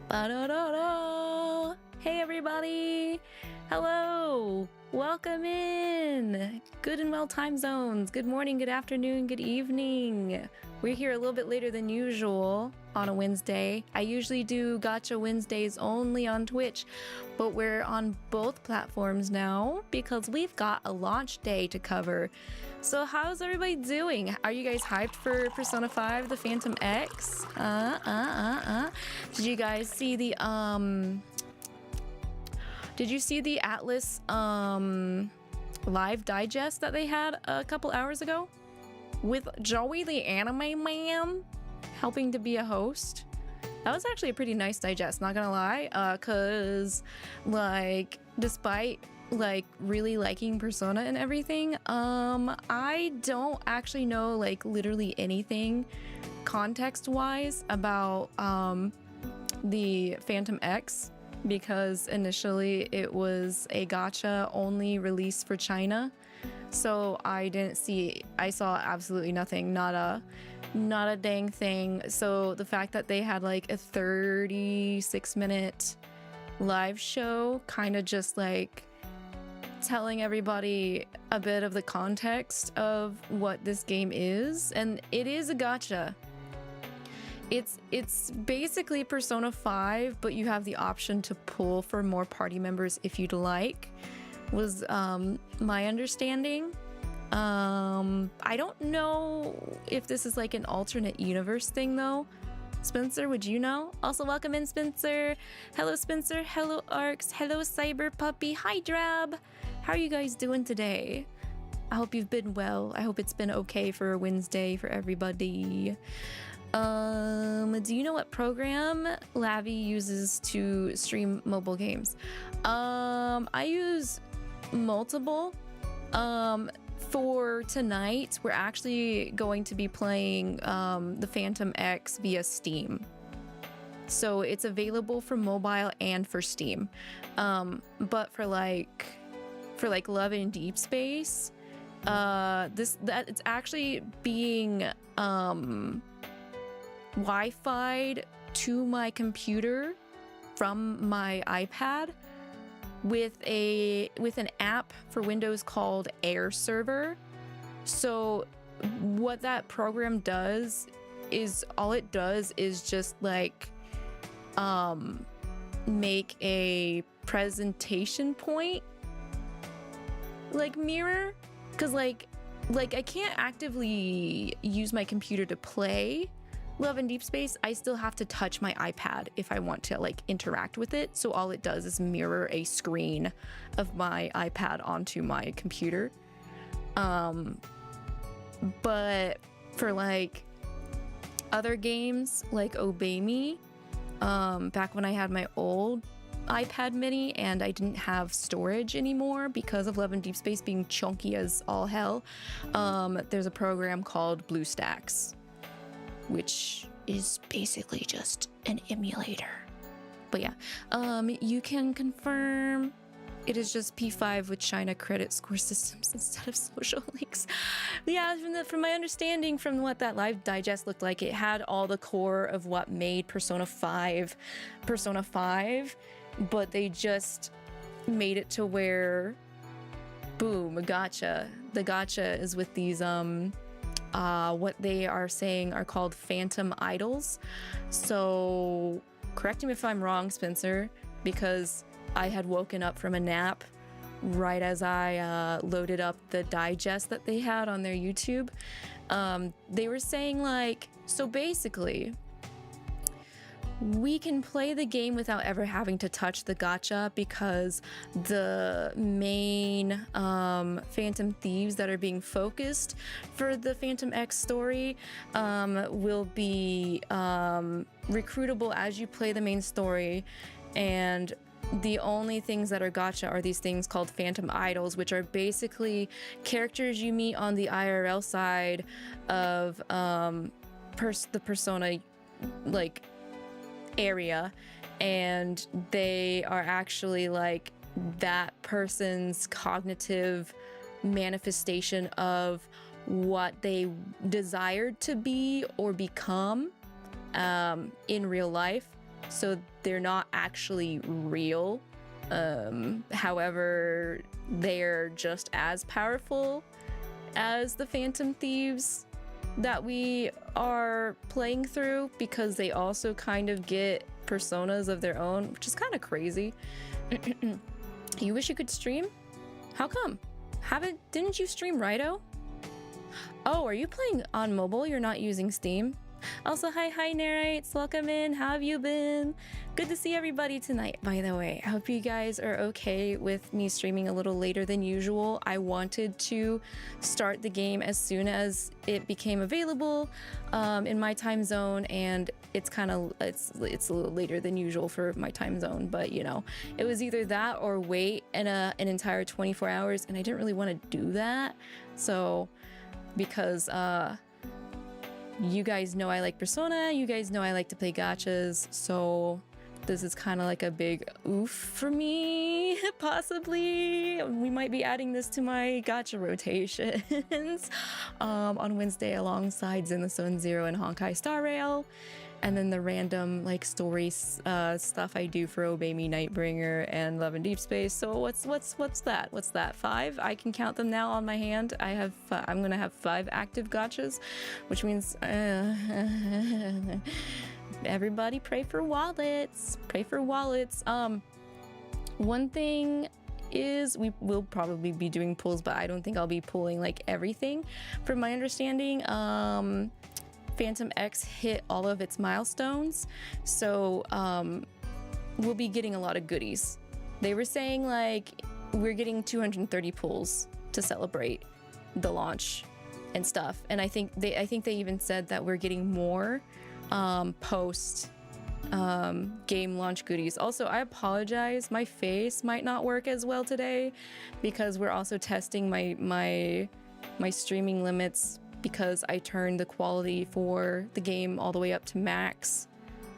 Ba-da-da-da. Hey everybody! Hello! Welcome in! Good and well time zones. Good morning, good afternoon, good evening. We're here a little bit later than usual on a Wednesday. I usually do Gacha Wednesdays only on Twitch, but we're on both platforms now because we've got a launch day to cover. So how's everybody doing? Are you guys hyped for Persona 5, the Phantom X? Did you guys see the Did you see the Atlas live digest that they had a couple hours ago? With Joey the Anime Man helping to be a host? That was actually a pretty nice digest, not gonna lie. Cause like, despite like really liking Persona and everything, I don't actually know like literally anything context-wise about the Phantom X, because initially it was a gacha only release for China, so I saw absolutely nothing, not a dang thing. So the fact that they had like a 36-minute live show kind of just like telling everybody a bit of the context of what this game is, and it is a gacha. It's basically Persona 5, but you have the option to pull for more party members if you'd like, was my understanding. I don't know if this is like an alternate universe thing though. Spencer, would you know? Also, welcome in, Spencer. Hello, Spencer. Hello, Arcs. Hello, Cyber Puppy. Hi, Drab. How are you guys doing today? I hope you've been well. I hope it's been okay for a Wednesday for everybody. Do you know what program Lavi uses to stream mobile games? I use multiple. For tonight, we're actually going to be playing the Phantom X via Steam. So it's available for mobile and for Steam. But for like Love in Deep Space, it's actually being Wi-Fi'd to my computer from my iPad with an app for Windows called Air Server. So what that program does is just like make a presentation point like mirror, because like I can't actively use my computer to play Love in Deep Space. I still have to touch my iPad if I want to like interact with it. So all it does is mirror a screen of my iPad onto my computer. But for like other games like Obey Me, back when I had my old iPad mini and I didn't have storage anymore because of Love in Deep Space being chunky as all hell, there's a program called BlueStacks, which is basically just an emulator. But yeah, you can confirm it is just P5 with China credit score systems instead of social links. Yeah, from my understanding, from what that live digest looked like, it had all the core of what made Persona 5, but they just made it to where, boom, a gacha. The gacha is with these, what they are saying are called phantom idols. So correct me if I'm wrong, Spencer, because I had woken up from a nap right as I loaded up the digest that they had on their YouTube. They were saying like, so basically we can play the game without ever having to touch the gacha because the main Phantom Thieves that are being focused for the Phantom X story will be recruitable as you play the main story, and the only things that are gacha are these things called phantom idols, which are basically characters you meet on the IRL side of the Persona like area, and they are actually like that person's cognitive manifestation of what they desired to be or become in real life. so they're not actually real. However, they're just as powerful as the Phantom Thieves that we are playing through, because they also kind of get personas of their own, which is kind of crazy. You wish you could stream? How come? Didn't you stream Ryuwuna? Oh, are you playing on mobile? You're not using Steam? Also, hi narrates, welcome in. How have you been? Good to see everybody tonight, by the way. I hope you guys are okay with me streaming a little later than usual. I wanted to start the game as soon as it became available in my time zone, and it's a little later than usual for my time zone, but you know, it was either that or wait an entire 24 hours, and I didn't really want to do that. So because you guys know I like Persona, you guys know I like to play gachas, so this is kind of like a big oof for me, possibly. We might be adding this to my gacha rotations on Wednesday alongside Zenithzone Zero and Honkai Star Rail. And then the random like story stuff I do for Obey Me Nightbringer and Love in Deep Space. So what's that? What's that? 5? I can count them now on my hand. I'm gonna have 5 active gachas, which means everybody pray for wallets. Pray for wallets. One thing is we will probably be doing pulls, but I don't think I'll be pulling like everything. From my understanding, Phantom X hit all of its milestones, so we'll be getting a lot of goodies. They were saying like we're getting 230 pulls to celebrate the launch and stuff, and I think they even said that we're getting more post game launch goodies. Also, I apologize, my face might not work as well today because we're also testing my streaming limits, because I turned the quality for the game all the way up to max.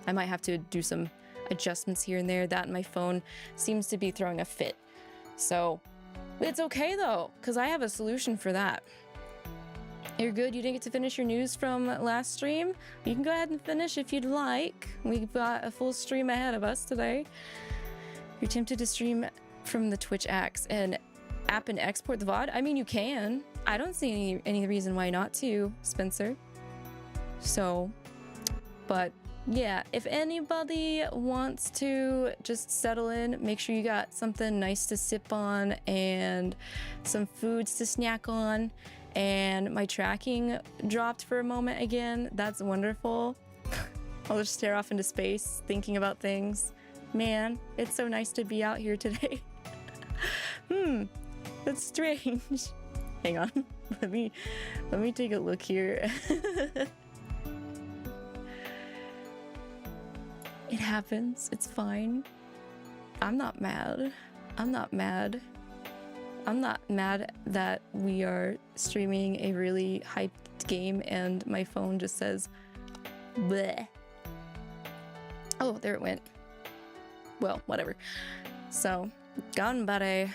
I might have to do some adjustments here and there. That and my phone seems to be throwing a fit. So it's okay though, because I have a solution for that. You're good? You didn't get to finish your news from last stream? You can go ahead and finish if you'd like. We've got a full stream ahead of us today. You're tempted to stream from the Twitch app and export the VOD? I mean, you can. I don't see any reason why not to, Spencer. So, but yeah, if anybody wants to just settle in, make sure you got something nice to sip on and some foods to snack on. And my tracking dropped for a moment again. That's wonderful. I'll just stare off into space thinking about things. Man, it's so nice to be out here today. That's strange. Hang on. Let me take a look here. It happens. It's fine. I'm not mad. I'm not mad. I'm not mad that we are streaming a really hyped game and my phone just says bleh. Oh, there it went. Well, whatever. So, ganbare.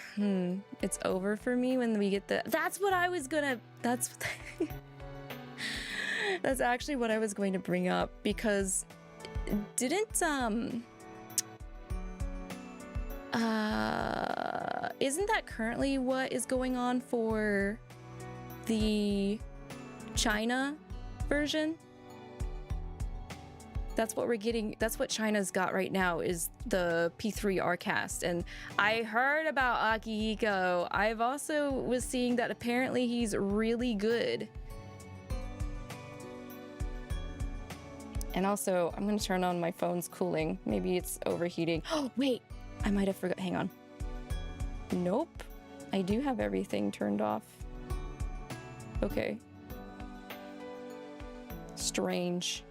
It's over for me when we get the... That's what I was gonna... That's actually what I was going to bring up, because didn't isn't that currently what is going on for the China version? That's what we're getting. That's what China's got right now, is the P3 Rcast. And I heard about Akihiko. I've also was seeing that apparently he's really good. And also, I'm gonna turn on my phone's cooling. Maybe it's overheating. Oh, wait, I might have forgot. Hang on. Nope, I do have everything turned off. Okay. Strange.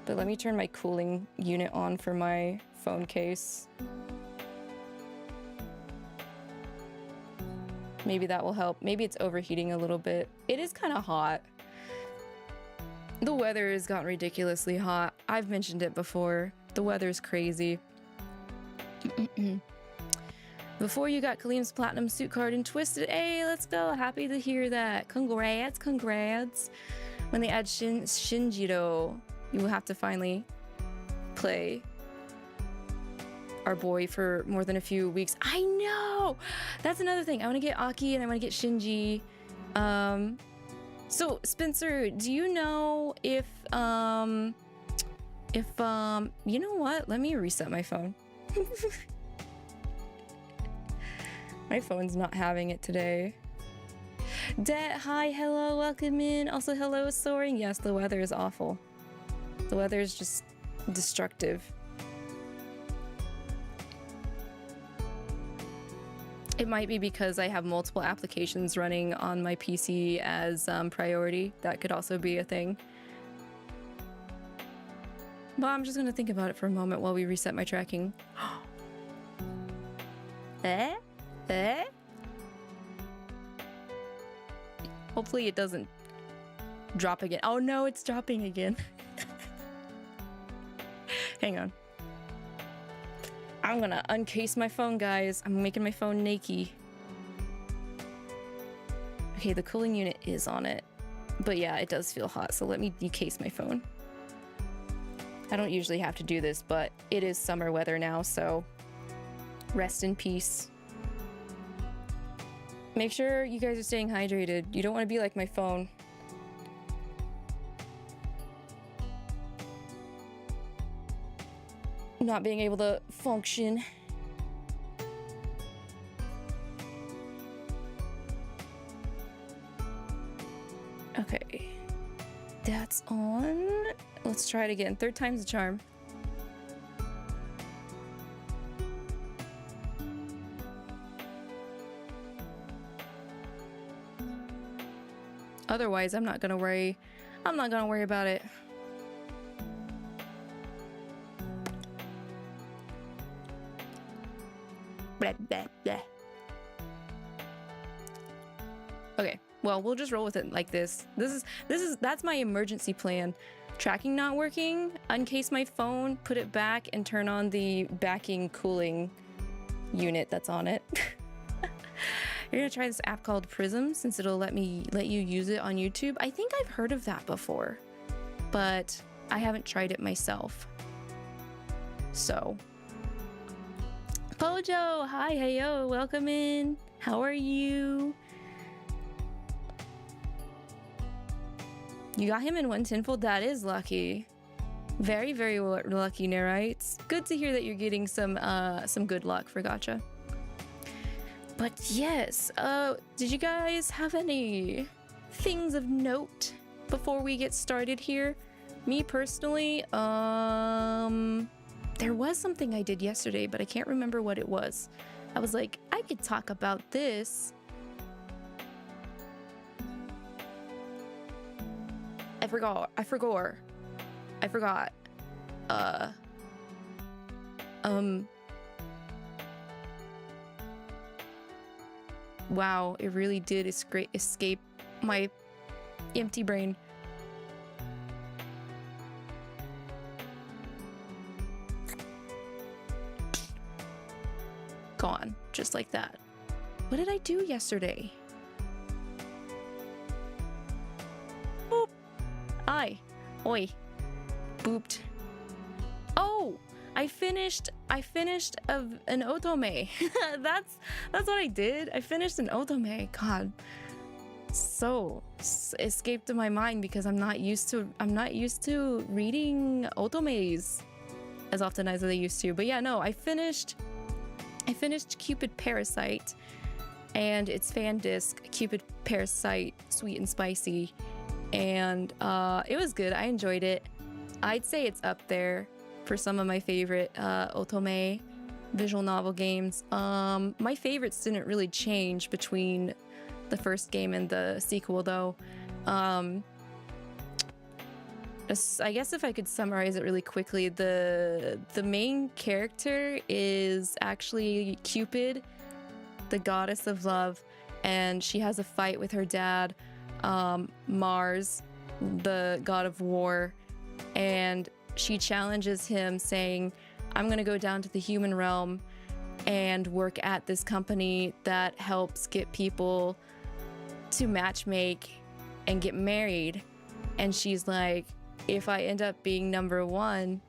But let me turn my cooling unit on for my phone case. Maybe that will help. Maybe it's overheating a little bit. It is kind of hot. The weather has gotten ridiculously hot. I've mentioned it before. The weather's crazy. Before you got Kalim's Platinum Suit card and Twisted. Hey, let's go. Happy to hear that. Congrats, congrats. When they add Shinjiro, you will have to finally play our boy for more than a few weeks. I know! That's another thing. I want to get Aki and I want to get Shinji. So Spencer, do you know if you know what? Let me reset my phone. My phone's not having it today. Hi, hello, welcome in. Also, hello, Soaring. Yes, the weather is awful. The weather is just destructive. It might be because I have multiple applications running on my PC as priority. That could also be a thing. But I'm just gonna think about it for a moment while we reset my tracking. Hopefully it doesn't drop again. Oh no, it's dropping again. Hang on. I'm gonna uncase my phone, guys. I'm making my phone naked. Okay, the cooling unit is on it. But yeah, it does feel hot, so let me decase my phone. I don't usually have to do this, but it is summer weather now, so rest in peace. Make sure you guys are staying hydrated. You don't want to be like my phone. Not being able to function. Okay. That's on. Let's try it again. Third time's the charm. Otherwise, I'm not gonna worry about it. Blah, blah, blah. Okay, well, we'll just roll with it like this. That's my emergency plan. Tracking not working, uncase my phone, put it back, and turn on the backing cooling unit that's on it. You're gonna try this app called Prism since it'll let you use it on YouTube. I think I've heard of that before, but I haven't tried it myself. So, Pojo, hi, heyo, welcome in. How are you? You got him in one tinfold? That is lucky. Very, very lucky, Nerites. Good to hear that you're getting some good luck for Gacha. But yes, did you guys have any things of note before we get started here? Me personally, there was something I did yesterday, but I can't remember what it was. I was like, I could talk about this. I forgot. Wow, it really did escape my empty brain. Gone, just like that. What did I do yesterday? Boop. Aye. Oi. Booped. Oh! I finished an otome. That's what I did. I finished an otome. God, so escaped my mind because I'm not used to reading otomes as often as I used to. But yeah, no, I finished Cupid Parasite and its fan disc, Cupid Parasite Sweet and Spicy, and it was good. I enjoyed it. I'd say it's up there for some of my favorite otome visual novel games. My favorites didn't really change between the first game and the sequel, though. I guess if I could summarize it really quickly, the main character is actually Cupid, the goddess of love, and she has a fight with her dad, Mars, the god of war, and she challenges him saying, I'm gonna go down to the human realm and work at this company that helps get people to matchmake and get married. And she's like, if I end up being number one,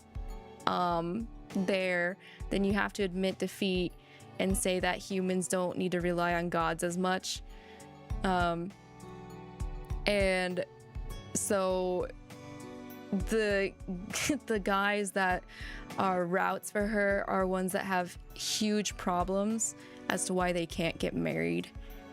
there, then you have to admit defeat and say that humans don't need to rely on gods as much. And so the guys that are routes for her are ones that have huge problems as to why they can't get married.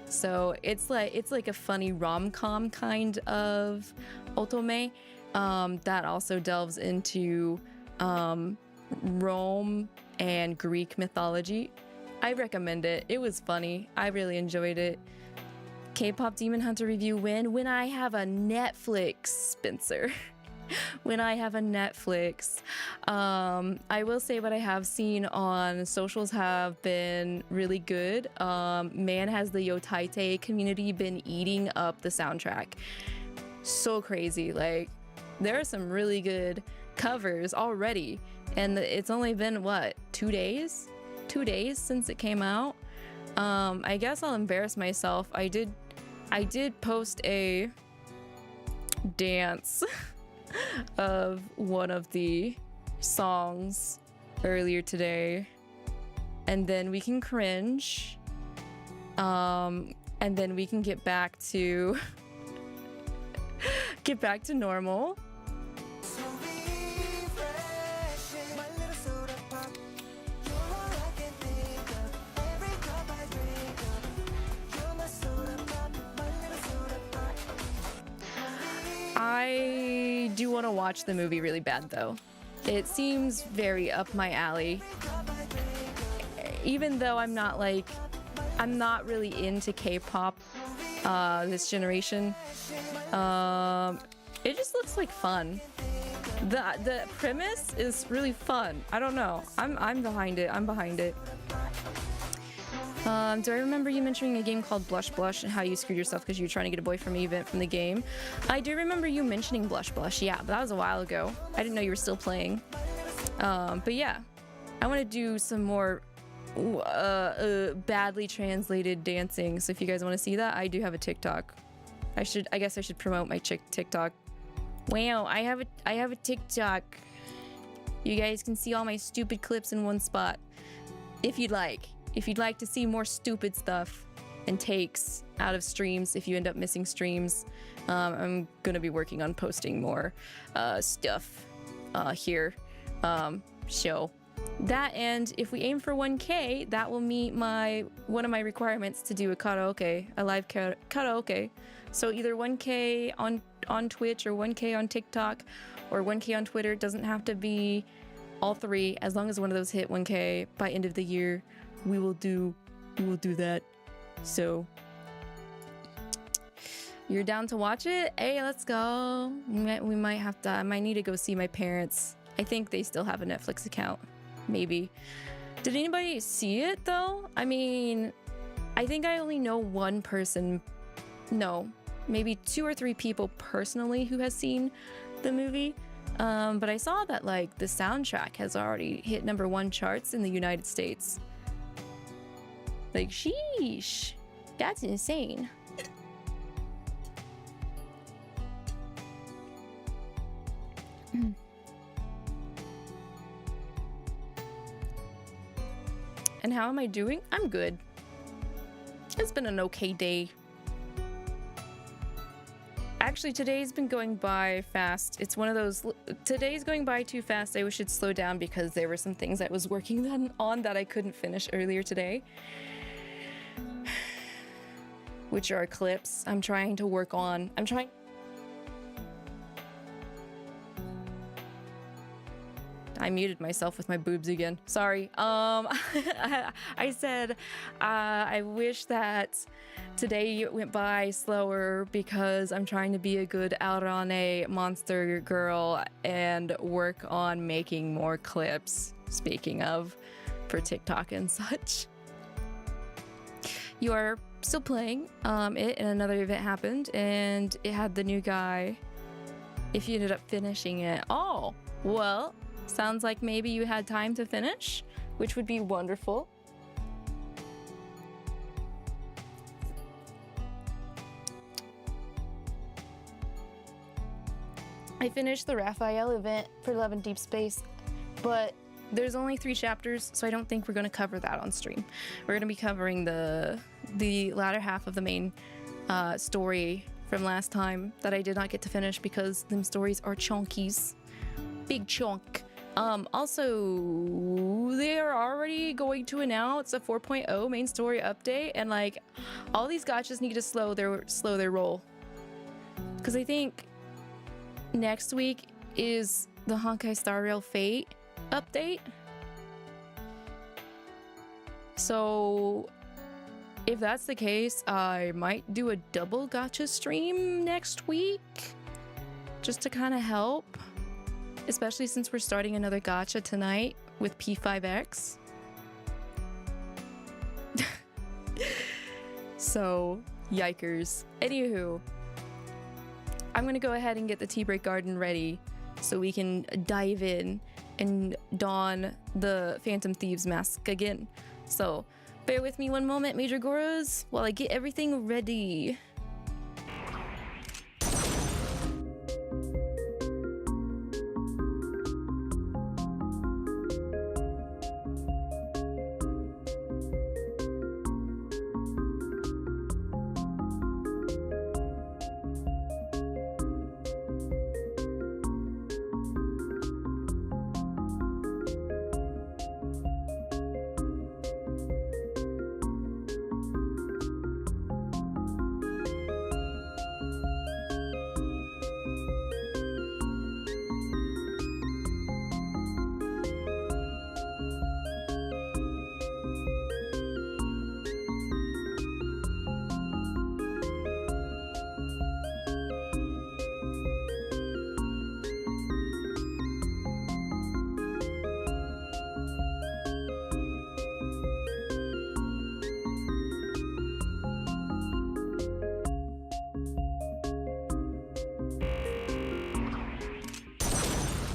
So it's like a funny rom-com kind of otome that also delves into Rome and Greek mythology. I recommend it. It was funny. I really enjoyed it. K-pop Demon Hunter review when I have a Netflix, Spencer. When I have a Netflix. I will say what I have seen on socials have been really good. Man, has the Yotaite community been eating up the soundtrack. So crazy. Like, there are some really good covers already. And it's only been, what, 2 days? 2 days since it came out. I guess I'll embarrass myself. I did post a dance of one of the songs earlier today, and then we can cringe, and then we can get back to normal. I do want to watch the movie really bad, though. It seems very up my alley. Even though I'm not really into K-pop this generation. It just looks like fun. The premise is really fun. I don't know. I'm behind it. I'm behind it. Do I remember you mentioning a game called Blush Blush and how you screwed yourself because you were trying to get a boy from an event from the game? I do remember you mentioning Blush Blush, yeah, but that was a while ago. I didn't know you were still playing. But yeah, I want to do some more badly translated dancing, so if you guys want to see that, I do have a TikTok. I guess I should promote my TikTok. Wow, I have a TikTok. You guys can see all my stupid clips in one spot. If you'd like to see more stupid stuff and takes out of streams, if you end up missing streams, I'm gonna be working on posting more stuff here. So that, and if we aim for 1K, that will meet one of my requirements to do a live karaoke. So either 1K on Twitch or 1K on TikTok or 1K on Twitter. It doesn't have to be all three. As long as one of those hit 1K by end of the year, we will do that. So you're down to watch it? Hey, let's go. We might have to. I might need to go see my parents. I think they still have a Netflix account. Maybe. Did anybody see it though? I mean, I think I only know one person. No, maybe 2 or 3 people personally who has seen the movie. But I saw that like the soundtrack has already hit #1 charts in the United States. Like, sheesh, that's insane. And how am I doing? I'm good. It's been an okay day. Actually, today's been going by fast. It's one of those, today's going by too fast. I should slow down because there were some things I was working on that I couldn't finish earlier today. Which are clips I'm trying to work on. I muted myself with my boobs again. Sorry. I said I wish that today went by slower because I'm trying to be a good Alraune monster girl and work on making more clips. Speaking of, for TikTok and such. You are still playing it, and another event happened, and it had the new guy. If you ended up finishing it, oh well. Sounds like maybe you had time to finish, which would be wonderful. I finished the Raphael event for Love in Deep Space, but there's only 3 chapters, so I don't think we're going to cover that on stream. We're going to be covering the latter half of the main story from last time that I did not get to finish because them stories are chonkies. Big chunk. Also, they are already going to announce a 4.0 main story update, and like all these gachas need to slow their roll. Because I think next week is the Honkai Star Rail Fate update. So if that's the case, I might do a double gacha stream next week just to kind of help, especially since we're starting another gacha tonight with P5X. So yikers. Anywho, I'm gonna go ahead and get the tea break garden ready so we can dive in and don the Phantom Thieves mask again. So bear with me one moment, Major Goros, while I get everything ready.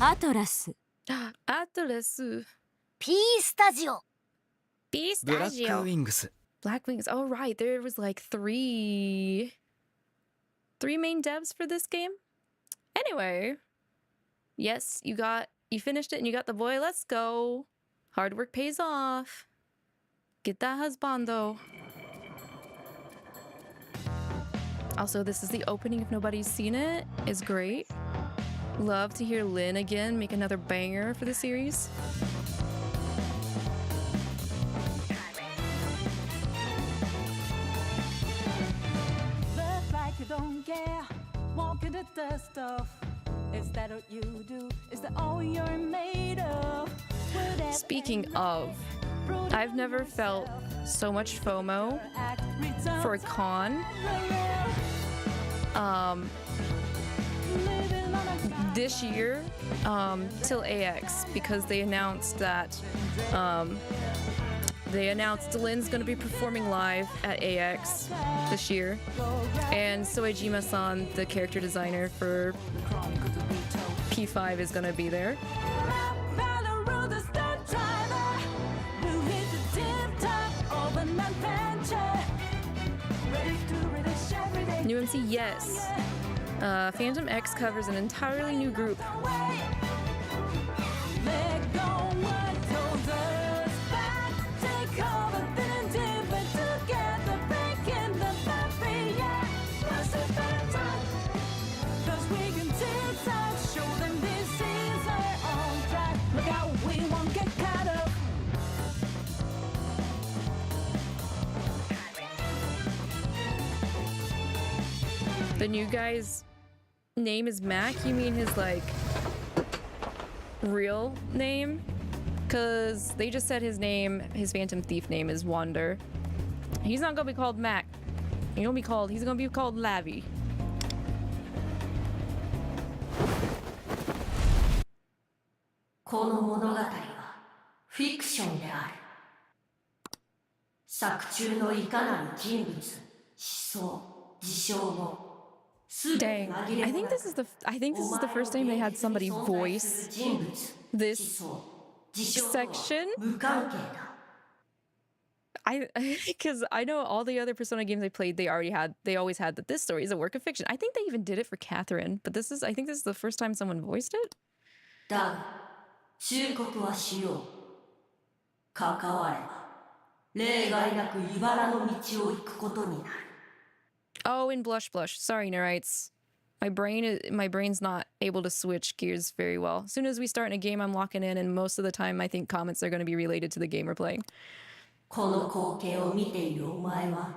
Atlas. Atlas. P Studio. B Black Stagio. Wings. Black Wings. Oh, right. There was like three main devs for this game. Anyway, yes, you finished it and you got the boy. Let's go. Hard work pays off. Get that husbando. Also, this is the opening if nobody's seen it. It's great. Love to hear Lynn again make another banger for the series. Look like you don't care, walking the dust off. Is that what you do? Is that all you're made of? Speaking of, I've never felt so much FOMO for a con. This year, till AX, because they announced that Lynn's gonna be performing live at AX this year, and Soejima-san, the character designer for P5, is gonna be there. New MC, yes. Phantom X covers an entirely new group. The new guy's name is Mac? You mean his, like, real name? Because they just said his name, his Phantom Thief name is Wander. He's not gonna be called Mac. He's gonna be called Lavi. Dang, I think this is the first time they had somebody voice this section. Because I know all the other Persona games I played, they always had that this story is a work of fiction. I think they even did it for Catherine, but I think this is the first time someone voiced it. 忠告はしよう。関われば例外なく茨の道を行くことになる。 Oh, in Blush Blush. Sorry, Nerites. My brain's not able to switch gears very well. As soon as we start in a game, I'm locking in, and most of the time, I think comments are going to be related to the game we're playing. この光景を見ているお前は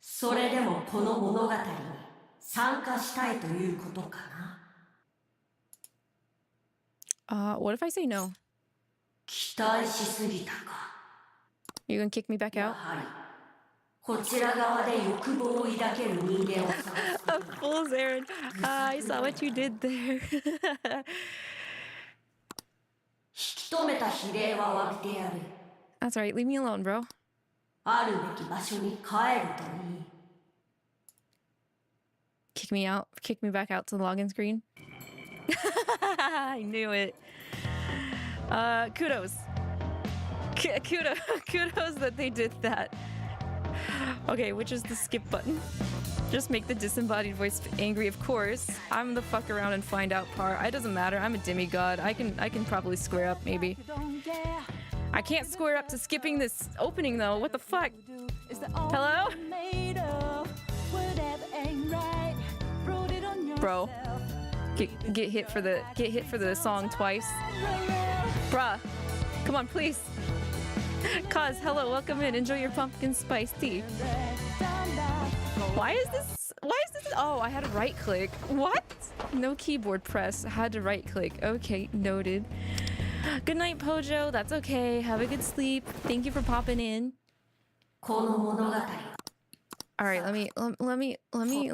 それでもこの物語に参加したいということかな。 What if I say no? 期待しすぎたか。 You gonna kick me back や out? はりこちら側で欲望を抱ける人間を探す。 Of course, Aaron. I saw what you did there. 引き止めた比例はわびてやる。 That's right. Leave me alone, bro. あるべき場所に帰るといい。 Kick me out. Kick me back out to the login screen. I knew it. Kudos. Kudos that they did that. Okay, which is the skip button? Just make the disembodied voice angry, of course. I'm the fuck around and find out part. It doesn't matter. I'm a demigod. I can probably square up, maybe. I can't square up to skipping this opening though. What the fuck? Hello? Bro. Get hit for the song twice. Bruh. Come on, please. Cause, hello, welcome in. Enjoy your pumpkin spice tea. Why is this? Oh, I had to right click. What? No keyboard press. I had to right click. Okay, noted. Good night, Pojo. That's okay. Have a good sleep. Thank you for popping in. この物語 All right, let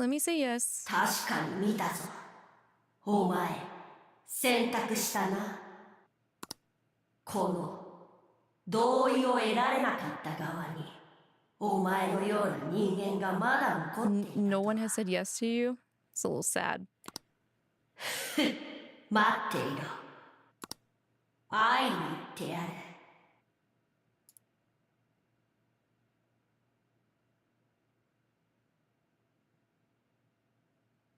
me say yes. 確かに見たぞ。お前選択したな。この同意を得られなかった側にお前のような人間がまだ残っている。 No one has said yes to you. It's a little sad. 待っていろ。会いに行ってやる。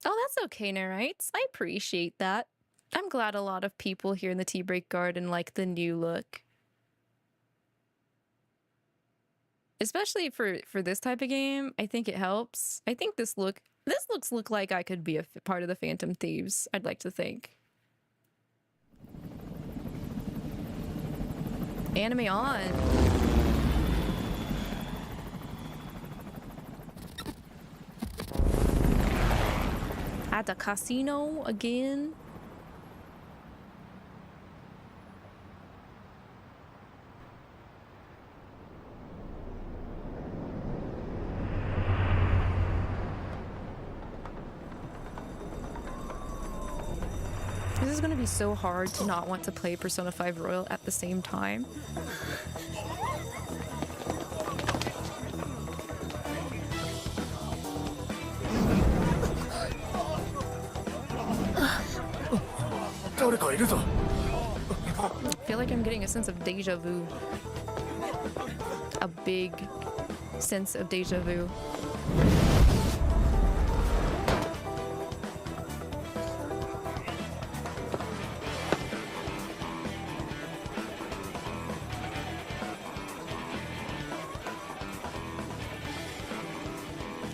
Oh, that's okay, Nerites. I appreciate that. I'm glad a lot of people here in the Tea Break Garden like the new look. Especially for this type of game, I think it helps. I think this looks like I could be a part of the Phantom Thieves, I'd like to think. Anime on. At the casino again. This is going to be so hard to not want to play Persona 5 Royal at the same time. I feel like I'm getting a sense of deja vu. A big sense of deja vu.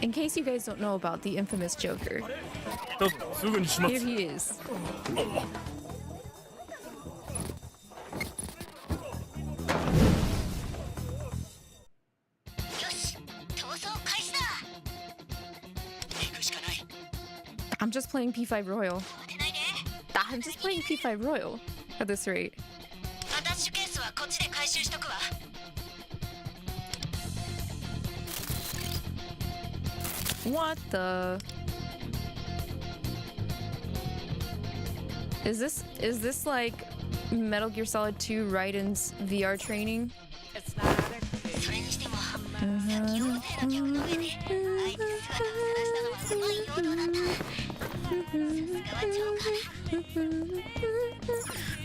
In case you guys don't know about the infamous Joker, here he is. I'm just playing P5 Royal. I'm just playing P5 Royal at this rate. What the? Is this like Metal Gear Solid 2 Raiden's VR training? It's not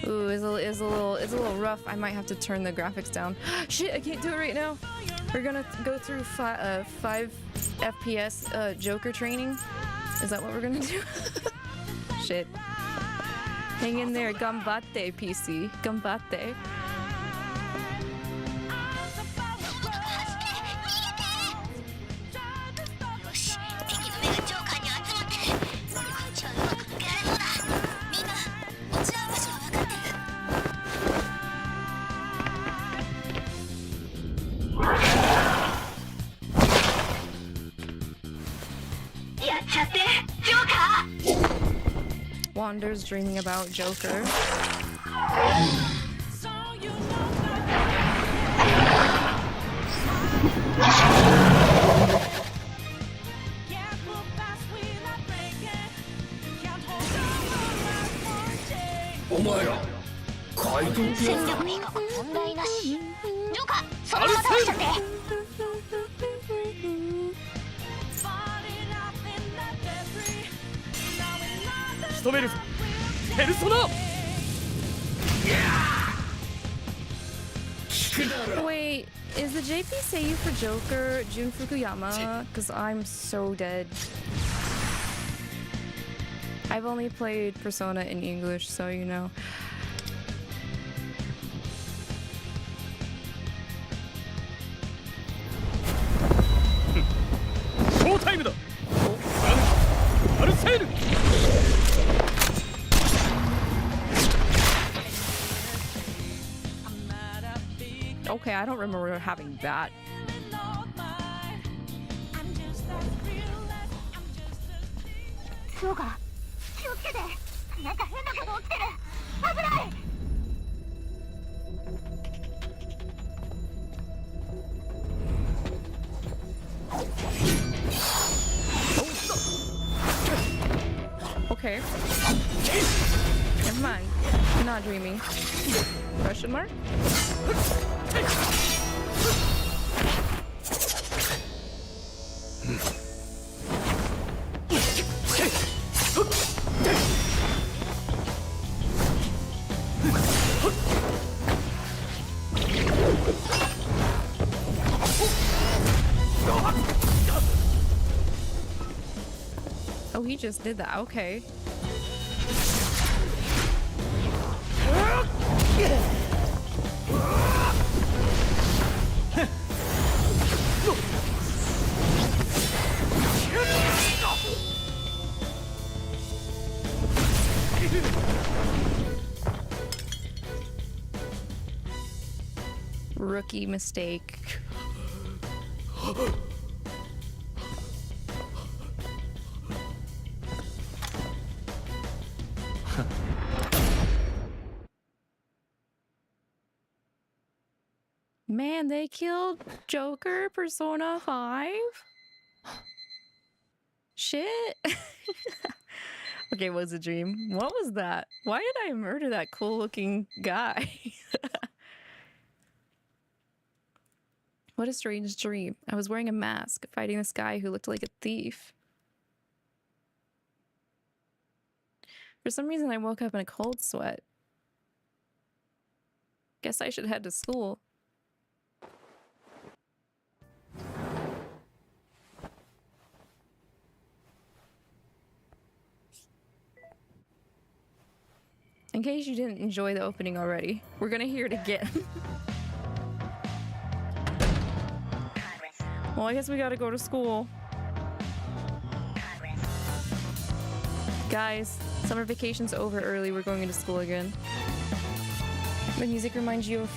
Ooh, it's a little rough. I might have to turn the graphics down. Shit, I can't do it right now. We're gonna go through 5 FPS Joker training. Is that what we're gonna do? Shit. Hang in there, gambatte, PC. Gambatte. よし、敵の目がジョーカーに集まってる。こっちはうまく抜けられそうだ。みんな、落ち合う場所が分かってる。やっちゃって、ジョーカー。 Wander's dreaming about Joker. Omaera, 戦力比較問題なし。ジョーカー、そのまま倒しちゃって。仕留めるぞペルソナ。 Wait, is the JP Seiyu for Joker Jun Fukuyama? Because I'm so dead. I've only played Persona in English, so you know. ショータイムだ。アルセール。 Okay, I don't remember having that. ジョーカー、気をつけて。なんか変なこと起きてる。危ない。 Okay. Never mind. I'm not dreaming. Question mark? Oh, he just did that. Okay. Rookie mistake. Man, they killed Joker, Persona 5? Shit. Okay, it was a dream. What was that? Why did I murder that cool looking guy? What a strange dream. I was wearing a mask, fighting this guy who looked like a thief. For some reason, I woke up in a cold sweat. Guess I should head to school. In case you didn't enjoy the opening already, we're gonna hear it again. Well, I guess we gotta go to school. Guys, summer vacation's over early. We're going into school again. The music reminds you of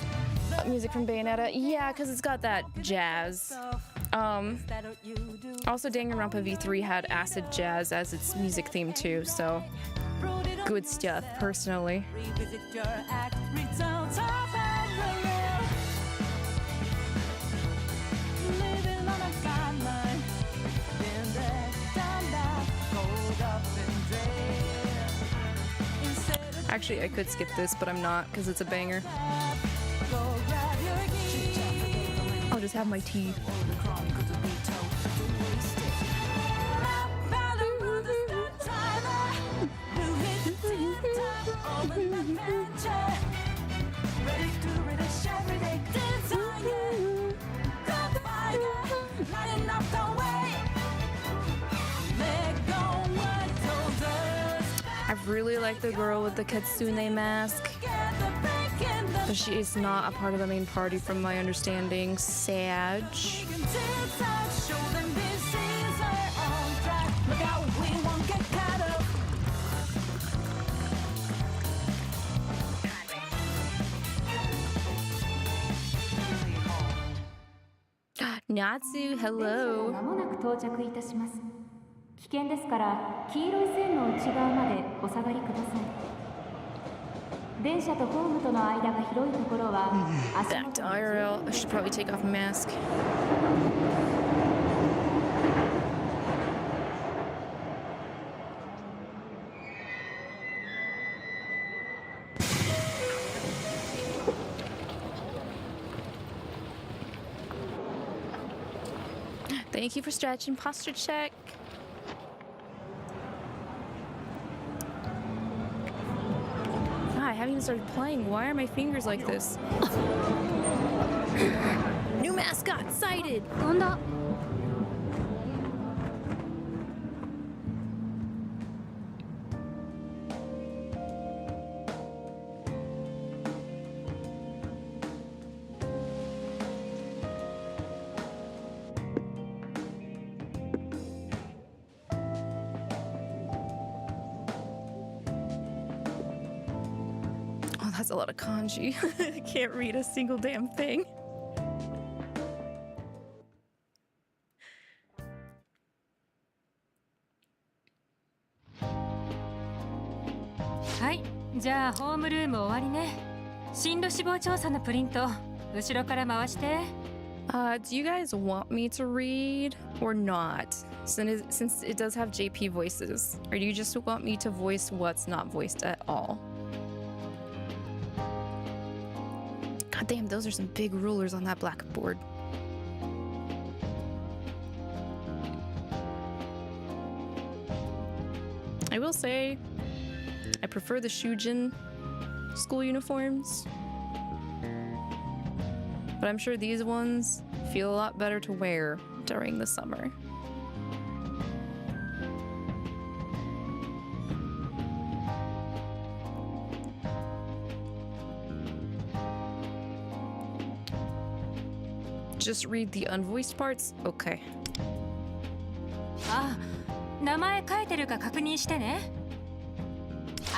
music from Bayonetta. Yeah, because it's got that jazz. Also, Danganronpa V3 had acid jazz as its music theme too, so good stuff, personally. Actually, I could skip this, but I'm not, because it's a banger. I'll just have my tea. I've really like the girl with the kitsune mask, but she is not a part of the main party from my understanding. Sag. Natsu, hello. まもなく到着いたします。危険ですから黄色い線の内側までお下がりください。電車とホームとの間が広いところは足 Back to IRL. I should probably take off my mask. Thank you for stretching. Posture check. I haven't even started playing. Why are my fingers like this? New mascot sighted! That's a lot of kanji. I can't read a single damn thing. Hi, じゃあホームルーム終わりね。進路志望調査のプリント後ろから回して。Do you guys want me to read or not? Since it does have JP voices, or do you just want me to voice what's not voiced at all? God damn, those are some big rulers on that blackboard. I will say, I prefer the Shujin school uniforms. But I'm sure these ones feel a lot better to wear during the summer. Just read the unvoiced parts? Okay. あ、名前書いてるか確認してね。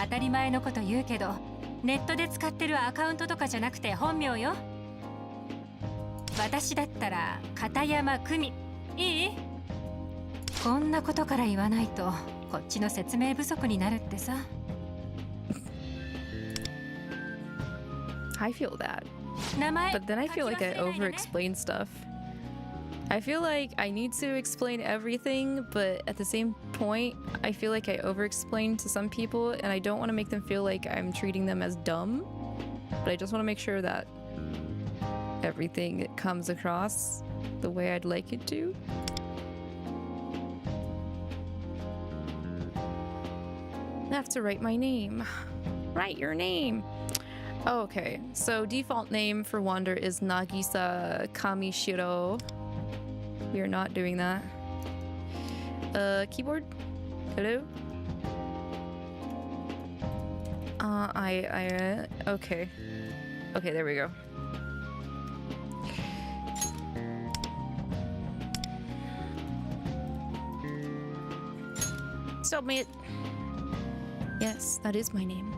当たり前のこと言うけど、ネットで使ってるアカウントとかじゃなくて本名よ。私だったら片山久美。いい？こんなことから言わないとこっちの説明不足になるってさ。I feel that. But then I feel like I over-explain stuff. I feel like I need to explain everything, but at the same point, I feel like I over-explain to some people, and I don't want to make them feel like I'm treating them as dumb. But I just want to make sure that everything comes across the way I'd like it to. I have to write my name. Write your name. Okay, so default name for Wander is Nagisa Kamishiro. We are not doing that. Keyboard? Hello? Okay. Okay, there we go. Submit. Yes, that is my name.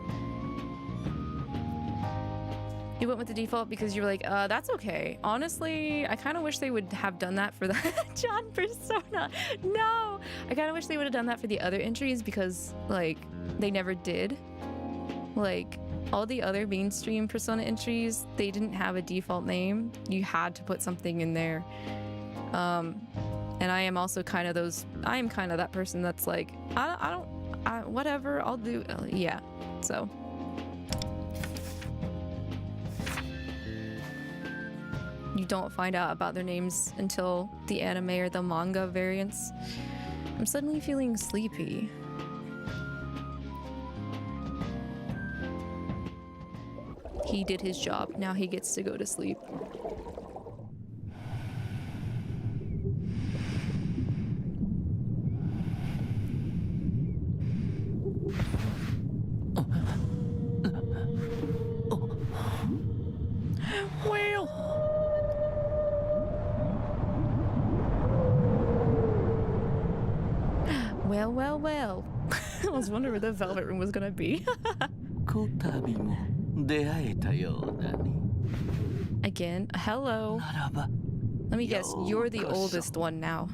You went with the default because you were like, that's okay. Honestly, I kind of wish they would have done that for the John Persona. No! I kind of wish they would have done that for the other entries because, like, they never did. Like, all the other mainstream Persona entries, they didn't have a default name. You had to put something in there. And I am also kind of I am kind of that person that's like, whatever, I'll do, yeah, so. You don't find out about their names until the anime or the manga variants. I'm suddenly feeling sleepy. He did his job. Now he gets to go to sleep. Well, well, well. I was wondering where the velvet room was gonna be. こたびも出会えたようだね。 Again, hello. ならば Let me guess, you're the ようこそ。 oldest one now.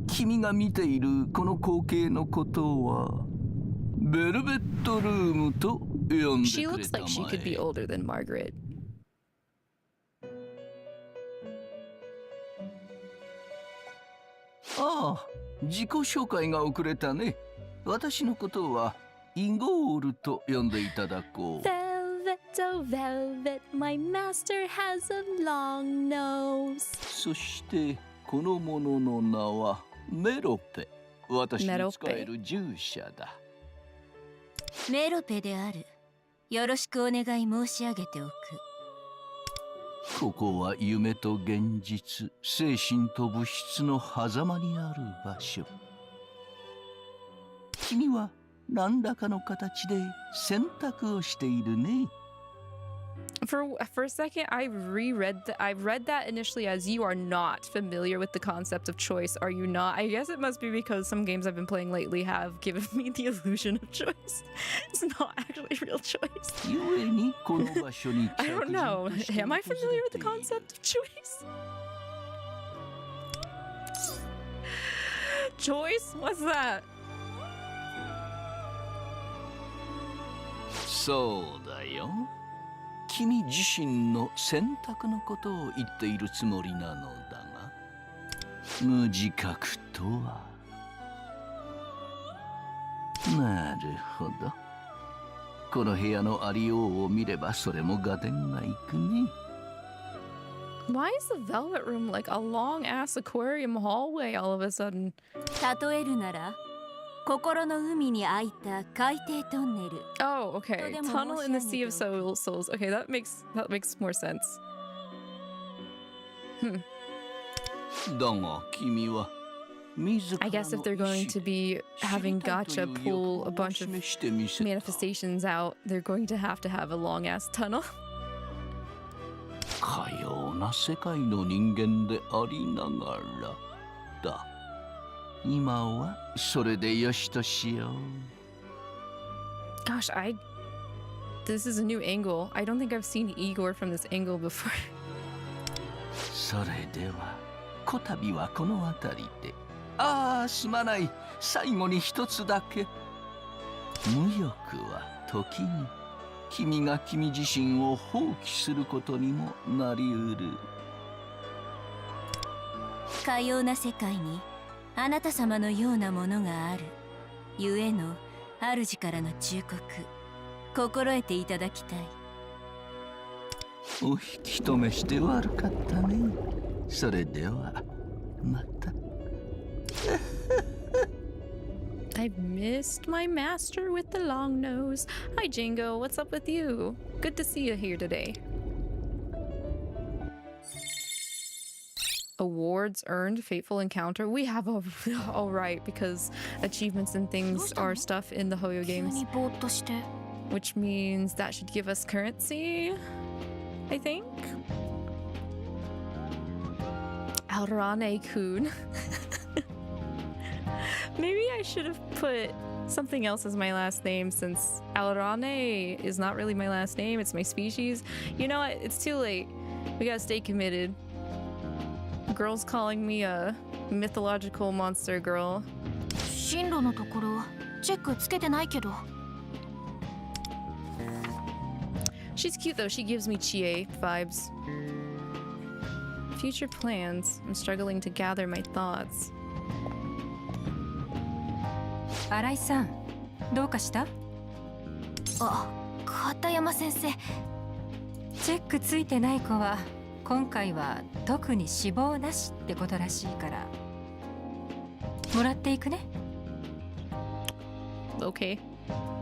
君が見ているこの光景のことはベルベットルームと呼んで She くれ looks た like she ま could be え。 older than Margaret. ああ、自己紹介が遅れたね。私のことはイゴールと呼んでいただこう。 Velvet, oh velvet, my master has a long nose. そしてこの者の名はメロペ。私に使える従者だ。メロペである。よろしくお願い申し上げておく。ここは夢と現実、精神と物質の狭間にある場所。君は何らかの形で選択をしているね。For a second, I've read that initially as you are not familiar with the concept of choice, are you not? I guess it must be because some games I've been playing lately have given me the illusion of choice. It's not actually real choice. 故にこの場所に I don't know. Am I familiar with the concept of choice? Choice? What's that? そうだよ。君自身の選択のことを言っているつもりなのだが、無自覚とは。なるほど。この部屋のありようを見ればそれも合点がいくね。 Why is the velvet room like a long ass aquarium hallway all of a sudden? 例えるなら、心の海に開いた海底トンネル。 Oh, okay. Tunnel in the Sea of Souls. Okay, that makes more sense. だが君は自ら I guess if they're going to be having Gacha'd pull a bunch of manifestations out, they're going to have a long ass tunnel. かような世界の人間でありながらだ。今はそれでよしとしよう。 Gosh, this is a new angle. I don't think I've seen Igor from this angle before. それではこたびはこの辺りで。ああ、すまない。最後に一つだけ。無欲は時に君が君自身を放棄することにもなりうる。かような世界にあなた様のようなものがある。ゆえの主からの忠告、心得ていただきたい。お引き止めして悪かったね。それではまた。I've missed my master with the long nose. Hi, Jingo. What's up with you? Good to see you here today. Awards earned, fateful encounter. We have a all right, because achievements and things are stuff in the Hoyo 急 games, にぼーっとして。 which means that should give us currency, I think. Alraune-kun. Maybe I should have put something else as my last name, since Alraune is not really my last name, it's my species. You know what? It's too late. We gotta stay committed. Girls calling me a mythological monster girl. 進路のところチェックつけてないけど。 She's cute though, she gives me Chie vibes. Future plans. I'm struggling to gather my thoughts. 新井さん、どうかした？あ、片山先生。チェックついてない子は今回は特に死亡なしってことらしいからもらっていくね。 Okay.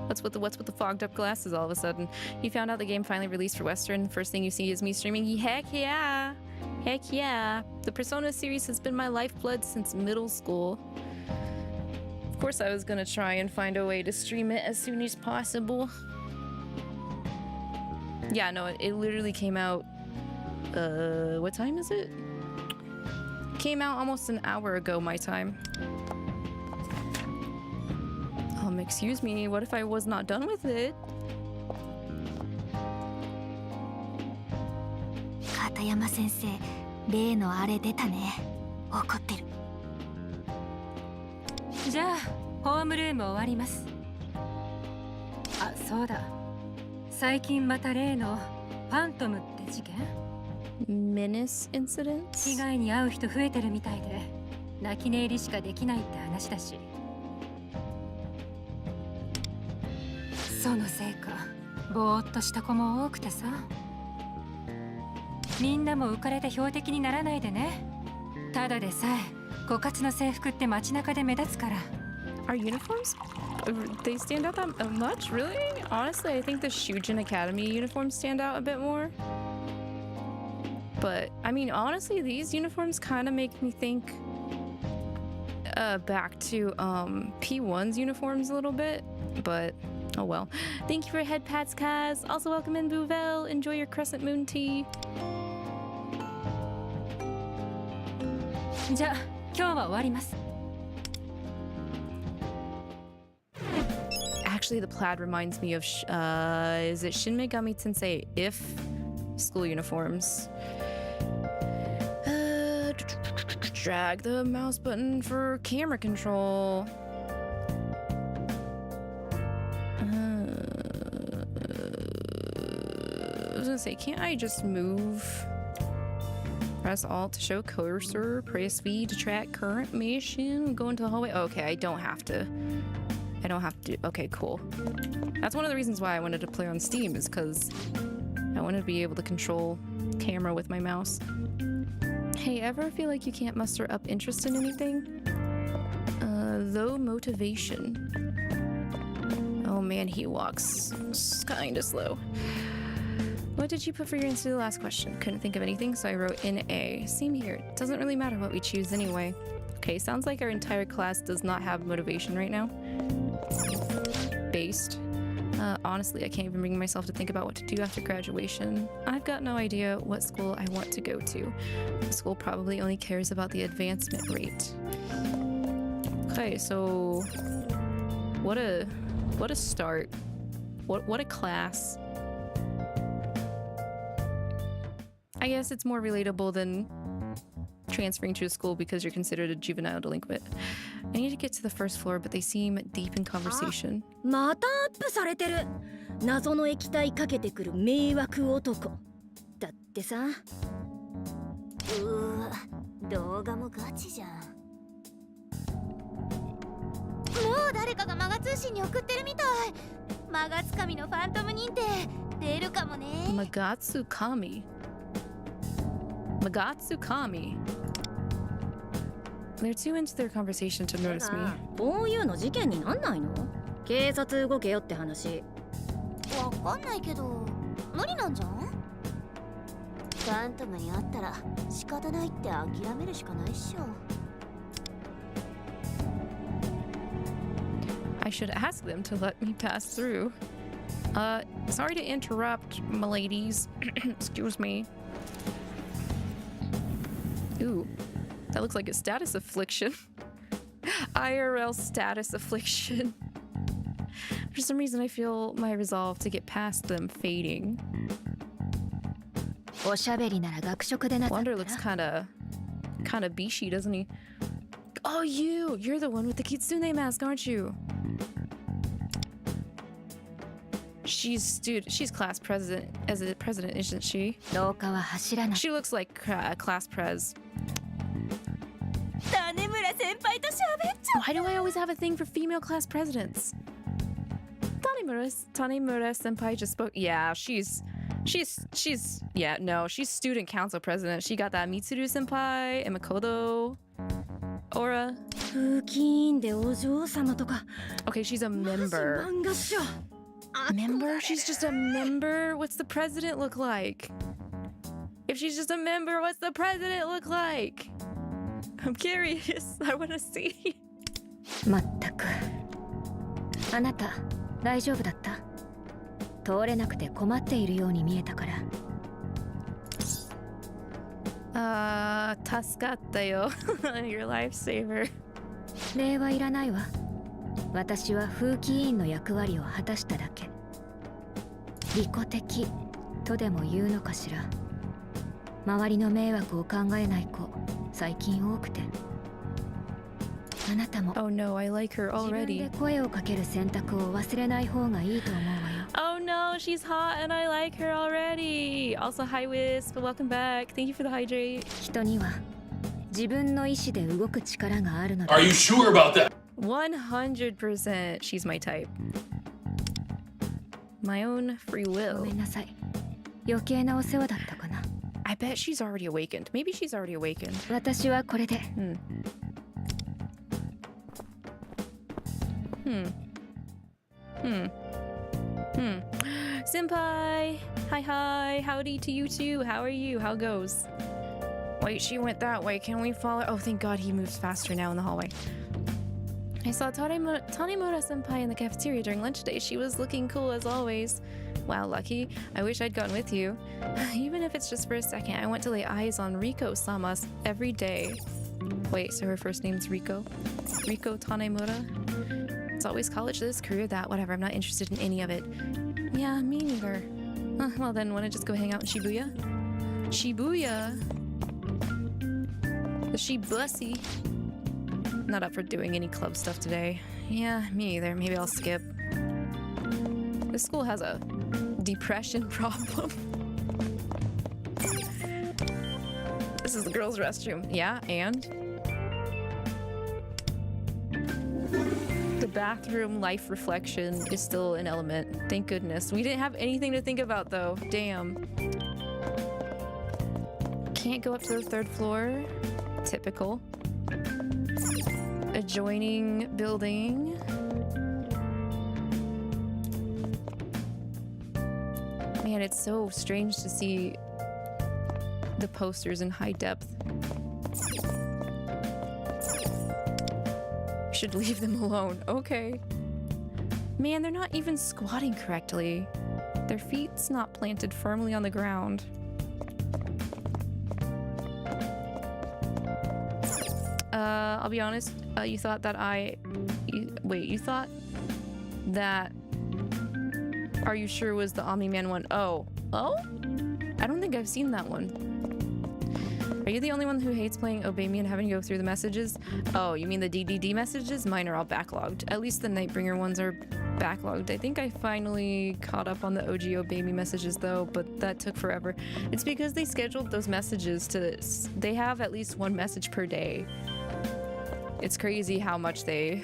What's with the fogged up glasses all of a sudden? You found out the game finally released for Western. First thing you see is me streaming. Heck yeah! Heck yeah! The Persona series has been my lifeblood since middle school. Of course I was gonna try and find a way to stream it as soon as possible. Yeah, no, it literally came out... what time is it? Came out almost an hour ago, my time. Excuse me, what if I was not done with it? 片山先生、例のあれ出たね。怒ってる。じゃあホームルーム終わります。あ、そうだ、最近また例のファントムって事件、 Menace incidents? 被害に遭う人増えてるみたいで、泣き寝入りしかできないって話だし、そのせいかぼーっとした子も多くてさ。みんなも浮かれて標的にならないでね。ただでさえ枯渇の制服って街中で目立つから。 Our uniforms? They stand out that much? Really? Honestly, I think the Shujin Academy uniforms stand out a bit more. But, I mean, honestly, these uniforms kind of make me think back to P1's uniforms a little bit. But, oh well. Thank you for head pats, Kaz. Also, welcome in, Bouvel. Enjoy your crescent moon tea. じゃあ今日は終わります。 Actually, the plaid reminds me of, is it Shin Megami Tensei If school uniforms? Drag the mouse button for camera control. I was gonna say, can't I just move? Press Alt to show cursor, press V to track current mission, go into the hallway. Okay, I don't have to. I don't have to. Okay, cool. That's one of the reasons why I wanted to play on Steam, is because I wanted to be able to control camera with my mouse. Hey, ever feel like you can't muster up interest in anything? Though motivation. Oh man, he walks kinda slow. What did you put for your answer to the last question? Couldn't think of anything, so I wrote in A. Same here. Doesn't really matter what we choose anyway. Okay, sounds like our entire class does not have motivation right now. Based. Honestly, I can't even bring myself to think about what to do after graduation. I've got no idea what school I want to go to. The school probably only cares about the advancement rate. Okay, so what a start. What a class. I guess it's more relatable than transferring to a school because you're considered a juvenile delinquent. I need to get to the first floor, but they seem deep in conversation. またアップされてる。謎の液体かけてくる迷惑男。だってさ。わ、動画もガチじゃん。もう誰かがマガ通信に送ってるみたい。マガツカミのファントム認定出るかもね。Magatsukami. They're too into their conversation to notice me. こういうの事件になんないの？警察動けよって話。わかんないけど、無理なんじゃん？ファントムに会ったら仕方ないって諦めるしかないっしょ。I should ask them to let me pass through. Sorry to interrupt, m'ladies. Excuse me. Ooh, that looks like a status affliction. IRL status affliction. For some reason, I feel my resolve to get past them fading. おしゃべりなら学食でなかったら。 Wonder looks kinda bishi, doesn't he? Oh, you're the one with the kitsune mask, aren't you? She's class president, isn't she? 廊下は走らない。 She looks like class pres. 種村先輩と喋っちゃう。 Why do I always have a thing for female class presidents? Tanemura senpai just spoke. Yeah, she's yeah, no, she's student council president. She got that Mitsuru senpai and Makoto aura. 風紀委員でお嬢様とか。 Okay, she's a member. 漫画っしょ。 Member? She's just a member? What's the president look like? If she's just a member, what's the president look like? I'm curious. I want to see. まったく。あなた、大丈夫だった？通れなくて困っているように見えたから。助かったよ。Your lifesaver. 礼はいらないわ。私は風紀委員の役割を果たしただけ。利己的とでも言うのかしら。周りの迷惑を考えない子、最近多くて。あなたも Oh no, I like her 自分 already. で声をかける選択を忘れない方がいいと思うわよ。Oh no, she's hot and I like her already. Also, hi Wisp, welcome back. Thank you for the hydrate. 人には自分の意志で動く力があるのだ。 Are you sure about that? 100% she's my type. My own free ご will. めんなさい。余計なお世話だったかな。 I bet she's already awakened. Maybe she's already awakened. 私はこれで。Senpai! Hi hi! Howdy to you too. How are you? How goes? Wait, she went that way. Can we follow? Oh, thank God he moves faster now in the hallway. I saw Tanemura senpai in the cafeteria during lunch day. She was looking cool as always. Wow, lucky. I wish I'd gone with you. Even if it's just for a second, I want to lay eyes on Riko-sama every day. Wait, so her first name's Riko? Riko Tanemura? It's always college this, career that, whatever. I'm not interested in any of it. Yeah, me neither. Well then, wanna just go hang out in Shibuya? Shibuya? The Shibussy? Not up for doing any club stuff today. Yeah, me either. Maybe I'll skip. This school has a depression problem. This is the girls' restroom. Yeah, and? The bathroom life reflection is still an element. Thank goodness. We didn't have anything to think about though. Damn. Can't go up to the third floor. Typical. Adjoining building. Man, it's so strange to see the posters in high depth. Should leave them alone. Okay. Man, they're not even squatting correctly. Their feet's not planted firmly on the ground. I'll be honest, you thought that you thought that Are You Sure was the Omni-Man one? Oh? I don't think I've seen that one. Are you the only one who hates playing Obey Me and having to go through the messages? Oh, you mean the DDD messages? Mine are all backlogged. At least the Nightbringer ones are backlogged. I think I finally caught up on the OG Obey Me messages though, but that took forever. It's because they scheduled those messages to... They have at least one message per day. It's crazy how much they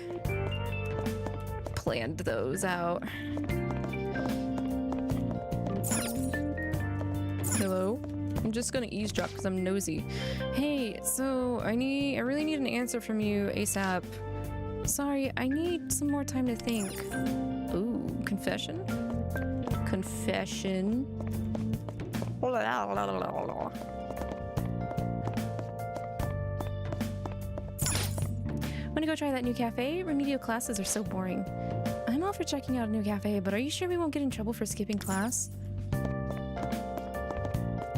planned those out. Hello? I'm just gonna eavesdrop because I'm nosy. Hey, so I really need an answer from you ASAP. Sorry, I need some more time to think. Ooh, confession? Confession. Wanna go try that new cafe? Remedial classes are so boring. I'm all for checking out a new cafe, but are you sure we won't get in trouble for skipping class?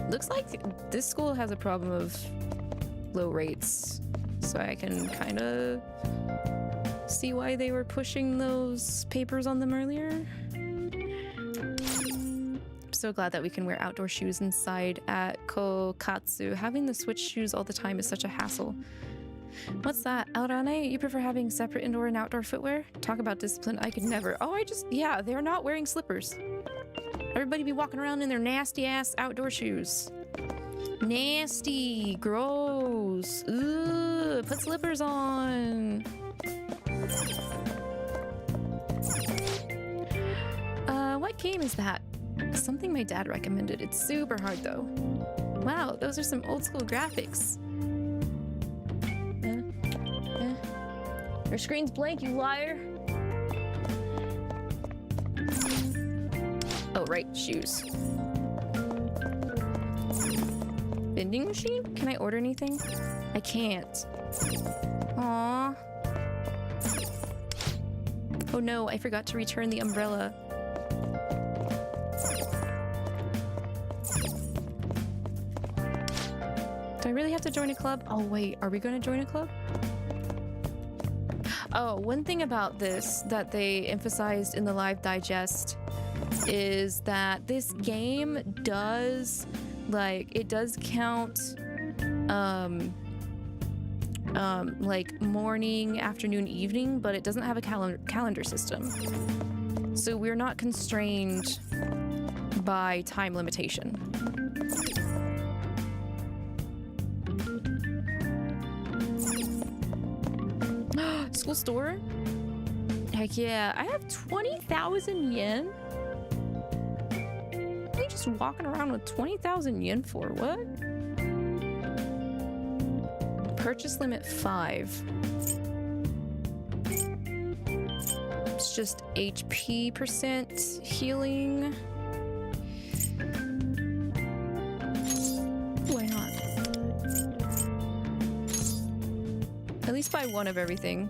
Looks like this school has a problem of low rates, so I can kind of see why they were pushing those papers on them earlier. I'm so glad that we can wear outdoor shoes inside at Kokatsu. Having the switch shoes all the time is such a hassle. What's that? Alraune, you prefer having separate indoor and outdoor footwear? Talk about discipline, I could never. Oh, yeah, they're not wearing slippers. Everybody be walking around in their nasty ass outdoor shoes. Nasty, gross. Ugh, put slippers on. What game is that? Something my dad recommended. It's super hard though. Wow, those are some old school graphics. Your screen's blank, you liar. Oh, right, shoes. Vending machine? Can I order anything? I can't. Aww. Oh no, I forgot to return the umbrella. Do I really have to join a club? Oh wait, are we gonna join a club? Oh, one thing about this that they emphasized in the live digest is that this game does, like, it does count, like morning, afternoon, evening, but it doesn't have a calendar system. So we're not constrained by time limitation. School store? Heck yeah. I have 20,000 yen? What are you just walking around with 20,000 yen for? What? Purchase limit 5. It's just HP percent healing. Why not? At least buy one of everything.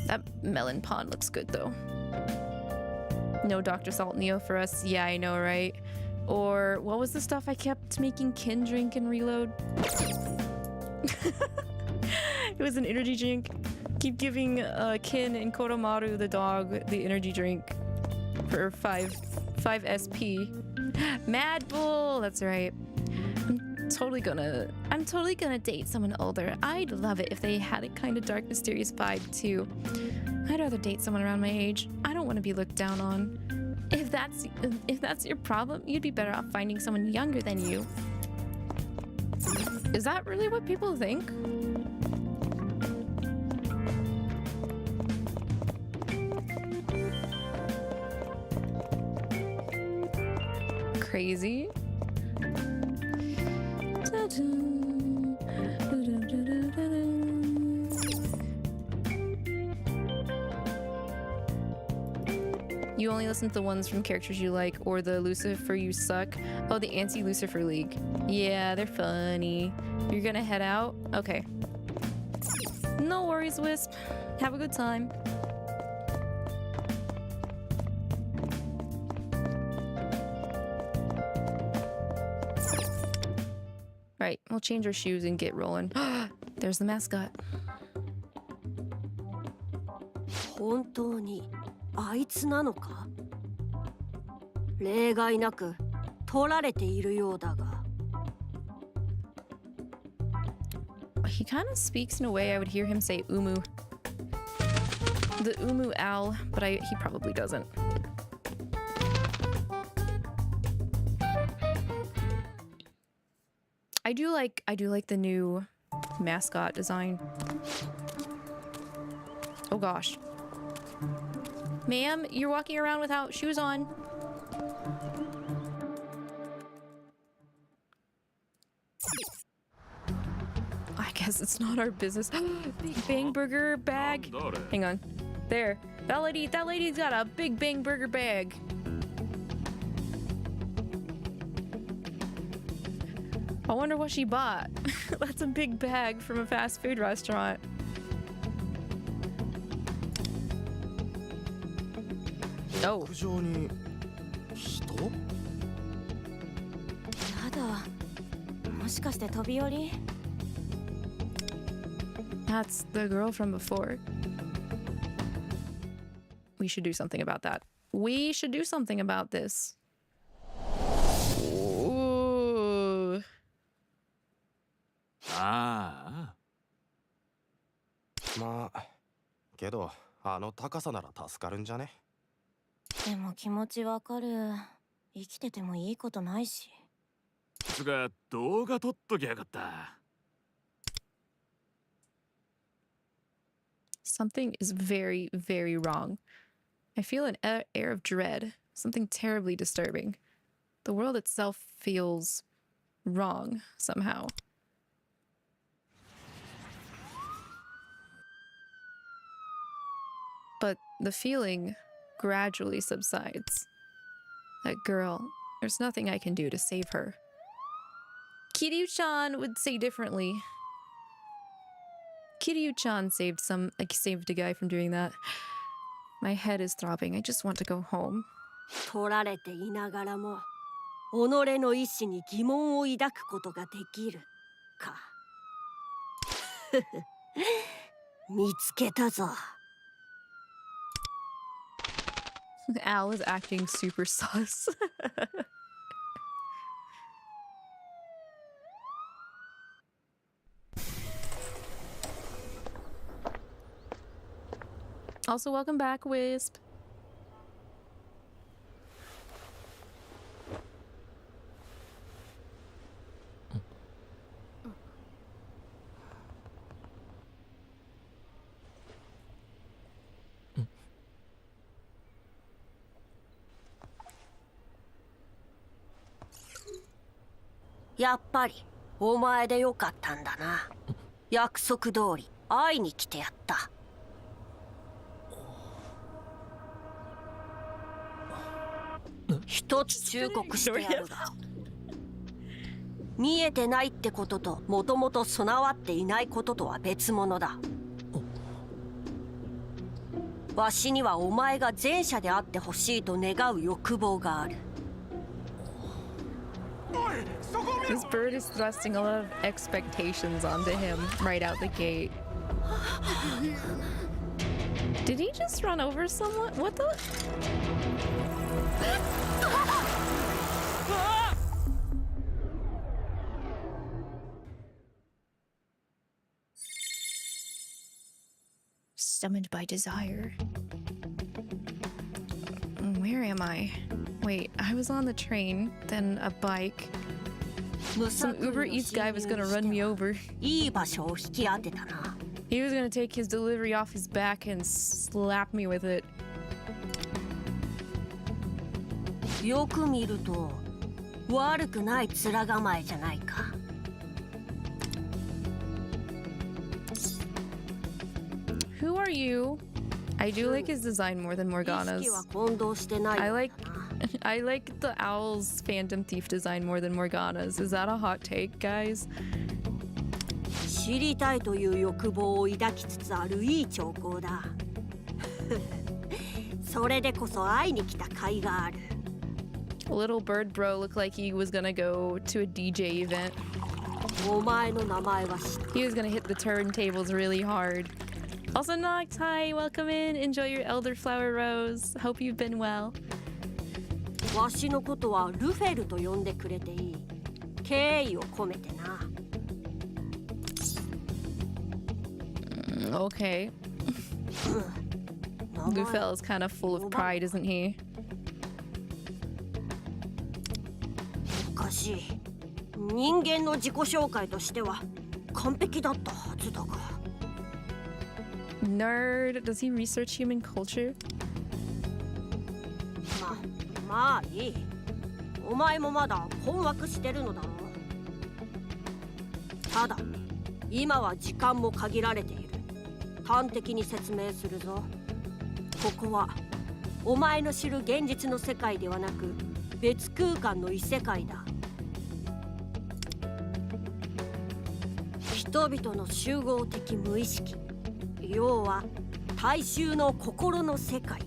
That melon pond looks good though. No Dr. Salt Neo for us. Yeah, I know, right? Or what was the stuff I kept making Kin drink and reload? It was an energy drink. Keep giving Kin and Koromaru the dog the energy drink for 5 SP. Mad Bull, that's right. I'm totally gonna date someone older. I'd love it if they had a kind of dark, mysterious vibe too. I'd rather date someone around my age. I don't want to be looked down on. If that's your problem, you'd be better off finding someone younger than you. Is that really what people think? Crazy. You only listen to the ones from characters you like, or the Lucifer You Suck. Oh, the Anti-Lucifer League. Yeah, they're funny. You're gonna head out? Okay. No worries, Wisp. Have a good time. Right, we'll change our shoes and get rolling. There's the mascot. 本当にあいつなのか？例外なく取られているようだが。He kind of speaks in a way I would hear him say umu. The umu owl, but he probably doesn't. I do like the new mascot design. Oh gosh. Ma'am, you're walking around without shoes on. I guess it's not our business. Big Bang Burger bag. Hang on. There. That lady's got a Big Bang Burger bag. I wonder what she bought. That's a big bag from a fast food restaurant. Oh. やだ。もしかして飛び降り？ That's the girl from before. We should do something about that. We should do something about this. Ooh. ああ。まあ、けどあの高さなら助かるんじゃね？でも気持ちわかる。生きててもいいことないし。つが動画撮っときやがった。Something is very, very wrong. I feel an air of dread, something terribly disturbing. The world itself feels wrong somehow. But the feeling gradually subsides. That girl, there's nothing I can do to save her. Kiryu-chan would say differently. Kiryu-chan saved a guy from doing that. My head is throbbing. I just want to go home. 取られていながらも、己の意志に疑問を抱くことができるか。見つけたぞ。 Al is acting super sus. Also, welcome back, Wisp.「やっぱりお前でよかったんだな。約束通り会いに来てやった。一つ忠告してやるが、見えてないってことともともと備わっていないこととは別物だ。わしにはお前が前者であってほしいと願う欲望がある。 This bird is thrusting a lot of expectations onto him right out the gate. Did he just run over someone? What the? Summoned by desire. Where am I? Wait, I was on the train, then a bike. Some Uber Eats guy was gonna run me over. He was gonna take his delivery off his back and slap me with it. よく見ると悪くない面構えじゃないか。 Who are you? I do like his design more than Morgana's. I like the owl's Phantom Thief design more than Morgana's. Is that a hot take, guys? 知りたいという欲望を抱きつつあるいい兆候だ。それでこそ会いに来た甲斐がある。 Little bird bro looked like he was gonna go to a DJ event. お前の名前は知ってる。 He was gonna hit the turntables really hard. Also, Nox, hi, welcome in. Enjoy your elderflower rose. Hope you've been well. わしのことはルフェルと呼んでくれていい。敬意を込めてな。Okay. Lufel is kind of full of pride, isn't he? おかしい。人間の自己紹介としては完璧だったはずだが。 Nerd. Does he research human culture? まあいい。お前もまだ困惑してるのだろう。ただ、今は時間も限られている。端的に説明するぞ。ここはお前の知る現実の世界ではなく別空間の異世界だ。人々の集合的無意識。 要は大衆の心の世界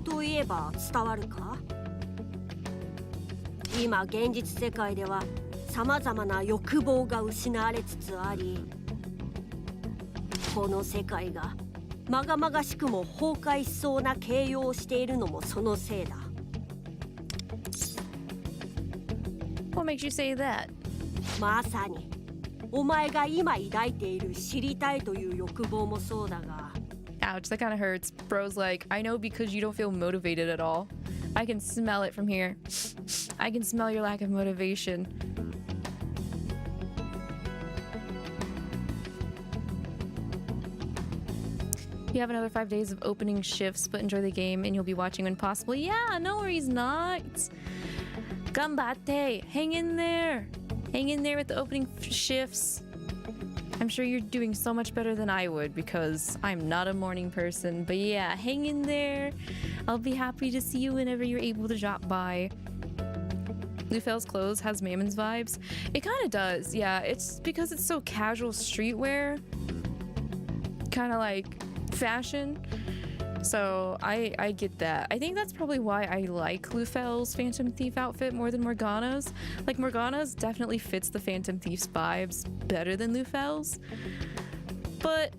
といえば伝わるか？今現実世界ではさまざまな欲望が失われつつあり、この世界がまがまがしくも崩壊しそうな形容をしているのもそのせいだ。 What makes you say that? まさに。 お前が今抱いている知りたいという欲望もそうだが。 Ouch, that kind of hurts. Bro's like, I know because you don't feel motivated at all. I can smell it from here. I can smell your lack of motivation. You have another 5 days of opening shifts, but enjoy the game and you'll be watching when possible. Yeah, no worries, not. Ganbatte, hang in there. Hang in there with the opening shifts. I'm sure you're doing so much better than I would because I'm not a morning person. But yeah, hang in there. I'll be happy to see you whenever you're able to drop by. Lufel's clothes has Mammon's vibes. It kind of does, yeah. It's because it's so casual streetwear. Kind of like fashion. So I get that. I think that's probably why I like Lufel's Phantom Thief outfit more than Morgana's. Like Morgana's definitely fits the Phantom Thief's vibes better than Lufel's. But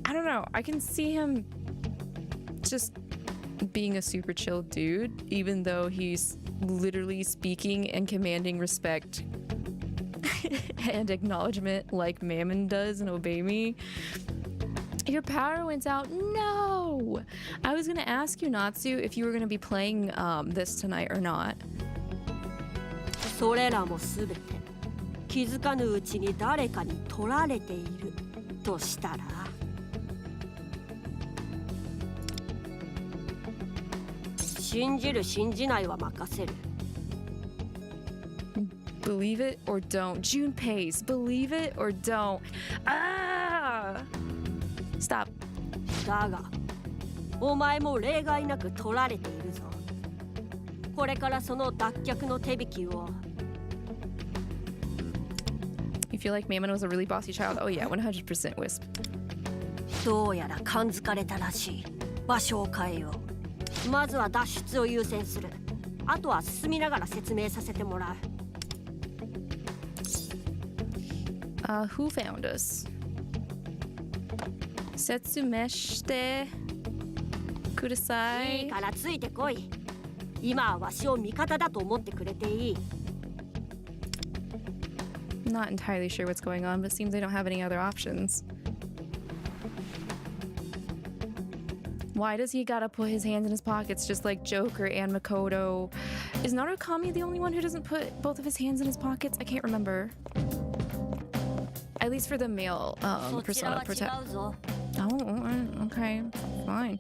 I don't know. I can see him just being a super chill dude, even though he's literally speaking and commanding respect and acknowledgement like Mammon does and Obey Me. Your power went out. No! I was gonna ask you, Natsu, if you were gonna be playing this tonight or not. それらもすべて気づかぬうちに誰かに取られているとしたら、信じる信じないは任せる。Believe it or don't. Junpei's believe it or don't. Ah! Stop. だが、お前も例外なく取られているぞ。これからその脱却の手引きを。You feel like Mammon was a really bossy child? Oh yeah, 100% Wisp. どうやら感づかれたらしい。場所を変えよう。まずは脱出を優先する。あとは進みながら説明させてもらう。Who found us? Setsumeshite kudasai. いいからついてこい。今はわしを味方だと思ってくれていい。Not entirely sure what's going on, but it seems they don't have any other options. Why does he gotta put his hands in his pockets just like Joker and Makoto? Is Narukami the only one who doesn't put both of his hands in his pockets? I can't remember. At least for the male persona protect. Oh, okay, fine.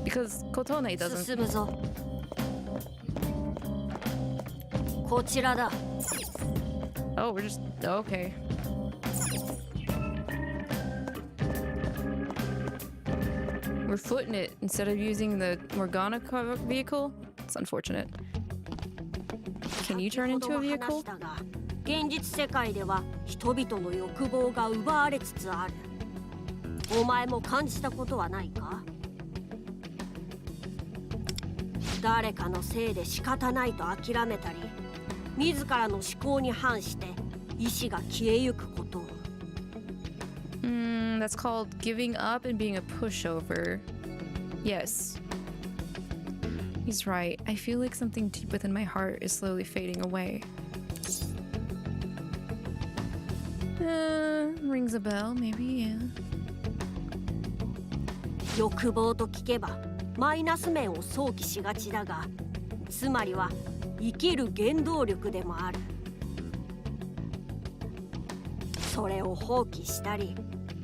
Because Kotone doesn't. 進むぞ。こちらだ。Oh, we're just okay. We're footing it instead of using the Morgana vehicle. It's unfortunate. Can you turn into a vehicle? 現実世界では人々の欲望が奪われつつある。お前も感じたことはないか？誰かのせいで仕方ないと諦めたり、自らの思考に反して意志が消えゆくことを。That's called giving up and being a pushover. Yes. He's right. I feel like something deep within my heart is slowly fading away. Rings a bell, maybe, yeah. 欲望と聞けばマイナス面を想起しがちだが、つまりは生きる原動力でもある。それを放棄したり、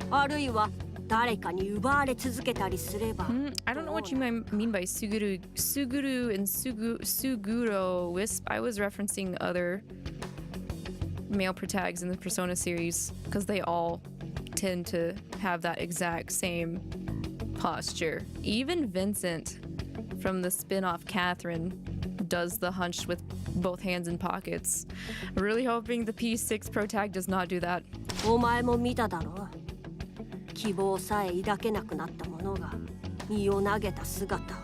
あるいは誰かに奪われ続けたりすれば。I don't know what you mean by Suguru and Suguro Wisp. I was referencing other male protags in the Persona series because they all tend to have that exact same posture. Even Vincent from the spin-off Catherine does the hunch with both hands in pockets. I'm really hoping the P6 protag does not do that. お前も見ただろう。希望さえ抱けなくなった者が身を投げた姿を。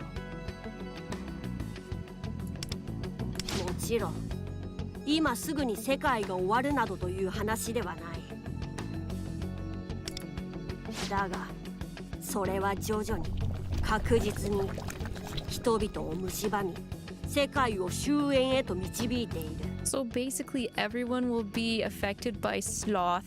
もちろん今すぐに世界が終わるなどという話ではない。だがそれは徐々に確実に人々を蝕み、世界を終焉へと導いている。So basically everyone will be affected by sloth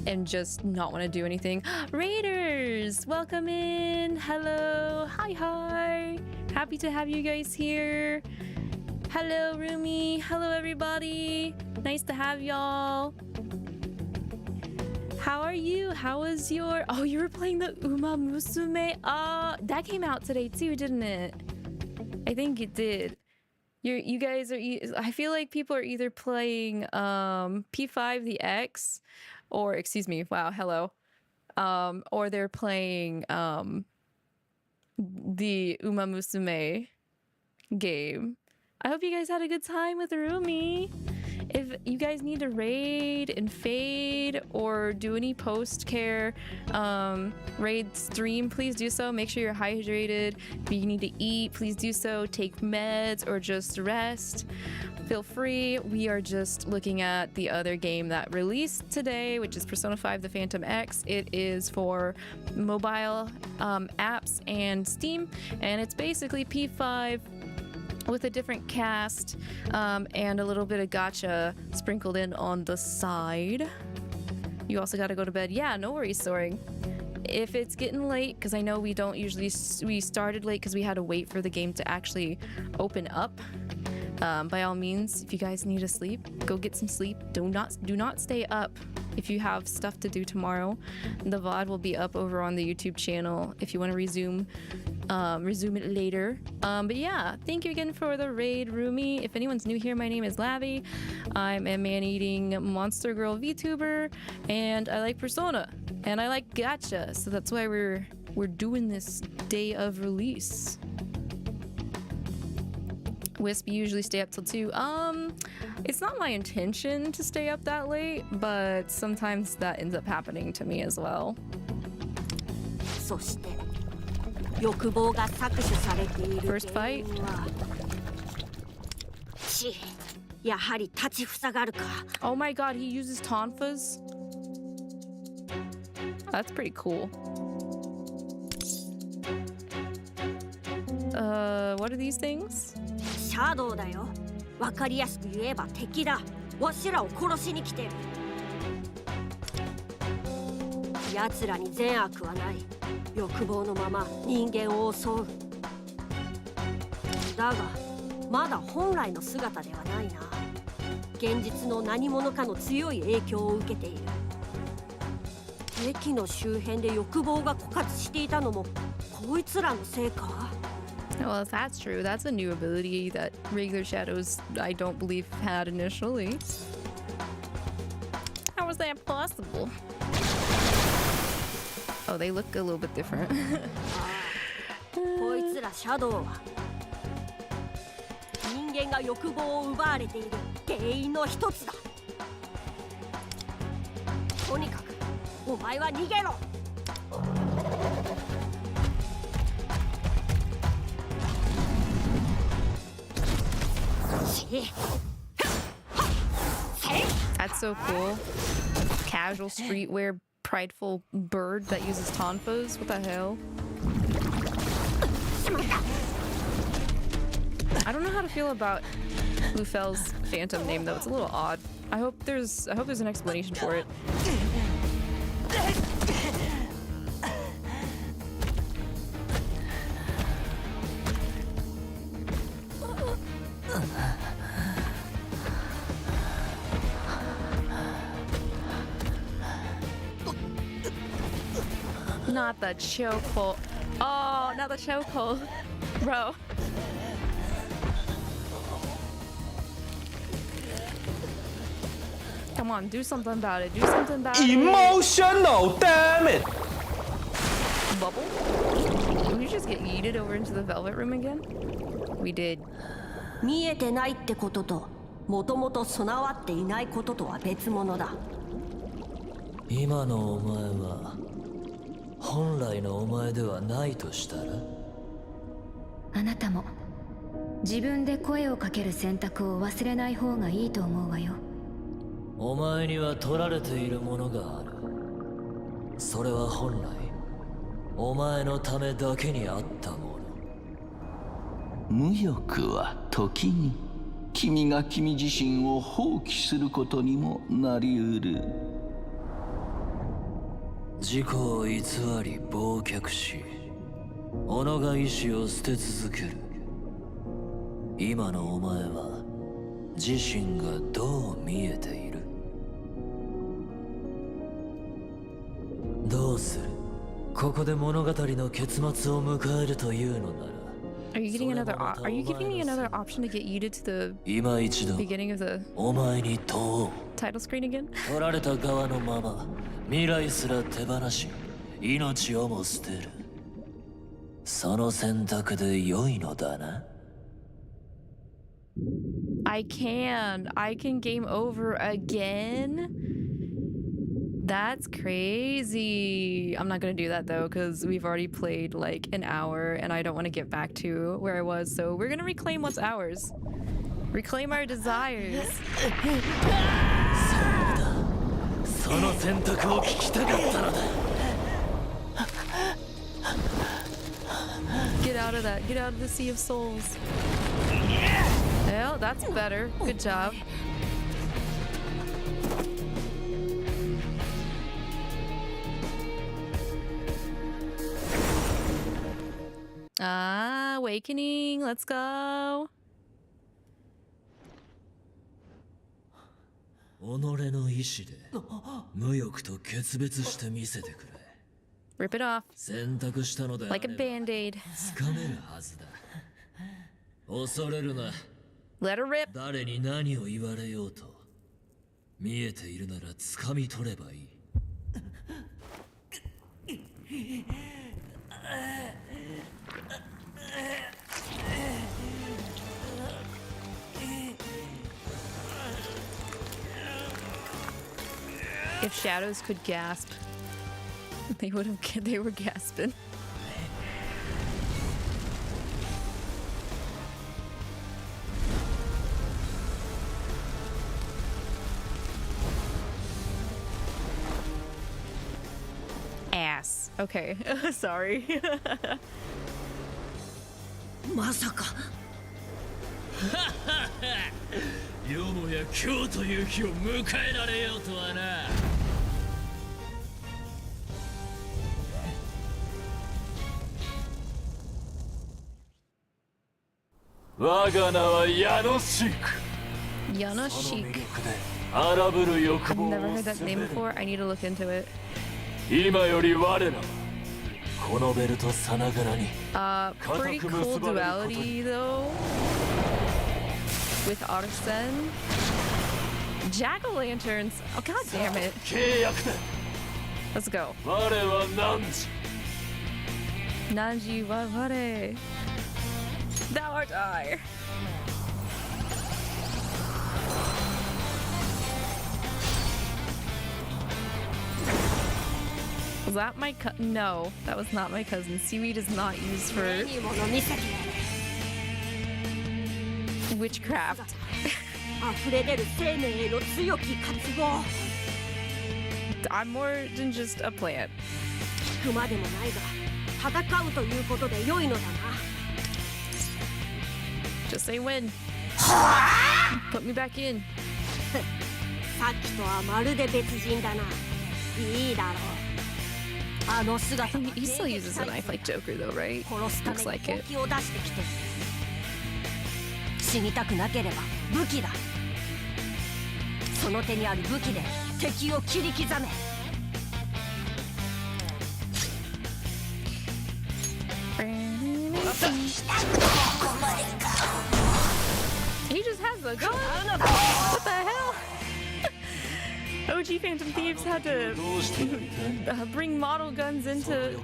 and just not want to do anything. Raiders, welcome in. Hello. Hi. Happy to have you guys here. Hello, Rumi. Hello, everybody. Nice to have y'all. How are you? How was your... Oh, you were playing the Uma Musume. That came out today too, didn't it? I think it did. You guys are... I feel like people are either playing P5 the X or... Excuse me. Wow, hello. Or they're playing the Uma Musume game. I hope you guys had a good time with Rumi. If you guys guys need to raid and fade or do any post-care raid stream, please do so. Make sure you're hydrated. If you need to eat, please do so. Take meds or just rest. Feel free. We are just looking at the other game that released today, which is Persona 5 The Phantom X. It is for mobile apps and Steam, and it's basically P5 with a different cast and a little bit of gacha sprinkled in on the side. You also got to go to bed. Yeah, no worries, Soaring. If it's getting late, because I know we don't usually, we started late because we had to wait for the game to actually open up. By all means, if you guys need to sleep, go get some sleep. Do not stay up if you have stuff to do tomorrow. The VOD will be up over on the YouTube channel if you want to resume it later. But yeah, thank you again for the raid, Rumi. If anyone's new here, my name is Lavi. I'm a man-eating monster girl VTuber, and I like Persona, and I like Gacha'd, so that's why we're doing this day of release. Wisp, you usually stay up till 2. It's not my intention to stay up that late, but sometimes that ends up happening to me as well. そして欲望が搾取されている First fight? やはり立ちふさがるか Oh my god, he uses tonfas? That's pretty cool. What are these things? シャドウだよ。わかりやすく言えば敵だ。わしらを殺しに来てる。奴らに善悪はない。欲望のまま人間を襲う。だが、まだ本来の姿ではないな。現実の何者かの強い影響を受けている。駅の周辺で欲望が枯渇していたのもこいつらのせいか Well, if that's true, that's a new ability that regular shadows I don't believe had initially. How was that possible? Oh, they look a little bit different. こいつらシャドウは人間が欲望を奪われている原因の一つだ。とにかくお前は逃げろ。That's so cool. Casual streetwear prideful bird that uses tonfas. What the hell? I don't know how to feel about Lufel's phantom name though. It's a little odd. I hope there's an explanation for it. Not the chokehold. Oh, not the chokehold. Bro. Come on, do something about it. Do something about it. Emotional, damn it! Bubble? Did we just get yeeted over into the velvet room again? We did. 見えてないってことと、もともと備わっていないこととは別物だ。今のお前は本来のお前ではないとしたら？あなたも自分で声をかける選択を忘れない方がいいと思うわよ。お前には取られているものがある。それは本来お前のためだけにあったもの。無欲は時に君が君自身を放棄することにもなりうる。自己を偽り忘却し己が意志を捨て続ける。今のお前は自身がどう見えている？どうする？ここで物語の結末を迎えるというのなら。Are you giving me another option to get yeeted to the 今一度 beginning of the お前に問おう。 title screen again? 取られた側のまま未来すら手放し命をも捨てる。その選択で良いのだな。I can game over again. That's crazy. I'm not gonna do that though, because we've already played like an hour and I don't want to get back to where I was. So we're gonna reclaim what's ours. Reclaim our desires. Get out of that. Get out of the Sea of Souls. Well, that's better. Good job. Awakening. Let's go. 己の意志で無欲と決別してみせてくれ。 Rip it off. 選択したのであれば Like a band-aid. つかめるはずだ。恐れるな。 Let her rip. 誰に何を言われようと見えているなら掴み取ればいい。If shadows could gasp, they would have. They were gasping. Ass. Okay. Sorry. まさか。よもや今日という日を迎えられようとはな。我が名はヤノシーク。 Yanoshik. 荒ぶる欲 I've 望を never heard that 責め name る。 before. I need to look into it. 今より我らはこのベルトさながらに Pretty cool duality though. With Arsen. Jack-o'-lanterns. Oh god damn it. 契約だ。 Let's go. 我は汝。 Nanji wa ware. Thou art I. Was that my No, that was not my cousin. Seaweed is not used for witchcraft. 溢れ出る生命への強き渇望。 I'm more than just a plant. 熊でもないが、戦うということで良いのだな。 Just say when. Put me back in. さっきとはまるで別人だな。いいだろう。あの姿は He still uses a knife like Joker though, right? 殺すた Looks めに like 本 it. 気を出してきてる。死にたくなければ武器だ。その手にある武器で敵を切り刻め。 He just has a gun. What the hell? OG Phantom Thieves had to bring model guns into.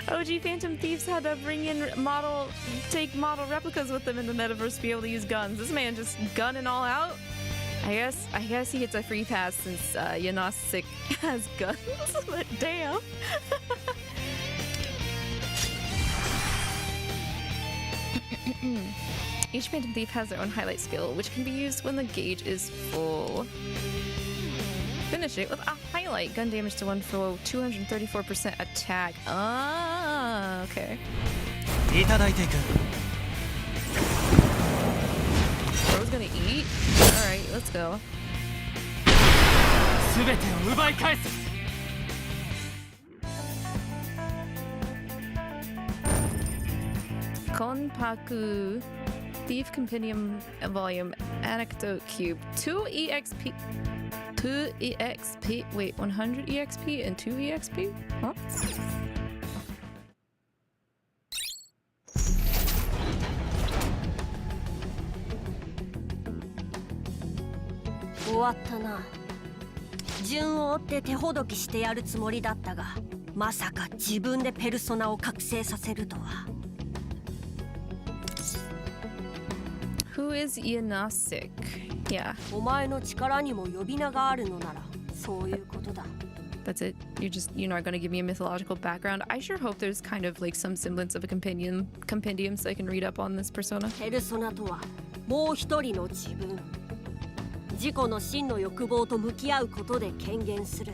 OG Phantom Thieves had to bring in take model replicas with them in the metaverse to be able to use guns. This man just gunning all out. I guess he gets a free pass since Yanosik has guns. But damn. Each Phantom Thief has their own highlight skill, which can be used when the gauge is full. Finish it with a highlight. Gun damage to one foe, 234% attack. Ah, okay. Bro's gonna eat? Alright, let's go. Konpaku Thief Compendium Volume Anecdote Cube 2 EXP 2 EXP wait 100 EXP and 2 EXP? Huh? 終わったな。順を追って手ほどきしてやるつもりだったが、まさか自分でペルソナを覚醒させるとは。Who is Yanasik? Yeah. お前の力にも呼び名があるのならそういうことだ。 That's it. You're not gonna give me a mythological background. I sure hope there's kind of like some semblance of a compendium so I can read up on this persona. ペルソナとはもう一人の自分。自己の真の欲望と向き合うことで権限する。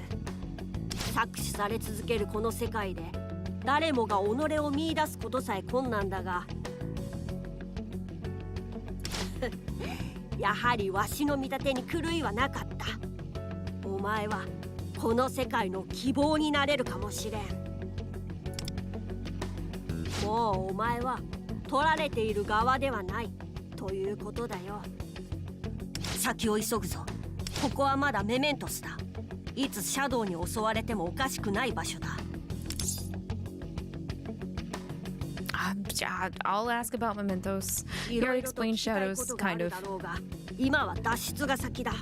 搾取され続けるこの世界で誰もが己を見出すことさえ困難だがやはりわしの見立てに狂いはなかった。お前はこの世界の希望になれるかもしれん。もうお前は取られている側ではないということだよ。先を急ぐぞ。ここはまだメメントスだ。いつシャドウに襲われてもおかしくない場所だ。I'll ask about mementos. You already explained shadows, kind of. 今は脱出が先だ。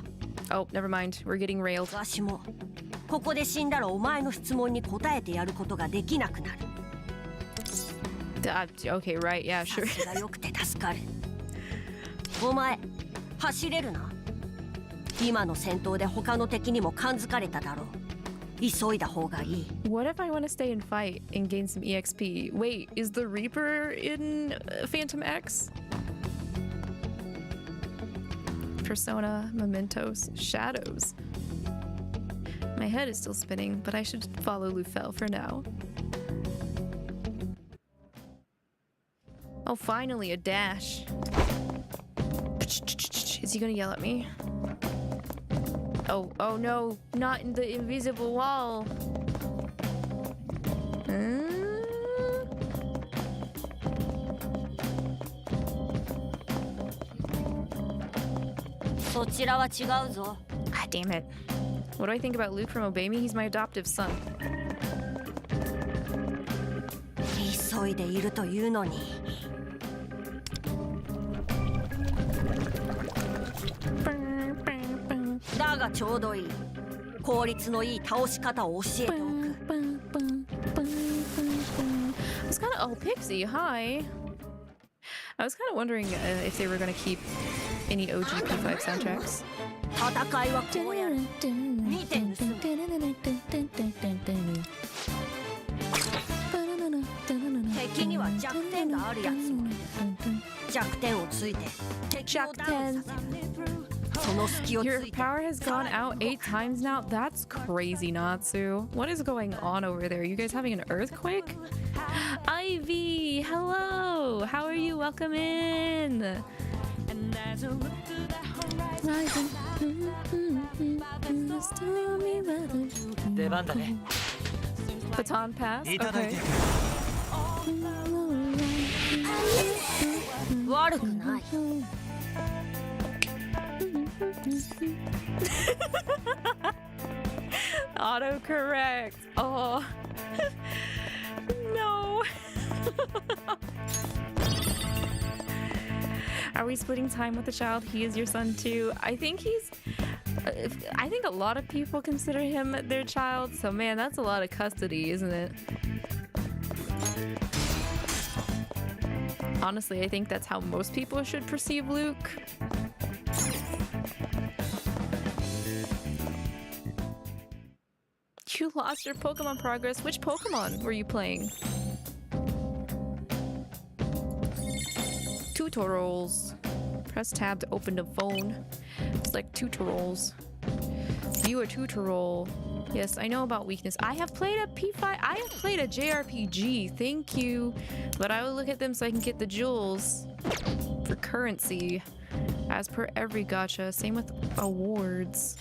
Oh, never mind. We're getting railed. わしもここで死んだらお前の質問に答えてやることができなくなる。Okay, right. Yeah, sure. さすがよくて助かる。お前走れるな。今の戦闘で他の敵にも感づかれただろう。急いだ方がいい。 What if I want to stay and fight and gain some EXP? Wait, is the Reaper in Phantom X? Persona, mementos, shadows. My head is still spinning, but I should follow Lufel for now. Oh, finally, a dash. Is he gonna yell at me? Oh no, not in the invisible wall. Ah, damn it. What do I think about Luke from Obey Me? He's my adoptive son. 急いでいるというのに。だがちょうどいい。効率のいい倒し方を教えておく。It's kind of Pixie. Hi. I was kind of wondering if they were going to keep any OG P5 soundtracks. 戦いはこうやる。見て盗む。敵には弱点があるやつもいる。弱点をついて敵をダウンさせる。Your power has gone out 8 times now? That's crazy, Natsu. What is going on over there? You guys having an earthquake? Ivy, hello. How are you? Welcome in. Baton pass? Okay. 悪くない。Autocorrect. Oh. No. Are we splitting time with the child? He is your son too. I think a lot of people consider him their child. So man, that's a lot of custody, isn't it? Honestly, I think that's how most people should perceive Luke. You lost your Pokemon progress. Which Pokemon were you playing? Tutorials. Press tab to open the phone. Select tutorials. View a tutorial. Yes, I know about weakness. I have played a P5. I have played a JRPG. Thank you. But I will look at them so I can get the jewels for currency. As per every gacha. Same with awards.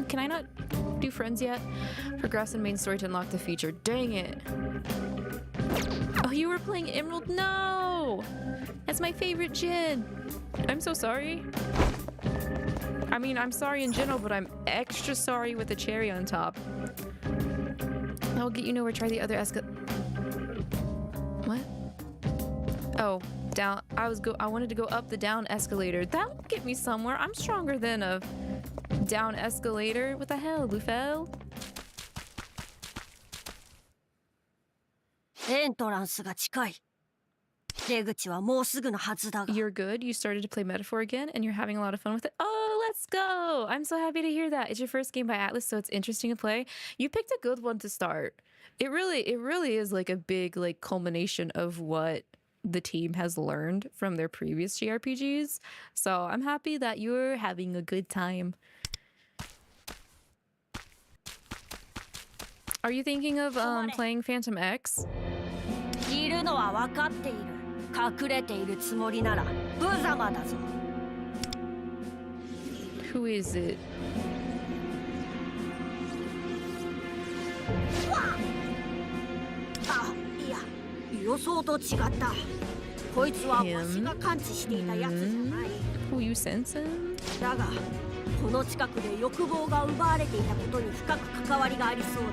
Can I not do friends yet? Progress in main story to unlock the feature. Dang it. Oh, you were playing Emerald? No! That's my favorite Jin. I'm so sorry. I mean, I'm sorry in general, but I'm extra sorry with the cherry on top. I'll get you nowhere. Try the other What? Oh, down. I wanted to go up the down escalator. That'll get me somewhere. I'm stronger than a down escalator. What the hell, Lufel? エントランスが近い。出口はもうすぐのはずだが。 You're good. You started to play Metaphor again, and you're having a lot of fun with it. Oh, let's go! I'm so happy to hear that. It's your first game by Atlas, so it's interesting to play. You picked a good one to start. It really is like a big like culmination of what the team has learned from their previous JRPGs. So I'm happy that you're having a good time. Are you thinking of playing Phantom X? いるのは分かっている。隠れているつもりなら無様だぞ。 Who is it? あ、いや、予想と違った。こいつはわしが感知していたやつじゃない。Who you sensing? だが、この近くで欲望が奪われていたことに深く関わりがありそうだ。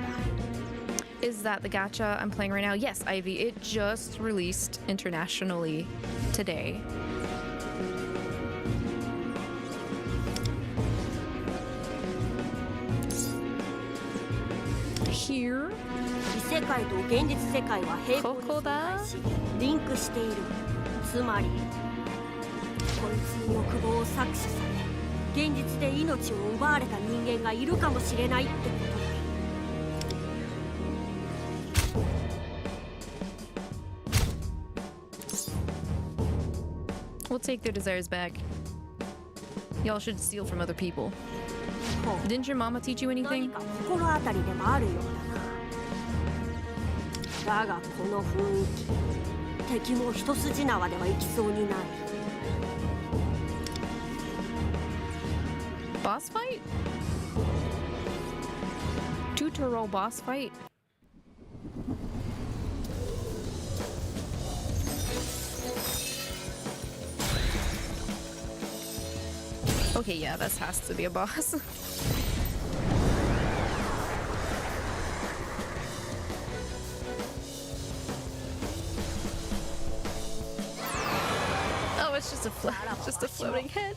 Is that the gacha I'm playing right now? Yes, Ivy. It just released internationally today. Here? 異世界と現実世界は並行に存在し、リンクしている。つまり、こいつに欲望を搾取され、現実で命を奪われた人間がいるかもしれないってことだ。 We'll take their desires back. Y'all should steal from other people. Didn't your mama teach you anything? 心当たりでもあるようだな。だがこの雰囲気、敵も一筋縄ではいきそうにない。 Boss fight? Tutorial boss fight? Okay, yeah, this has to be a boss. Oh, it's just a floating head.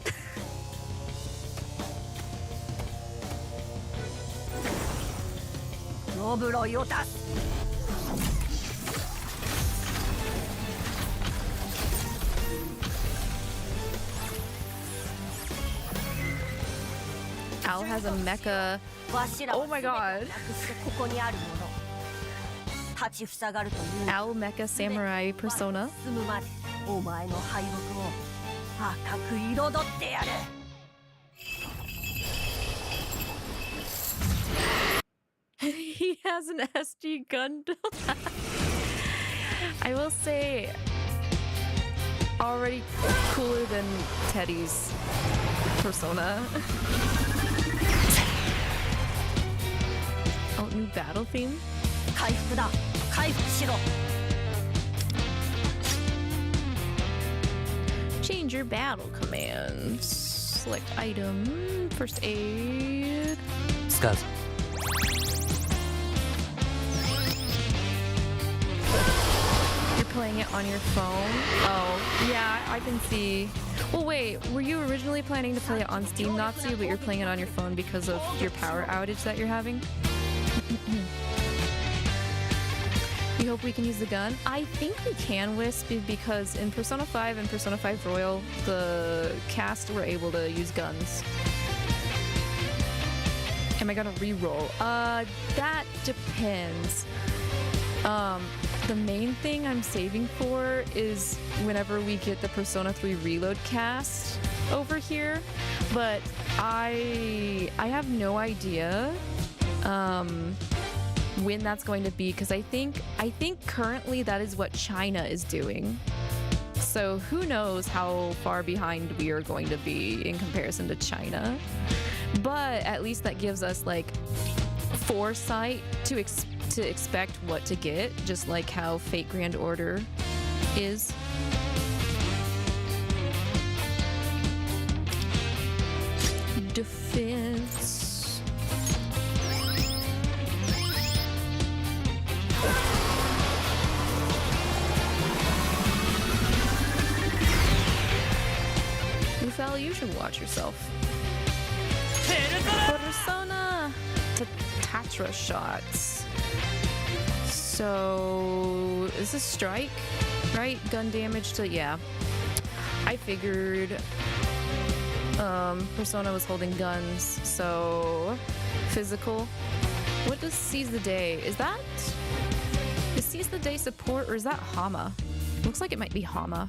Al has a mecha. Oh my god. Al mecha samurai persona. He has an SD Gundam. I will say, already cooler than Teddy's persona. Oh, new battle theme? Change your battle commands. Select item. First aid. Skaza. You're playing it on your phone? Oh, yeah, I can see. Well, wait, were you originally planning to play it on Steam Natsu, but you're playing it on your phone because of your power outage that you're having? You hope we can use the gun? I think we can, Wisp, because in Persona 5 and Persona 5 Royal, the cast were able to use guns. Am I gonna re-roll? That depends. The main thing I'm saving for is whenever we get the Persona 3 Reload cast over here, but I have no idea when that's going to be, because I think currently that is what China is doing. So who knows how far behind we are going to be in comparison to China. But at least that gives us like foresight to expect what to get, just like how Fate Grand Order is. Defense. Ufel, you should watch yourself. Persona! Tatra shots. So is this strike? Right? Gun damage to, yeah. I figured Persona was holding guns, so physical. What does Seize the Day? Is Seize the Day support or is that Hama? Looks like it might be Hama.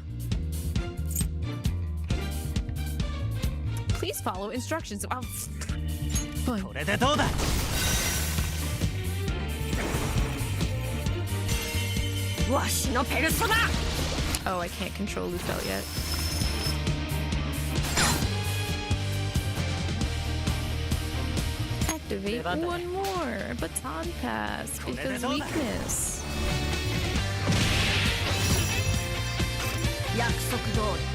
Please follow instructions. Oh, fine. Oh, I can't control Lufel yet. Activate one more baton pass because weakness. 約束通り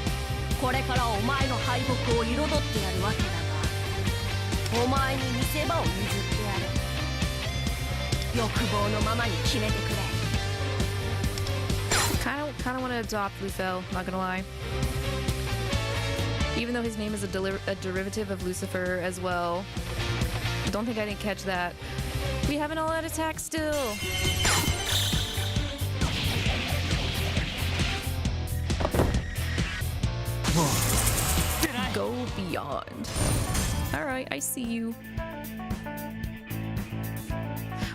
これからお前の敗北を彩ってやるわけだがお前に見せ場を譲ってやる欲望のままに決めてくれ Kind of want to adopt Lufel, not gonna lie. Even though his name is a derivative of Lucifer as well. Don't think I didn't catch that. We have an all-out attack still. Go beyond. Alright, I see you.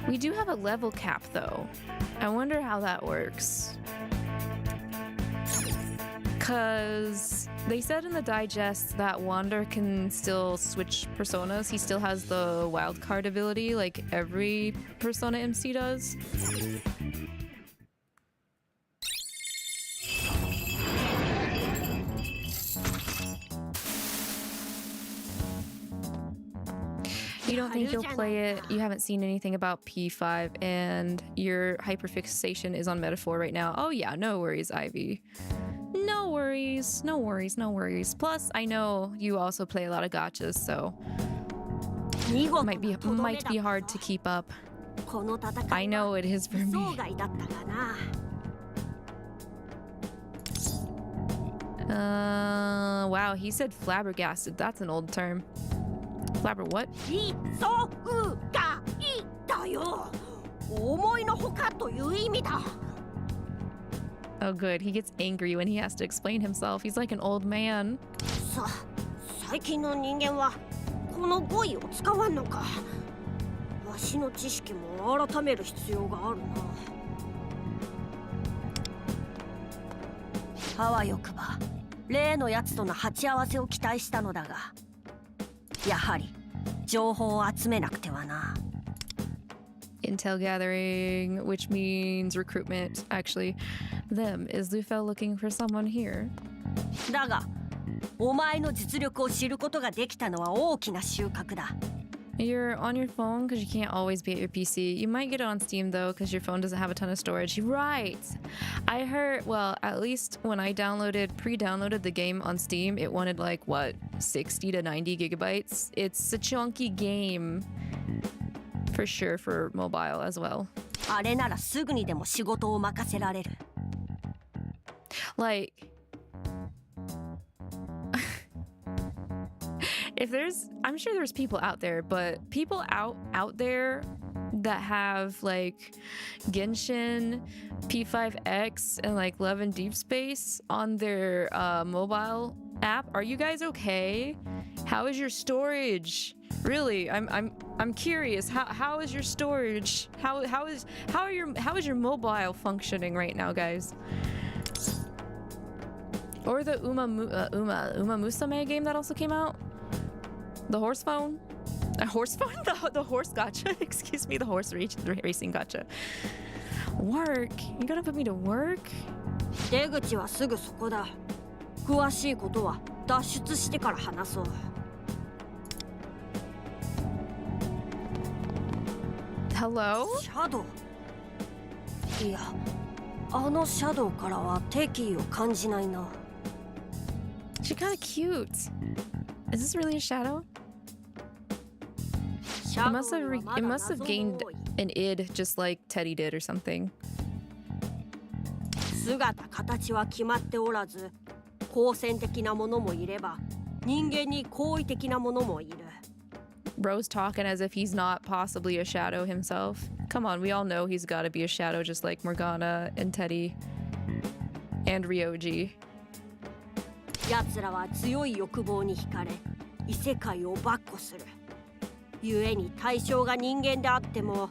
We do have a level cap though. I wonder how that works. Because they said in the digest that Wander can still switch personas. He still has the wildcard ability like every Persona MC does. You don't think you'll play it? You haven't seen anything about P5 and your hyperfixation is on metaphor right now. Oh yeah, no worries, Ivy. No worries, no worries, no worries. Plus, I know you also play a lot of gachas, so might be hard to keep up. I know it is for me. Wow, he said flabbergasted. That's an old term. Flabber what? Oh good, he gets angry when he has to explain himself. He's like an old man. Intel gathering, which means recruitment. Actually, them. Is Lufel looking for someone here? You're on your phone because you can't always be at your PC. You might get it on Steam though because your phone doesn't have a ton of storage. Right. I heard, well, at least when I pre-downloaded the game on Steam, it wanted like, what, 60 to 90 gigabytes? It's a chunky game. For sure for mobile as well. Like, I'm sure there's people out there, but people out there that have like Genshin, P5X, and like Love and Deep Space on their mobile app. Are you guys okay? How is your storage? Really, I'm curious. How is your storage? How is your mobile functioning right now, guys? Or the Uma Musame game that also came out. The horse phone? A horse phone? The horse gacha? Excuse me, the horse racing gacha. Work? You gonna put me to work? Hello? Shadow? いや、あのシャドウからは敵意を感じないな。She's kind of cute. Is this really a shadow? It must have gained an id just like Teddy did or something. 姿形は決まっておらず、好戦的なものもいれば、人間に好意的なものもいる。Bro's talking as if he's not possibly a shadow himself. Come on, we all know he's got to be a shadow just like Morgana and Teddy and Ryoji. 奴らは強い欲望に惹かれ、異世界を跋扈する。故に対象が人間であっても、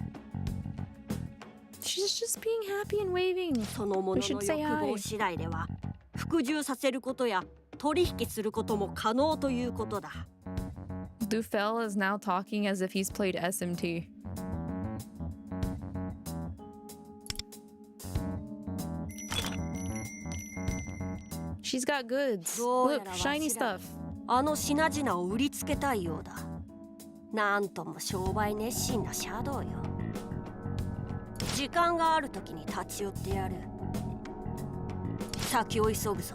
She's just being happy and waving. そのものの欲望次第では、服従させることや取引することも可能ということだ。Lufel is now talking as if he's played SMT. She's got goods. Look, shiny stuff. あの品々を売りつけたいようだ。なんとも商売熱心なシャドウよ。時間があるときに立ち寄ってやる。先を急ぐぞ。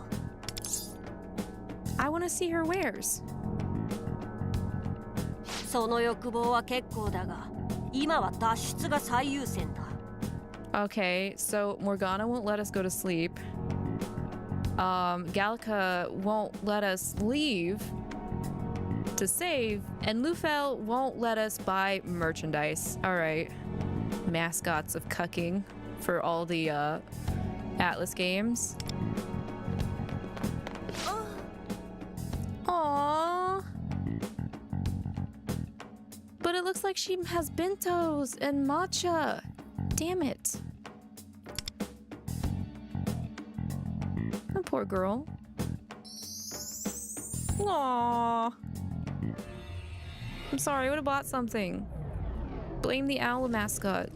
I want to see her wares. その欲望は結構だが、今は脱出が最優先だ。Okay, so Morgana won't let us go to sleep. Gallica won't let us leave to save, and Lufel won't let us buy merchandise. All right, mascots of cucking for all the Atlas games. Aww. But it looks like she has bentos and matcha. Damn it. Oh, poor girl. Aww. I'm sorry, I would have bought something. Blame the owl mascot.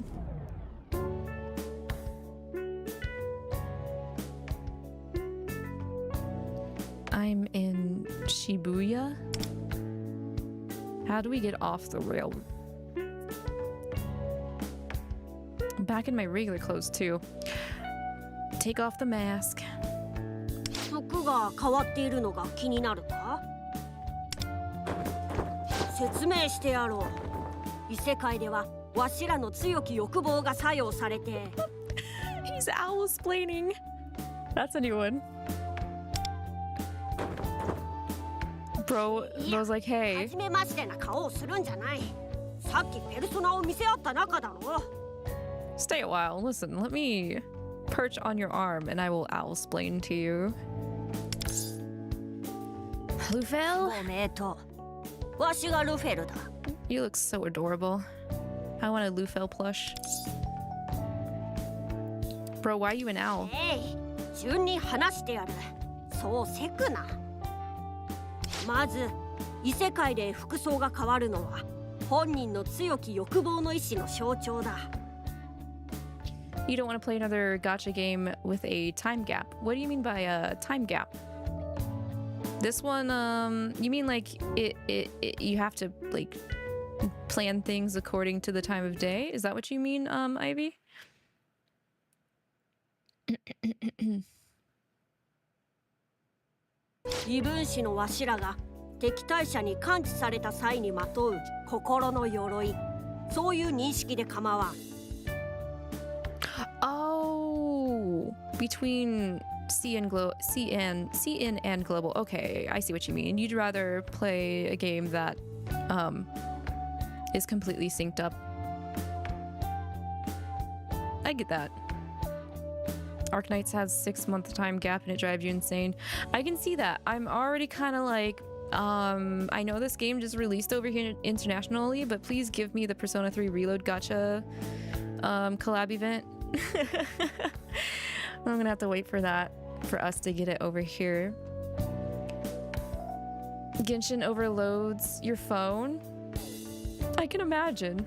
I'm in Shibuya? How do we get off the rail? I'm back in my regular clothes too. Take off the mask. 服が変わっているのが気になるか？説明してやろう。異世界ではわしらの強き欲望が作用されて。He's owl-splaining. That's a new one. Bro's like, hey. 初めましてな顔をするんじゃない。さっきペルソナを見せ合った仲だろ。 Stay a while. Listen, let me perch on your arm and I will owl-splain to you. Lufel? おめでとう。わしがルフェルだ。 You look so adorable. I want a Lufel plush. Bro, why are you an owl? 順に話してやる。そうせくな。まず、異世界で服装が変わるのは本人の強き欲望の意志の象徴だ。 You don't want to play another gacha game with a time gap. What do you mean by a time gap? This one, you mean like you have to like plan things according to the time of day? Is that what you mean, Ivy? 異分子のわしらが敵対者に感知された際にまとう心の鎧、そういう認識で構わん。 Oh, between CN and global. Okay, I see what you mean. You'd rather play a game that is completely synced up. I get that. Arknights has 6-month time gap and it drives you insane. I can see that. I'm already kind of like, I know this game just released over here internationally, but please give me the Persona 3 Reload Gacha collab event. I'm gonna have to wait for that for us to get it over here. Genshin overloads your phone. I can imagine.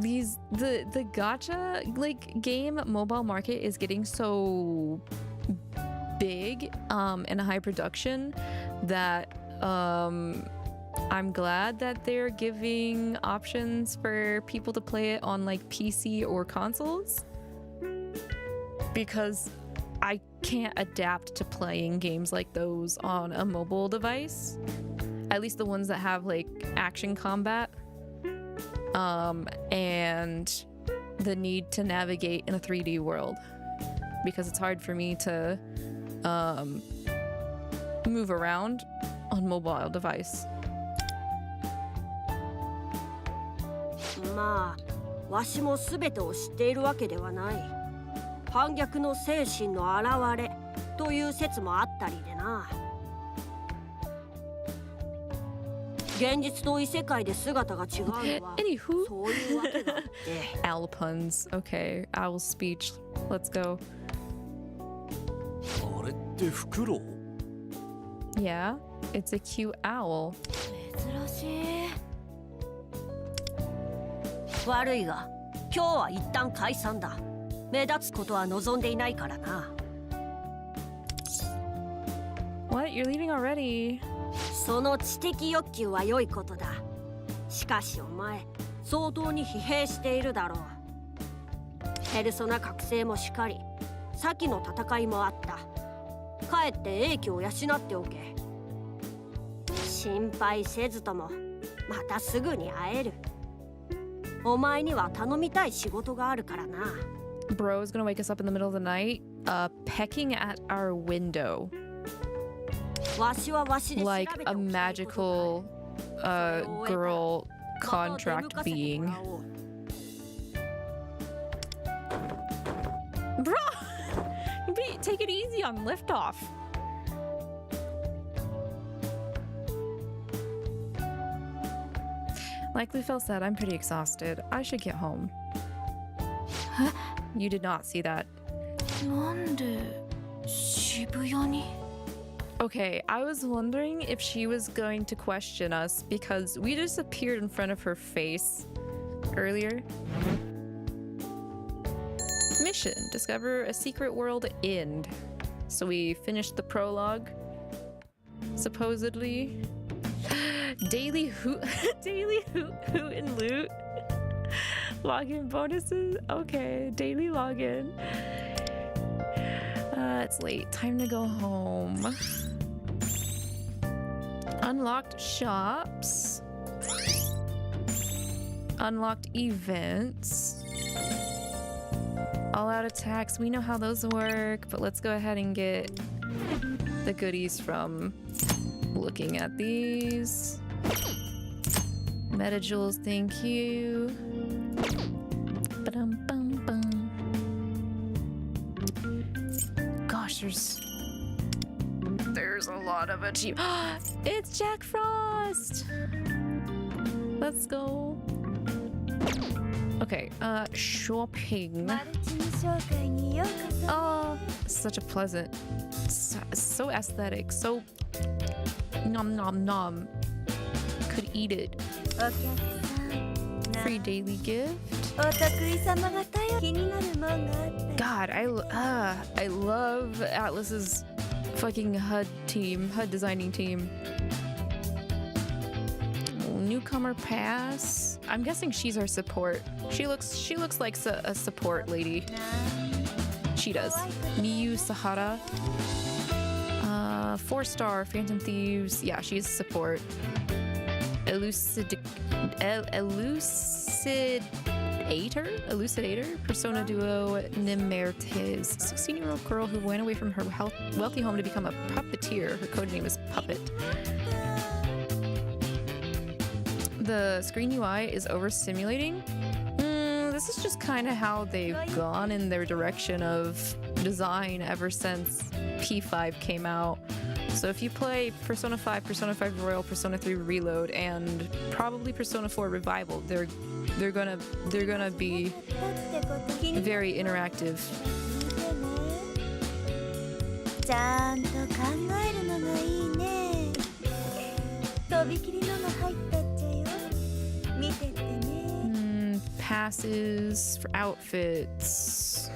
The gacha like game mobile market is getting so big and high production that I'm glad that they're giving options for people to play it on like PC or consoles, because I can't adapt to playing games like those on a mobile device, at least the ones that have like action combat and the need to navigate in a 3D world, because it's hard for me to move around on mobile device. まあわしも全てを知っているわけではない。反逆の精神の表れという説もあったりでな。現実と異世界で姿が違うのはそういうわけがあって。Owl puns. Okay, owl speech. Let's go. あれってフクロウ？ Yeah, it's a cute owl. 珍しい。悪いが、今日は一旦解散だ。目立つことは望んでいないからな。What? You're leaving already? その知的欲求は良いことだ。しかしお前、相当に疲弊しているだろう。ペルソナ覚醒もしかり、先の戦いもあった。帰って英気を養っておけ。心配せずとも、またすぐに会える。お前には頼みたい仕事があるからな。Bro is gonna wake us up in the middle of the night, pecking at our window. Like a magical girl contract being. Bro! Take it easy on liftoff. Like Lufel said, I'm pretty exhausted. I should get home. Huh? You did not see that. Okay, I was wondering if she was going to question us because we just appeared in front of her face earlier. Mission: discover a secret world end. So we finished the prologue. Supposedly. Daily hoot and loot. Login bonuses? Okay, daily login. It's late. Time to go home. Unlocked shops. Unlocked events. All-out attacks. We know how those work, but let's go ahead and get the goodies from looking at these. Meta jewels, thank you. Ba-dum-bum-bum. Gosh, there's a lot of achievements. It's Jack Frost. Let's go. Okay, shopping. Oh, such a pleasant, so aesthetic, so nom nom nom. Could eat it. Free daily gift. God, I love Atlas's fucking HUD designing team. Newcomer pass. I'm guessing she's our support. She looks like a support lady. She does. Miyu Sahara. 4-star Phantom Thieves. Yeah, she's support. Elucidator? Persona duo Nimertes. 16-year-old girl who went away from her wealthy home to become a puppeteer. Her codename is Puppet. The screen UI is overstimulating. This is just kind of how they've gone in their direction of design ever since P5 came out. So if you play Persona 5, Persona 5 Royal, Persona 3 Reload, and probably Persona 4 Revival, they're gonna be very interactive. Passes for outfits.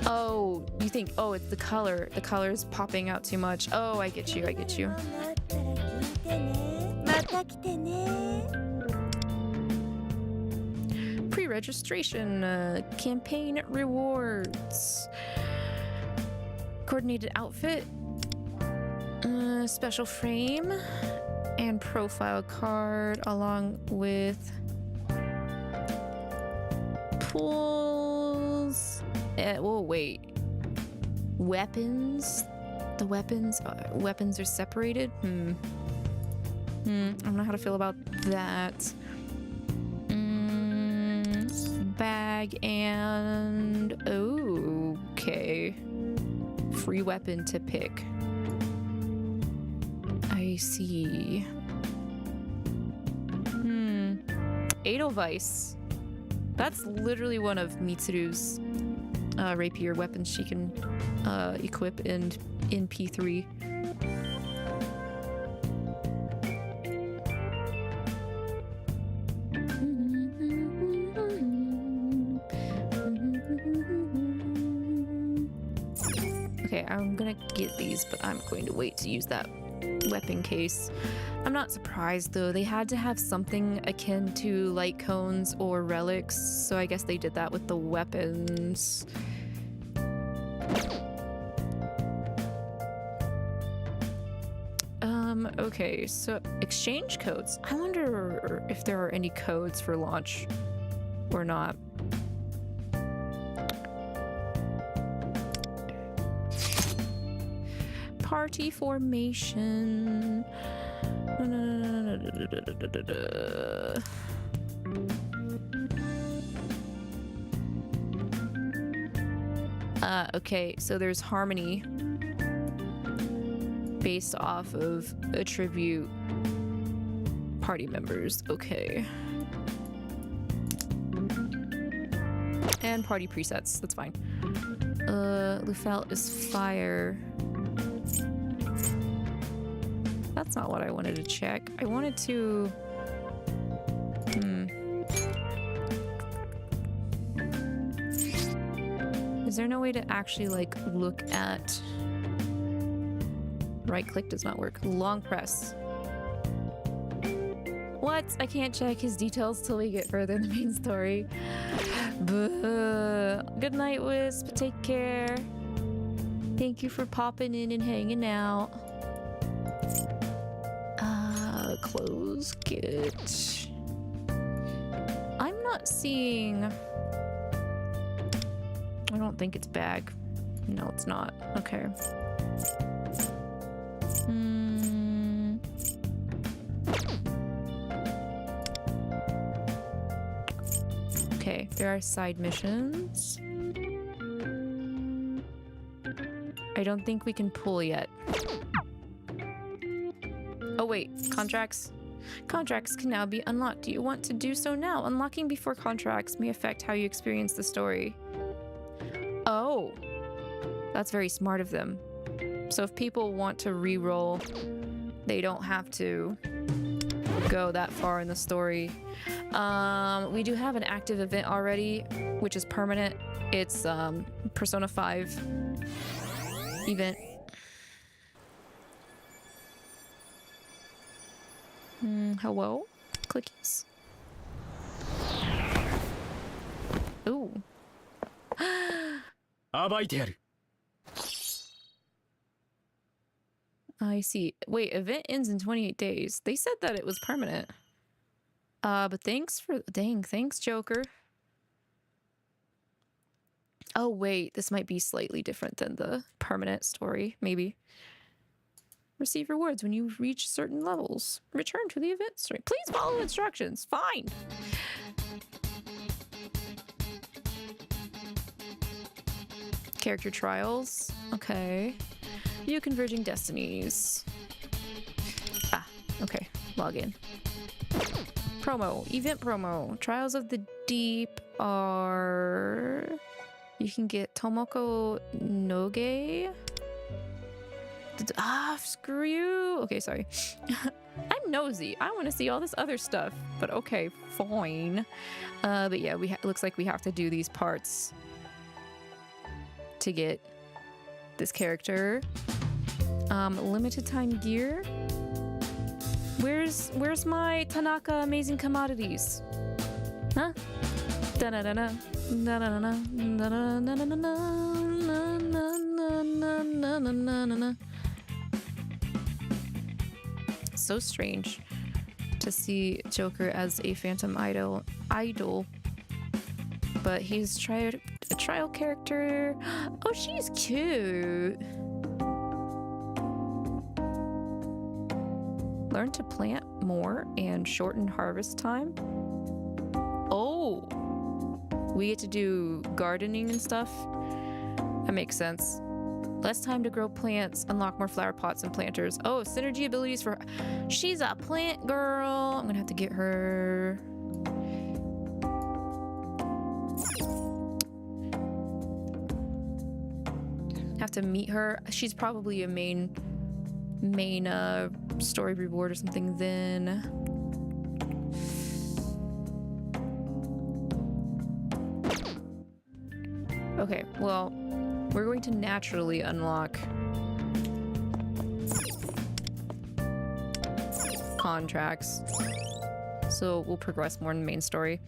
Oh, you think, oh, it's the color. The color is popping out too much. Oh, I get you. Pre-registration, campaign rewards. Coordinated outfit. Special frame. And profile card along with pools. Oh wait, weapons. The weapons are separated. I don't know how to feel about that. bag and okay. Free weapon to pick. I see. Edelweiss. That's literally one of Mitsuru's rapier weapons she can equip in P3. Okay, I'm gonna get these, but I'm going to wait to use that weapon case. I'm not surprised though. They had to have something akin to light cones or relics, so I guess they did that with the weapons. Okay, so exchange codes. I wonder if there are any codes for launch or not. Party formation. Okay, so there's harmony based off of attribute party members. Okay. And party presets, that's fine. Lufel is fire. That's not what I wanted to check. I wanted to... Is there no way to actually, like, look at... Right click does not work. Long press. What? I can't check his details till we get further in the main story. Good night, Wisp. Take care. Thank you for popping in and hanging out. Close. Get. I'm not seeing... I don't think it's bag. No, it's not. Okay. Okay, there are side missions. I don't think we can pull yet. Oh wait, contracts? Contracts can now be unlocked. Do you want to do so now? Unlocking before contracts may affect how you experience the story. Oh, that's very smart of them. So if people want to re-roll, they don't have to go that far in the story. We do have an active event already, which is permanent. It's Persona5 event. Hello? Clickies. Ooh. I see. Wait, event ends in 28 days. They said that it was permanent. But thanks, Joker. Oh wait, this might be slightly different than the permanent story, maybe. Receive rewards when you reach certain levels. Return to the event story. Please follow instructions. Fine. Character trials. Okay. View converging destinies. Ah, okay. Log in. Promo. Event promo. Trials of the Deep are... You can get Tomoko Noge. Ah, screw you. Okay, sorry. I'm nosy. I want to see all this other stuff. But okay, fine. But yeah, looks like we have to do these parts to get this character. Limited time gear. Where's my Tanaka amazing commodities? Huh? Da-da-da-da. Da-da-da-da. Da-da-da-da. So strange to see Joker as a Phantom idol, but he's a trial character. Oh, she's cute. Learn to plant more and shorten harvest time. Oh, we get to do gardening and stuff. That makes sense. Less time to grow plants, unlock more flower pots and planters. Oh, synergy abilities for... She's a plant girl. I'm gonna have to get her... Have to meet her. She's probably a main story reward or something then. Okay, well, we're going to naturally unlock contracts, so we'll progress more in the main story.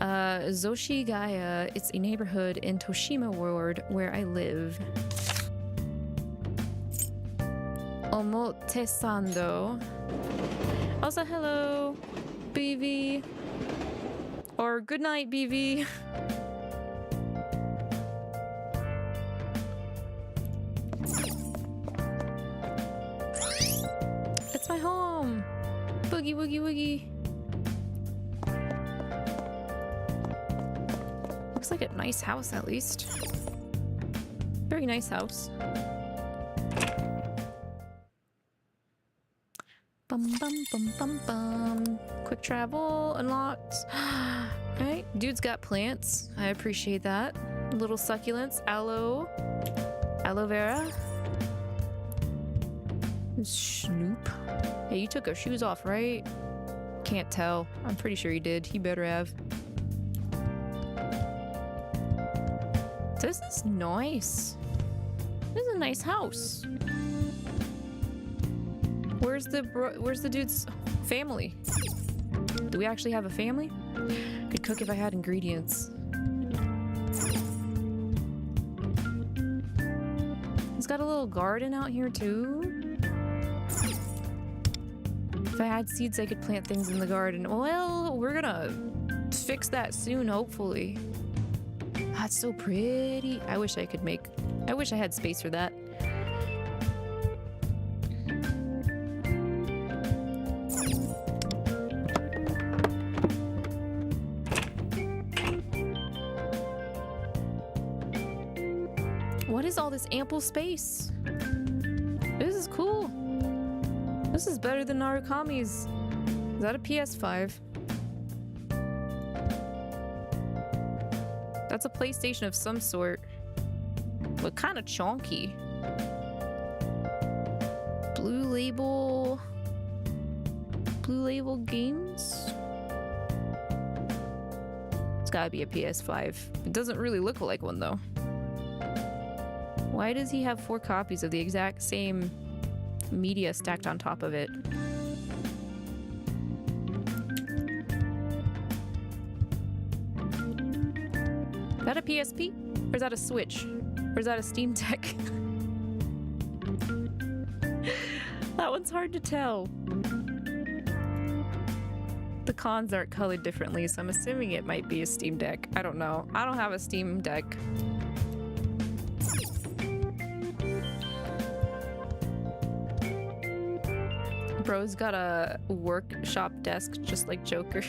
Zoshigaya, it's a neighborhood in Toshima Ward where I live. Omotesando. Also, hello, BV. Or good night, BV. It's my home. Boogie, woogie, woogie. Looks like a nice house, at least. Very nice house. Bum bum bum bum bum. Quick travel unlocked. Alright, dude's got plants. I appreciate that. Little succulents. Aloe vera. Snoop. Hey, you took our shoes off, right? Can't tell. I'm pretty sure he did. He better have. This is nice. This is a nice house. Where's the dude's family? Do we actually have a family? Could cook if I had ingredients. He's got a little garden out here too. If I had seeds, I could plant things in the garden. Well, we're gonna fix that soon, hopefully. That's so pretty. I wish I had space for that. What is all this ample space? This is cool. This is better than Narukami's. Is that a PS5? That's a PlayStation of some sort. But kind of chonky. Blue Label games? It's gotta be a PS5. It doesn't really look like one though. Why does he have 4 copies of the exact same media stacked on top of it? Is that a PSP? Or is that a Switch? Or is that a Steam Deck? That one's hard to tell. The cons aren't colored differently, so I'm assuming it might be a Steam Deck. I don't know. I don't have a Steam Deck. Bro's got a workshop desk just like Joker.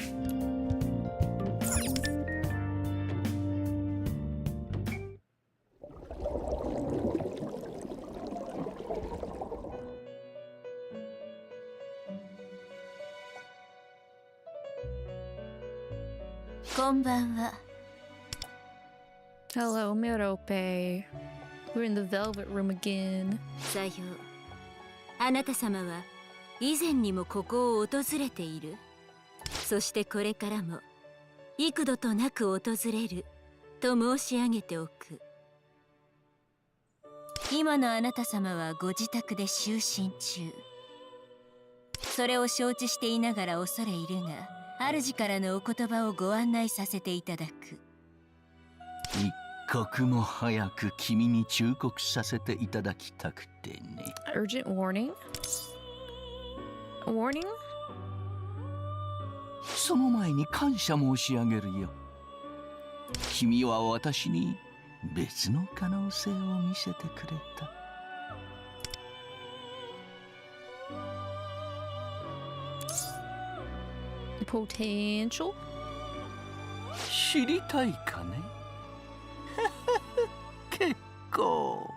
Konbanwa. Hello, Mirope. We're in the velvet room again. さよう。あなた様は以前にもここを訪れている。そしてこれからも幾度となく訪れると申し上げておく。今のあなた様はご自宅で就寝中。それを承知していながら恐れ入るが、主からのお言葉をご案内させていただく。一刻も早く君に忠告させていただきたくてね。Urgent warning? Warning? その前に感謝申し上げるよ。君は私に別の可能性を見せてくれた。Potential? 知りたいかね結構。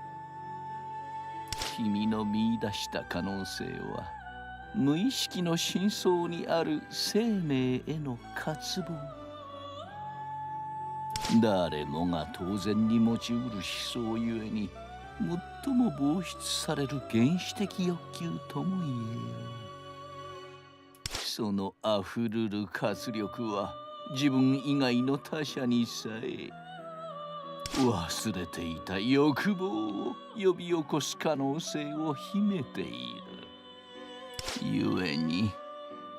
君の見出した可能性は無意識の深層にある生命への渇望。誰もが当然に持ちうる思想ゆえに最も防出される原始的欲求とも言えよう。そのあふるる活力は自分以外の他者にさえ忘れていた欲望を呼び起こす可能性を秘めている。故に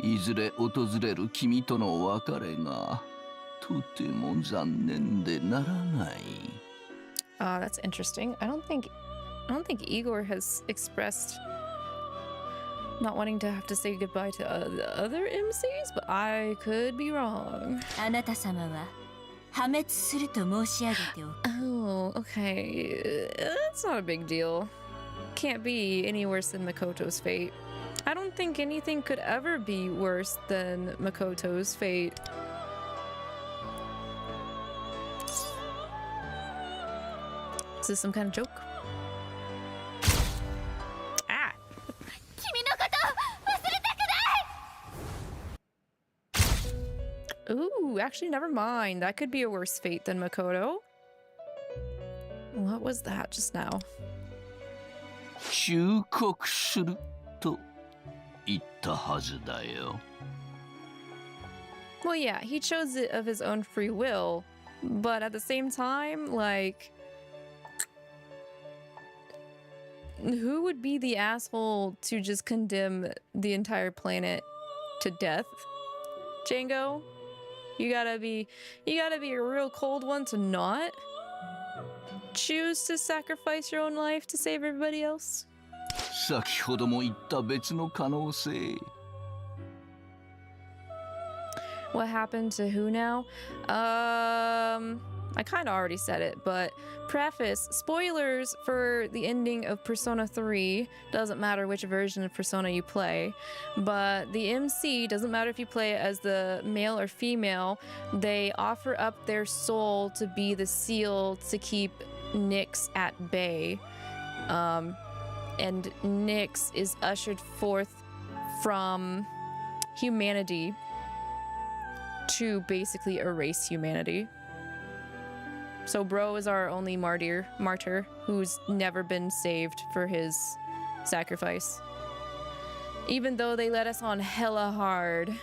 いずれ訪れる君との別れがとても残念でならない。That's interesting. I don't think Igor has expressed not wanting to have to say goodbye to the other MCs, but I could be wrong. あなた様は破滅すると申し上げておく。Oh, okay. That's not a big deal. Can't be any worse than Makoto's fate. I don't think anything could ever be worse than Makoto's fate. Is this some kind of joke? Ah! Ooh, actually, never mind. That could be a worse fate than Makoto. What was that just now? 忠告すると言ったはずだよ。Well, yeah, he chose it of his own free will, but at the same time, like, who would be the asshole to just condemn the entire planet to death? Django? You gotta be a real cold one to not choose to sacrifice your own life to save everybody else. 先ほども言った別の可能性。What happened to who now? I kind of already said it, but preface, spoilers for the ending of Persona 3. Doesn't matter which version of Persona you play, but the MC, doesn't matter if you play it as the male or female, they offer up their soul to be the seal to keep Nyx at bay. And Nyx is ushered forth from humanity to basically erase humanity. So Bro is our only martyr who's never been saved for his sacrifice. Even though they let us on hella hard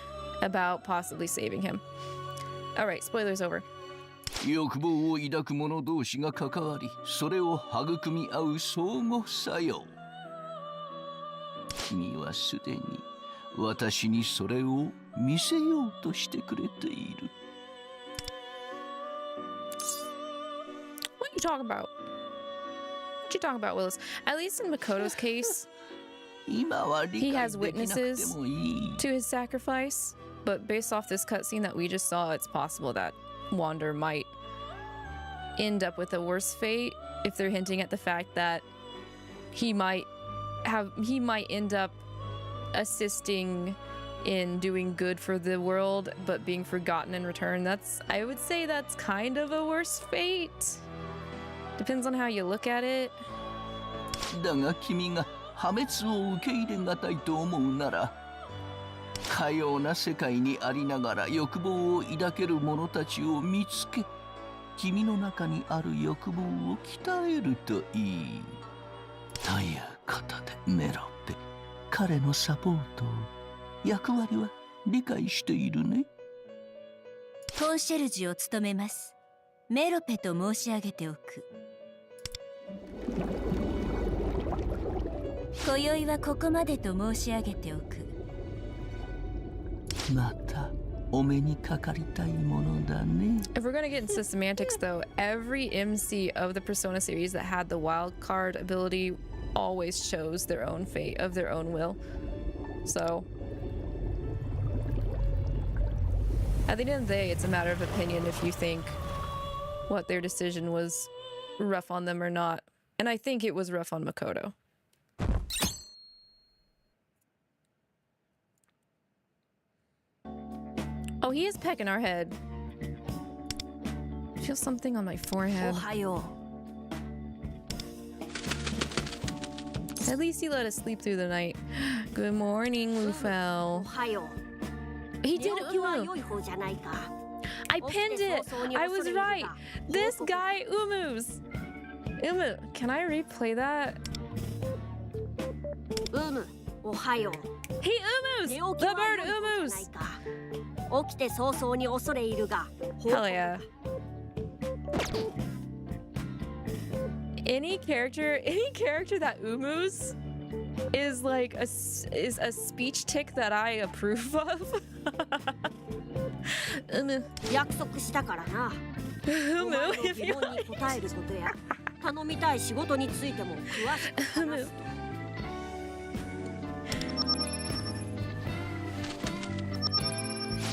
about possibly saving him. Alright, spoilers over. 欲望を抱く者同士が関わり、それを育み合う相互作用。君はすでに私にそれを見せようとしてくれている。What you talking about? What you talking about, Willis? At least in Makoto's case, he has witnesses to his sacrifice, but based off this cutscene that we just saw, it's possible that Wander might end up with a worse fate if they're hinting at the fact that he might end up assisting in doing good for the world but being forgotten in return. I would say that's kind of a worse fate. Depends on how you look at it. だが君が破滅を受け入れがたいと思うなら、かような世界にありながら欲望を抱ける者たちを見つけ、君の中にある欲望を鍛えるといい。ということでメロペ、彼のサポートを、役割は理解しているね。コンシェルジュを務めますメロペと申し上げておく。今宵はここまでと申し上げておく。またお目にかかりたいものだね。 If we're gonna get into semantics though, every MC of the Persona series that had the wild card ability always chose their own fate of their own will. So at the end of the day, it's a matter of opinion if you think what their decision was rough on them or not. And I think it was rough on Makoto. Oh, he is pecking our head. feel something on my forehead. Hoyo. At least he let us sleep through the night. Good morning, Lufel. Hoyo. He did Umu. I pinned it. I was right. This guy Umu's. Umu, can I replay that? Ohayo. He Umu's. The bird Umu's. Hell yeah. Any character that Umu's is like a speech tick that I approve of. Umu. Umu, if you like. Umu.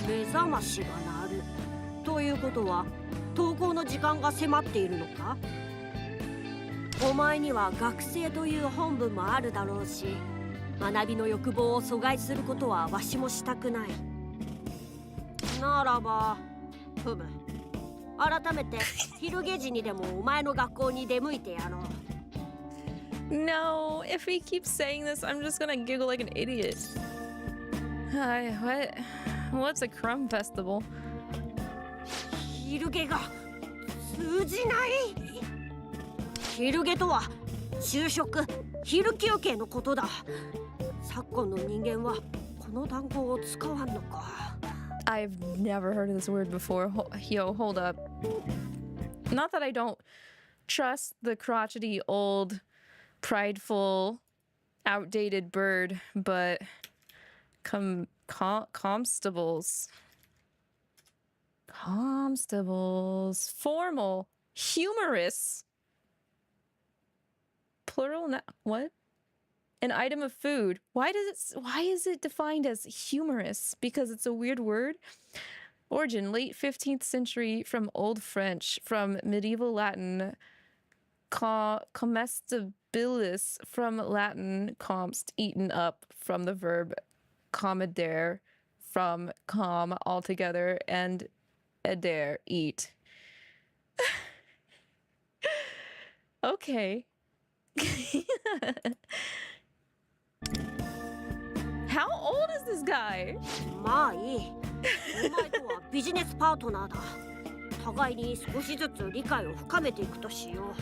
目覚ましが鳴るということは登校の時間が迫っているのか？お前には学生という本分もあるだろうし、学びの欲望を阻害することはわしもしたくない。ならば、ふむ。改めて昼下時にでもお前の学校に出向いてやろう。No, if he keeps saying this, I'm just gonna giggle like an idiot. Hi, what? What's a crumb festival? 昼下が通じない。昼下とは昼食、昼休憩のことだ。昨今の人間はこの単語を使わんのか。I've never heard of this word before. Yo, hold up. Not that I don't trust the crotchety, old, prideful, outdated bird, but constables. Constables. Formal. Humorous. Plural. What? An item of food. Why is it defined as humorous? Because it's a weird word? Origin, late 15th century from Old French, from medieval Latin, comestibilis, from Latin, comst, eaten up, from the verb commodere, from com, altogether, and edere, eat. Okay. How old is this guy? まあいい。お前とはビジネスパートナーだ。互いに少しずつ理解を深めていくとしよ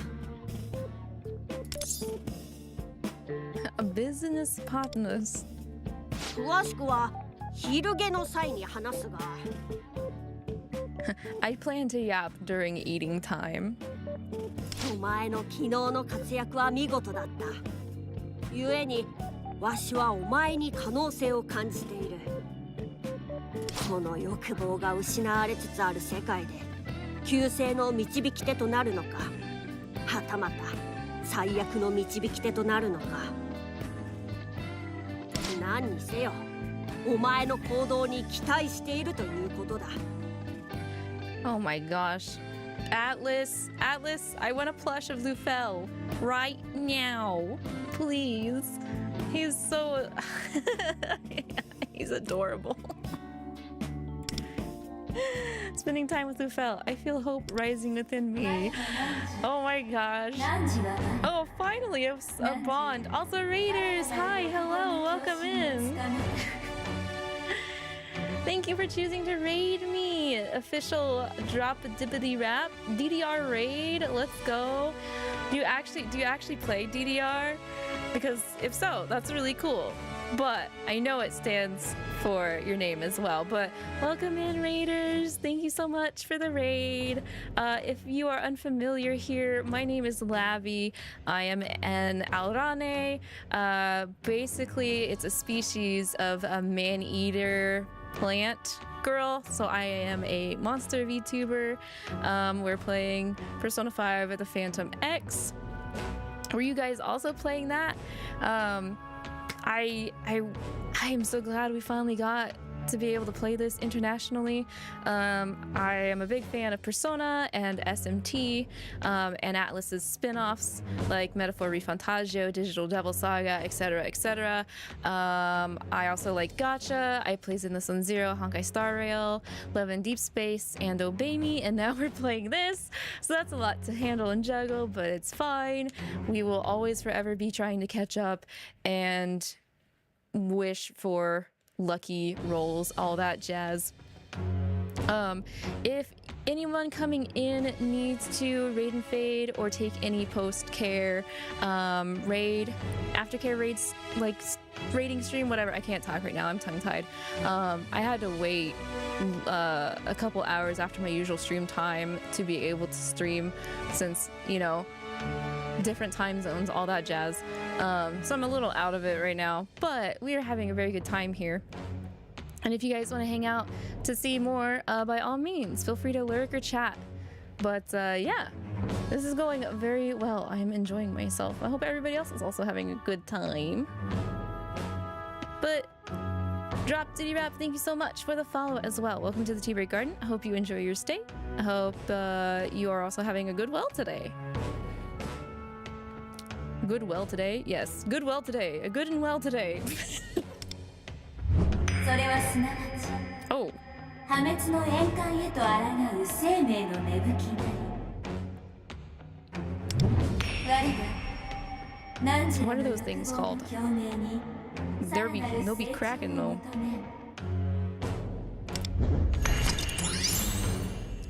う。Business partners. 詳しくは昼下の際に話すが。I plan to yap during eating time. お前の昨日の活躍は見事だった。故にわしはお前に可能性を感じている。この欲望が失われつつある世界で救世の導き手となるのか、はたまた最悪の導き手となるのか。何にせよお前の行動に期待しているということだ。Oh my gosh. Atlas, I want a plush of Lufel right now. Please. He's so... He's adorable. Spending time with Lufel. I feel hope rising within me. Oh my gosh. Oh, finally a bond. Also, Raiders. Hi, hello, welcome in. Thank you for choosing to raid me. Official drop a dippity rap. DDR raid. Let's go. Do you actually play DDR? Because if so, that's really cool. But I know it stands for your name as well. But welcome in, Raiders. Thank you so much for the raid. If you are unfamiliar here, my name is Lavi. I am an Alraune. Basically, it's a species of a man-eater plant girl. So I am a monster VTuber. We're playing Persona 5 at the Phantom X. Were you guys also playing that? I am so glad we finally got to be able to play this internationally. I am a big fan of Persona and SMT and Atlus's spin-offs like Metaphor Refantagio, Digital Devil Saga, etc., etc. I also like Gacha'd. I played in the Sun Zero, Honkai Star Rail, Love in Deep Space, and Obey Me, and now we're playing this. So that's a lot to handle and juggle, but it's fine. We will always forever be trying to catch up and wish for lucky rolls, all that jazz. If anyone coming in needs to raid and fade or take any post-care raid, aftercare raids, like raiding stream, whatever, I can't talk right now, I'm tongue-tied. I had to wait a couple hours after my usual stream time to be able to stream since, you know, different time zones, all that jazz. So I'm a little out of it right now, but we are having a very good time here. And if you guys want to hang out to see more, by all means, feel free to lurk or chat. But yeah, this is going very well. I'm enjoying myself. I hope everybody else is also having a good time. But Drop Diddy Rap, thank you so much for the follow as well. Welcome to the Tea Break Garden. I hope you enjoy your stay. I hope you are also having a good well today. Good well today? Yes, good well today. A good and well today. Oh. What are those things called? They'll be cracking though.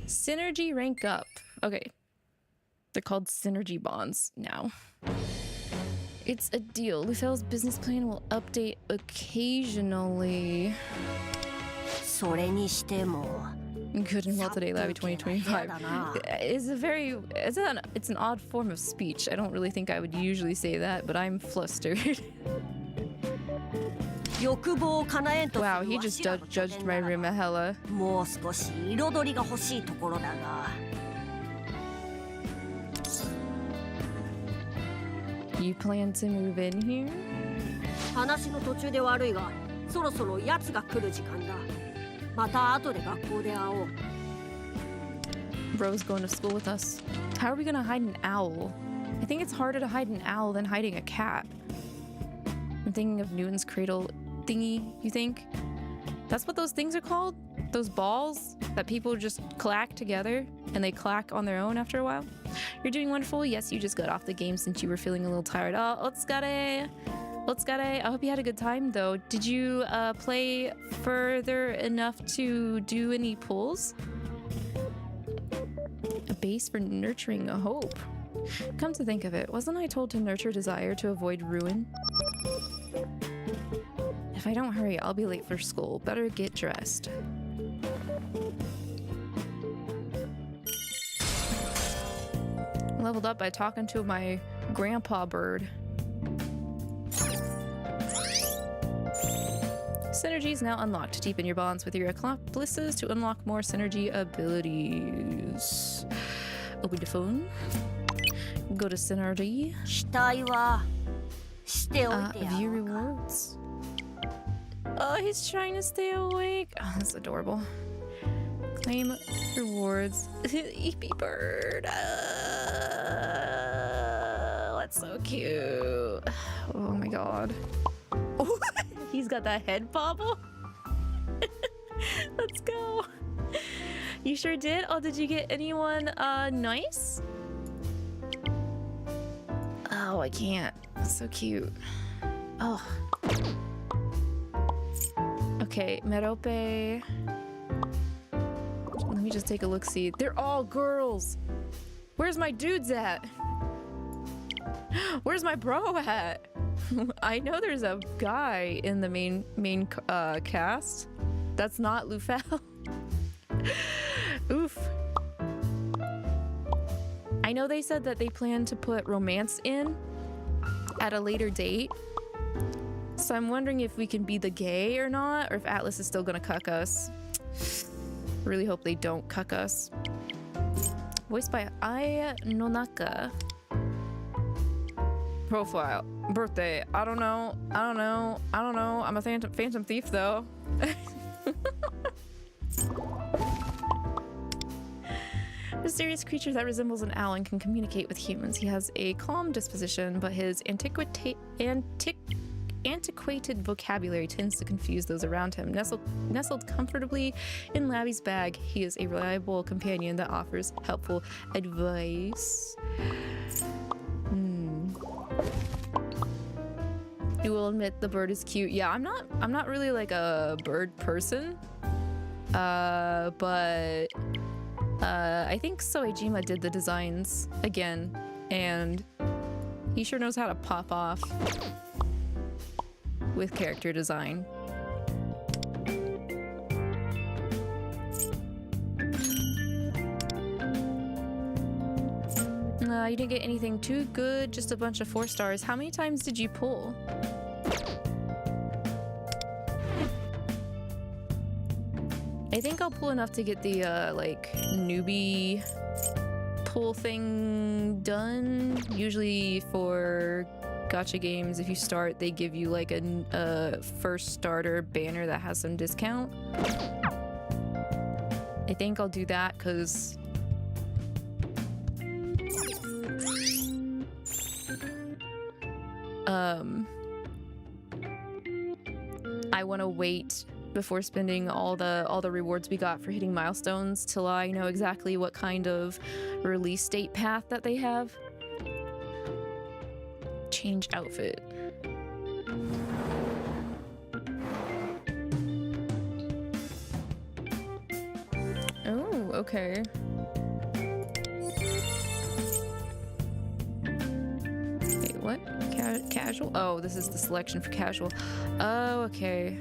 Synergy rank up. Okay. They're called synergy bonds now. It's a deal. Lufel's business plan will update occasionally. Good and well today, Lavi 2025. It's an odd form of speech. I don't really think I would usually say that, but I'm flustered. Wow, he just judged my room a hella. You plan to move in here? Bro's going to school with us. How are we gonna hide an owl? I think it's harder to hide an owl than hiding a cat. I'm thinking of Newton's cradle thingy, you think? That's what those things are called? Those balls that people just clack together and they clack on their own after a while? You're doing wonderful. Yes, you just got off the game since you were feeling a little tired. Oh, Otsukare. I hope you had a good time though. Did you play further enough to do any pulls? A base for nurturing a hope. Come to think of it, wasn't I told to nurture desire to avoid ruin? If I don't hurry, I'll be late for school. Better get dressed. Leveled up by talking to my grandpa bird. Synergy is now unlocked. Deepen your bonds with your accomplices to unlock more synergy abilities. Open the phone. Go to synergy. View rewards. Oh, he's trying to stay awake. Oh, that's adorable. Claim rewards. Eepy bird. That's so cute. Oh my god. Oh, he's got that head bobble. Let's go. You sure did? Oh, did you get anyone nice? Oh, I can't. That's so cute. Oh. Okay, Merope. Let me just take a look-see. They're all girls. Where's my dudes at? Where's my bro at? I know there's a guy in the main cast. That's not Lufel. Oof. I know they said that they plan to put romance in at a later date. So I'm wondering if we can be the gay or not, or if Atlus is still gonna cuck us. Really hope they don't cuck us. Voiced by Ai Nonaka. Profile. Birthday. I don't know. I'm a phantom thief though. Mysterious creature that resembles an owl and can communicate with humans. He has a calm disposition, but his antiquated vocabulary tends to confuse those around him. Nestled comfortably in Lavi's bag, he is a reliable companion that offers helpful advice. You will admit the bird is cute. Yeah, I'm not really like a bird person. But I think Soejima did the designs again, and he sure knows how to pop off with character design. You didn't get anything too good, just a bunch of 4 stars. How many times did you pull? I think I'll pull enough to get the like newbie pull thing done. Usually for gacha games, if you start, they give you like a first starter banner that has some discount. I think I'll do that because I want to wait before spending all the rewards we got for hitting milestones till I know exactly what kind of release date path that they have. Change outfit. Oh, okay. Wait, what? Casual? Oh, this is the selection for casual. Oh, okay.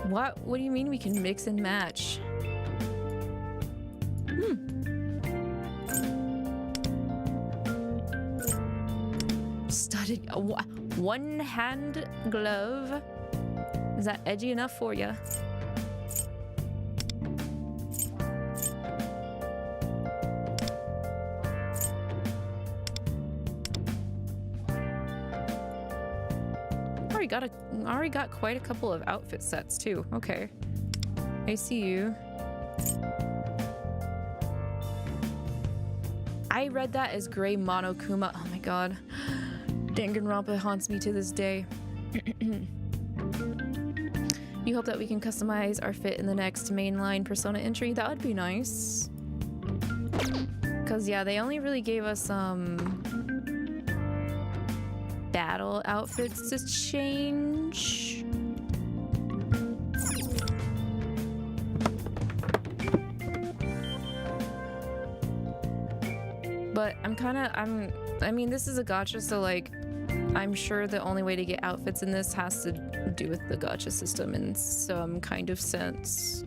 What do you mean we can mix and match? Studded one hand glove. Is that edgy enough for you? Already got quite a couple of outfit sets too. Okay, I see you. I read that as Gray Monokuma. Oh my god, Danganronpa haunts me to this day. You hope that we can customize our fit in the next mainline Persona entry. That would be nice. Cause yeah, they only really gave us battle outfits to change. But I mean, this is a gacha, so like, I'm sure the only way to get outfits in this has to do with the gacha system in some kind of sense.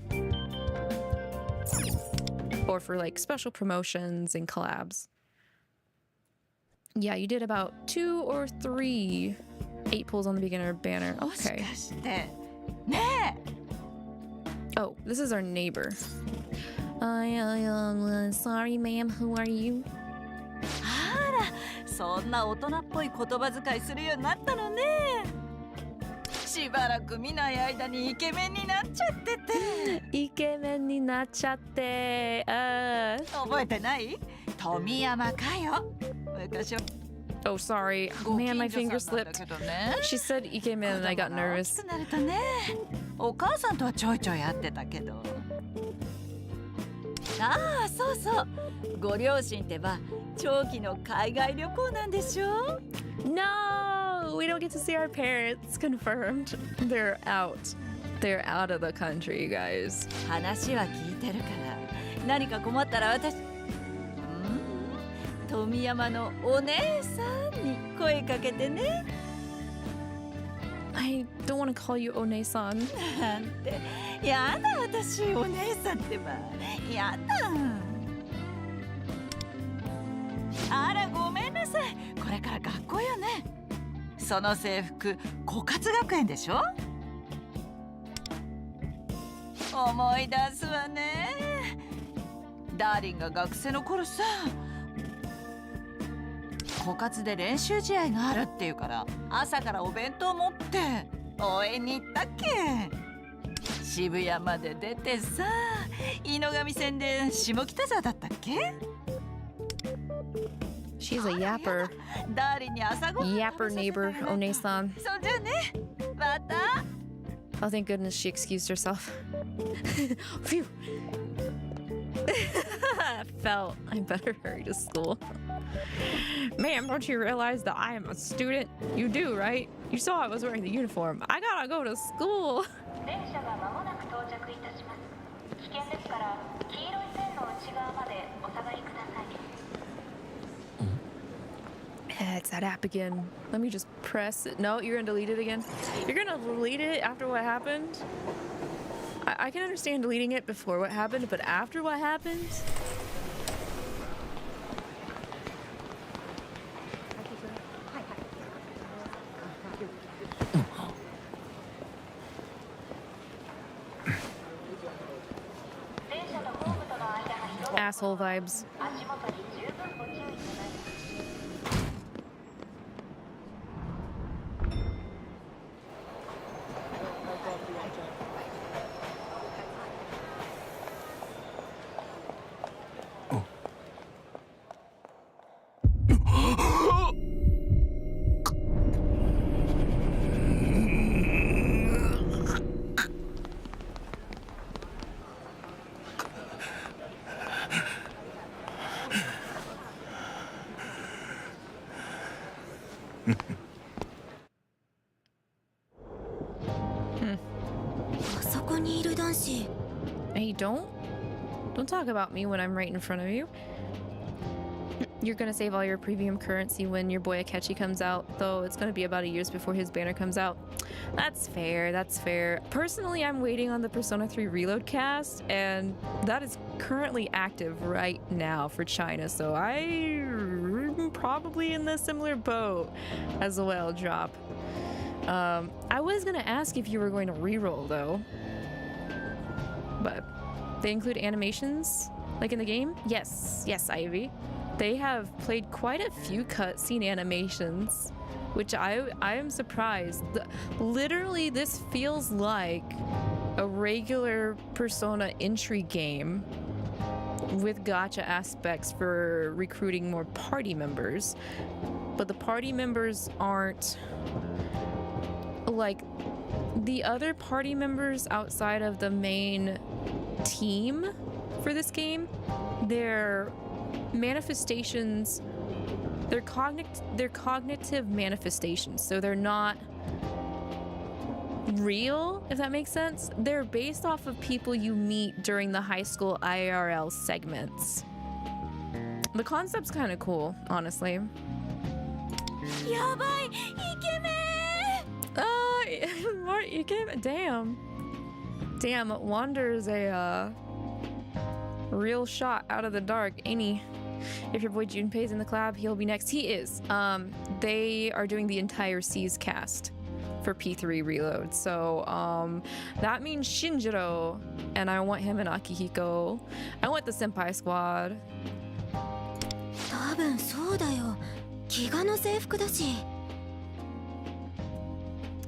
Or for like special promotions and collabs. Yeah, you did about 2 or 3 8 pulls on the beginner banner. Okay. Oh, this is our neighbor. Sorry, ma'am. Who are you? そんな大人っぽい言葉遣いするようになったのね。しばらく見ない間にイケメンになっちゃってて。イケメンになっちゃって。覚えてない？富山かよ。昔は。Oh, sorry. Man, my finger slipped. She said Ikemen and I got nervous. お母さんとはちょいちょい会ってたけど。ああ、そうそう。ご両親ってば長期の海外旅行なんでしょ？ No, we don't get to see our parents. Confirmed. They're out. They're out of the country, you guys. 話は聞いてるから。何か困ったら私。富山のお姉さんに声かけてね。I don't want to call you One-san. なんて、やだ私お姉さんってば、やだ。あらごめんなさい。これから学校よね。その制服、枯渇学園でしょ？思い出すわね。ダーリンが学生の頃さ。枯渇で練習試合があるっていうから朝からお弁当持って応援に行ったっけ。渋谷まで出てさ、井の上線で下北沢だったっけ？ She's a yapper. 誰に朝ごはん Yapper neighbor, One-san. そうじゃね。また。 Oh, thank goodness she excused herself. Phew. Felt I better hurry to school. Ma'am, don't you realize that I am a student? You do, right? You saw I was wearing the uniform. I gotta go to school. 電車が間もなく到着いたします。危険ですから黄色い線の内側までお下がりください。It's that app again. Let me just press it. No, you're gonna delete it again. You're gonna delete it after what happened? I can understand deleting it before what happened, but after what happened? Asshole vibes. Hey, don't talk about me when I'm right in front of you. You're gonna save all your premium currency when your boy Akechi comes out, though it's gonna be about a year before his banner comes out. That's fair, that's fair. Personally, I'm waiting on the Persona 3 Reload cast, and that is currently active right now for China, so I'm probably in the similar boat as the whale drop. I was gonna ask if you were going to reroll though, but they include animations like in the game? Yes, Ivy. They have played quite a few cutscene animations, which I am surprised. Literally, this feels like a regular Persona entry game with gacha aspects for recruiting more party members, but the party members aren't like the other party members outside of the main team for this game. Their manifestations, they're cognitive manifestations, so they're not real, if that makes sense. They're based off of people you meet during the high school IRL segments. The concept's kind of cool, honestly. Yabai, Damn, Wander's a real shot out of the dark, ain't he? If your boy Junpei's in the collab, he'll be next. He is. They are doing the entire C's cast for P3 Reload, so that means Shinjiro, and I want him and Akihiko. I want the Senpai squad. 多分そうだよ。飢餓の制服だし。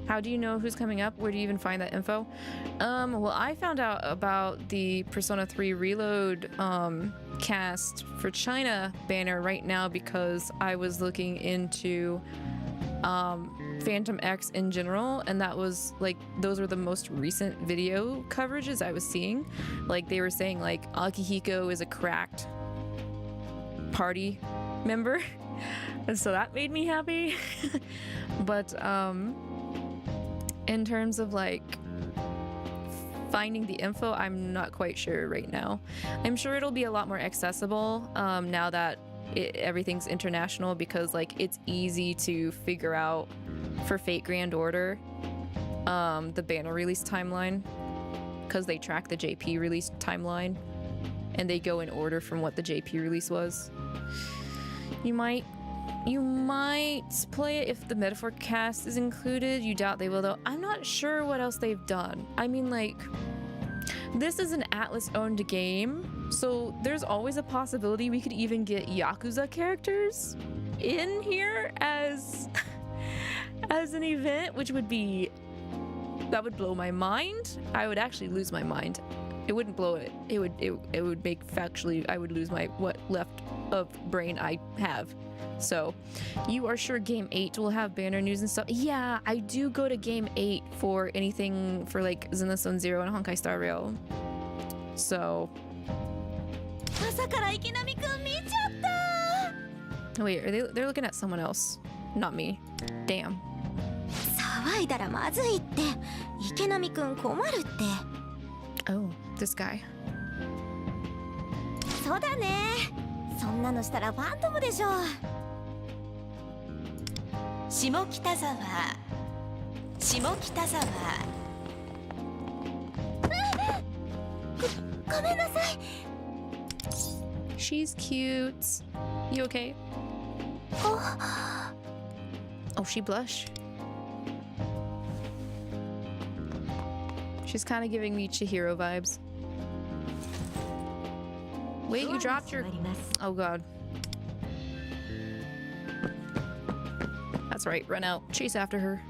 How do you know who's coming up? Where do you even find that info? Well, I found out about the Persona 3 Reload cast for China banner right now because I was looking into Phantom X in general, and that was like, those were the most recent video coverages I was seeing. Like, they were saying like Akihiko is a cracked party member, and so that made me happy. But in terms of like finding the info, I'm not quite sure right now. I'm sure it'll be a lot more accessible now that everything's international, because like it's easy to figure out for Fate Grand Order the banner release timeline, because they track the JP release timeline and they go in order from what the JP release was. You might play it if the Metaphor cast is included. You doubt they will though. I'm not sure what else they've done. I mean, like, this is an Atlas-owned game, so there's always a possibility we could even get Yakuza characters in here as an event, which would be That would blow my mind. I would actually lose my mind. It wouldn't blow it. It would make factually I would lose my what left of brain I have. So, you are sure Game 8 will have banner news and stuff? Yeah, I do go to Game 8 for anything for like Zenithzone Zero and Honkai Star Rail. So. Wait, they're looking at someone else, not me. Damn. 騒いだらまずいって。池波くん困るって。Oh, this guy. そうだね。そんなのしたらファントムでしょ。下北沢。下北沢。ごめんなさい。She's cute. You okay? Oh, she blush. She's kind of giving me Chihiro vibes. Wait, you dropped your... Oh god. That's right, run out. Chase after her.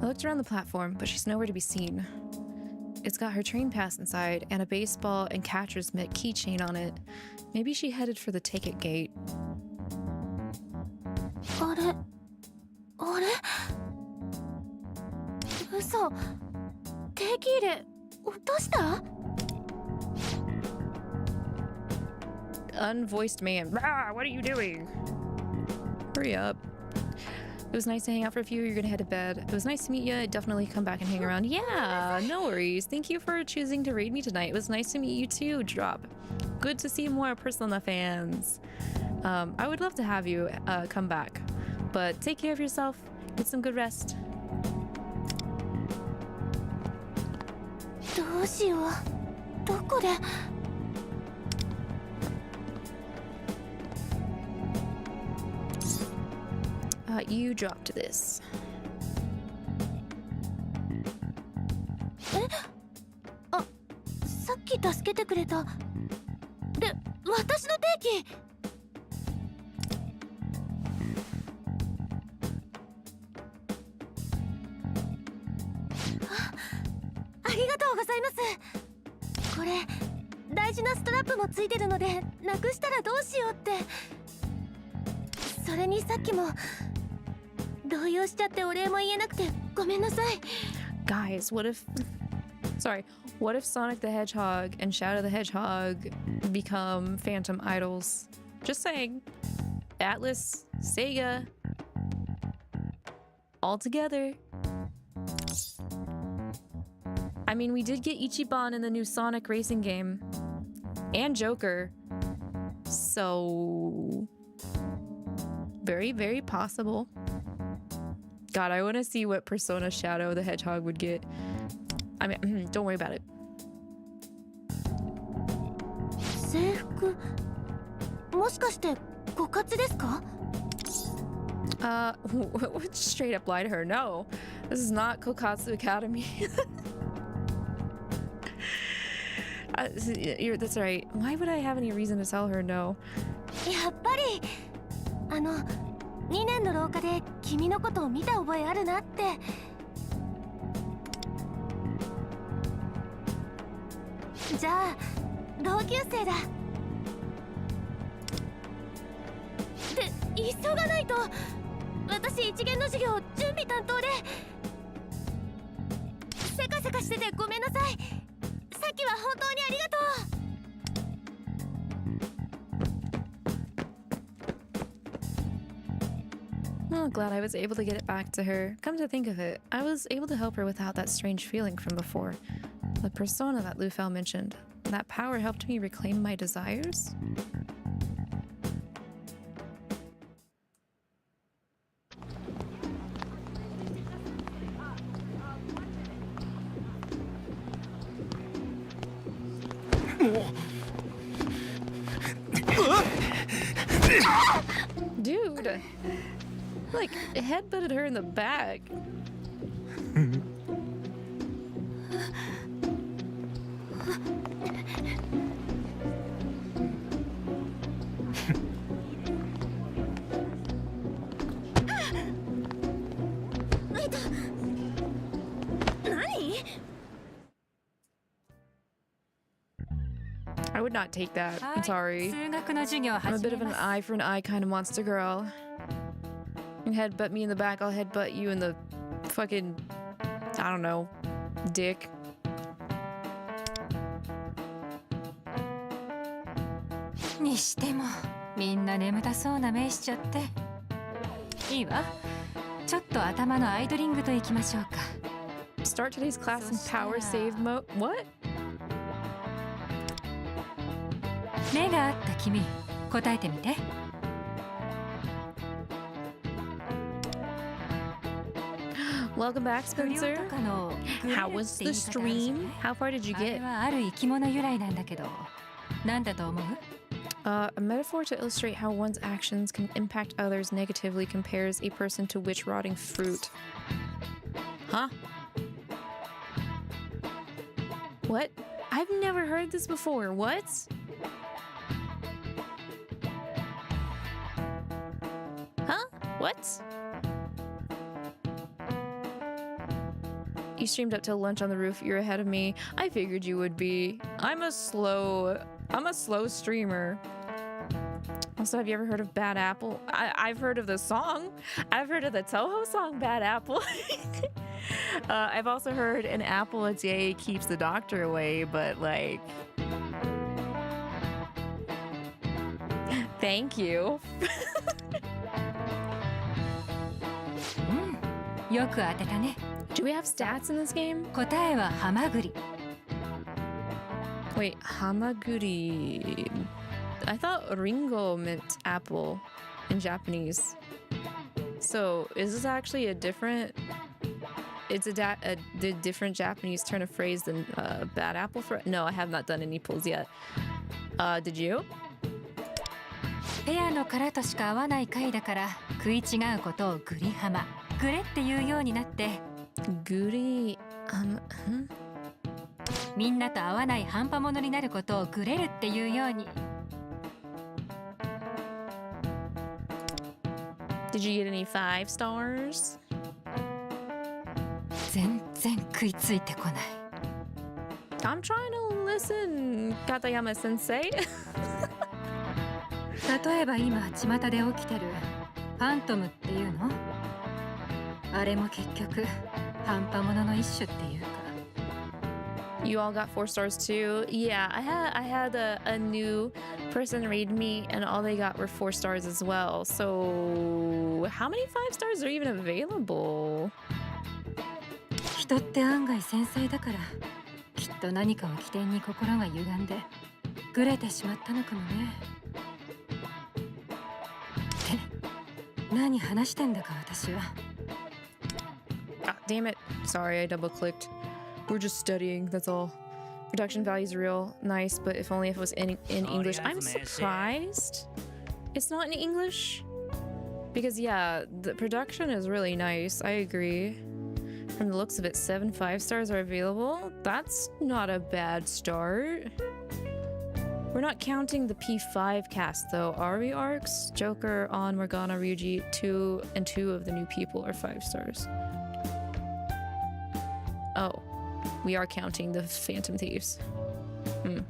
I looked around the platform, but she's nowhere to be seen. It's got her train pass inside and a baseball and catcher's mitt keychain on it. Maybe she headed for the ticket gate. あれ嘘。定期入れ落とした？ Unvoiced man. Rah, what are you doing? Hurry up. It was nice to hang out for a few. You're gonna head to bed. It was nice to meet you. Definitely come back and hang around. Yeah, no worries. Thank you for choosing to raid me tonight. It was nice to meet you too, Drop. Good to see more Persona fans. I would love to have you come back. But take care of yourself. Get some good rest. どうしよう。どこで？ You dropped this. え？あ、さっき助けてくれた。で、私の定期。ありがとうございます。これ大事なストラップもついてるので、なくしたらどうしようって。それにさっきも。 動揺しちゃってお礼も言えなくてごめんなさい。 Guys, what if Sonic the Hedgehog and Shadow the Hedgehog become Phantom idols? Just saying. Atlas, Sega, all together. I mean, we did get Ichiban in the new Sonic racing game. And Joker. So... very, very possible. God, I want to see what Persona Shadow the Hedgehog would get. I mean, don't worry about it. 制服もしかして枯渇ですか? Straight up lie to her. No, this is not Kokatsu Academy. That's right. Why would I have any reason to tell her no? やっぱり2年の廊下で君のことを見た覚えあるなって。じゃあ同級生だ。って急がないと。私一限の授業準備担当で。せかせかしててごめんなさい。さっきは本当にありがとう。 Oh, glad I was able to get it back to her. Come to think of it, I was able to help her without that strange feeling from before. The persona that Lufel mentioned. That power helped me reclaim my desires? Dude! Like, headbutted her in the back. I would not take that. I'm sorry. 数学の授業 I'm a 始 bit め of an ます eye for an eye kind of monster girl. You headbutt me in the back, I'll headbutt you in the fucking, I don't know, dick. にしてもみんな眠たそうな目しちゃっていいわちょっと頭のアイドリングといきましょうか Start today's class in power save mode. What? 目があった君答えてみて Welcome back, Spencer. How was the stream? How far did you あれ get? はある生き物由来なんだけどなんだと思う A metaphor to illustrate how one's actions can impact others negatively compares a person to witch rotting fruit. Huh? What? I've never heard this before. What? Huh? What? You streamed up till lunch on the roof. You're ahead of me. I figured you would be. I'm a slow streamer. Also, have you ever heard of Bad Apple? I've heard of the song. I've heard of the Toho song, Bad Apple. I've also heard an apple a day keeps the doctor away, but like... Thank you. よく当てたね Do we have stats in this game? 答えはハマグリ Wait, hamaguri. I thought ringo meant apple in Japanese. So is this actually a different? It's a different Japanese turn of phrase than bad apple for? No, I have not done any pulls yet. Did you? ペアの殻としか合わない回だから食い違うことをグリハマグレっていうようになってグリみんなと合わない半端者になることをグレるっていうように Did you get any 5 stars? 全然食いついてこない I'm trying to listen, Katayama sensei. 例えば今巷で起きてるファントムっていうのあれも結局半端者の一種っていうか You all got 4 stars too? Yeah, I had a new person read me and all they got were 4 stars as well. So how many 5 stars are even available? 人って案外繊細だからきっと何かを起点に心が歪んでグレてしまったのかもねって何話してんだか私は Ah, damn it. Sorry, I double clicked. We're just studying, that's all. Production value's real. Nice, but if only if it was in English. I'm surprised it's not in English. Because yeah, the production is really nice. I agree. From the looks of it, 7 5 stars are available. That's not a bad start. We're not counting the P5 cast though, are we, Arcs? Joker, On, Morgana, Ryuji, 2 and 2 of the new people are 5 stars. Oh, we are counting the Phantom Thieves. Hmm.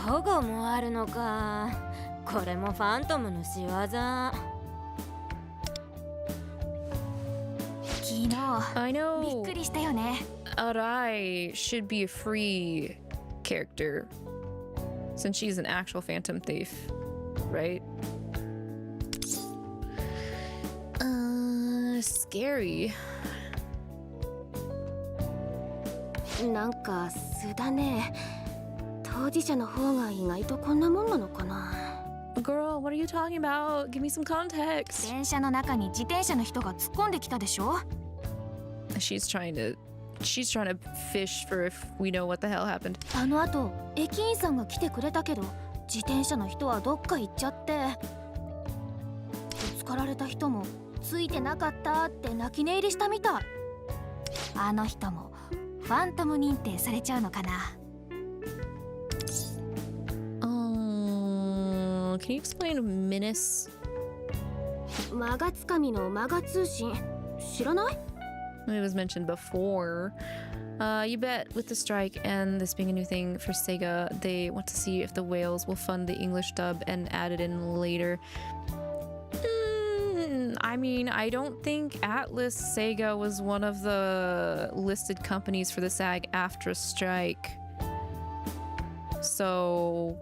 午後もあるのか。これもファントムの仕業。昨日 I know. びっくりしたよね。Arai should be a free character since she's an actual Phantom Thief, right? Scary. なんか素だね。当事者の方が意外とこんなもんなのかな。Girl, what are you talking about? Give me some context. 電車の中に自転車の人が突っ込んできたでしょ。She's trying to fish for if we know what the hell happened. あの後、駅員さんが来てくれたけど、自転車の人はどっか行っちゃって。ぶつかられた人もついてなかったって泣き寝入りしたみたい。あの人もファントム認定されちゃうのかな。Can you explain Menace? マガつかみのマガ通信知らない？ It was mentioned before. You bet with the strike and this being a new thing for Sega, they want to see if the whales will fund the English dub and add it in later. I mean, I don't think Atlas Sega was one of the listed companies for the SAG-AFTRA strike. So,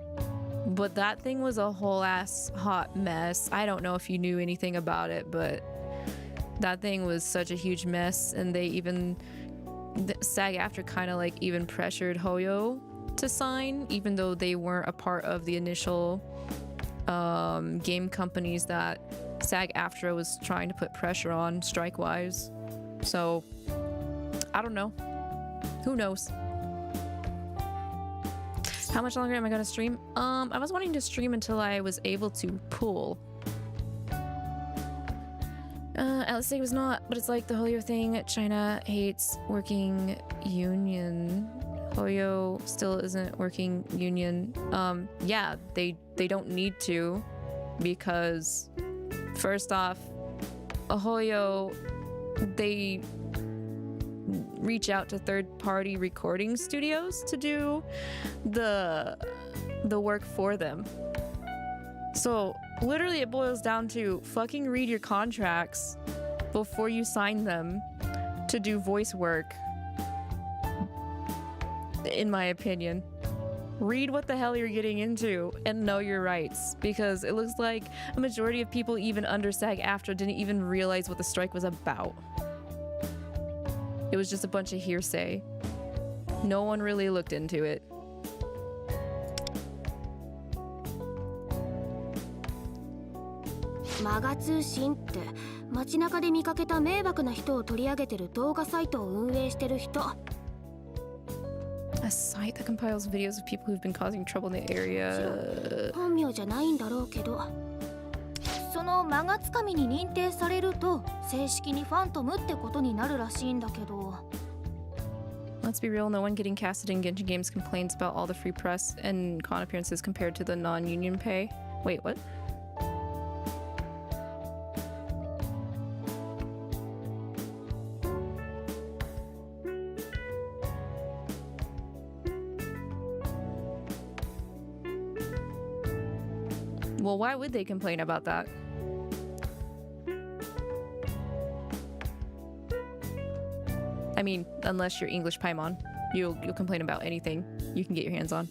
but that thing was a whole ass hot mess. I don't know if you knew anything about it, but that thing was such a huge mess, and they even SAG-AFTRA kind of like even pressured Hoyo to sign, even though they weren't a part of the initial game companies that SAG-AFTRA was trying to put pressure on strike-wise. So I don't know. Who knows? How much longer am I gonna stream? I was wanting to stream until I was able to pull. Alice was not, but it's like the Hoyo thing. China hates working union. Hoyo still isn't working union. Yeah, they don't need to, because first off, Hoyo, they reach out to third-party recording studios to do the work for them. So literally it boils down to fucking read your contracts before you sign them to do voice work, in my opinion. Read what the hell you're getting into and know your rights, because it looks like a majority of people even under SAG-AFTRA didn't even realize what the strike was about. It was just a bunch of hearsay. No one really looked into it. Maga通信って街中で見かけた迷惑な人を取り上げてる動画サイトを運営してる人。A site that compiles videos of people who've been causing trouble in the area. 本名じゃないんだろうけど、そのマガつかみに認定されると正式にファントムってことになるらしいんだけど。Let's be real, no one getting casted in Genshin games complains about all the free press and con appearances compared to the non-union pay. Wait, what? Well, why would they complain about that? I mean, unless you're English Paimon, you'll complain about anything you can get your hands on.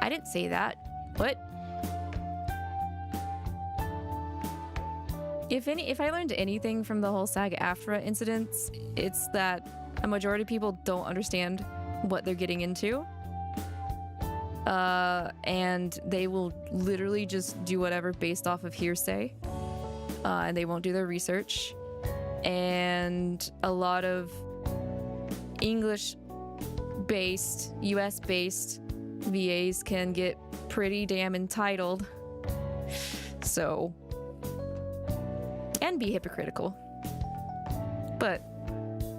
I didn't say that. What? If I learned anything from the whole SAG-AFTRA incidents, it's that a majority of people don't understand what they're getting into. And they will literally just do whatever based off of hearsay, and they won't do their research. And a lot of English-based, US-based VAs can get pretty damn entitled. So, and be hypocritical. But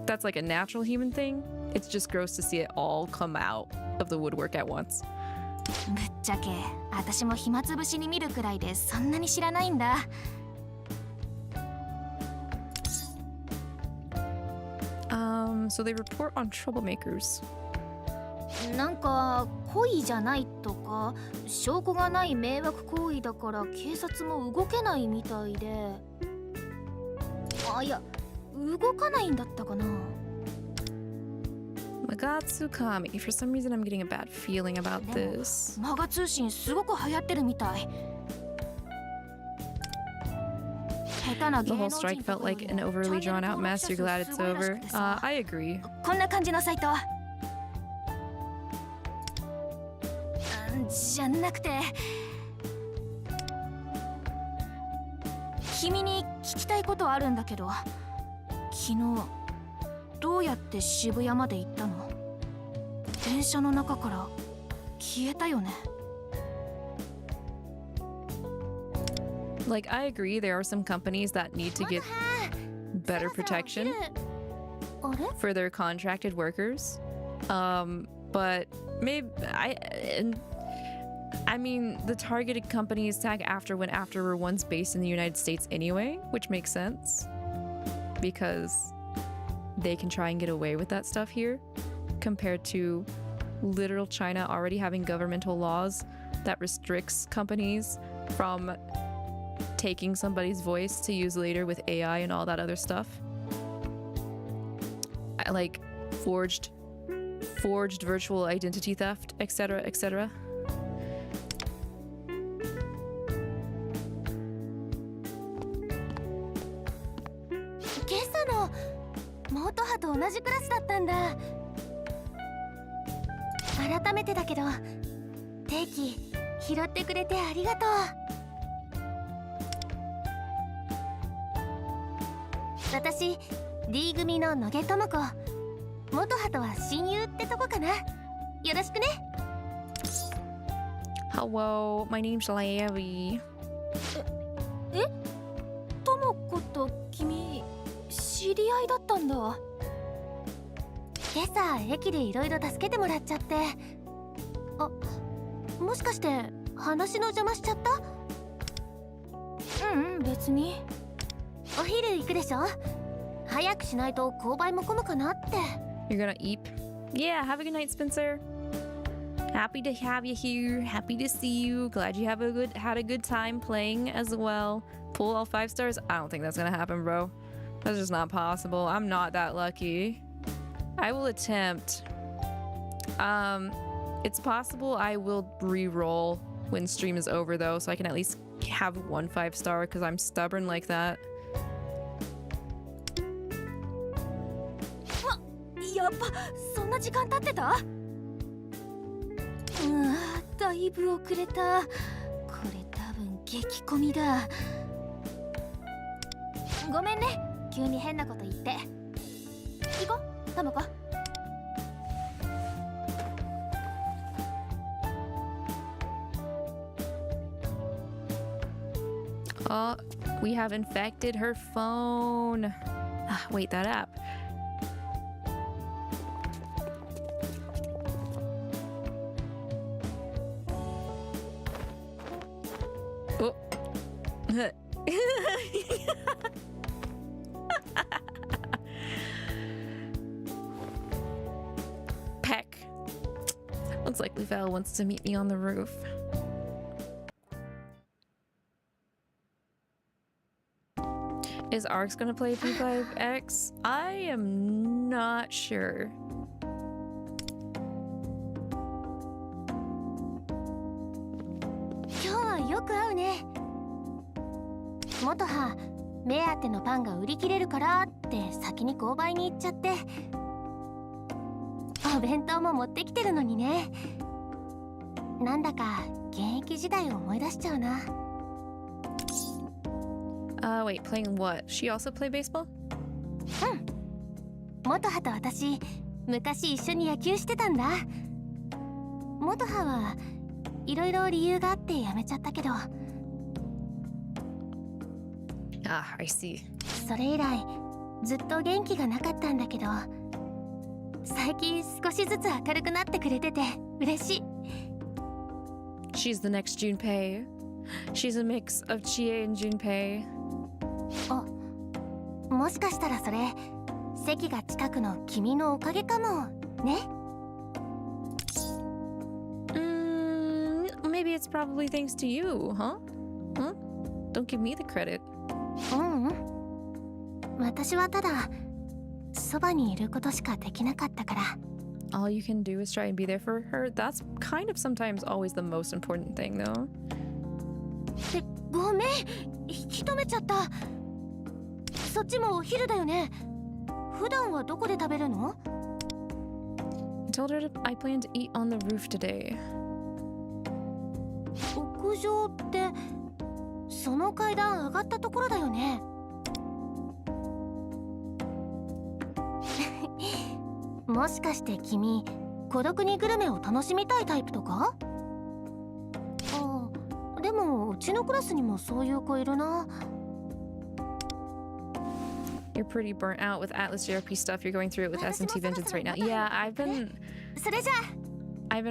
that's like a natural human thing. It's just gross to see it all come out of the woodwork at once. ぶっちゃけ私も暇つぶしに見るくらいでそんなに知らないんだ。So they report on troublemakers. なんか故意じゃないとか証拠がない迷惑行為だから警察も動けないみたいで。あ、いや、動かないんだったかな。Magatsukami. For some reason, I'm getting a bad feeling about this. マガ通信すごく流行ってるみたい。 The whole strike felt like an overly drawn-out mess. You're glad it's over. I agree. こんな感じのサイト。じゃなくて、君に聞きたいことあるんだけど、昨日どうやって渋谷まで行ったの？電車の中から消えたよね。Like, I agree, there are some companies that need to get better protection for their contracted workers. But maybe I mean, the targeted companies SAG-AFTRA went after were ones based in the United States anyway, which makes sense because they can try and get away with that stuff here compared to literal China already having governmental laws that restricts companies from taking somebody's voice to use later with AI and all that other stuff. Like forged virtual identity theft, etc., etc. 今朝の元葉と同じクラスだったんだ。改めてだけど定期拾ってくれてありがとう。私 D 組の野毛智子、元葉とは親友ってとこかな。よろしくね。 Hello, my name's Lavi. 智子と君知り合いだったんだ。今朝駅でいろいろ助けてもらっちゃって。あ、もしかして話の邪魔しちゃった？別に。お昼行くでしょ。早くしないと購買も混むかなって。 You're gonna eat? Yeah, have a good night, Spencer. Happy to have you here. Happy to see you. Glad you had a good time playing as well. Pull all 5 stars? I don't think that's gonna happen, bro. That's just not possible. I'm not that lucky. I will attempt. It's possible I will re-roll when stream is over though, so I can at least have 1 5-star because I'm stubborn like that. やっぱそんな時間経ってた？だいぶ遅れた。これ多分激混みだ。ごめんね、急に変なこと言って。行こう、タモコ。Oh, we have infected her phone. Wait, that app. Oh. Peck. Looks like Val wants to meet me on the roof. Is Arx gonna play P5X? I am not sure. Today よく会うね。元葉、目当てのパンが売り切れるからって先に購買に行っちゃって。お弁当も持ってきてるのにね。なんだか現役時代を思い出しちゃうな。Wait, playing what? She also play baseball? 元葉と私、昔一緒に野球してたんだ。元葉はいろいろ理由があって辞めちゃったけど。I see. それ以来、ずっと元気がなかったんだけど、最近少しずつ明るくなってくれてて嬉しい。She's the next Junpei. She's a mix of Chie and Junpei. もしかしたらそれ席が近くの君のおかげかもね。Maybe it's probably thanks to you, huh? Don't give me the credit. 私はただそばにいることしかできなかったから。All you can do is try and be there for her. That's kind of sometimes always the most important thing, though. ごめん、引き止めちゃった。そっちもお昼だよね。普段はどこで食べるの？ I told her I plan to eat on the roof today. 屋上ってその階段上がったところだよね。もしかして君、孤独にグルメを楽しみたいタイプとか？でもうちのクラスにもそういう子いるな。You're pretty burnt out with Atlas JRP stuff. You're going through it with S&T Vengeance right now. Yeah, I've been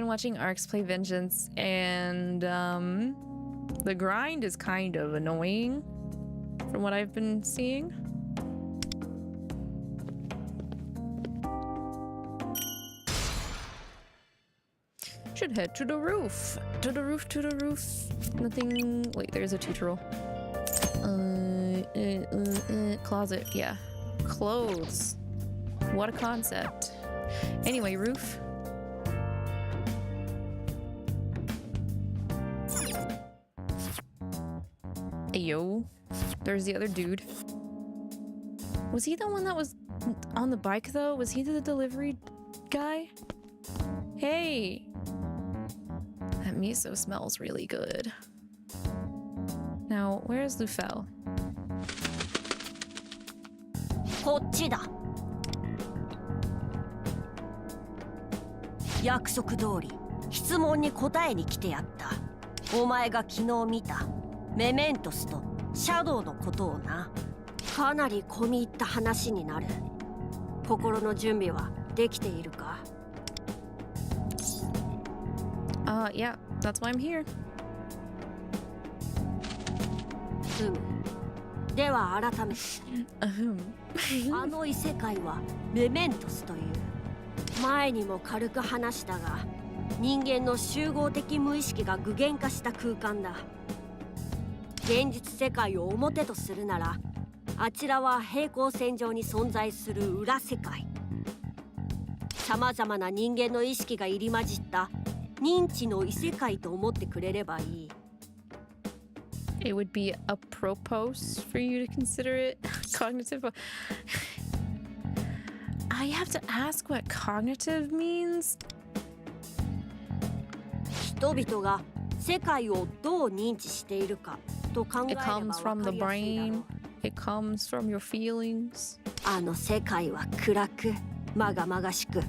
watching Arx play Vengeance, and the grind is kind of annoying from what I've been seeing. Should head to the roof. To the roof, to the roof. Nothing. Wait, there's a tutorial. Closet, yeah. Clothes. What a concept. Anyway, roof. Ayo. There's the other dude. Was he the one that was on the bike though? Was he the delivery guy? Hey! That miso smells really good. Now, where's Lufel? こっちだ。約束通り質問に答えに来てやった。お前が昨日見たメメントスとシャドウのことをな。かなり込み入った話になる。心の準備はできているか？ Yeah, that's why I'm here. では改めてあの異世界はメメントスという前にも軽く話したが人間の集合的無意識が具現化した空間だ。現実世界を表とするならあちらは平行線上に存在する裏世界。さまざまな人間の意識が入り混じった認知の異世界と思ってくれればいい。It would be apropos for you to consider it cognitive. I have to ask what cognitive means. 人々が世界をどう認知しているかと考えれば It comes 分 from か the りやすいだろう。 brain. It comes from your feelings. あの世界は暗く、まがまがしく、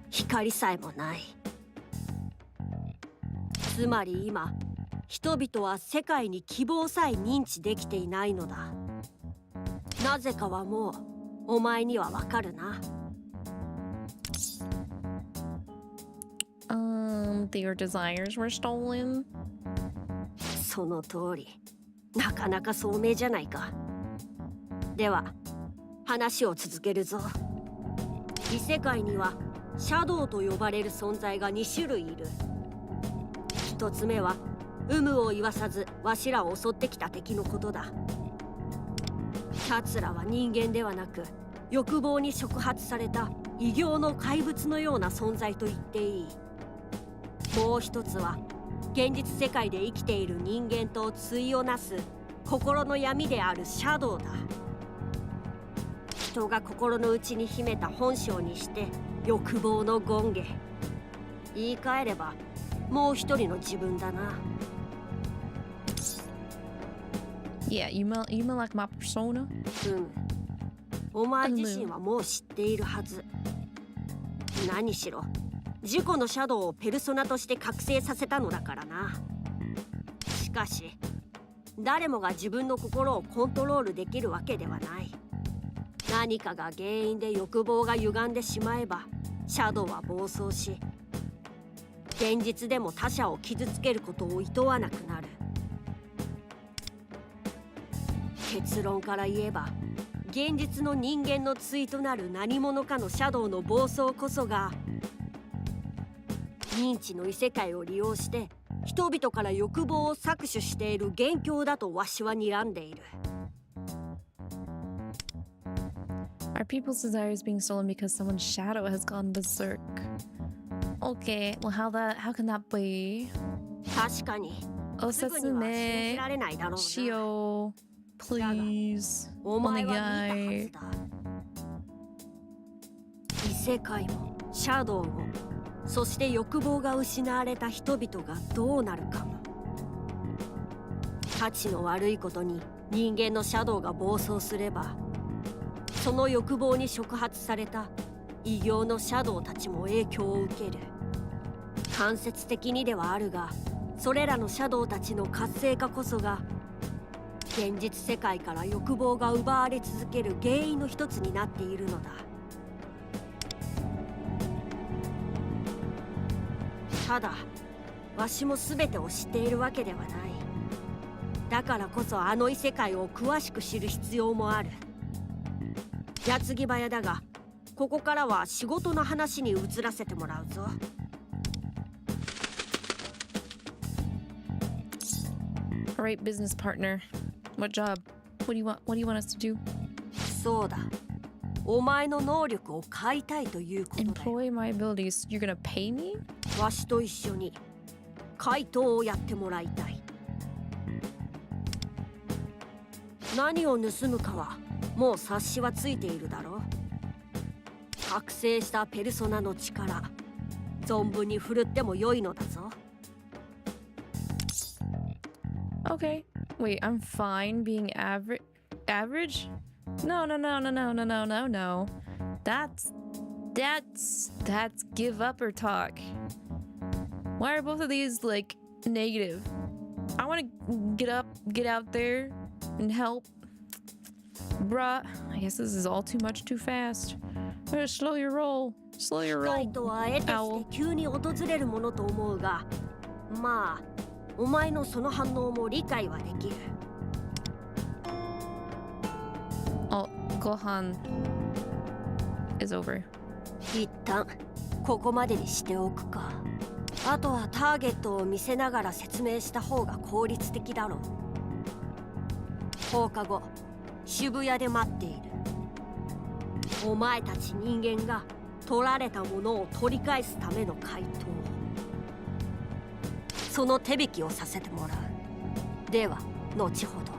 光さえもない。つまり今、人々は世界に希望さえ認知できていないのだ。なぜかはもう、お前にはわかるな。Their desires were stolen. その通り。なかなか聡明じゃないか。では、話を続けるぞ。異世界には、シャドウと呼ばれる存在が2種類いる。一つ目は、有無を言わさずわしらを襲ってきた敵のことだ。奴らは人間ではなく欲望に触発された異形の怪物のような存在と言っていい。もう一つは現実世界で生きている人間と対をなす心の闇であるシャドウだ。人が心の内に秘めた本性にして欲望の権化。言い換えればもう一人の自分だな。Yeah, you mean like my persona? お前自身はもう知っているはず。何しろ自己のシャドウをペルソナとして覚醒させたのだからな。しかし誰もが自分の心をコントロールできるわけではない。何かが原因で欲望が歪んでしまえばシャドウは暴走し現実でも他者を傷つけることを厭わなくなる。結論から言えば現実の人間の対となる何者かのシャドウの暴走こそが認知の異世界を利用して人々から欲望を搾取している元凶だとわしは睨んでいる。Are people's desires being stolen because someone's shadow has gone berserk? Okay, well how can that be? 確かにすぐには信じられないだろうな。Shio, please. お前は見たはずだ。異世界もシャドウもそして欲望が失われた人々がどうなるかも。たちの悪いことに人間のシャドウが暴走すればその欲望に触発された異形のシャドウたちも影響を受ける。間接的にではあるがそれらのシャドウたちの活性化こそが現実世界から欲望が奪われ続ける原因の一つになっているのだ。ただわしも全てを知っているわけではない。だからこそあの異世界を詳しく知る必要もある。矢継ぎ早だがここからは仕事の話に移らせてもらうぞ。All right, business partner. What job? What do you want? What do you want us to do? そうだ。お前の能力を買いたいということだよ。 Employ my abilities. You're gonna pay me? わしと一緒に怪盗をやってもらいたい。何を盗むかはもう察しはついているだろう。覚醒したペルソナの力、存分に振るっても良いのだぞ。Okay. Wait, I'm fine being average. Average? No. That's give up or talk. Why are both of these like negative? I want to get out there and help. Bruh, I guess this is all too much too fast. Slow your roll. Slow your 機 roll. 会とは得てして急に訪れるものと思うが、まあお前のその反応も理解はできる。Oh, Gohan is over. 一旦ここまでにしておくか。あとはターゲットを見せながら説明した方が効率的だろう。放課後、渋谷で待っている。お前たち人間が取られたものを取り返すための怪盗。その手引きをさせてもらう。では、後ほど。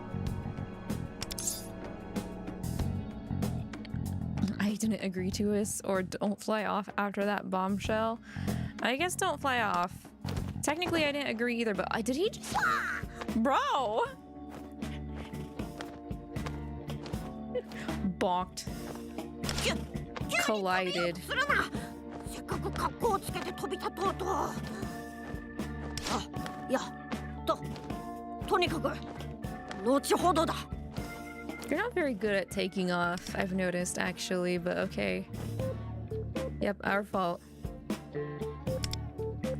I didn't agree to this, or don't fly off after that bombshell. I guess don't fly off. Technically, I didn't agree either, but did he just... Bro! Bonked. Collided. せっかく格好をつけて飛び立とうと。あ、いや、とにかく後ほどだ。You're not very good at taking off, I've noticed actually, but okay. Yep, our fault.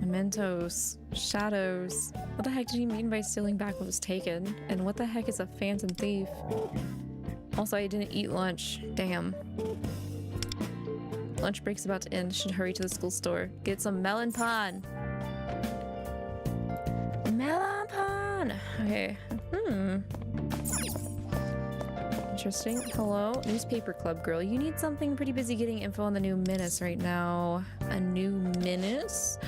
Mementos, shadows. What the heck did he mean by stealing back what was taken? And what the heck is a phantom thief? Also, I didn't eat lunch. Damn. Lunch break's about to end. Should hurry to the school store. Get some melon pan. Melon pan! Okay. Interesting. Hello, newspaper club girl. You need something. Pretty busy getting info on the new menace right now. A new menace?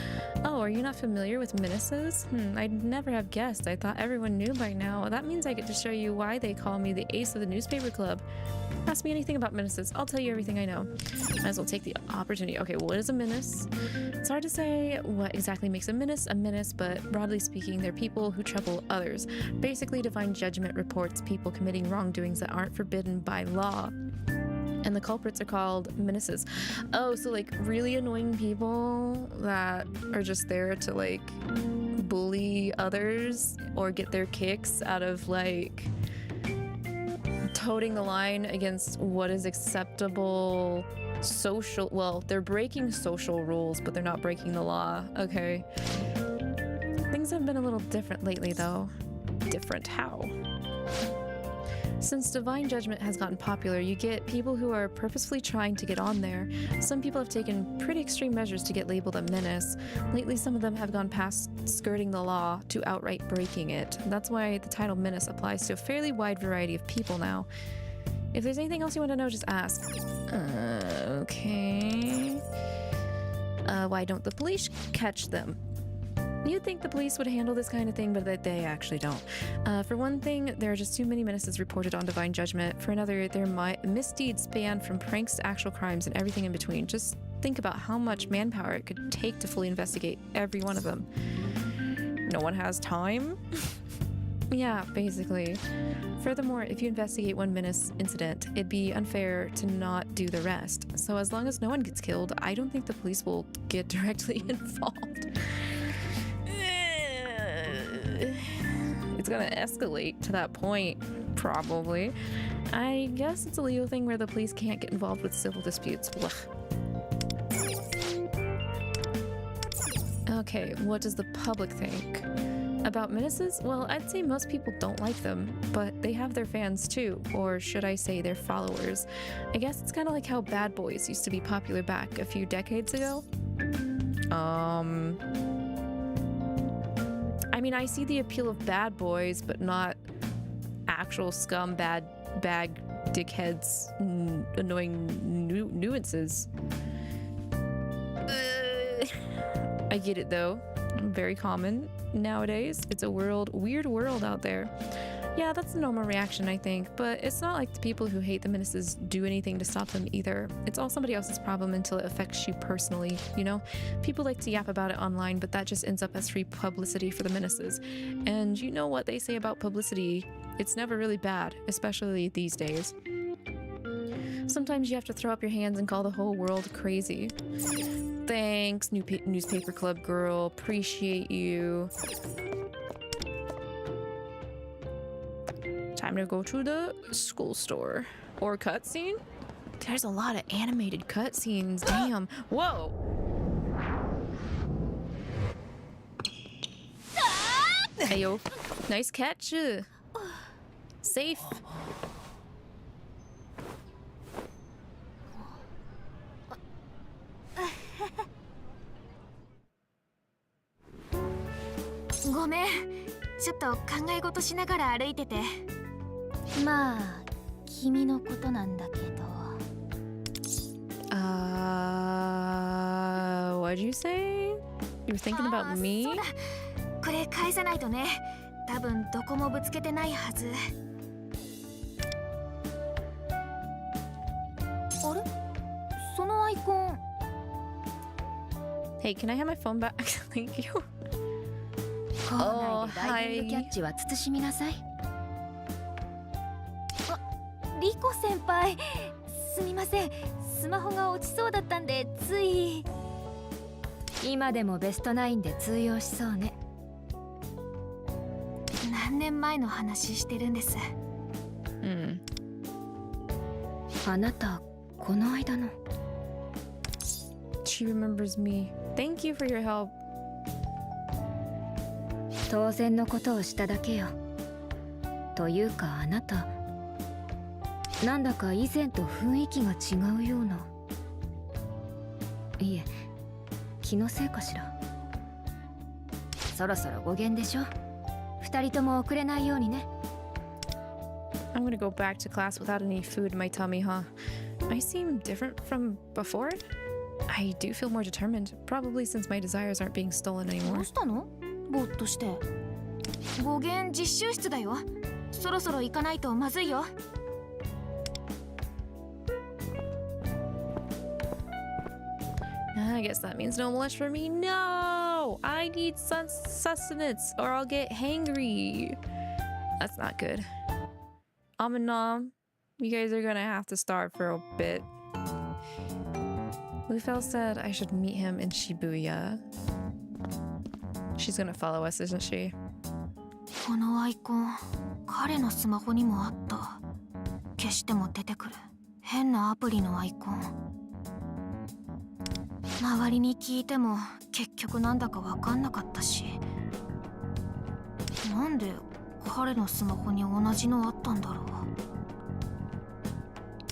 Oh, are you not familiar with menaces? I'd never have guessed. I thought everyone knew by now. That means I get to show you why they call me the ace of the newspaper club. Ask me anything about menaces. I'll tell you everything I know. Might as well take the opportunity. Okay, what is a menace? It's hard to say what exactly makes a menace, but broadly speaking, they're people who trouble others. Basically, divine judgment reports people committing wrongdoings that aren't forbidden by law. And the culprits are called menaces. Oh, so like really annoying people that are just there to like bully others or get their kicks out of like toting the line against what is acceptable social. Well, they're breaking social rules, but they're not breaking the law. Okay. Things have been a little different lately, though. Different how? Since divine judgment has gotten popular, you get people who are purposefully trying to get on there. Some people have taken pretty extreme measures to get labeled a menace. Lately, some of them have gone past skirting the law to outright breaking it. That's why the title menace applies to a fairly wide variety of people now. If there's anything else you want to know, just ask. Okay. Why don't the police catch them? You'd think the police would handle this kind of thing, but they actually don't. For one thing, there are just too many menaces reported on divine judgment. For another, their misdeeds span from pranks to actual crimes and everything in between. Just think about how much manpower it could take to fully investigate every one of them. No one has time? Yeah, basically. Furthermore, if you investigate one menace incident, it'd be unfair to not do the rest. So as long as no one gets killed, I don't think the police will get directly involved. It's gonna escalate to that point, probably. I guess it's a legal thing where the police can't get involved with civil disputes. Blech. Okay, what does the public think? About menaces? Well, I'd say most people don't like them, but they have their fans too, or should I say their followers. I guess it's kind of like how bad boys used to be popular back a few decades ago. I mean, I see the appeal of bad boys, but not actual scum, bag dickheads, annoying nuances. I get it though. Very common nowadays. It's a weird world out there. Yeah, that's a normal reaction, I think, but it's not like the people who hate the menaces do anything to stop them either. It's all somebody else's problem until it affects you personally, you know? People like to yap about it online, but that just ends up as free publicity for the menaces. And you know what they say about publicity, it's never really bad, especially these days. Sometimes you have to throw up your hands and call the whole world crazy. Thanks, newspaper club girl, appreciate you. Time to go to the school store. Or cutscene? There's a lot of animated cutscenes, damn. Whoa! Heyo, nice catch. Safe.ごめん、ちょっと考え事しながら歩いてて。まあ、君のことなんだけど。What'd you say? You were thinking about me? そうだ。これ返さないとね。多分どこもぶつけてないはず。あれ？そのアイコン。Hey, can I have my phone back? Thank you. 校内でダイビングキャッチは慎みなさい。あ、リコ先輩、すみません。スマホが落ちそうだったんでつい。今でもベスト9で通用しそうね。何年前の話してるんです。うん。あなたこの間の。She remembers me. Thank you for your help. 当然のことをしただけよ。というかあなた、なんだか以前と雰囲気が違うような。いえ、気のせいかしら。そろそろ語源でしょ。二人とも遅れないようにね。I'm gonna go back to class without any food in my tummy, huh? I seem different from before? I do feel more determined, probably since my desires aren't being stolen ど anymore. うしたの？ぼーっとして。語源実習室だよ。そろそろ行かないとまずいよ。I guess that means no lunch for me. No! I need sustenance or I'll get hangry. That's not good. Nom, you guys are gonna have to starve for a bit. Lufel said I should meet him in Shibuya. She's gonna follow us, isn't she? このアイコン、彼のスマホにもあった。消しても出てくる変なアプリのアイコン。周りに聞いても結局なんだか分かんなかったし。なんで彼のスマホに同じのあったんだろう。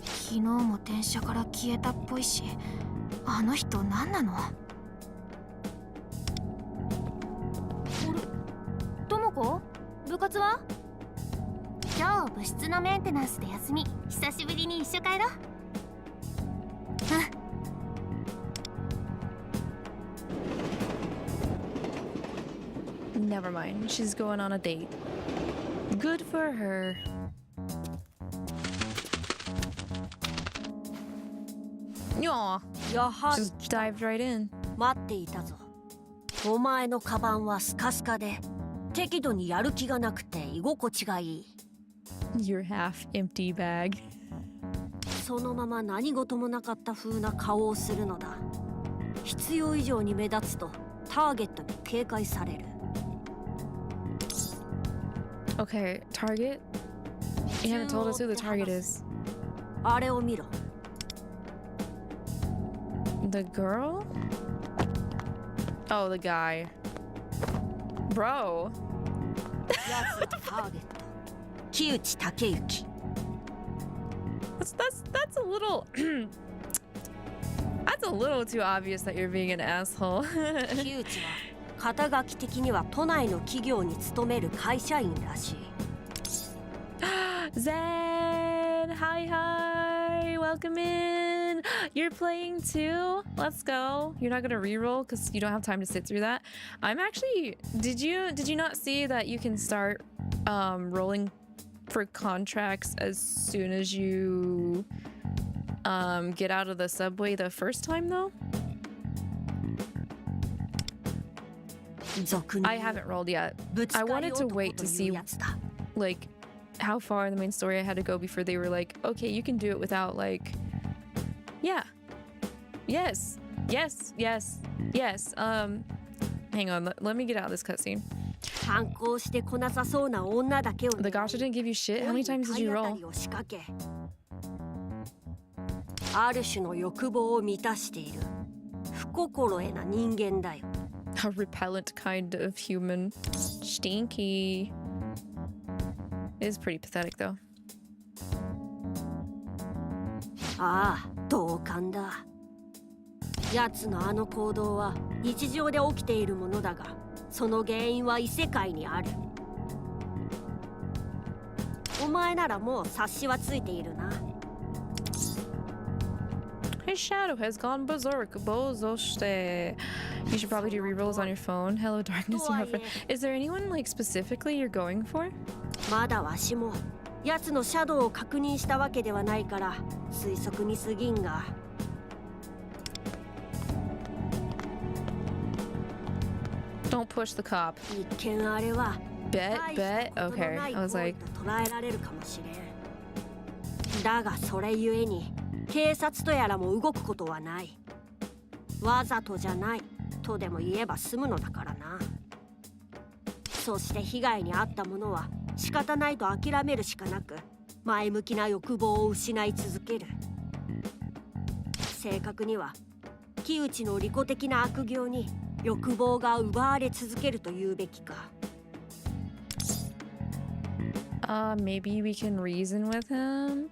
昨日も電車から消えたっぽいし、あの人何なの？あれ？ともこ？部活は？今日部室のメンテナンスで休み。久しぶりに一緒帰ろう。Never mind. She's going on a date. Good for her. Aw. やはり Just dived right in. 待っていたぞ。お前のカバンはスカスカで適度にやる気がなくて居心地がいい。 Your half empty bag. そのまま何事もなかった風な顔をするのだ。必要以上に目立つとターゲットに警戒される。Okay, target? You haven't told us who the target is. あれを見ろ。The girl? Oh, the guy. Bro. やつのターゲット。木内武之。That's a little that's a little too obvious that you're being an asshole. 木内は肩書き的には都内の企業に勤める会社員らしい。Zen, hi, welcome in. You're playing too? Let's go. You're not gonna reroll because you don't have time to sit through that. I'm actually. Did you not see that you can start rolling for contracts as soon as you get out of the subway the first time though? I haven't rolled yet. I wanted to wait to see like how far in the main story I had to go before they were like, okay, you can do it without like, yeah, yes. Hang on, let me get out of this cutscene. The Gacha'd didn't give you shit? How many times did you roll? ある種の欲望を満たしている不心得な人間だよ。A repellent kind of human. Stinky. It is pretty pathetic though. ああ、同感だ。奴のあの行動は日常で起きているものだが、その原因は異世界にある。お前ならもう察しはついているな。His shadow has gone berserk. Bozoshite. You should probably do rerolls on your phone. Hello, darkness, you have friend. Is there anyone like specifically you're going for? まだわしも奴のシャドウを確認したわけではないから推測に過ぎんが。Don't push the cop. 一見あれは Bet. Okay. I was like. 捉えられるかもしれん。だがそれゆえに警察とやらも動くことはない。わざとじゃないとでも言えば済むのだからな。そして被害に遭った者は仕方ないと諦めるしかなく、前向きな欲望を失い続ける。正確には木内の利己的な悪行に欲望が奪われ続けると言うべきか。Maybe we can reason with him.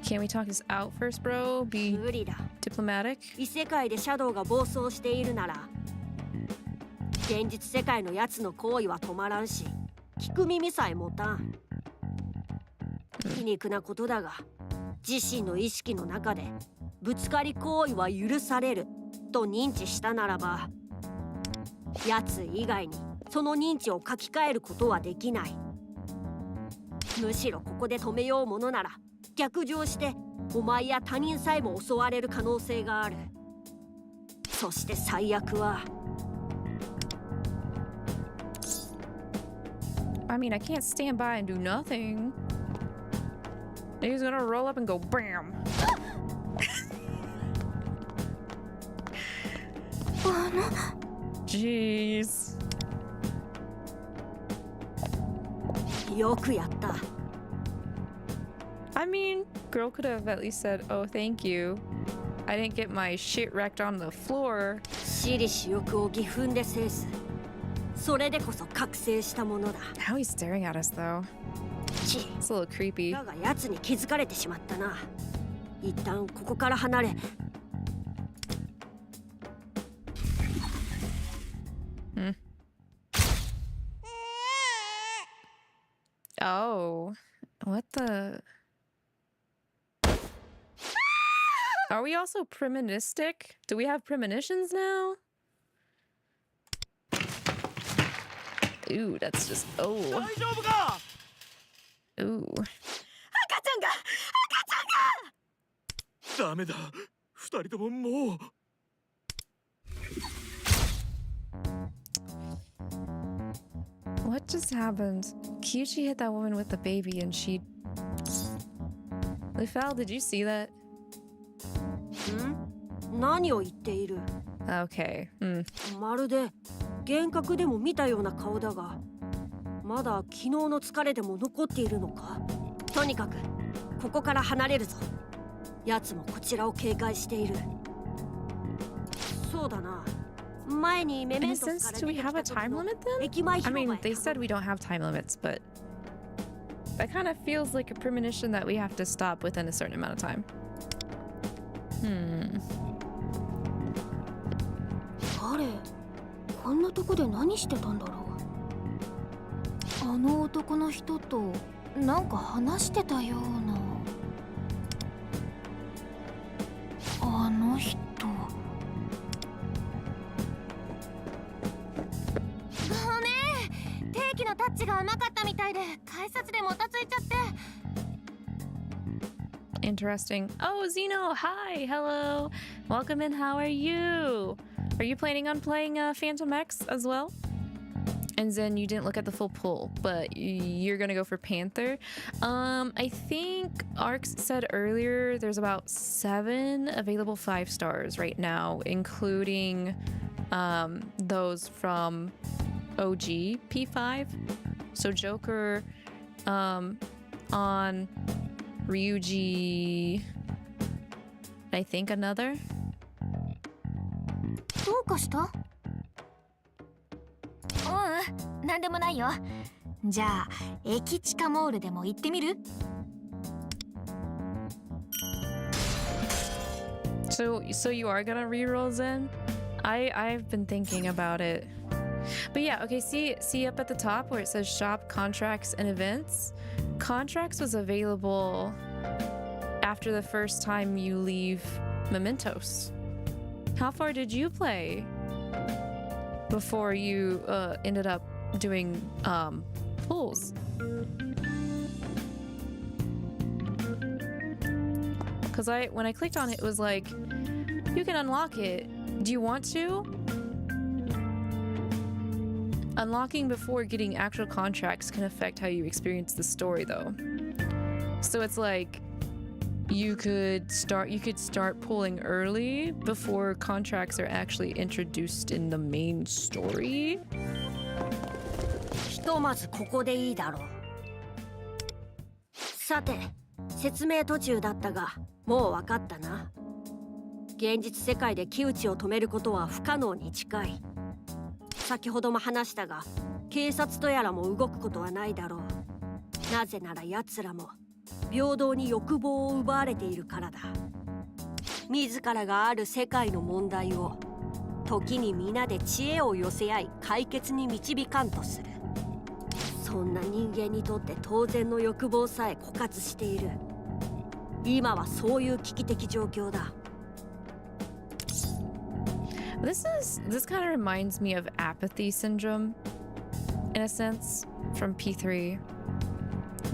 Can't we talk this out first, bro? Be diplomatic. 異世界でシャドウが暴走しているなら、現実世界のやつの行為は止まらんし、聞く耳さえ持たん。皮肉なことだが、自身の意識の中でぶつかり行為は許されると認知したならば、やつ以外にその認知を書き換えることはできない。むしろここで止めようものなら、逆上してお前や他人さえも襲われる可能性がある。そして最悪は。I mean, I can't stand by and do nothing. He's gonna roll up and go BAM! Jeez. よくやった。I mean, girl could have at least said, "Oh, thank you. I didn't get my shit wrecked on the floor." 私利私欲を義憤で制す。それでこそ覚醒したものだ。How he's staring at us though. It's a little creepy. だが奴に気づかれてしまったな。一旦ここから離れ。Oh, what the? Are we also premoninistic? Do we have premonitions now? Ooh, that's just oh. Ooh. ダメだ。二人とももう。What just happened? Kyuchi hit that woman with the baby and she... Lefal, did you see that? 何を言っている？ Okay. まるで幻覚でも見たような顔だが、まだ昨日の疲れでも残っているのか？とにかくここから離れるぞ。奴もこちらを警戒している。そうだな。前にメメントスから出てきた時の駅前広場へ。 I mean, they said we don't have time limits, but that kind of feels like a premonition that we have to stop within a certain amount of time. 彼、こんなとこで何してたんだろう。あの男の人となんか話してたような。あの人。ごめん、定期のタッチが甘かったみたいで改札でもたついちゃって。Interesting. Oh, Zeno, hi, hello. Welcome in, how are you? Are you planning on playing Phantom X as well? And then you didn't look at the full pool, but you're gonna go for Panther. I think Arx said earlier there's about 7 available 5 stars right now, including those from OG P5. So Joker, on Ryuji, I think another. どうかした？なんでもないよ。じゃあ駅地下モールでも行ってみる？ So you are gonna reroll Zen? I've been thinking about it. But yeah, okay, see up at the top where it says shop contracts and events? Contracts was available after the first time you leave Mementos. How far did you play before you ended up doing pulls? Because when I clicked on it, it was like, you can unlock it. Do you want to? Unlocking before getting actual contracts can affect how you experience the story, though. So it's like you could start pulling early before contracts are actually introduced in the main story. ひとまずここでいいだろう。さて、説明途中だったが、もう分かったな。現実世界で木内を止めることは不可能に近い。先ほども話したが、警察とやらも動くことはないだろう。なぜなら奴らも平等に欲望を奪われているからだ。自らがある世界の問題を時に皆で知恵を寄せ合い解決に導かんとする。そんな人間にとって当然の欲望さえ枯渇している。今はそういう危機的状況だ。This kind of reminds me of apathy syndrome, in a sense, from P3,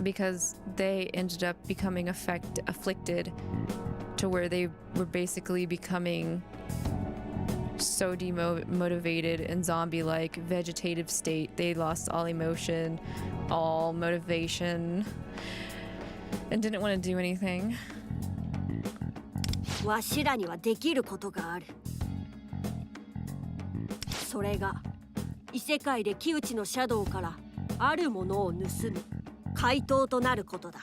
because they ended up becoming afflicted to where they were basically becoming so demotivated and zombie-like vegetative state. They lost all emotion, all motivation, and didn't want to do anything. わしらにはできることがある。それが異世界で木内のシャドウからあるものを盗む怪盗となることだ。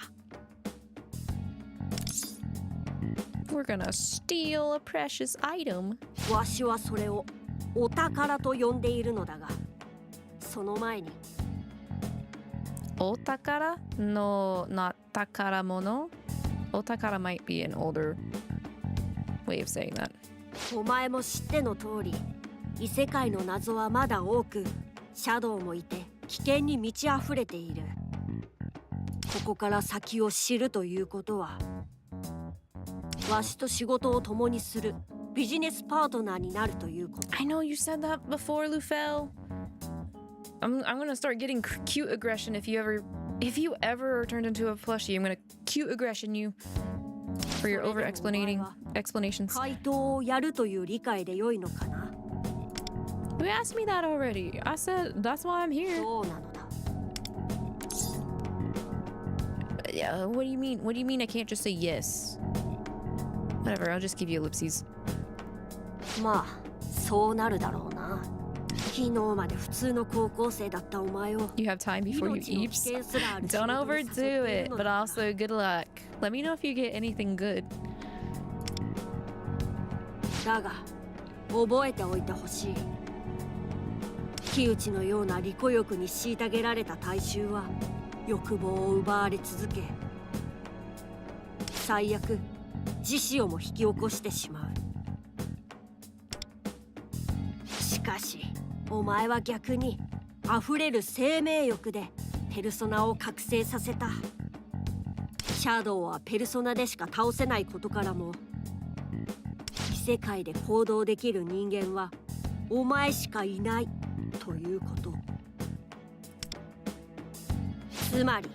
We're gonna steal a precious item. わしはそれをお宝と呼んでいるのだが、その前に。Otakara? No, not takaramono. Otakara might be an older way of saying that. お前も知っての通り、異世界の謎はまだ多く、シャドウもいて危険に満ち溢れている。ここから先を知るということは、わしと仕事を共にするビジネスパートナーになるということ。I know you said that before, Lufel. I'm gonna start getting cute aggression if you ever turned into a plushie. I'm gonna cute aggression you for your over explanations. 怪盗をやるという理解で良いのかな。You asked me that already. I said that's why I'm here. そうなのだ。Yeah, what do you mean? What do you mean I can't just say yes? Whatever, I'll just give you ellipses. まあ、そうなるだろうな。昨日まで普通の高校生だったお前を。You have time before you eeps? Don't overdo it, but also good luck. Let me know if you get anything good. だが、覚えておいてほしい。木内のような利己欲に虐げられた大衆は欲望を奪われ続け、最悪自死をも引き起こしてしまう。しかしお前は逆に溢れる生命力でペルソナを覚醒させた。シャドウはペルソナでしか倒せないことからも、異世界で行動できる人間はお前しかいないということ。つまり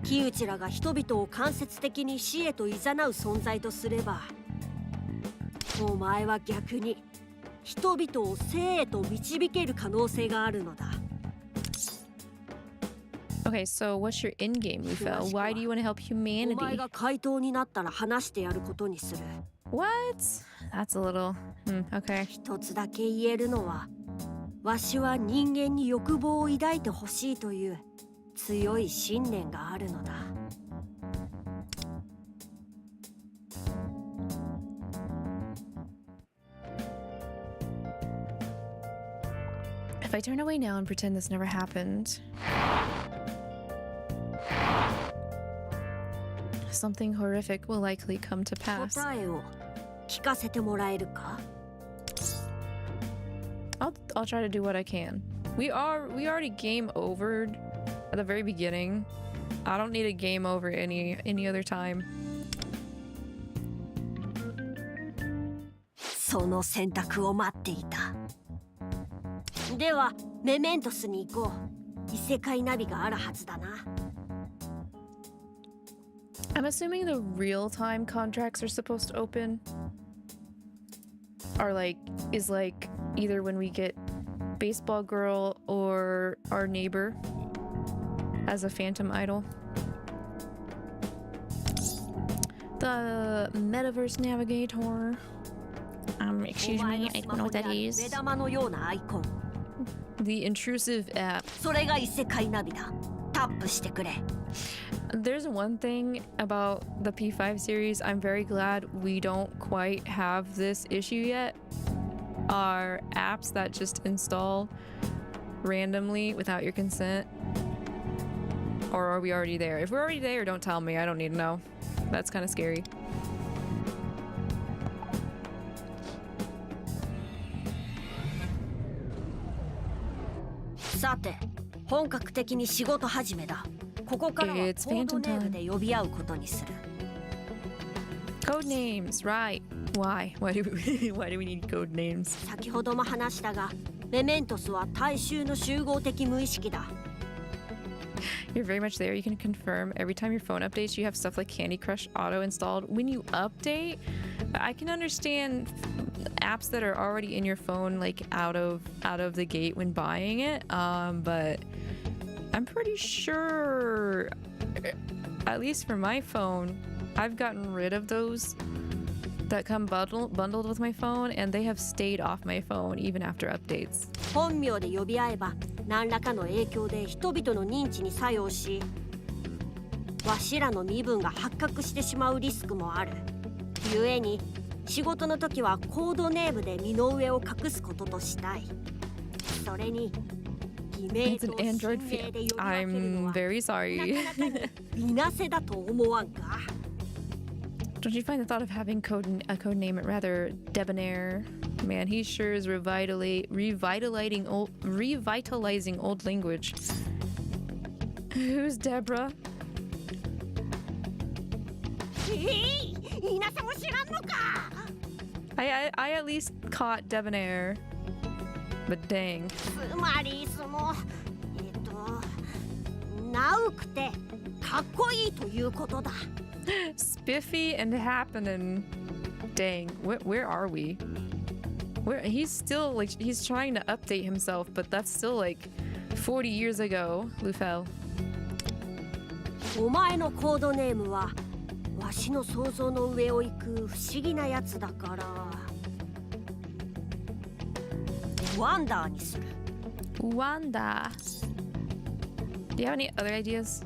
木内らが人々を間接的に死へと誘う存在とすれば、お前は逆に人々を生へと導ける可能性があるのだ。Okay, so what's your in-game, Lufel? Why do you want to help お前 humanity? が怪盗になったら話してやることにする。 What? That's a little... okay. 一つだけ言えるのは、わしは人間に欲望を抱いてほしいという強い信念があるのだ。If I turn away now and pretend this never happened, something horrific will likely come to pass. 答えを聞かせてもらえるか？ I'll try to do what I can. We already game overed at the very beginning. I don't need a game over any other time. その選択を待っていた。ではメメントスに行こう。異世界ナビがあるはずだな。I'm assuming the real-time contracts are supposed to open. Are is either when we get Baseball Girl or our neighbor as a phantom idol. The Metaverse Navigator. Excuse me, I don't know what that is. 目玉のようなアイコン。The intrusive app. それが異世界ナビだ。タップしてくれ。There's one thing about the P5 series I'm very glad we don't quite have this issue yet. Are apps that just install randomly without your consent. Or are we already there? If we're already there, don't tell me. I don't need to know. That's kind of scary. さて、本格的に仕事始めだ。ここからはコードネームで呼び合うことにする。Code names, right? Why? Why do we need code names? 先ほども話したが、メメントスは大衆の集合的無意識だ。You're very much there. You can confirm every time your phone updates, you have stuff like Candy Crush auto installed. When you update, I can understand apps that are already in your phone, like out of the gate when buying it. But I'm pretty sure, at least for my phone, I've gotten rid of those that come bundled with my phone, and they have stayed off my phone even after updates. 本名で呼び合えば何らかの影響で人々の認知に作用し、わしらの身分が発覚してしまうリスクもある。故に仕事の時はコードネームで身の上を隠すこととしたい。それに偽名と姓名で呼び分けるのは I'm very sorry. なかなかにいなせだと思わんか。Don't you find the thought of having a code name rather debonair? Man, he sure is revitalizing old language. Who's Deborah? いなせも知らんのか。I at least caught debonair, but dang. つまりそのナウくてかっこいいということだ。Spiffy and happening. Dang, where are we? He's still he's trying to update himself, but that's still 40 years ago, Lufel. お前のコードネームはわしの想像の上を行く不思議なやつだからワンダーにする。Wanda. Do you have any other ideas?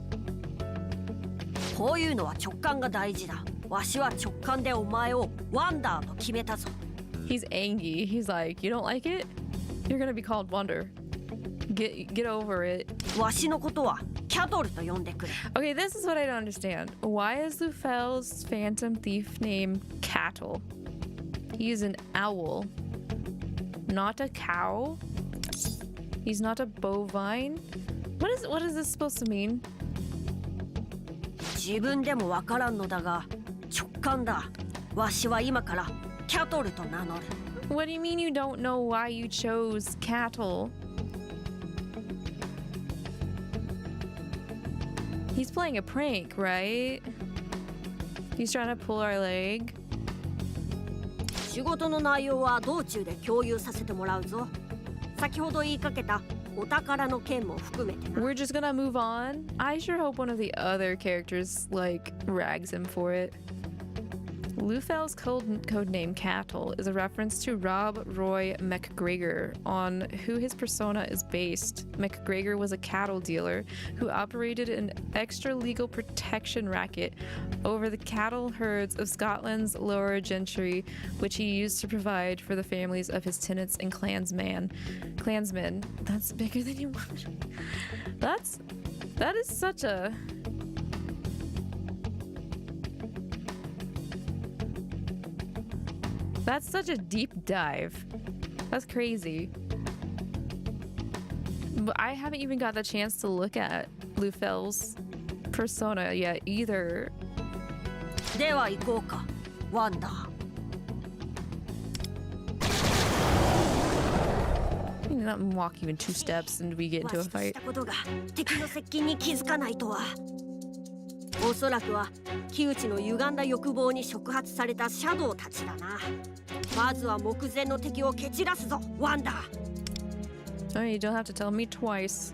こういうのは直感が大事だ。わしは直感でお前をワンダーと決めたぞ。He's angry. He's like, you don't like it? You're gonna be called Wonder. Get over it. わしのことはキャトルと呼んでくれ。Okay, this is what I don't understand. Why is Lufel's Phantom Thief name Cattle? He's an owl, not a cow. He's not a bovine. What is this supposed to mean? 自分でもわからんのだが直感だ。わしは今からキャトルと名乗る。 What do you mean you don't know why you chose cattle? He's playing a prank, right? He's trying to pull our leg. 仕事の内容は道中で共有させてもらうぞ。先ほど言いかけたお宝の件も含めてな。 We're just gonna move on. I sure hope one of the other characters like rags him for it. Lufel's codename Cattle is a reference to Rob Roy McGregor, on who his persona is based. McGregor was a cattle dealer who operated an extra-legal protection racket over the cattle herds of Scotland's lower gentry, which he used to provide for the families of his tenants and clansmen. That's bigger than you want. That is such a... That's such a deep dive. That's crazy. But I haven't even got the chance to look at Lufel's persona yet either. では行こうか、ワンダー。 You not walk even 2 steps and we get into a fight. ことが敵の接近に気づかないとは。おそらくは木内の歪んだ欲望に触発されたシャドウたちだな。まずは目前の敵を蹴散らすぞ、ワンダー。 Oh, you don't have to tell me twice.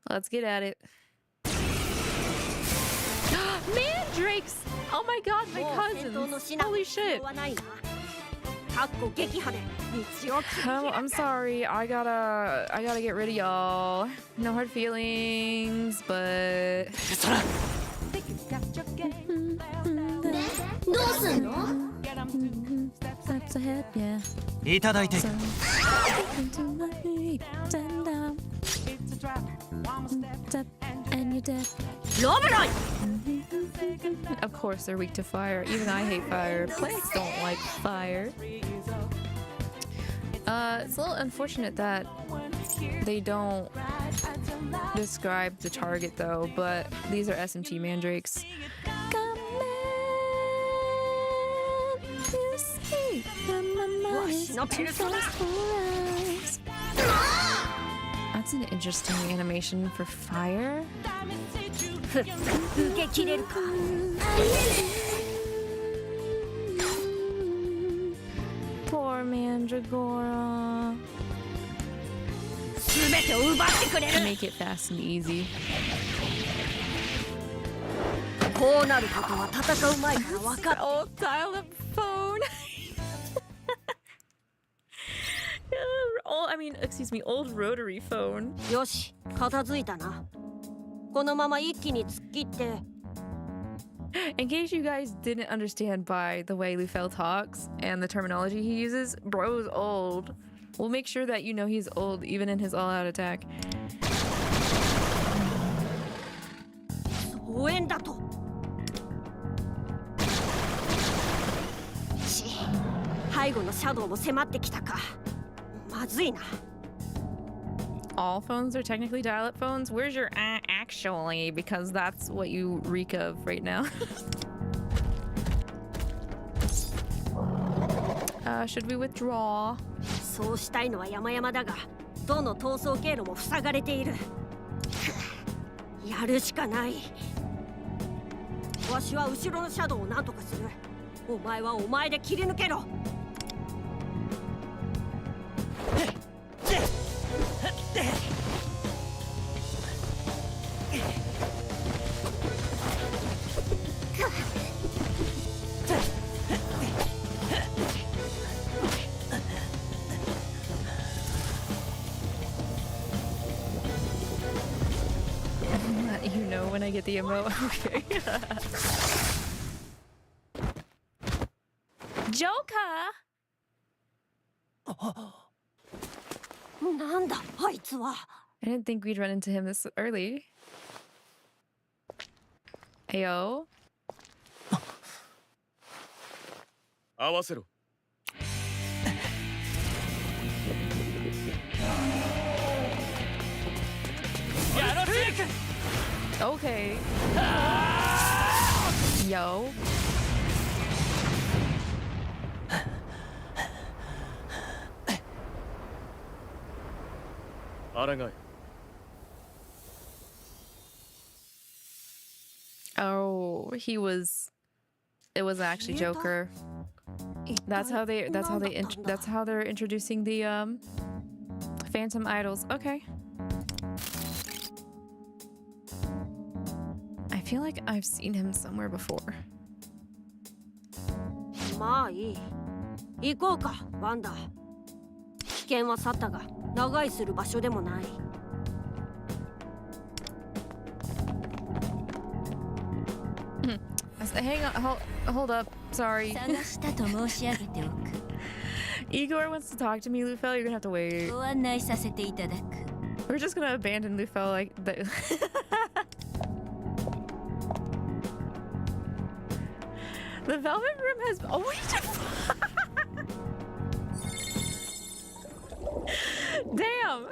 Let's get at it. Mandrakes! Oh my god, my cousins! Holy shit! I'm sorry, I gotta get rid of y'all. No hard feelings, but... どうすんの？ Steps ahead, yeah. いただいて。 And you're dead. Of course they're weak to fire. Even I hate fire. Plants don't like fire. It's a little unfortunate that they don't describe the target though, but these are SMT mandrakes. That's an interesting animation for fire. Poor Mandragora. Make it fast and easy. Old dial-up phone. Old rotary phone. よし、片付いたな。このまま一気に突っ切って。 In case you guys didn't understand by the way Lufel talks and the terminology he uses, bro's old. We'll make sure that you know he's old even in his all-out attack. 応援だと。背後のシャドウも迫ってきたか。まずいな。 All phones are technically dial-up phones? Where's your actually? Because that's what you reek of right now. Should we withdraw? そうしたいのは山々だが、どの逃走経路も塞がれている。やるしかない。わしは後ろのシャドウを何とかする。お前はお前で切り抜けろ。 You know when I get the emote. Okay. Joker! なんだあいつは。 I didn't think we'd run into him this early. Ayo. 合わせろ。Okay. Yo. Aragai. Oh, it was actually Joker. That's how they're introducing the Phantom Idols. Okay. I feel like I've seen him somewhere before. まあいい。行こうか、ワンダ。危険は去ったが、長居する場所でもない。Hang on, hold up. Sorry. 探したと申し上げておく。Igor wants to talk to me, Lufel. You're gonna have to wait. ご案内させていただく。We're just gonna abandon Lufel like the. The Velvet Room has. Oh wait. Damn.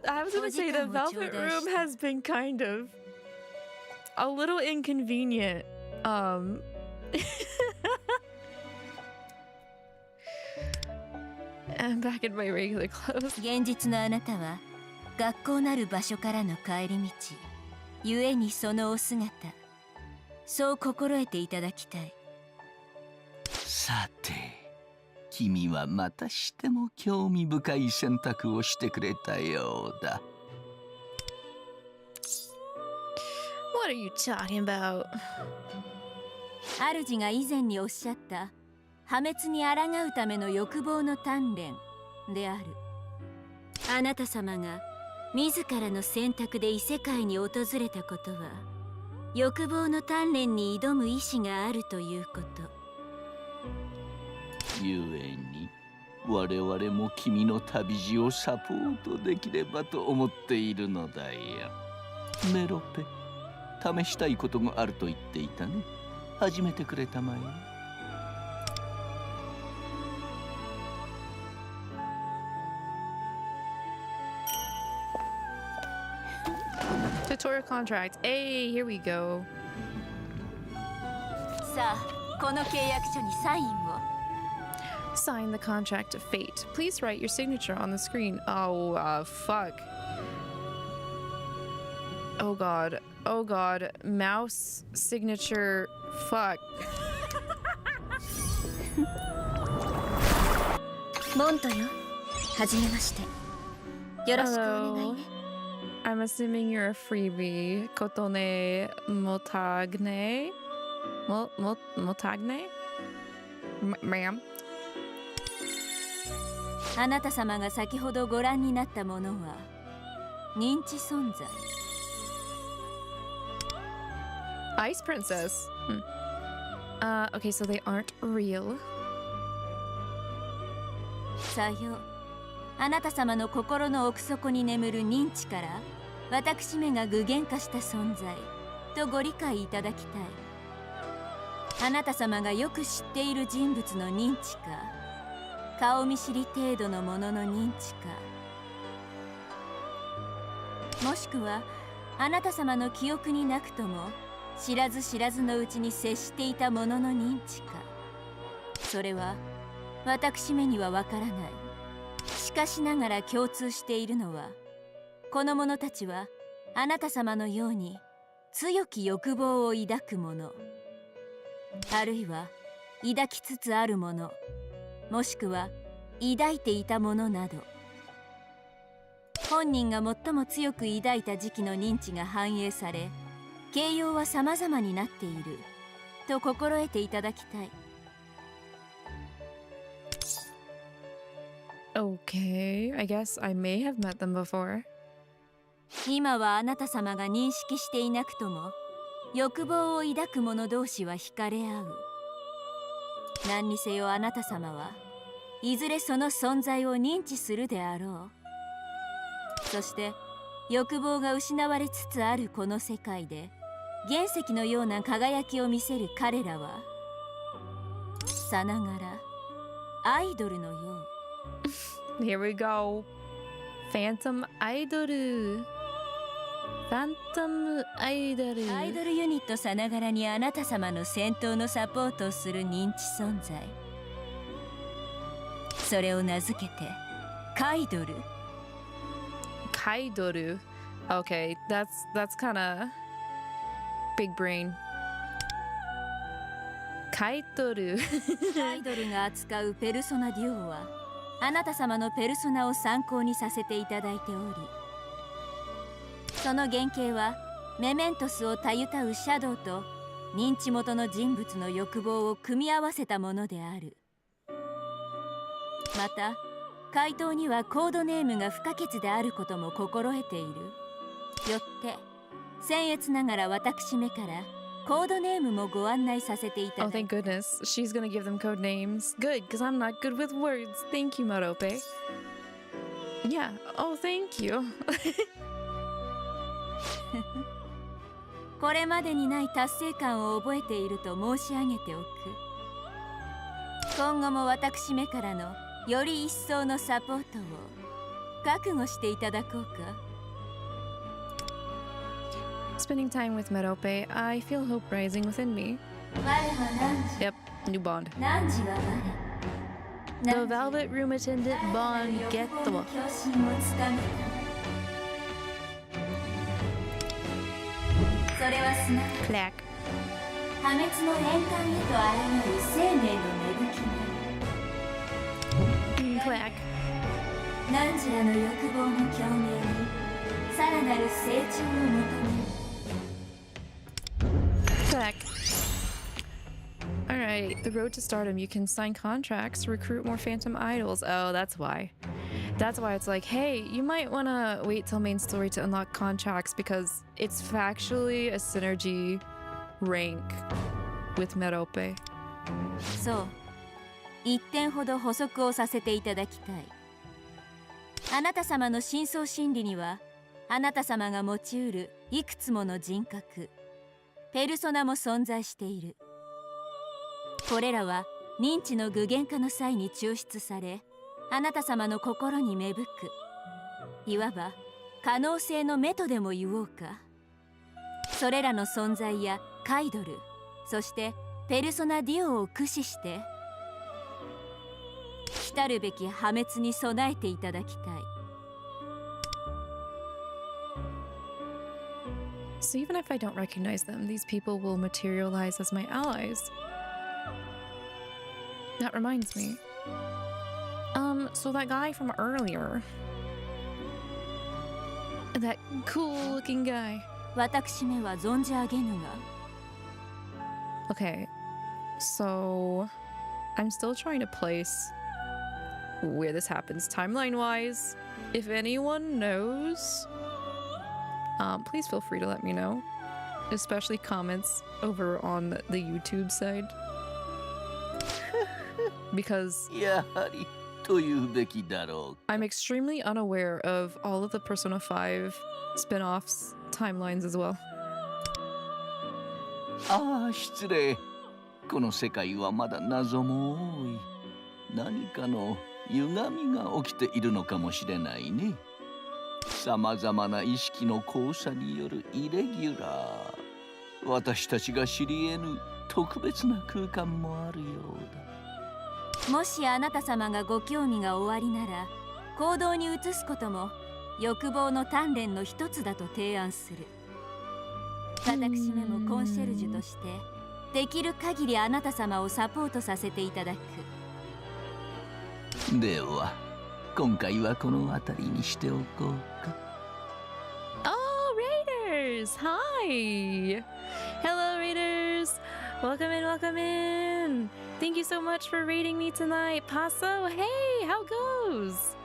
I was gonna say the Velvet Room has been kind of a little inconvenient. I'm back in my regular clothes. 現実のあなたは学校なる場所からの帰り道、故にそのお姿、そう心得ていただきたい。さて、君はまたしても興味深い選択をしてくれたようだ。What are you talking about? 主が以前におっしゃった破滅に抗うための欲望の鍛錬である。あなた様が自らの選択で異世界に訪れたことは、欲望の鍛錬に挑む意志があるということ。故に我々も君の旅路をサポートできればと思っているのだよ。メロペ、試したいことがあると言っていたね。始めてくれたまえ。Tutorial contract. Hey, here we go. さあ、この契約書にサインを。Sign the contract of fate. Please write your signature on the screen. Oh, fuck. Oh god. Oh god. Mouse signature. Fuck. モントよ。はじめまして。よろしくお願いね。I'm assuming you're a freebie. Kotone motagne? Motagne? Ma'am? あなた様が先ほどご覧になったものは認知存在。Ice Princess. Okay, so they aren't real. さよう。あなた様の心の奥底に眠る認知から私めが具現化した存在とご理解いただきたい。あなた様がよく知っている人物の認知か、顔見知り程度のものの認知か、もしくはあなた様の記憶になくとも知らず知らずのうちに接していたものの認知か、それは私めにはわからない。しかしながら共通しているのは、この者たちはあなた様のように強き欲望を抱く者、あるいは抱きつつある者、もしくは抱いていたものなど、本人が最も強く抱いた時期の認知が反映され、形容は様々になっていると心得ていただきたい。Okay, I guess I may have met them before. 今はあなた様が認識していなくとも、欲望を抱く者同士は惹かれ合う。何にせよあなた様はいずれその存在を認知するであろう。そして欲望が失われつつあるこの世界で原石のような輝きを見せる彼らは、さながらアイドルのよう。Here we go. Phantom Idol. ファントムアイドル。アイドルユニットさながらにあなた様の戦闘のサポートをする認知存在。それを名付けてカイドル。カイドル。Okay, that's kind of big brain. カイドル。カイドルが扱うペルソナデュオはあなた様のペルソナを参考にさせていただいており、その原型はメメントスをたゆたうシャドウと認知元の人物の欲望を組み合わせたものである。また回答にはコードネームが不可欠であることも心得ている。よって僭越ながら私めからコードネームもご案内させていただい Oh, thank goodness. She's gonna give them code names. Good, because I'm not good with words. Thank you, Marope. Yeah. Oh, thank you. これまでにない達成感を覚えていると申し上げておく。今後も私めからのより一層のサポートを覚悟していただこうか。Spending time with Marope, I feel hope rising within me. Yep, new bond. The Velvet Room Attendant bond get the one. Clack. 破滅の連環へと抗う生命の芽吹き Clack. 何らの欲望の共鳴にさらなる成長を求め Clack. Alright, the road to stardom. You can sign contracts, recruit more phantom idols. Oh, that's why. That's why it's like, hey, you might want to wait till main story to unlock contracts because it's factually a synergy rank with Merope. そう。一点ほど補足をさせていただきたい。あなた様の深層心理には、あなた様が持ちうるいくつもの人格、ペルソナも存在している。これらは認知の具現化の際に抽出され、あなた様の心に芽吹く。いわば可能性の目とでも言おうか。それらの存在やカイドル、そしてペルソナデュオを駆使して、来るべき破滅に備えていただきたい。So even if I don't recognize them, these people will materialize as my allies. That reminds me. So that guy from earlier. That cool-looking guy. 私めは存じ上げぬが。Okay, so I'm still trying to place where this happens timeline-wise. If anyone knows, please feel free to let me know, especially comments over on the YouTube side. Because I'm extremely unaware of all of the Persona 5 spin-offs timelines as well. ああ、失礼。この世界はまだ謎も多い。何かの歪みが起きているのかもしれないね。さまざまな意識の交差によるイレギュラー。私たちが知り得ぬ特別な空間もあるようだ。もしあなた様がご興味がおありなら、行動に移すことも欲望の鍛錬の一つだと提案する。私めもコンシェルジュとしてできる限りあなた様をサポートさせていただく。では今回はこの辺りにしておこうか。Oh, Raiders! Hi! Hello, Raiders! Welcome in, welcome in! Thank you so much for raiding me tonight. Paso, hey, how goes?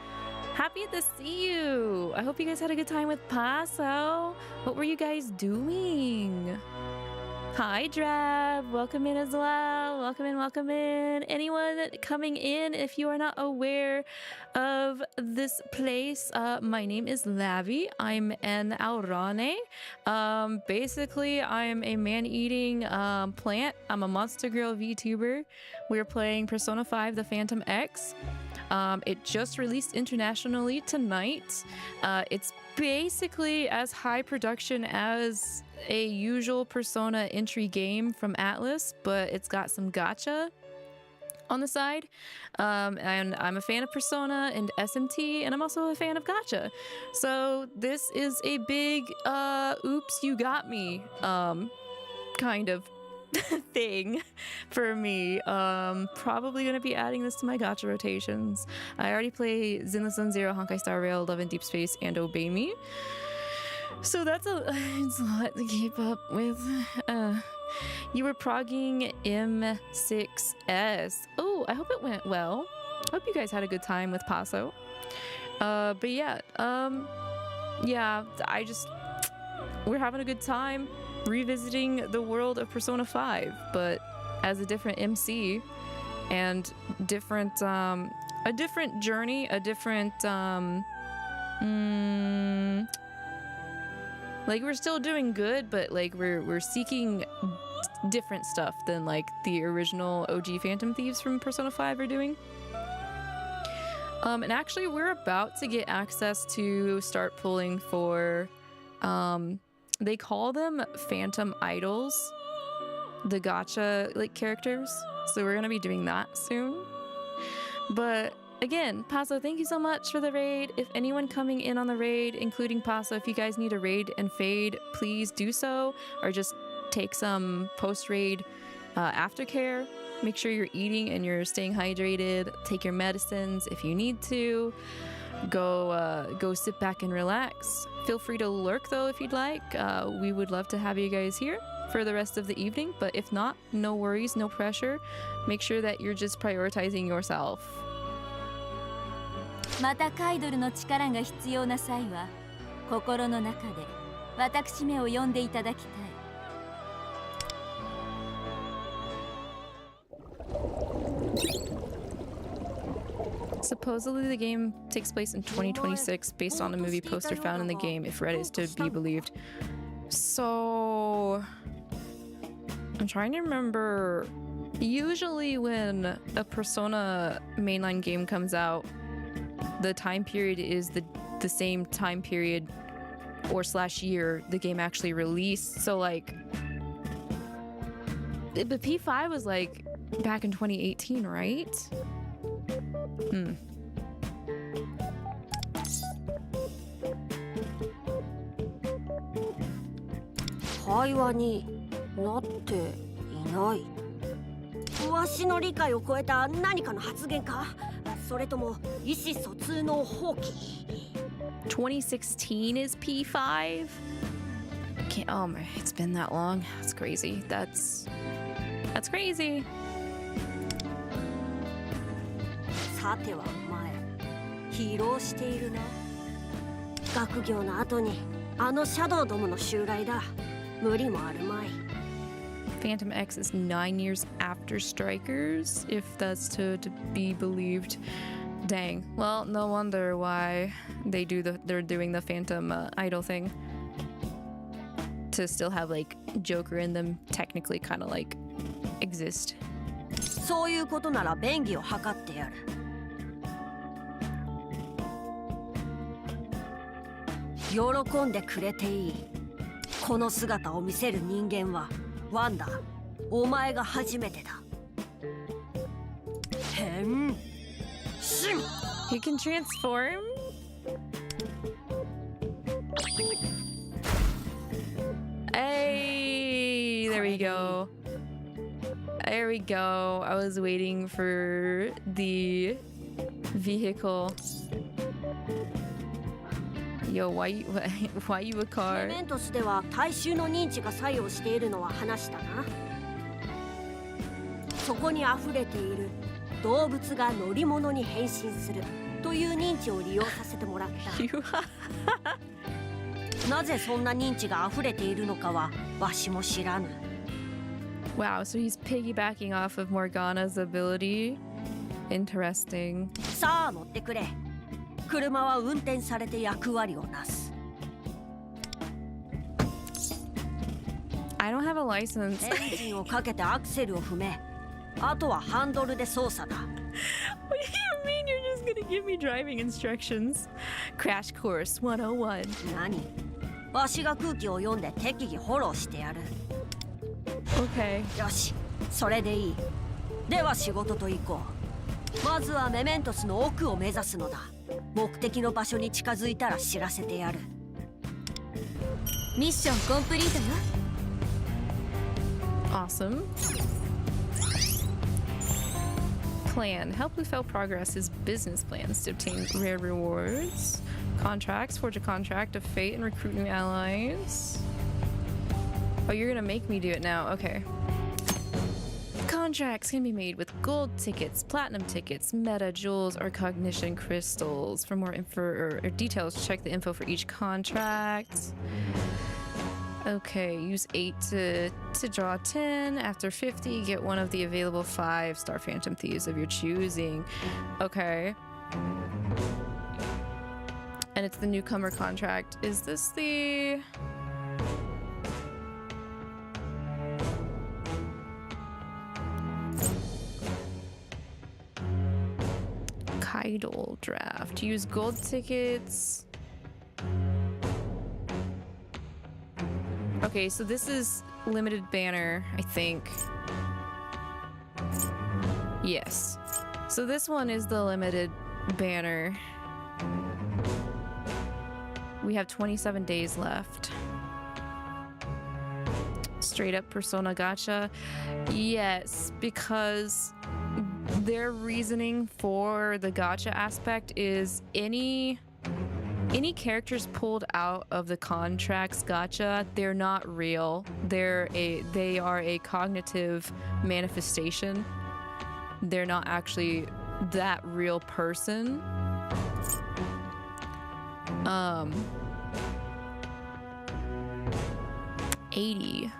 Happy to see you. I hope you guys had a good time with Paso. What were you guys doing? Hi, Drab. Welcome in as well. Welcome in, welcome in. Anyone coming in, if you are not aware of this place, my name is Lavi. I'm an Alraune. Basically, I'm a man-eating plant. I'm a monster girl VTuber. We're playing Persona 5, the Phantom X. It just released internationally tonight. It's basically as high production as a usual Persona entry game from Atlus, but it's got some gacha on the side. And I'm a fan of Persona and SMT, and I'm also a fan of gacha. So this is a big oops, you got me kind of thing for me. Probably gonna be adding this to my gacha rotations. I already play Zenless Zone Zero, Honkai Star Rail, Love in Deep Space, and Obey Me. So it's a lot to keep up with. You were progging M6S. Oh, I hope it went well. I hope you guys had a good time with Paso. But yeah, we're having a good time revisiting the world of Persona 5, but as a different MC and different, a different journey, a different, like we're still doing good, but like we're seeking different stuff than like the original OG Phantom Thieves from Persona 5 are doing. And actually we're about to get access to start pulling for, they call them Phantom Idols, the gacha like characters. So we're gonna be doing that soon. But again, Paso, thank you so much for the raid. If anyone coming in on the raid, including Paso, if you guys need a raid and fade, please do so, or just take some post-raid aftercare. Make sure you're eating and you're staying hydrated. Take your medicines if you need to. Go sit back and relax. Feel free to lurk though if you'd like. We would love to have you guys here for the rest of the evening, but if not, no worries, no pressure. Make sure that you're just prioritizing yourself. またカイドルの力が必要な際は心の中で私めを呼んでいただきたい。Supposedly the game takes place in 2026 based on a movie poster found in the game, if Reddit is to be believed. So I'm trying to remember, usually when a Persona mainline game comes out, the time period is the same time period or / year the game actually released. So like, but P5 was like back in 2018, right? Hmm. 会話になっていない。わしの理解を超えた何かの発言か？それとも意思疎通の放棄？ 2016 is P5? Oh my, it's been that long. That's crazy. That's crazy. さてはお前、疲労しているな。学業の後にあのシャドウどもの襲来だ。無理もあるまい。Phantom X is 9 years after Strikers, if that's to be believed. Dang. Well, no wonder why they're doing the Phantom Idol thing. To still have like Joker in them technically kind of like exist. そういうことなら便宜を図ってやる。喜んでくれていい。この姿を見せる人間はワンダー、お前が初めてだ。変身。 He can transform? Hey, there we go. There we go. I was waiting for the vehicle. Yo, why you a car? メメントスでは大衆の認知が作用しているのは話したな。そこに溢れている動物が乗り物に変身するという認知を利用させてもらった。なぜそんな認知が溢れているのかはわしも知らぬ。Wow, so he's piggybacking off of Morgana's ability. Interesting. さあ乗ってくれ。車は運転されて役割をなす。I don't have a license. エンジンをかけてアクセルを踏め。あとはハンドルで操作だ。What do you mean you're just gonna give me driving instructions? Crash course 101. 何？わしが空気を読んで適宜フォローしてやる。Okay. よし、それでいい。では仕事と行こう。まずはメメントスの奥を目指すのだ。目的の場所に近づいたら知らせてやる。ミッションコンプリートよ。Awesome. Plan. Help Lufel progress his business plans to obtain rare rewards. Contracts. Forge a contract of fate and recruit new allies. Oh, you're gonna make me do it now. Okay. Contracts can be made with gold tickets, platinum tickets, meta jewels, or cognition crystals. For more info or details, check the info for each contract. Okay, use 8 to draw 10. After 50, get one of the available 5-star Phantom Thieves of your choosing. Okay. And it's the newcomer contract. Is this the... Gacha'd draft. Use gold tickets. Okay, so this is limited banner, I think. Yes. So this one is the limited banner. We have 27 days left. Straight up Persona Gacha. Yes, because their reasoning for the gacha aspect is any characters pulled out of the contracts gacha, they're not real. They are a cognitive manifestation. They're not actually that real person. 80.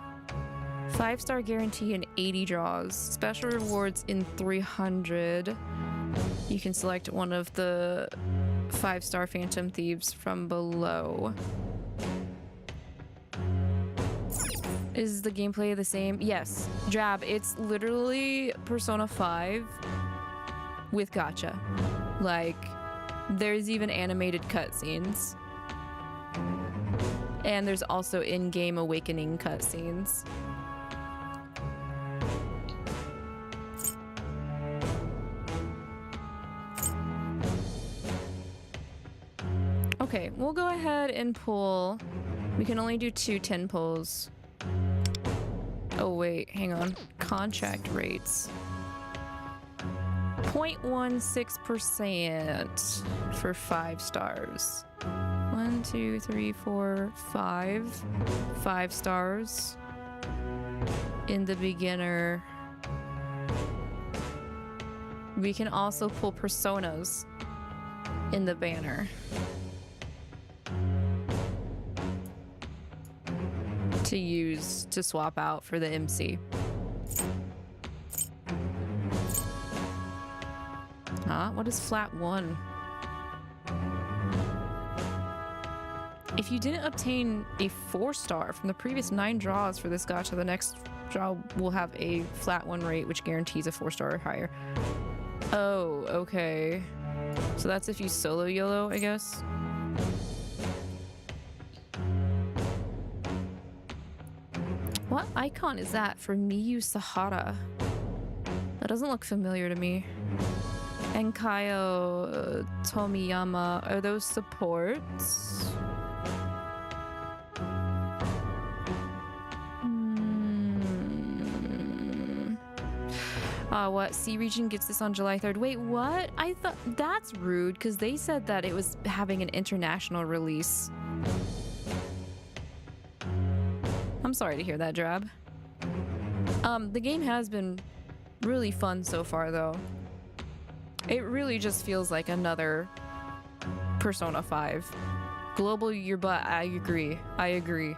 5-star guarantee in 80 draws. Special rewards in 300. You can select one of the 5-star Phantom Thieves from below. Is the gameplay the same? Yes. Drab, it's literally Persona 5 with gacha. Like, there's even animated cutscenes. And there's also in-game awakening cutscenes. Okay, we'll go ahead and pull. We can only do 2 10 pulls. Oh wait, hang on. Contract rates. 0.16% for 5 stars. 1, 2, 3, 4, 5. 5 stars in the beginner. We can also pull personas in the banner. To use to swap out for the MC. Huh? What is flat 1? If you didn't obtain a 4-star from the previous 9 draws for this gacha, the next draw will have a flat 1 rate, which guarantees a 4-star or higher. Oh, okay. So that's if you solo YOLO, I guess. What icon is that for Miyu Sahara? That doesn't look familiar to me. Enkayo Tomiyama, are those supports? What? C Region gets this on July 3rd. Wait, what? I thought that's rude because they said that it was having an international release. I'm sorry to hear that, Drab. The game has been really fun so far, though. It really just feels like another Persona 5. Global your butt, I agree. I agree.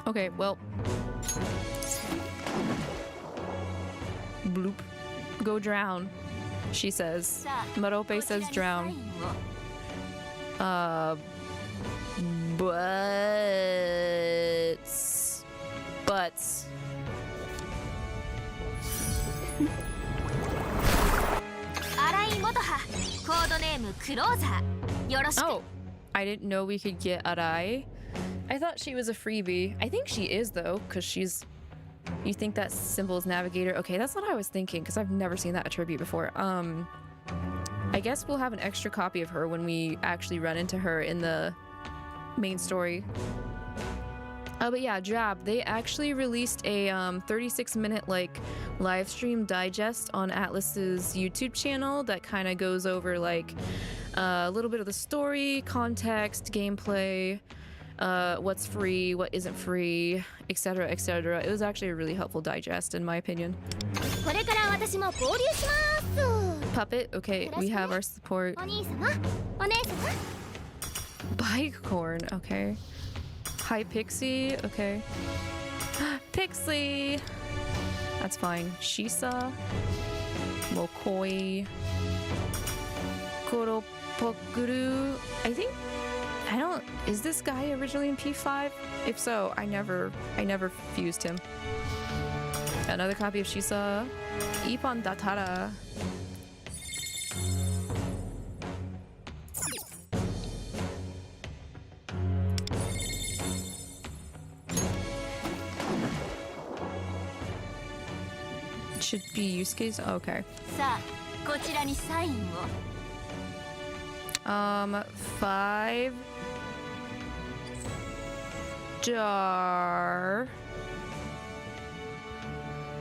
Okay, well. Bloop. Go drown, she says. Marope says drown. Butts. Oh, I didn't know we could get Arai. I thought she was a freebie. I think she is though, because she's... You think that symbol is navigator? Okay, that's what I was thinking, because I've never seen that attribute before. I guess we'll have an extra copy of her when we actually run into her in the main story. But yeah, Jab, they actually released a 36-minute like live stream digest on Atlas's YouTube channel that kind of goes over like a little bit of the story, context, gameplay, what's free, what isn't free, etc., etc. It was actually a really helpful digest in my opinion. Puppet, okay, we have our support. Bikecorn, okay. Hi Pixie, okay. Pixie! That's fine. Shisa. Mokoi. Koropokuru. Is this guy originally in P5? If so, I never fused him. Another copy of Shisa. Ippon Datara. Should be Yusuke's. Oh, okay. 5 jar,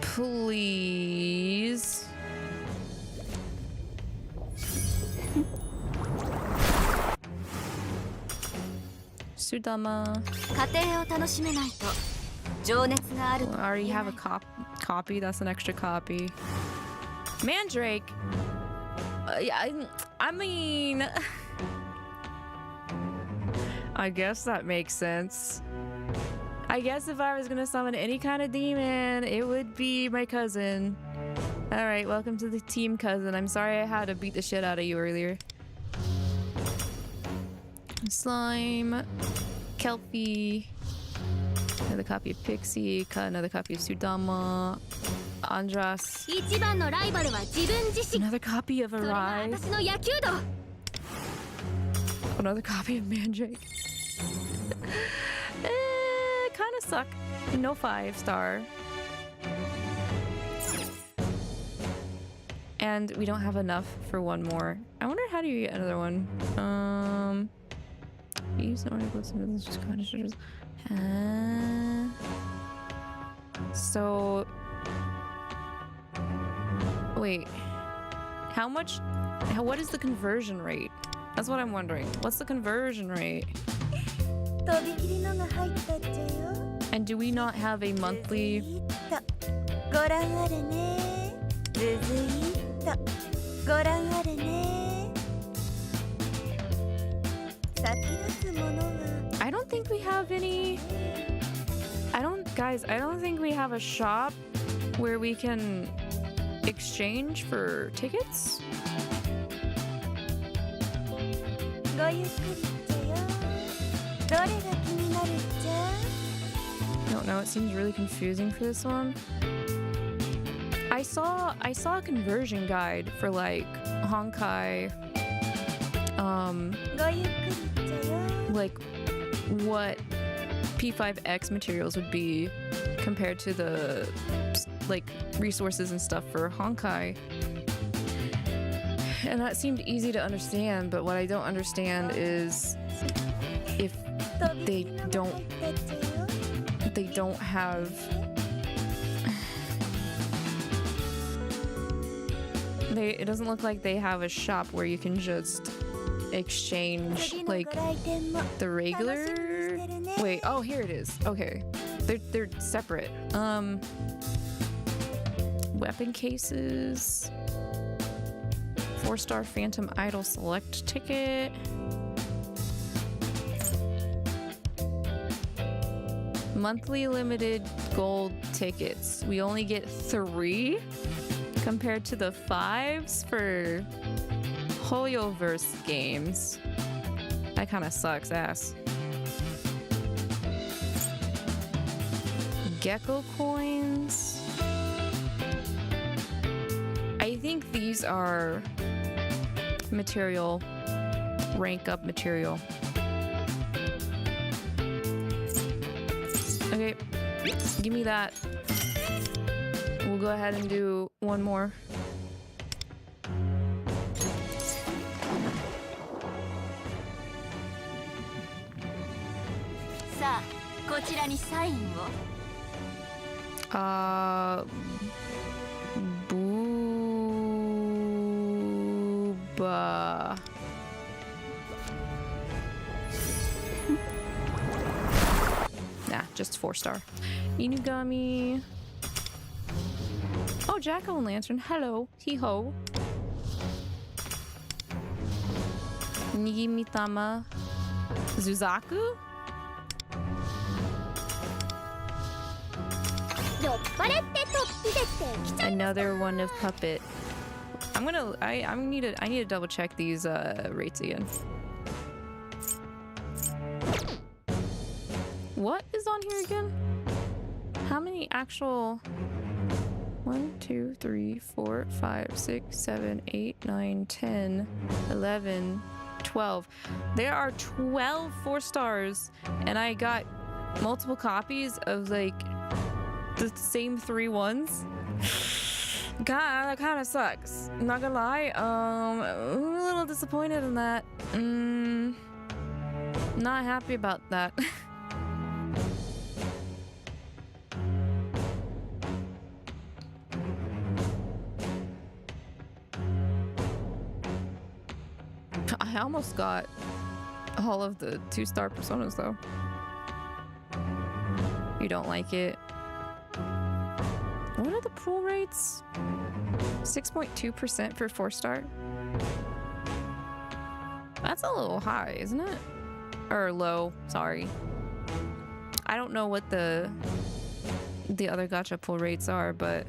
please. Sudama. I already have a copy. That's an extra copy. Mandrake. I mean, I guess that makes sense. I guess if I was gonna summon any kind of demon, it would be my cousin. Alright, welcome to the team, cousin. I'm sorry I had to beat the shit out of you earlier. Slime. Kelpie. Another copy of Pixie. Another copy of Sudama. Andras. Another copy of Arai. Another copy of Mandrake. Kinda suck. No 5-star. And we don't have enough for one more. I wonder how do you get another one? Use the articles into this just kind of so wait, what is the conversion rate? That's what I'm wondering. What's the conversion rate? And do we not have a monthly? I don't think we have any. I don't think we have a shop where we can exchange for tickets. I don't know, it seems really confusing for this one. I saw a conversion guide for like Honkai, like what P5X materials would be compared to the like resources and stuff for Honkai. And that seemed easy to understand, but what I don't understand is if they don't have it doesn't look like they have a shop where you can just exchange like the regular. Wait, oh here it is. Okay, they're separate. Weapon cases. 4-star Phantom Idol Select ticket. monthly limited gold tickets. We only get 3 compared to the 5s for Hoyoverse games. That kind of sucks ass. Gecko coins. I think these are material, rank up material. Okay, give me that. We'll go ahead and do one more. Booba. Nah, just 4-star. Inugami. Oh, Jack-o'-lantern. Hello. Hee-ho. Nigimitama. Zuzaku? Another one of puppet. I need to double check these rates again. What is on here again? How many actual 1, 2, 3, 4, 5, 6, 7, 8, 9, 10, 11, 12. There are 12 4-stars, and I got multiple copies of like the same 3 ones. God, that kind of sucks. I'm not gonna lie. I'm a little disappointed in that. Not happy about that. I almost got all of the 2-star personas though. You don't like it? What are the pull rates? 6.2% for 4-star? That's a little high, isn't it? Or low, sorry. I don't know what the other gacha pull rates are, but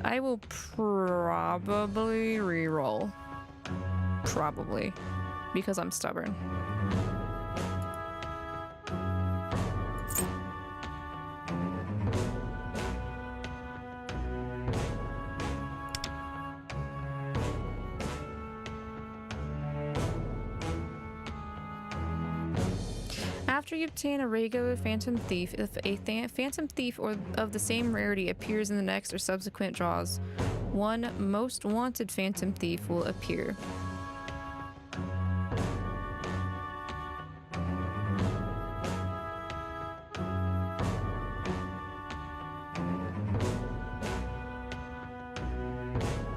I will probably reroll. Probably. Because I'm stubborn. After you obtain a regular Phantom Thief, if a Phantom Thief or of the same rarity appears in the next or subsequent draws, one Most Wanted Phantom Thief will appear.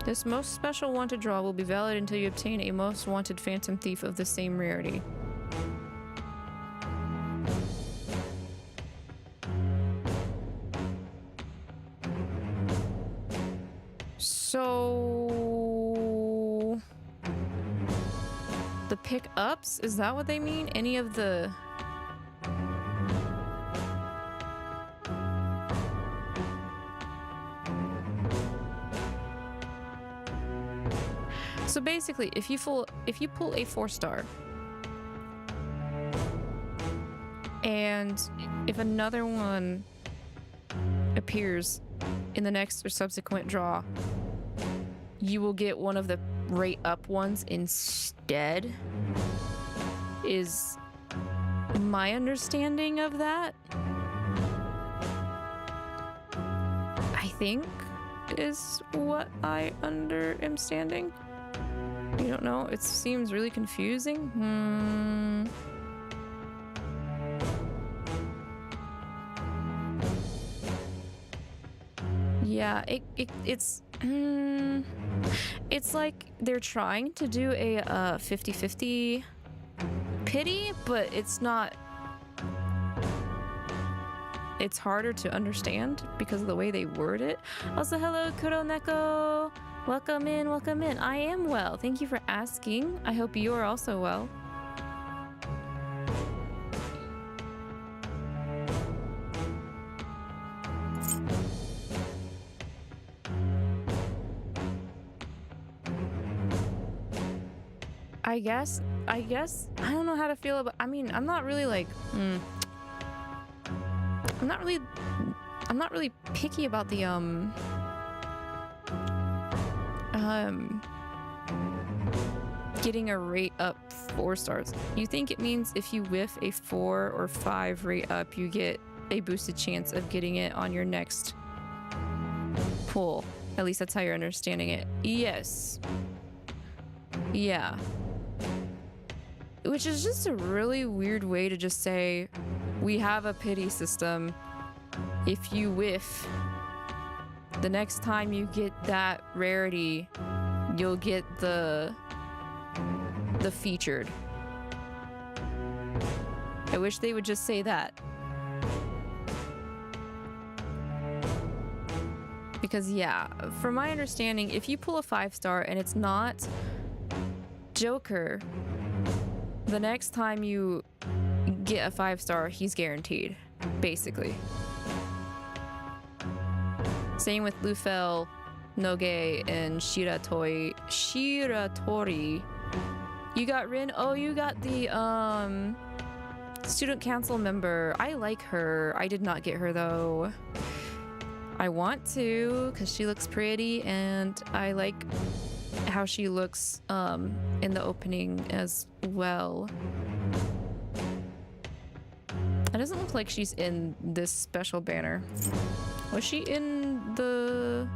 This most special wanted draw will be valid until you obtain a Most Wanted Phantom Thief of the same rarity. So the pick-ups, is that what they mean? Any of the So basically, if you pull a 4-star and if another one appears in the next or subsequent draw, you will get one of the rate up ones instead, is my understanding of that. I think is what I am standing. You don't know? It seems really confusing. Yeah, it's like they're trying to do a 50-50 pity, but it's not. It's harder to understand because of the way they word it. Also, hello, Kuroneko. Welcome in, welcome in. I am well. Thank you for asking. I hope you are also well. I guess I don't know how to feel about. I mean, I'm not really like. I'm not really picky about the getting a rate up 4 stars. You think it means if you whiff a 4 or 5 rate up, you get a boosted chance of getting it on your next pull. At least that's how you're understanding it. Yes. Yeah. Which is just a really weird way to just say, we have a pity system. If you whiff, the next time you get that rarity, you'll get the featured. I wish they would just say that. Because yeah, from my understanding, if you pull a 5-star and it's not Joker, the next time you get a 5-star, he's guaranteed, basically. Same with Lufel, Noge, and Shiratori. You got Rin. Oh, you got the student council member. I like her. I did not get her though. I want to, because she looks pretty, and I like how she looks in the opening as well. It doesn't look like she's in this special banner. Was she in this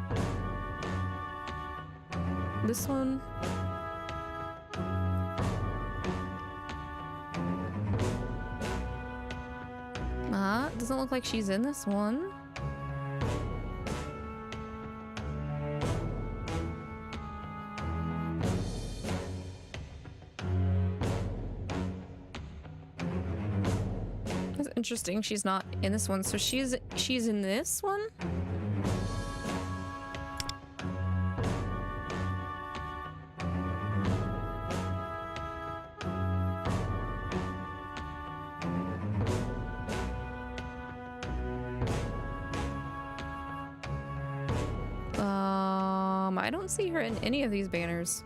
one? Doesn't look like she's in this one. That's interesting. She's not in this one. So she's in this one? I don't see her in any of these banners.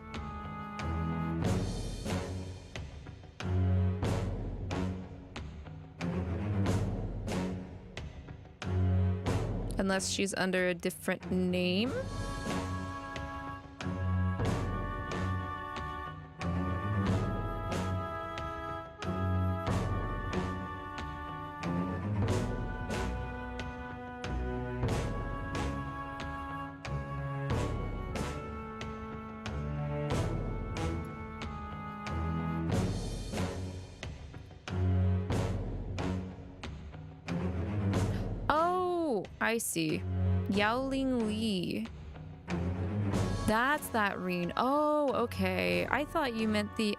Unless she's under a different name. I see. Yaoling Li. That's that Reen. Oh, okay. I thought you meant the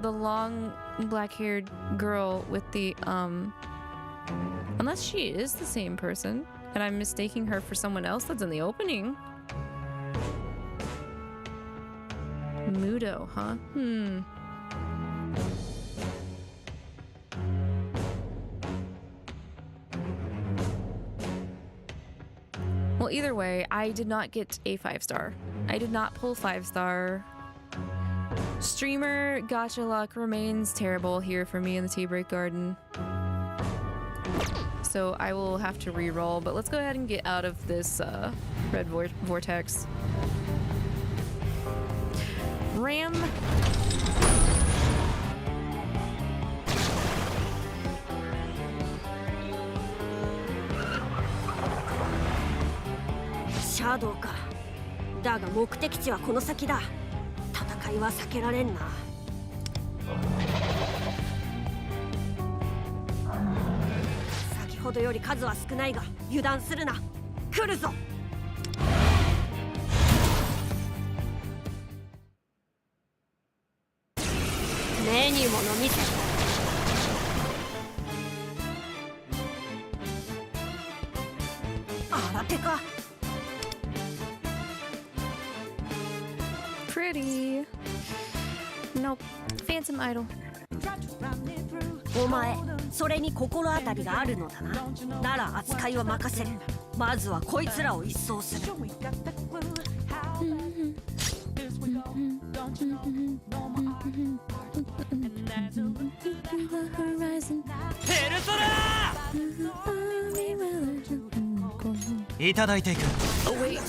long black-haired girl with the unless she is the same person and I'm mistaking her for someone else that's in the opening. Mudo, huh? Well, either way, I did not get a 5-star. I did not pull 5-star. Streamer gacha luck remains terrible here for me in the Tea Break Garden. So I will have to re-roll, but let's go ahead and get out of this red vortex. Ram.シャドウか。だが目的地はこの先だ。戦いは避けられんな。先ほどより数は少ないが油断するな。来るぞ。目にもの見せ。新手か。Pretty. Nope. Phantom idol. お前、それに心当たりがあるのだな。なら扱いは任せる。まずはこいつらを一掃する。Oh wait.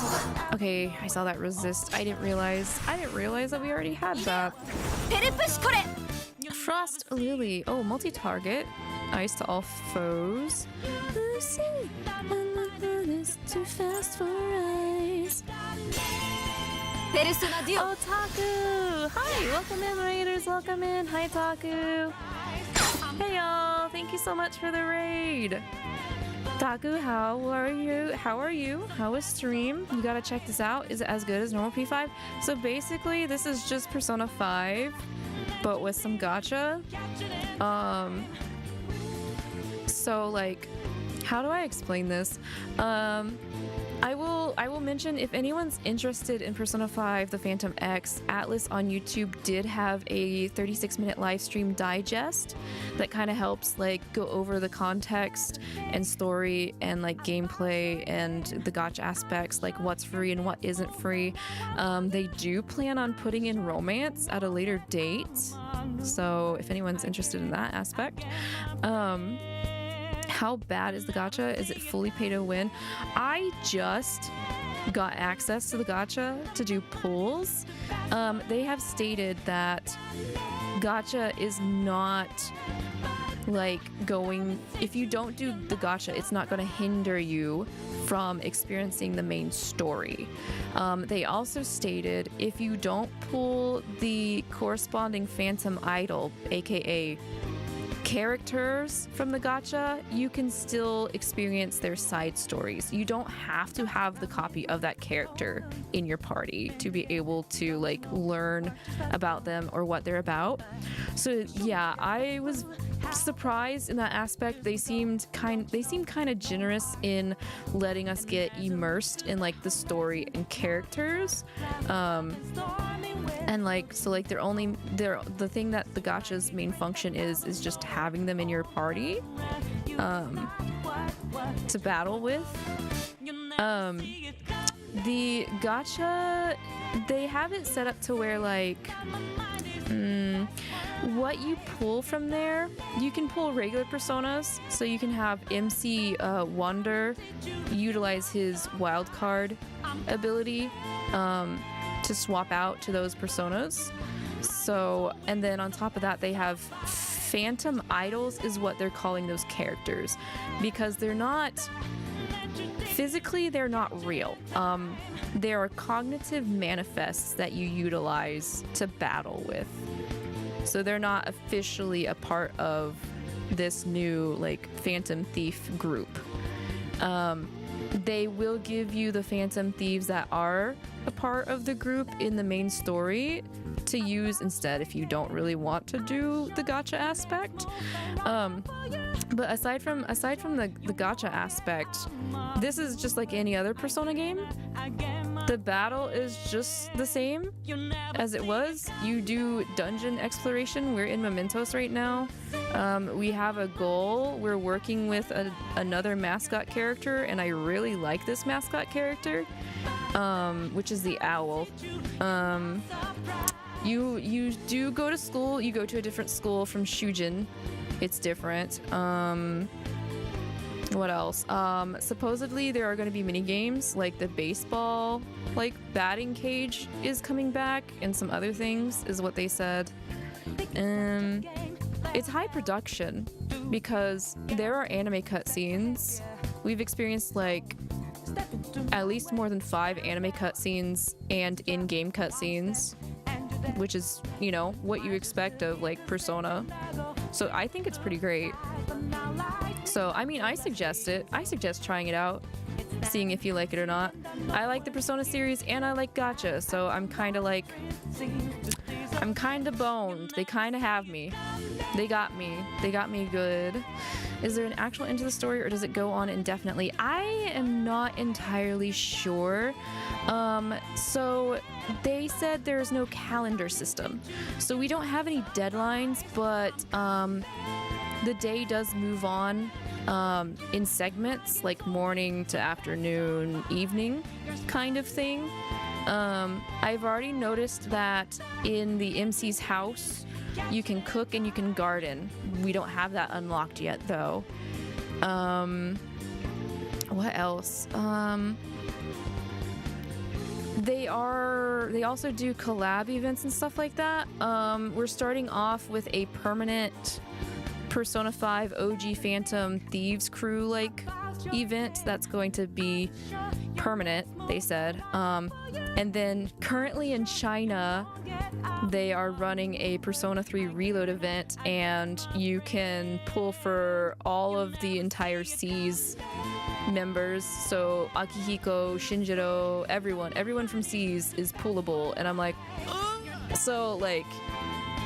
Okay, I saw that resist. I didn't realize that we already had that. Frost Lily. Oh, multi-target. Ice to all foes. Lucy, it's too fast for ice. Oh, Taku! Hi, welcome in, raiders. Welcome in. Hi, Taku. Hey, y'all. Thank you so much for the raid. Taku, how are you? How is stream? You gotta check this out. Is it as good as normal P5? So basically, this is just Persona 5, but with some gacha. So like, how do I explain this? I will mention, if anyone's interested in Persona 5 the Phantom X, Atlas on YouTube did have a 36-minute live stream digest that kind of helps like go over the context and story and like gameplay and the gacha aspects, like what's free and what isn't free. They do plan on putting in romance at a later date, so if anyone's interested in that aspect. How bad is the gacha? Is it fully pay to win? I just got access to the gacha to do pulls. They have stated that gacha is not like going, if you don't do the gacha, it's not going to hinder you from experiencing the main story. They also stated if you don't pull the corresponding Phantom Idol, aka characters from the gacha, you can still experience their side stories. You don't have to have the copy of that character in your party to be able to like learn about them or what they're about. So yeah, I was surprised in that aspect. They seemed kind of generous in letting us get immersed in like the story and characters. And like, so like the thing that the gacha's main function is just having them in your party to battle with. The gacha, they have it set up to where like what you pull from there, you can pull regular personas, so you can have MC Wonder utilize his wild card ability to swap out to those personas. So, and then on top of that, they have Phantom Idols is what they're calling those characters, because they're not physically, they're not real. They are cognitive manifests that you utilize to battle with. So they're not officially a part of this new like Phantom Thief group. They will give you the Phantom Thieves that are a part of the group in the main story to use instead if you don't really want to do the gacha aspect. But aside from the gacha aspect, this is just like any other Persona game. The battle is just the same as it was. You do dungeon exploration. We're in Mementos right now. We have a goal. We're working with another Mascot character, and I really like this Mascot character, which is the owl. You do go to school. You go to a different school from Shujin. It's different. What else? Supposedly there are going to be mini games like the baseball, like batting cage is coming back, and some other things is what they said. It's high production because there are anime cutscenes. We've experienced like at least more than 5 anime cutscenes and in-game cutscenes, which is, you know, what you expect of like Persona. So I think it's pretty great. So, I mean, I suggest it. I suggest trying it out, seeing if you like it or not. I like the Persona series and I like gacha, so I'm kind of like, I'm kind of boned. They kind of have me. They got me. They got me good. Is there an actual end to the story or does it go on indefinitely? I am not entirely sure. So they said there's no calendar system. So we don't have any deadlines, but the day does move on in segments, like morning to afternoon, evening kind of thing. I've already noticed that in the MC's house, you can cook and you can garden. We don't have that unlocked yet, though. What else? They also do collab events and stuff like that. We're starting off with a permanent Persona 5 OG Phantom Thieves crew like event that's going to be permanent, they said. And then currently in China, they are running a Persona 3 Reload event, and you can pull for all of the entire C's members. So Akihiko, Shinjiro, everyone from C's is pullable, and I'm like, so like,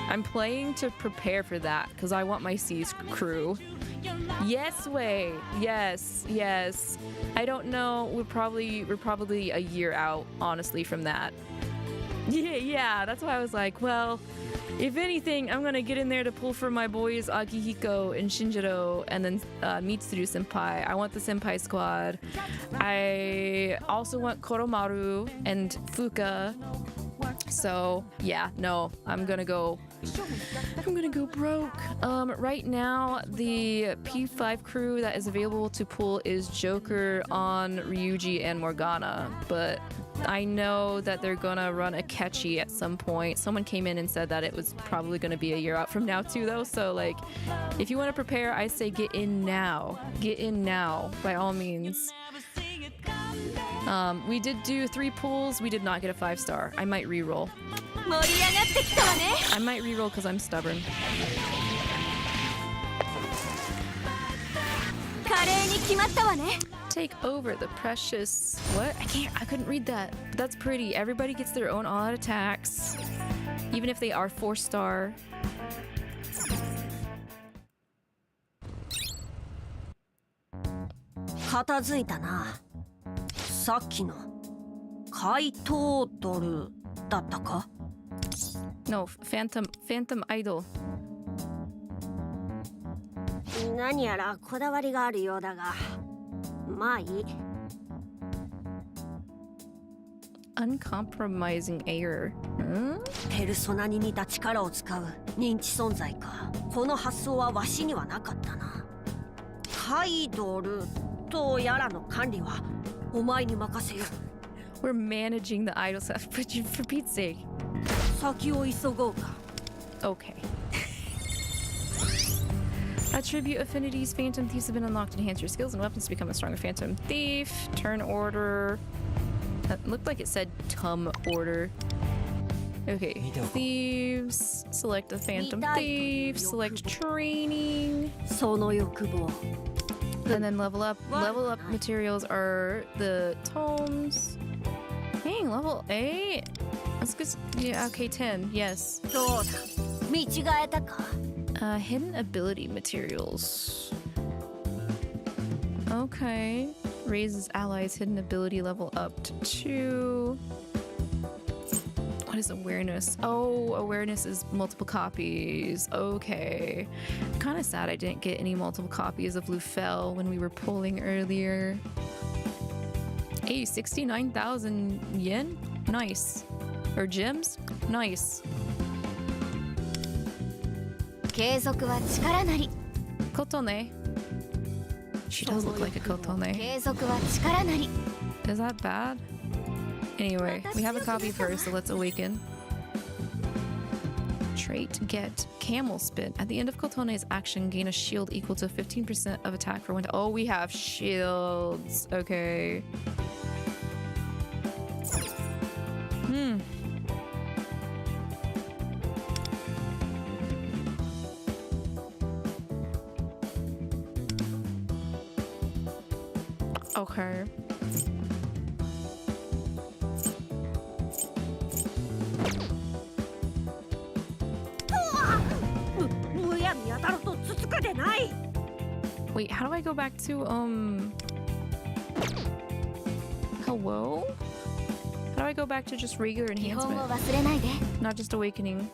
I'm playing to prepare for that because I want my C's crew. Yes, way. Yes. I don't know. We're probably a year out, honestly, from that. Yeah. That's why I was like, well, if anything, I'm gonna get in there to pull for my boys Akihiko and Shinjiro, and then Mitsuru senpai. I want the senpai squad. I also want Koromaru and Fuka. So yeah, no, I'm gonna go broke. Right now, the P5 crew that is available to pull is Joker, On, Ryuji, and Morgana. But I know that they're gonna run a Catchy at some point. Someone came in and said that it was probably gonna be a year out from now too, though. So like, if you want to prepare, I say get in now. Get in now, by all means. We did do 3 pulls. We did not get a 5-star. I might reroll. I might reroll because I'm stubborn. Take over the precious... What? I couldn't read that. But that's pretty. Everybody gets their own all-out attacks. Even if they are 4-star. No, Phantom Idol. 何やらこだわりがあるようだが、まあいい。Uncompromising error. ペルソナに似た力を使う認知存在か。この発想はわしにはなかったな。カイドルとやらの管理はお前に任せよ。We're managing the idol stuff, but for Pete's sake. 先を急ごうか。Okay. Attribute affinities. Phantom Thieves have been unlocked. Enhance your skills and weapons to become a stronger Phantom Thief. Turn order. That looked like it said Tum order. Okay. Thieves. Select the Phantom Thief. Select training. And then level up. Level up materials are the tomes. Dang, level 8. That's good. Yeah, okay, 10. Yes. Hidden ability materials. Okay. Raises allies' hidden ability level up to 2. What is awareness? Oh, awareness is multiple copies. Okay. Kind of sad I didn't get any multiple copies of Lufel when we were pulling earlier. Hey, 69,000 yen? Nice. Or gems? Nice. Kotone. She does look like a Kotone. Is that bad? Anyway, we have a copy first, so let's awaken. Trait, get camel spin. At the end of Kotone's action, gain a shield equal to 15% of attack for 1. Oh, we have shields. Okay. Okay. Wait, how do I go back to hello? How do I go back to just regular enhancement? Not just awakening.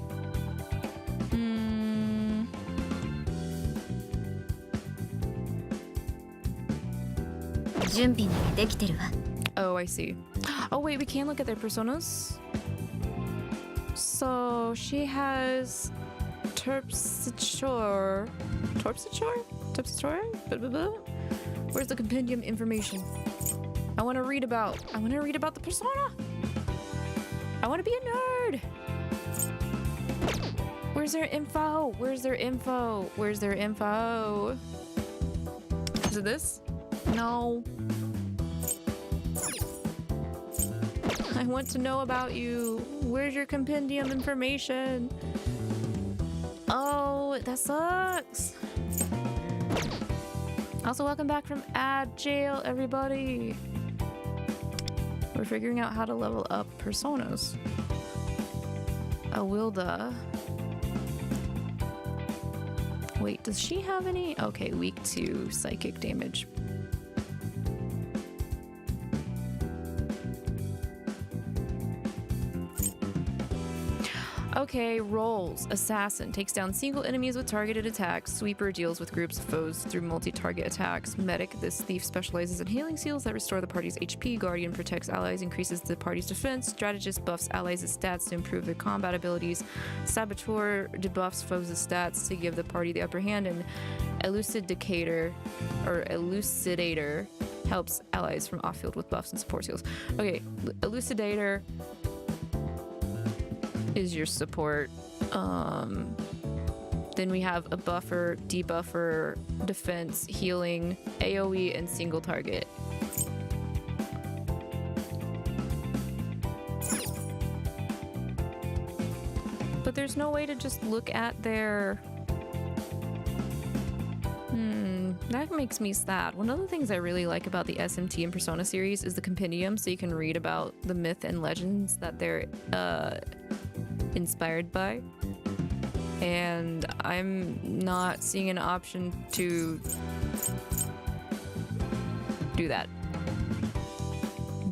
Oh, I see. Oh wait, we can look at their personas. So she has Terpsichore. Where's the compendium information? I want to read about the persona. I want to be a nerd. Where's their info? Where's their info? Where's their info? Is it this? No. I want to know about you. Where's your compendium information? Oh, that sucks. Also, welcome back from ad jail, everybody. We're figuring out how to level up personas. Awilda. Wait, does she have any? Okay, weak to psychic damage. Okay, roles. Assassin takes down single enemies with targeted attacks. Sweeper deals with groups of foes through multi-target attacks. Medic, this thief specializes in healing seals that restore the party's HP. Guardian protects allies, increases the party's defense. Strategist buffs allies' stats to improve their combat abilities. Saboteur debuffs foes' stats to give the party the upper hand. And Elucidator helps allies from off-field with buffs and support skills. Okay, Elucidator is your support. Then we have a buffer, debuffer, defense, healing, AoE, and single target. But there's no way to just look at their... that makes me sad. One of the things I really like about the SMT and Persona series is the compendium, so you can read about the myth and legends that they're inspired by. And I'm not seeing an option to do that.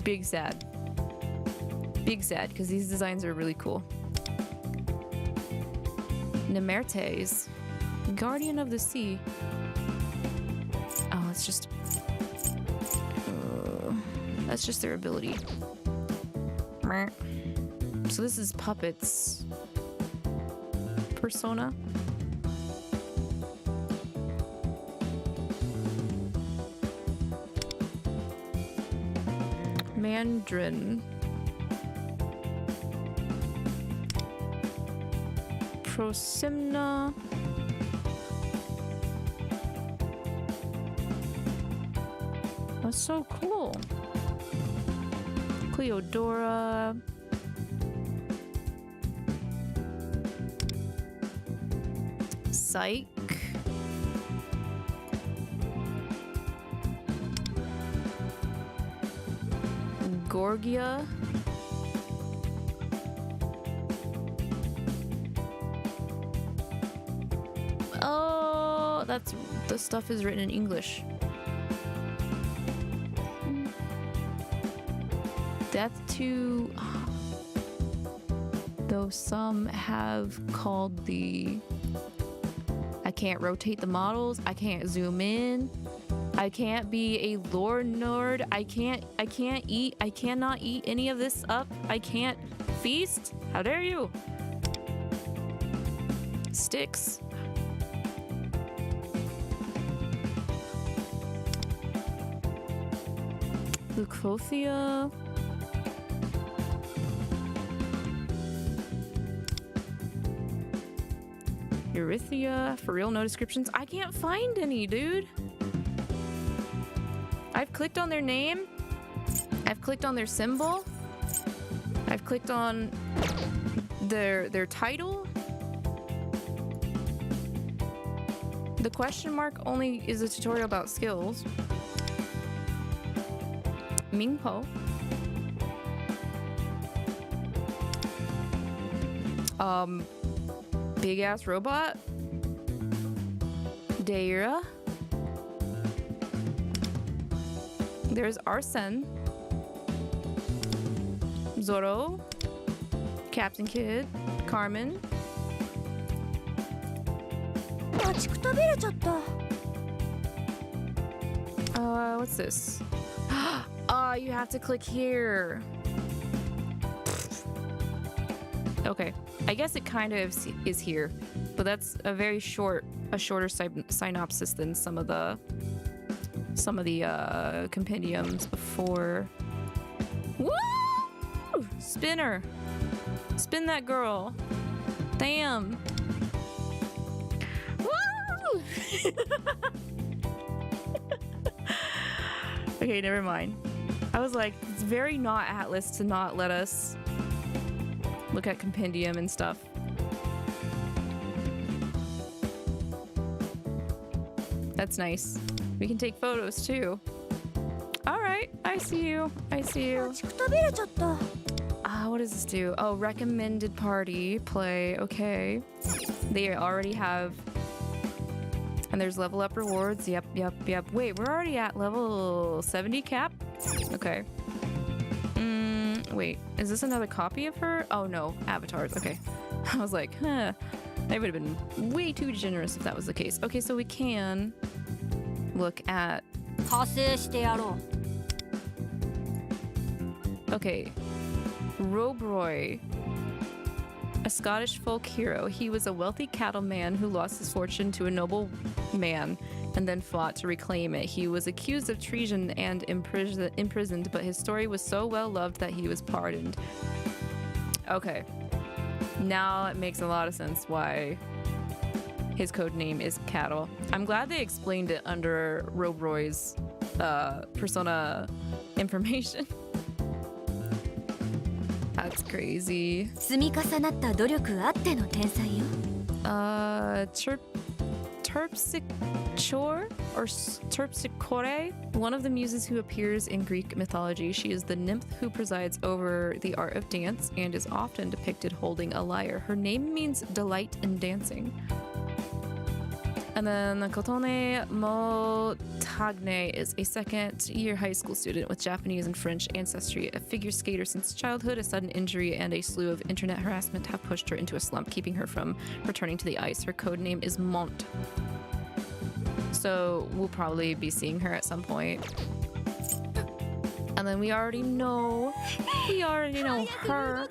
Big sad. Big sad, because these designs are really cool. Nemertes, Guardian of the Sea. Oh, it's just... that's just their ability. So this is Puppets persona. Mandarin. Prosimna. That's so cool. Cleodora. Psych. Gorgia. Oh, that's the stuff is written in English. Death to... though some have called the... I can't rotate the models. I can't zoom in. I can't be a lore nerd. I cannot eat any of this up. I can't feast. How dare you? Sticks. Leucothea. Eurythia. For real, no descriptions. I can't find any, dude. I've clicked on their name. I've clicked on their symbol. I've clicked on their title. The question mark only is a tutorial about skills. Mingpo. Big ass robot. Deira. There's Arsene. Zoro. Captain Kid. Carmen. What's this? You have to click here. Okay, I guess it kind of is here, but that's a shorter synopsis than some of the compendiums before. Woo! Spinner, spin that girl. Damn. Woo! Okay, never mind. I was like, it's very not Atlas to not let us look at compendium and stuff. That's nice. We can take photos too. All right, I see you. I see you. What does this do? Oh, recommended party play. Okay. They already have. And there's level up rewards. Yep. Wait, we're already at level 70 cap? Okay. Wait, is this another copy of her? Oh no, avatars. Okay. I was like, huh. They would have been way too generous if that was the case. Okay, so we can look at. Okay. Robroy, a Scottish folk hero. He was a wealthy cattleman who lost his fortune to a noble man and then fought to reclaim it. He was accused of treason and imprisoned, but his story was so well loved that he was pardoned. Okay. Now it makes a lot of sense why his code name is Cattle. I'm glad they explained it under Robroy's persona information. That's crazy. Terpsichore or Terpsichore, one of the muses who appears in Greek mythology. She is the nymph who presides over the art of dance and is often depicted holding a lyre. Her name means delight in dancing. And then Kotone Motagne is a second-year high school student with Japanese and French ancestry, a figure skater since childhood. A sudden injury and a slew of internet harassment have pushed her into a slump, keeping her from returning to the ice. Her code name is Mont. So we'll probably be seeing her at some point. And then we already know her.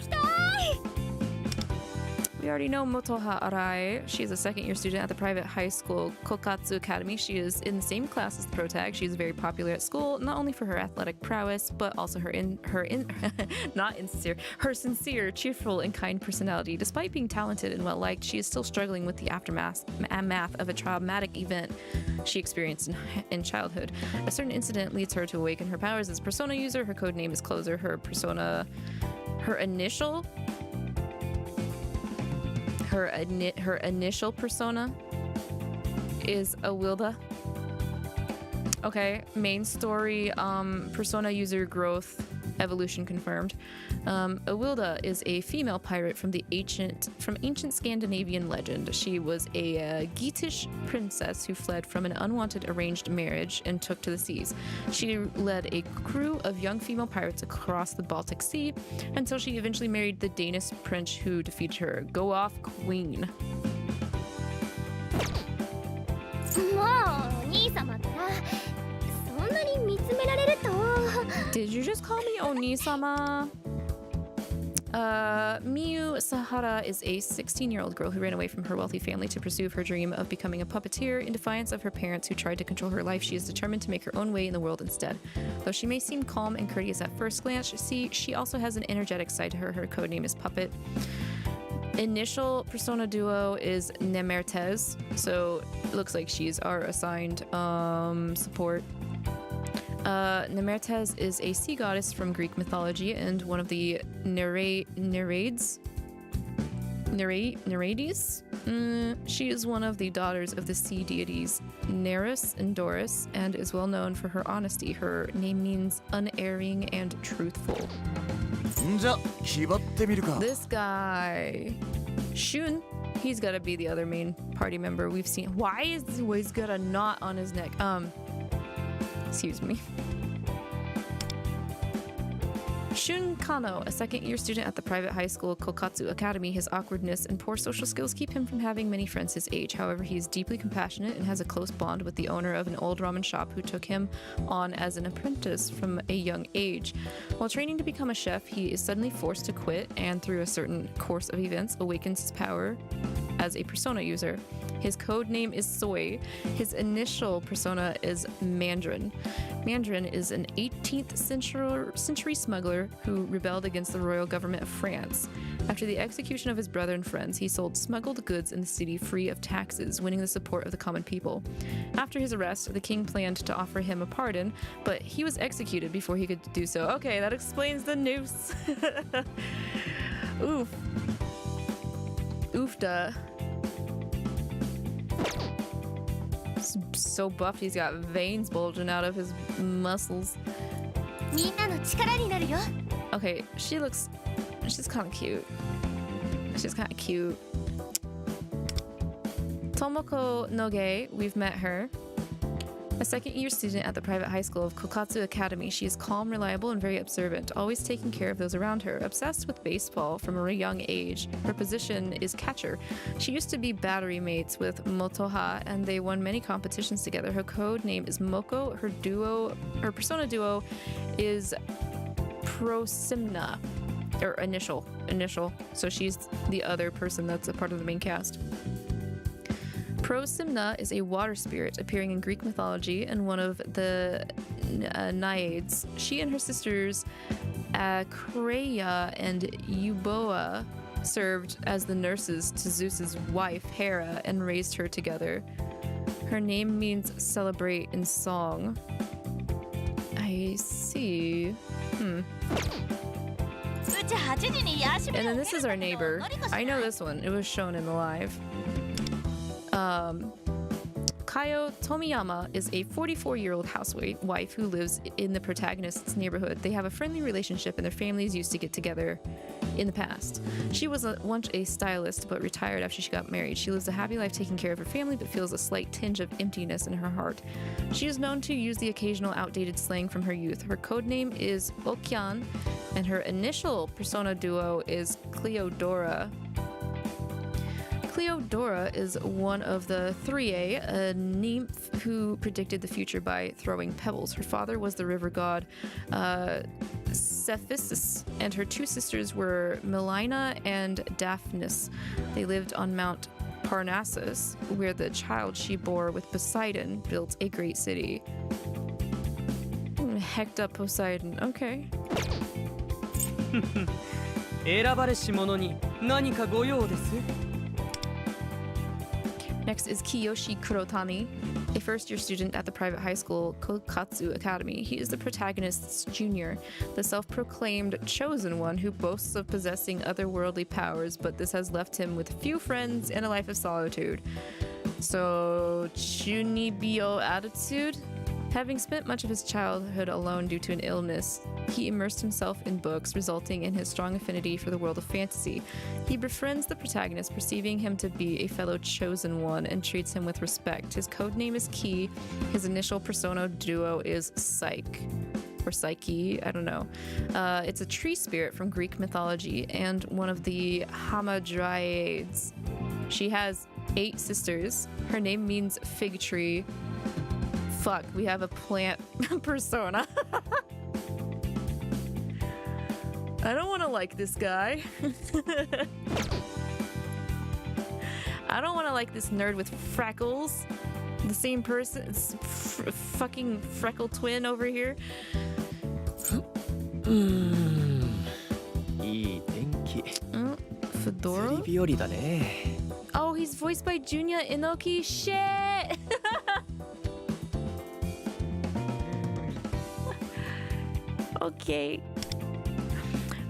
We already know Motoha Arai. She is a second-year student at the private high school Kokatsu Academy. She is in the same class as the protag. She is very popular at school, not only for her athletic prowess, but also her sincere, cheerful, and kind personality. Despite being talented and well-liked, she is still struggling with the aftermath of a traumatic event she experienced in childhood. A certain incident leads her to awaken her powers as a persona user. Her code name is Closer. Her initial persona is Awilda. Okay, main story, persona user growth, evolution confirmed. Awilda is a female pirate from ancient Scandinavian legend. She was a Geatish princess who fled from an unwanted arranged marriage and took to the seas. She led a crew of young female pirates across the Baltic Sea until she eventually married the Danish prince who defeated her. Go off, queen. Did you just call me Oni-sama? Miyu Sahara is a 16-year-old girl who ran away from her wealthy family to pursue her dream of becoming a puppeteer. In defiance of her parents who tried to control her life, she is determined to make her own way in the world instead. Though she may seem calm and courteous at first glance, she also has an energetic side to her. Her codename is Puppet. Initial persona duo is Nemertes, so it looks like she's our assigned support. Nemertes is a sea goddess from Greek mythology and one of the Nereides. She is one of the daughters of the sea deities Nereus and Doris and is well known for her honesty. Her name means unerring and truthful. This guy, Shun, he's gotta be the other main party member we've seen. Why is he always got a knot on his neck? Excuse me. Shun Kano, a second-year student at the private high school Kokatsu Academy. His awkwardness and poor social skills keep him from having many friends his age. However, he is deeply compassionate and has a close bond with the owner of an old ramen shop who took him on as an apprentice from a young age. While training to become a chef, he is suddenly forced to quit and, through a certain course of events, awakens his power as a persona user. His code name is Soy. His initial persona is Mandarin. Mandarin is an 18th century smuggler who rebelled against the royal government of France. After the execution of his brother and friends, he sold smuggled goods in the city free of taxes, winning the support of the common people. After his arrest, the king planned to offer him a pardon, but he was executed before he could do so. Okay, that explains the noose. Oof. Oofda. So buffed, he's got veins bulging out of his muscles. Okay, she's kind of cute. Tomoko Noge, we've met her. A second-year student at the private high school of Kokatsu Academy, she is calm, reliable, and very observant, always taking care of those around her. Obsessed with baseball from a young age, her position is catcher. She used to be battery mates with Motoha, and they won many competitions together. Her code name is Moko. Her persona duo is Prosimna, or initial. So she's the other person that's a part of the main cast. Prosimna is a water spirit appearing in Greek mythology and one of the Naiades. She and her sisters Akreia and Euboea served as the nurses to Zeus's wife Hera and raised her together. Her name means celebrate in song. I see. And then this is our neighbor. I know this one. It was shown in the live. Kayo Tomiyama is a 44-year-old housewife who lives in the protagonist's neighborhood. They have a friendly relationship and their families used to get together in the past. She was once a stylist but retired after she got married. She lives a happy life taking care of her family but feels a slight tinge of emptiness in her heart. She is known to use the occasional outdated slang from her youth. Her codename is Okyan and her initial persona duo is Cleodora. Cleodora is one of the 3A, a nymph who predicted the future by throwing pebbles. Her father was the river god Cephissus, and her two sisters were Melina and Daphnis. They lived on Mount Parnassus, where the child she bore with Poseidon built a great city. Hecked up Poseidon, okay. 選ばれし者に何かご用です Next is Kiyoshi Kurotani, a first-year student at the private high school Kokatsu Academy. He is the protagonist's junior, the self-proclaimed chosen one who boasts of possessing otherworldly powers, but this has left him with few friends and a life of solitude. So, Chunibyo attitude? Having spent much of his childhood alone due to an illness, he immersed himself in books, resulting in his strong affinity for the world of fantasy. He befriends the protagonist, perceiving him to be a fellow chosen one, and treats him with respect. His codename is Ki. His initial persona duo is Psyche, or Psyche, I don't know. It's a tree spirit from Greek mythology and one of the Hamadryades. She has 8 sisters. Her name means fig tree. Fuck, we have a plant persona. I don't want to like this guy. I don't want to like this nerd with freckles. The same person. It's fucking freckle twin over here. いい天気。Fedora? 釣り日和だね。 Oh, he's voiced by Junya Inoki. Shit! Okay.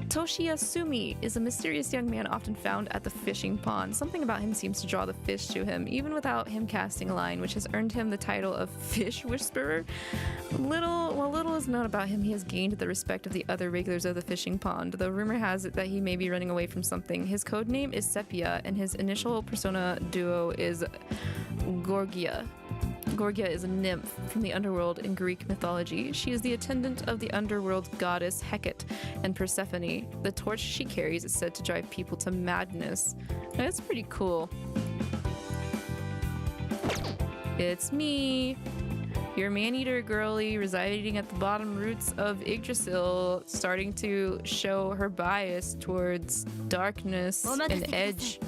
Toshiya Sumi is a mysterious young man often found at the fishing pond. Something about him seems to draw the fish to him, even without him casting a line, which has earned him the title of Fish Whisperer. While little is known about him, he has gained the respect of the other regulars of the fishing pond, though rumor has it that he may be running away from something. His codename is Sepia, and his initial persona duo is Gorgia. Gorgia is a nymph from the underworld in Greek mythology. She is the attendant of the underworld goddess Hecate and Persephone. The torch she carries is said to drive people to madness. That's pretty cool. It's me, your man-eater girly residing at the bottom roots of Yggdrasil, starting to show her bias towards darkness and edge.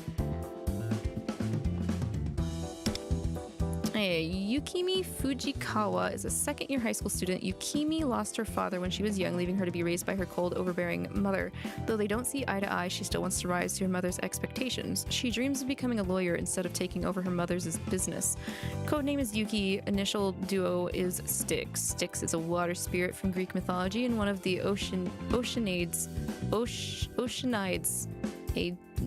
Yukimi Fujikawa is a second-year high school student. Yukimi lost her father when she was young, leaving her to be raised by her cold, overbearing mother. Though they don't see eye to eye, she still wants to rise to her mother's expectations. She dreams of becoming a lawyer instead of taking over her mother's business. Codename is Yuki. Initial duo is Styx. Styx is a water spirit from Greek mythology and one of the Oceanides.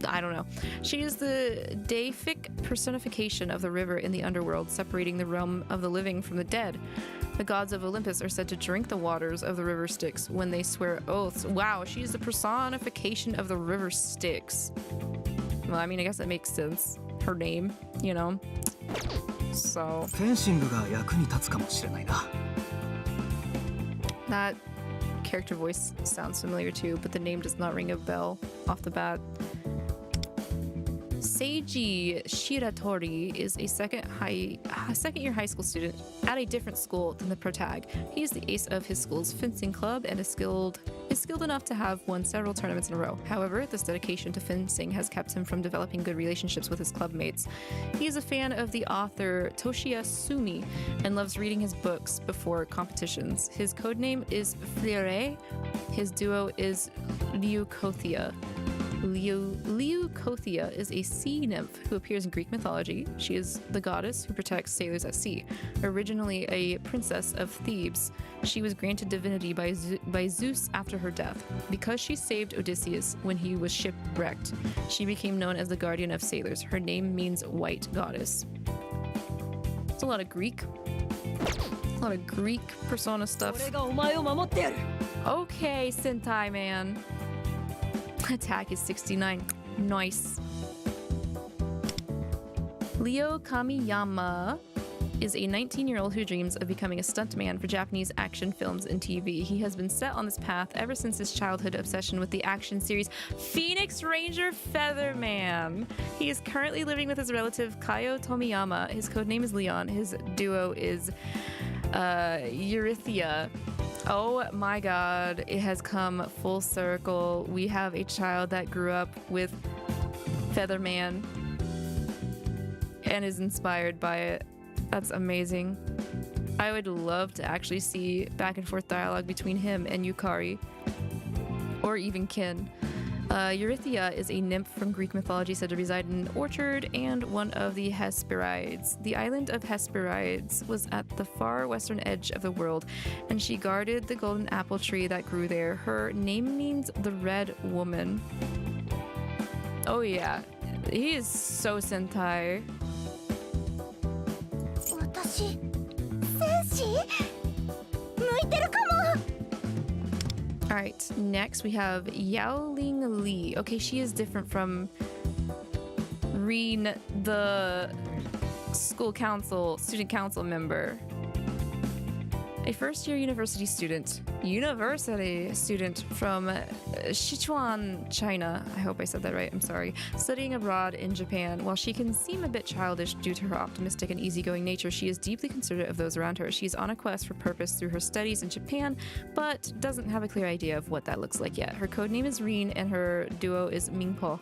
I don't know. She is the deific personification of the river in the underworld, separating the realm of the living from the dead. The gods of Olympus are said to drink the waters of the river Styx when they swear oaths. Wow, she is the personification of the river Styx. Well, I mean, I guess that makes sense. Her name, you know. So that character voice sounds familiar too, but the name does not ring a bell off the bat. Seiji Shiratori is a second-year high school student at a different school than the protag. He is the ace of his school's fencing club and is skilled enough to have won several tournaments in a row. However, this dedication to fencing has kept him from developing good relationships with his club mates. He is a fan of the author Toshiya Sumi and loves reading his books before competitions. His codename is Fleure. His duo is Leucothea. Leucothea is a sea nymph who appears in Greek mythology. She is the goddess who protects sailors at sea. Originally a princess of Thebes, she was granted divinity by Zeus after her death. Because she saved Odysseus when he was shipwrecked, she became known as the guardian of sailors. Her name means white goddess. It's a lot of Greek. A lot of Greek Persona stuff. Okay, Sentai man. Attack is 69. Nice. Leo Kamiyama is a 19-year-old who dreams of becoming a stuntman for Japanese action films and TV. He has been set on this path ever since his childhood obsession with the action series Phoenix Ranger Featherman. He is currently living with his relative Kaio Tomiyama. His codename is Leon. His duo is Eurythia. Oh my god, it has come full circle. We have a child that grew up with Featherman and is inspired by it. That's amazing. I would love to actually see back and forth dialogue between him and Yukari, or even Ken. Eurythia is a nymph from Greek mythology said to reside in an orchard and one of the Hesperides. The island of Hesperides was at the far western edge of the world, and she guarded the golden apple tree that grew there. Her name means the red woman. Oh yeah, he is so Sentai. Alright, next we have Yaoling Li. Okay, she is different from Reen, the student council member. A first-year university student from Sichuan, China. I hope I said that right, I'm sorry. Studying abroad in Japan. While she can seem a bit childish due to her optimistic and easygoing nature, she is deeply considerate of those around her. She's on a quest for purpose through her studies in Japan, but doesn't have a clear idea of what that looks like yet. Her codename is Reen, and her duo is Mingpo.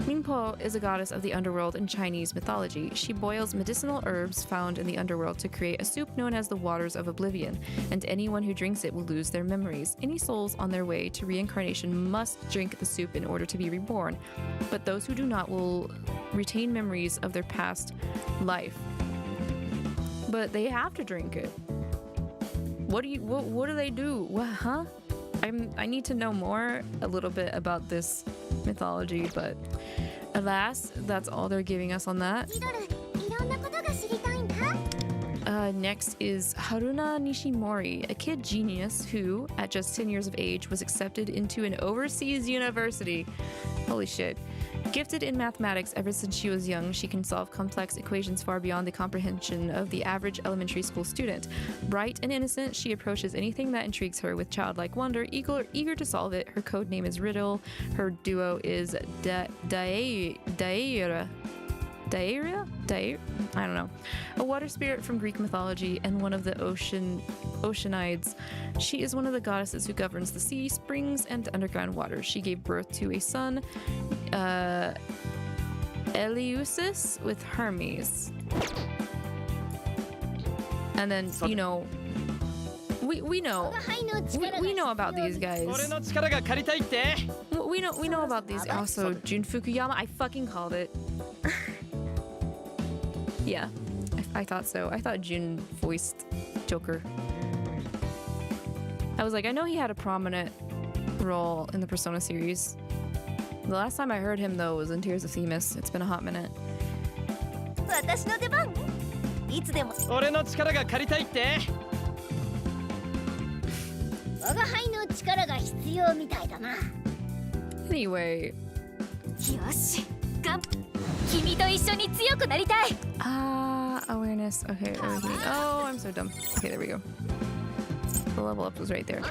Mingpo is a goddess of the underworld in Chinese mythology. She boils medicinal herbs found in the underworld to create a soup known as the Waters of Oblivion, and anyone who drinks it will lose their memories. Any souls on their way to reincarnation must drink the soup in order to be reborn, but those who do not will retain memories of their past life. But they have to drink it. What do they do? What, huh? I need to know more a little bit about this mythology, but alas, that's all they're giving us on that. Next is Haruna Nishimori, a kid genius who, at just 10 years of age, was accepted into an overseas university. Holy shit. Gifted in mathematics ever since she was young, she can solve complex equations far beyond the comprehension of the average elementary school student. Bright and innocent, she approaches anything that intrigues her with childlike wonder, eager to solve it. Her code name is Riddle. Her duo is Daira? I don't know. A water spirit from Greek mythology and one of the Oceanides. She is one of the goddesses who governs the sea, springs, and underground water. She gave birth to a son, Eleusis, with Hermes. And then, you know, we know about these guys. We know about these. Also, Jun Fukuyama. I fucking called it. Yeah, I thought so. I thought Jun voiced Joker. I was like, I know he had a prominent role in the Persona series. The last time I heard him, though, was in Tears of Themis. It's been a hot minute. Anyway. Awareness. Okay, everything. Oh, I'm so dumb. Okay, there we go. The level up was right there.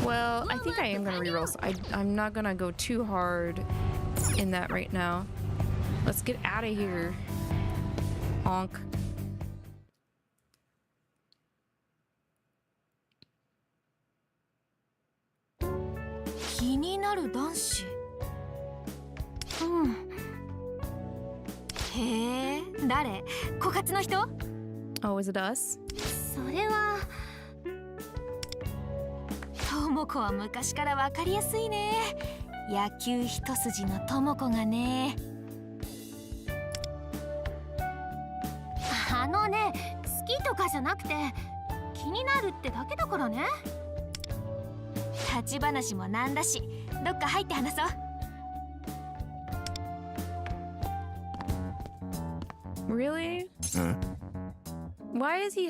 Well, I think I am gonna reroll, so I'm not gonna go too hard in that right now. Let's get out of here. Honk. Oh, is it us? それはともこは昔からわかりやすいね。野球一筋のともこがね。あのね、好きとかじゃなくて気になるってだけだからね。立ち話もなんだし、どっか入って話そう。Really? Why is he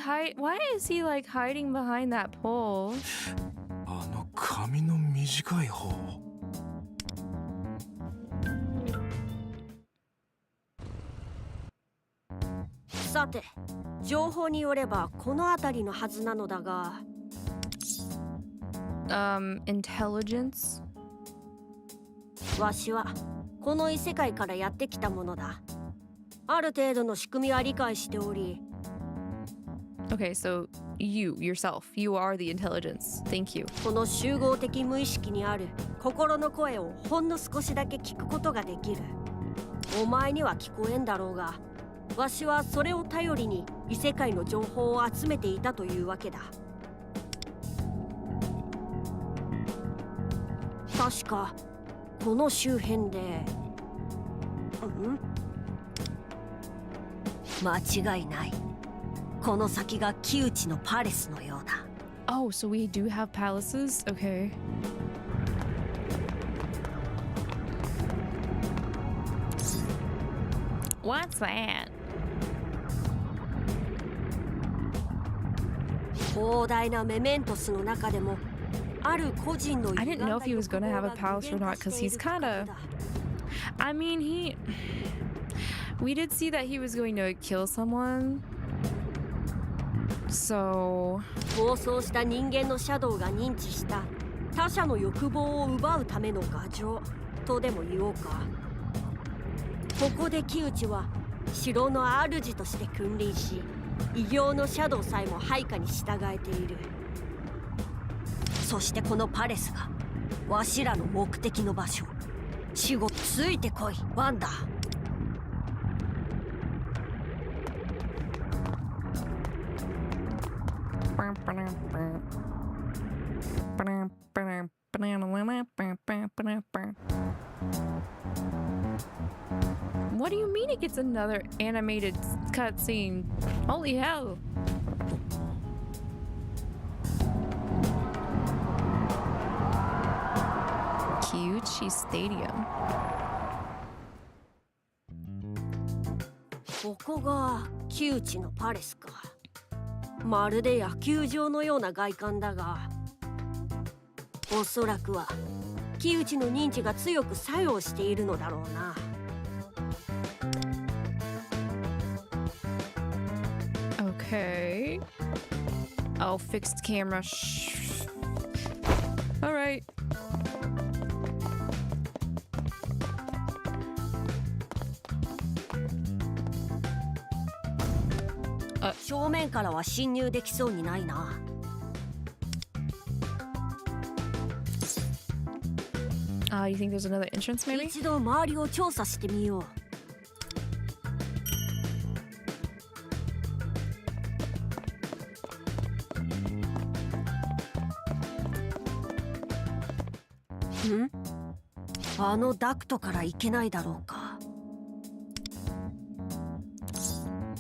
like hiding behind that pole? あの髪の短い方。さて、情報によればこの辺りのはずなのだが。Intelligence? わしはこの異世界からやってきたものだ。ある程度の仕組みは理解しており。Okay, so you yourself, you are the intelligence. Thank you. この集合的無意識にある心の声をほんの少しだけ聞くことができる。お前には聞こえんだろうが、わしはそれを頼りに異世界の情報を集めていたというわけだ。確かこの周辺で、間違いない。この先が木内のパレスのようだ。Oh, so we do have palaces? Okay. What's that? 広大なメメントスの中でもある個人の I didn't know if he was gonna have a palace or not because he's kind of. I mean, we did see that he was going to kill someone. So. 暴走した人間のシャドウが認知した他者の欲望を奪うための牙城とでも言おうか。ここで木内は城の主として君臨し、異形のシャドウさえも配下に従えている。そしてこのパレスがわしらの目的の場所。死後ついてこい、ワンダー。What do you mean it gets another animated cutscene? Holy hell! Kyuchi Stadium. ここが木内のパレスか。まるで野球場のような外観だが、おそらくは木内の認知が強く作用しているのだろうな。Okay. Oh, fixed camera. All right. 正面からは侵入できそうにないな。You think there's another entrance, maybe? 一度周りを調査してみよう。あのダクトから行けないだろうか。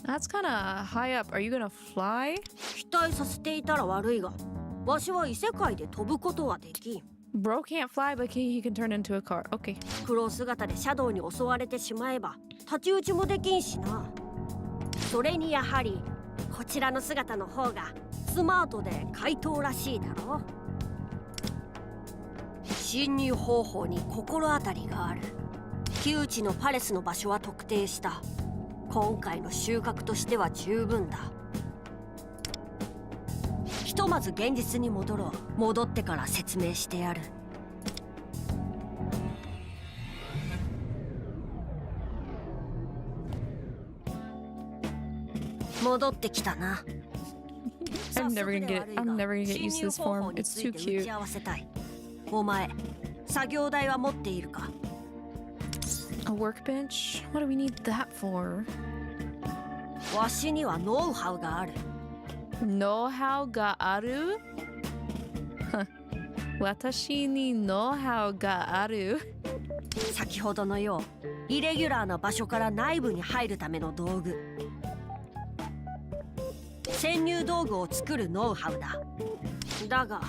That's kind of high up. Are you gonna fly? 期待させていたら悪いが、わしは異世界で飛ぶことはできん。Bro can't fly, but he can turn into a car. Okay. 黒姿でシャドウに襲われてしまえば太刀打ちもできんしな。それにやはりこちらの姿の方がスマートで怪盗らしいだろ。侵入方法に心当たりがある。木内のパレスの場所は特定した。今回の収穫としては十分だ。ひとまず現実に戻ろう。戻ってから説明してやる。戻ってきたな。I'm never gonna get used to this form. It's too cute. お前、作業台は持っているか？ A workbench? What do we need that for? わしにはノウハウがある。ノウハウがある？私にノウハウがある？先ほどのよう、イレギュラーな場所から内部に入るための道具。潜入道具を作るノウハウだ。だが、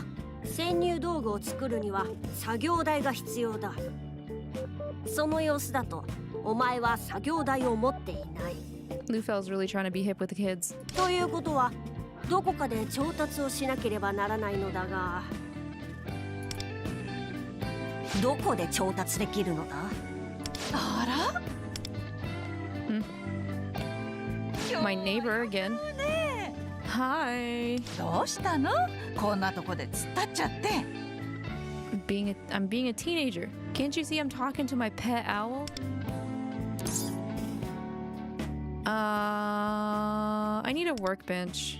潜入道具を作るには作業台が必要だ。その様子だとお前は作業台を持っていない。Lufel's really trying to be hip with the kids. ということはどこかで調達をしなければならないのだが、どこで調達できるのだ？あら？ My neighbor again. Hi. どうしたの？こんなとこで突っ立っちゃって。I'm being a teenager. Can't you see I'm talking to my pet owl? I need a workbench.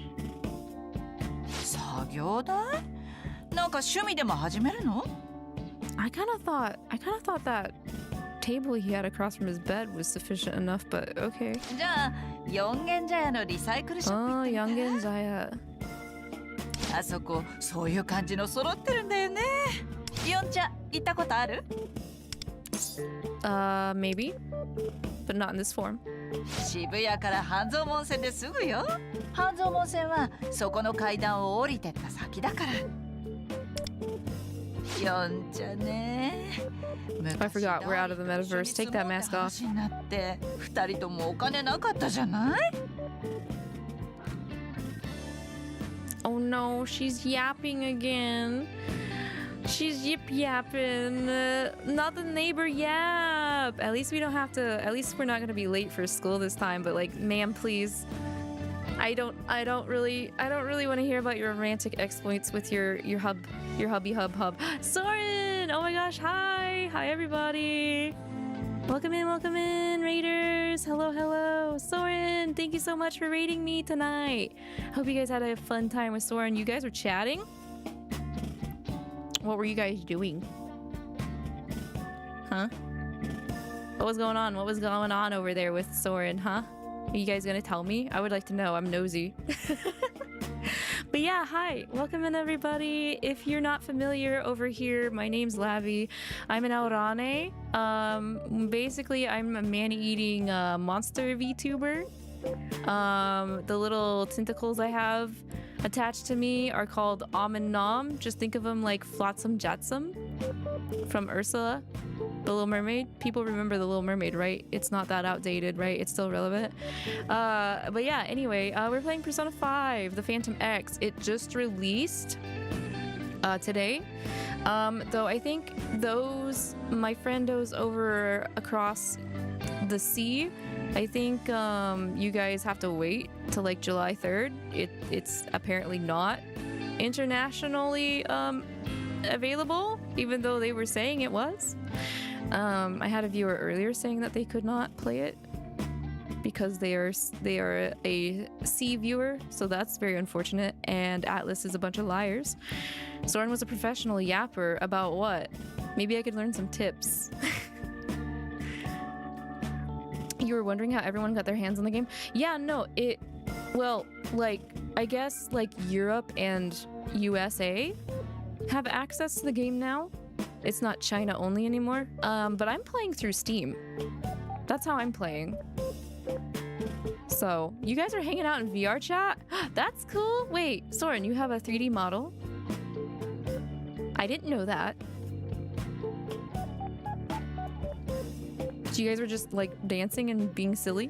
作業台？なんか趣味でも始めるの？ I kind of thought that table he had across from his bed was sufficient enough, but okay. じゃあ、四軒茶屋のリサイクルショップ行ってみない？四軒茶屋。あそこ、そういう感じの揃ってるんだよね。四茶行ったことある？ Maybe, but not in this form. 渋谷から半蔵門線ですぐよ。半蔵門線はそこの階段を降りてった先だから。四茶ね。I forgot we're out of the metaverse. Take that mask off. になって二人ともお金なかったじゃない？ Oh no, she's yapping again. She's yapping. Not the neighbor yap. At least we don't have to. At least we're not gonna be late for school this time. But like, ma'am, please. I don't really want to hear about your romantic exploits with your hubby hub. Soren! Oh my gosh! Hi everybody. Welcome in, raiders. Hello. Soren, thank you so much for raiding me tonight. Hope you guys had a fun time with Soren. You guys were chatting? What were you guys doing? Huh? What was going on? What was going on over there with Soren, huh? Are you guys gonna tell me? I would like to know. I'm nosy. But yeah, hi. Welcome in, everybody. If you're not familiar over here, my name's Lavi. I'm an Alraune. Basically, I'm a man-eating monster VTuber. The little tentacles I have attached to me are called Om and Nom. Just think of them like Flotsam Jetsam from Ursula, the Little Mermaid. People remember the Little Mermaid, right? It's not that outdated, right? It's still relevant. But yeah, anyway, we're playing Persona 5, the Phantom X. It just released today. Though I think my friendos over across the sea, I think you guys have to wait till like July 3rd. It's apparently not internationally available, even though they were saying it was. I had a viewer earlier saying that they could not play it because they are a C viewer, so that's very unfortunate. And Atlas is a bunch of liars. Soren was a professional yapper about what? Maybe I could learn some tips. You were wondering how everyone got their hands on the game? Yeah, no, well, like, I guess, like, Europe and USA have access to the game now. It's not China only anymore. But I'm playing through Steam. That's how I'm playing. So, you guys are hanging out in VR chat? That's cool. Wait, Soren, you have a 3D model? I didn't know that. So you guys were just like dancing and being silly?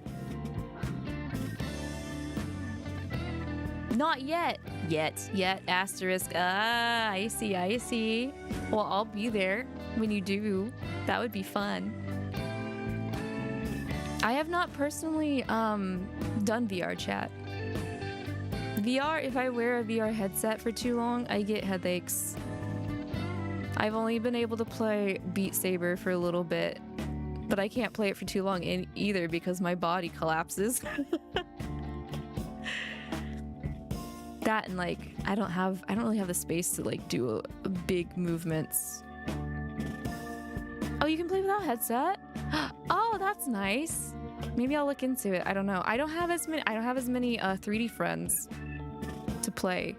Not yet. Yet, asterisk. Ah, I see. Well, I'll be there when you do. That would be fun. I have not personally done VR chat. VR, if I wear a VR headset for too long, I get headaches. I've only been able to play Beat Saber for a little bit, but I can't play it for too long either because my body collapses. That and like I don't really have the space to like do big movements. Oh, you can play without headset? Oh, that's nice. Maybe I'll look into it. I don't know. I don't have as many 3D friends to play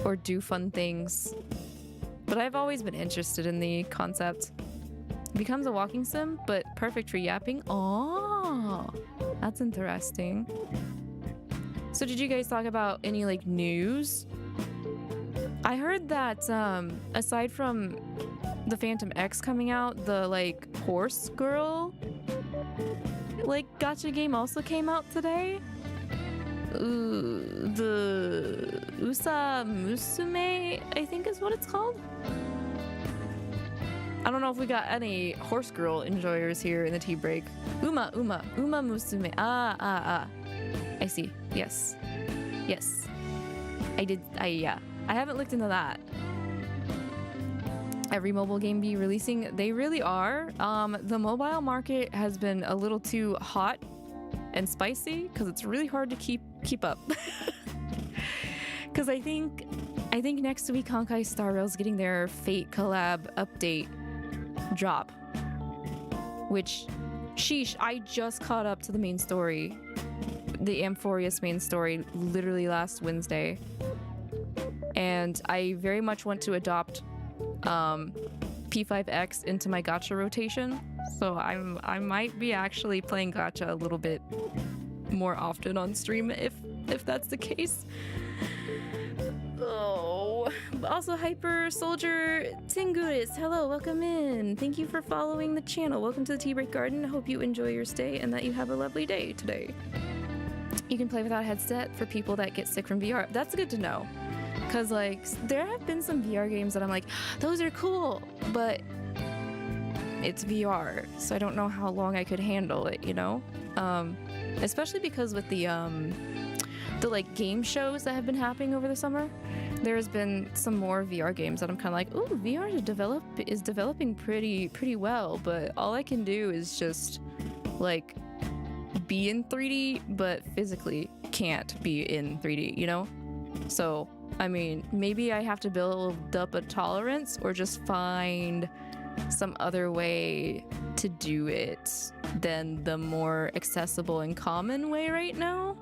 or do fun things. But I've always been interested in the concept. It becomes a walking sim, but perfect for yapping. Oh, that's interesting. So did you guys talk about any like news? I heard that aside from the Phantom X coming out, the like horse girl like gacha game also came out today. The Usa Musume, I think is what it's called. I don't know if we got any horse girl enjoyers here in the tea break. Uma Musume. Ah. I see. Yes. I haven't looked into that. Every mobile game be releasing, they really are. The mobile market has been a little too hot and spicy because it's really hard to keep up. Because I think next week Honkai Star Rail's getting their Fate collab update drop, which sheesh, I just caught up to the main story, the Amphorius main story, literally last Wednesday, and I very much want to adopt P5X into my gacha rotation, so I might be actually playing gacha a little bit more often on stream if that's the case. Oh, also Hyper Soldier Tinguris, hello, welcome in. Thank you for following the channel. Welcome to the Tea Break Garden. Hope you enjoy your stay and that you have a lovely day today. You can play without a headset for people that get sick from VR. That's good to know. Because, like, there have been some VR games that I'm like, those are cool, but it's VR, so I don't know how long I could handle it, you know? Especially because with the like game shows that have been happening over the summer, there's been some more VR games that I'm kind of like, ooh, VR is developing pretty well, but all I can do is just like be in 3D, but physically can't be in 3D, you know? So, I mean, maybe I have to build up a tolerance or just find some other way to do it than the more accessible and common way right now.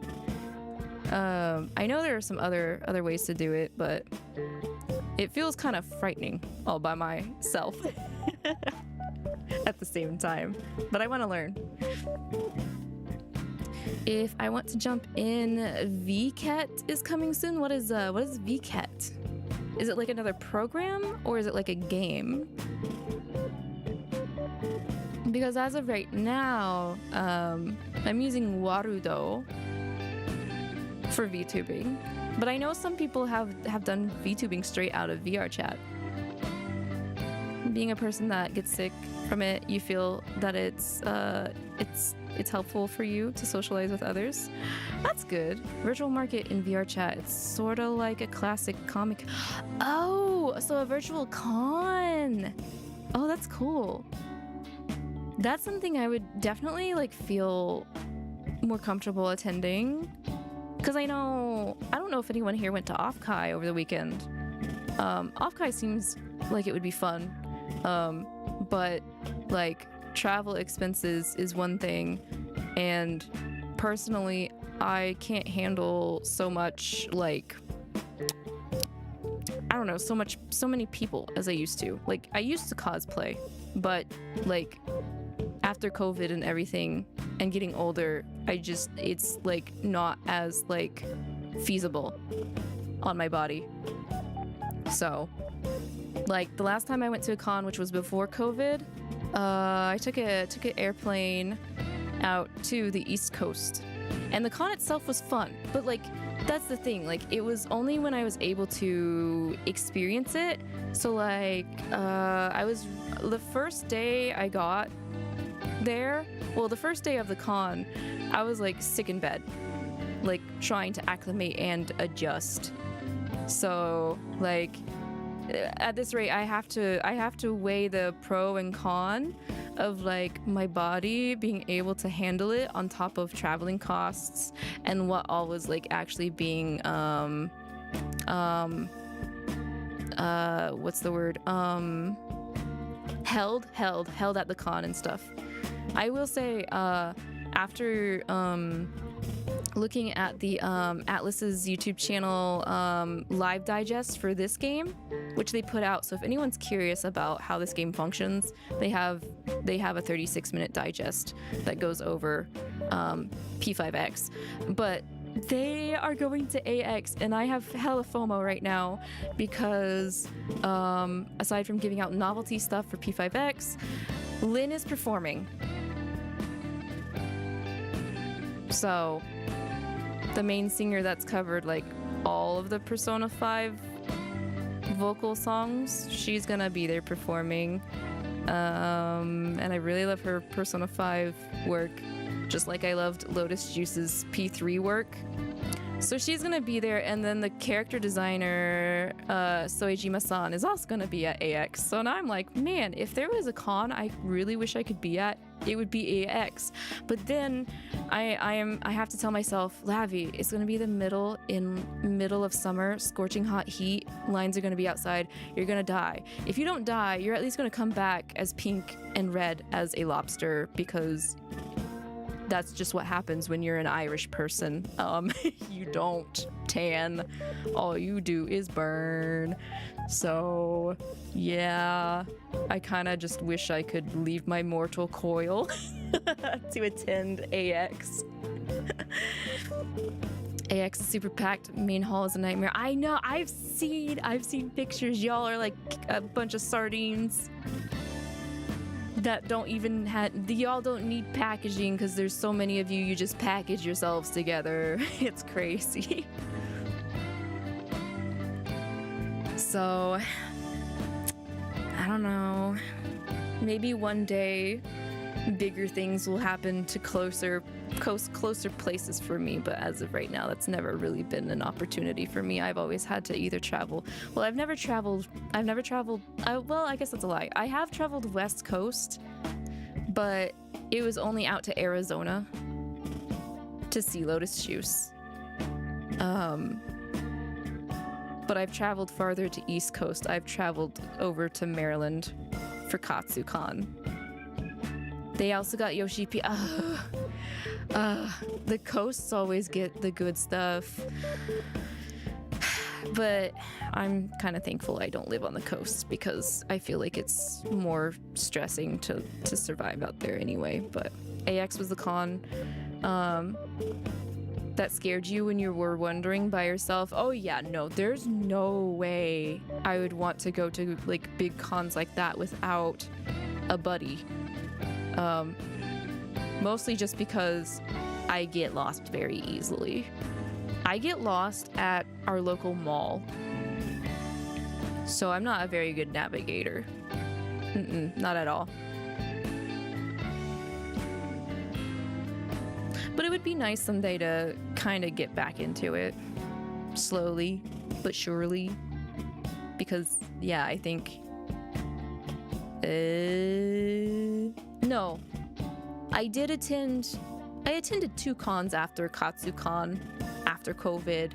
I know there are some other ways to do it, but it feels kind of frightening all by myself at the same time. But I want to learn. if I want to jump in, VCat is coming soon. What is VCat? Is it like another program or is it like a game? Because as of right now, I'm using Warudo for VTubing, but I know some people have done VTubing straight out of VR chat. Being a person that gets sick from it, you feel that it's helpful for you to socialize with others. That's good. Virtual market in VR chat, it's sort of like a classic comic. Oh, so a virtual con. Oh, that's cool. That's something I would definitely like feel more comfortable attending. Because I don't know if anyone here went to Offkai over the weekend. Offkai seems like it would be fun. But like travel expenses is one thing, and personally I can't handle so much, like, I don't know, so many people as I used to. Like, I used to cosplay, but like after COVID and everything and getting older, it's like not as like feasible on my body. So like the last time I went to a con, which was before COVID, I took an airplane out to the East Coast, and the con itself was fun. But like, that's the thing. Like, it was only when I was able to experience it. So like, I was the first day I got there. Well, the first day of the con, I was like sick in bed, like trying to acclimate and adjust. So like, at this rate, I have to weigh the pro and con of like my body being able to handle it on top of traveling costs and what all was like actually being what's the word, held at the con and stuff. I will say, after looking at the Atlas's YouTube channel live digest for this game, which they put out. So if anyone's curious about how this game functions, they have a 36-minute digest that goes over P5X. But they are going to AX, and I have hella FOMO right now because aside from giving out novelty stuff for P5X, Lynn is performing. So the main singer that's covered like all of the Persona 5 vocal songs, she's gonna be there performing. And I really love her Persona 5 work, just like I loved Lotus Juice's P3 work. So she's gonna be there, and then the character designer Soejima-san is also gonna be at AX. So now I'm like, man, if there was a con I really wish I could be at, it would be AX. But then I have to tell myself, Lavi, it's gonna be the middle of summer, scorching hot heat. Lines are gonna be outside. You're gonna die. If you don't die, you're at least gonna come back as pink and red as a lobster, because that's just what happens when you're an Irish person. You don't tan. All you do is burn. So, yeah, I kind of just wish I could leave my mortal coil to attend AX. AX is super packed. Main hall is a nightmare. I know. I've seen pictures. Y'all are like a bunch of sardines that don't even y'all don't need packaging, because there's so many of you. You just package yourselves together. It's crazy. So I don't know, maybe one day bigger things will happen to closer places for me, but as of right now, that's never really been an opportunity for me. I've always had to either travel. Well, I've never traveled. Well, I guess that's a lie. I have traveled West Coast, but it was only out to Arizona to see Lotus Juice. But I've traveled farther to East Coast. I've traveled over to Maryland for KatsuCon. They also got Yoshi P. The coasts always get the good stuff. But I'm kind of thankful I don't live on the coast, because I feel like it's more stressing to survive out there anyway. But AX was the con. that scared you when you were wondering by yourself, oh yeah, no, there's no way I would want to go to like big cons like that without a buddy. Mostly just because I get lost very easily. I get lost at our local mall, so I'm not a very good navigator. Not at all. But it would be nice someday to kind of get back into it, slowly but surely, because yeah, I think no, I attended 2 cons after Katsucon after COVID,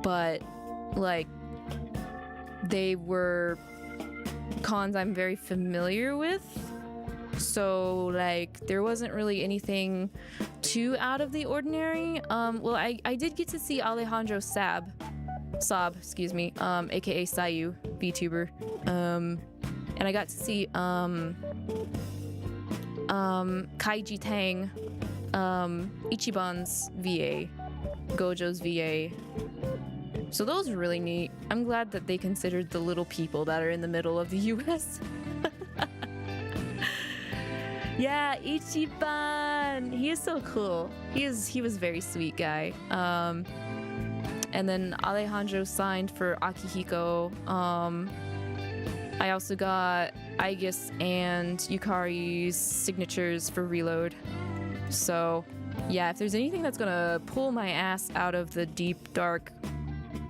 but like they were cons I'm very familiar with, so like there wasn't really anything too out of the ordinary. Well, I did get to see Alejandro Saab, excuse me, aka Sayu, VTuber, and I got to see Kaiji Tang, Ichiban's VA, Gojo's VA. So those are really neat. I'm glad that they considered the little people that are in the middle of the US. Yeah, Ichiban! He is so cool. He was a very sweet guy. And then Alejandro signed for Akihiko. I also got Aegis and Yukari's signatures for Reload. So yeah, if there's anything that's gonna pull my ass out of the deep, dark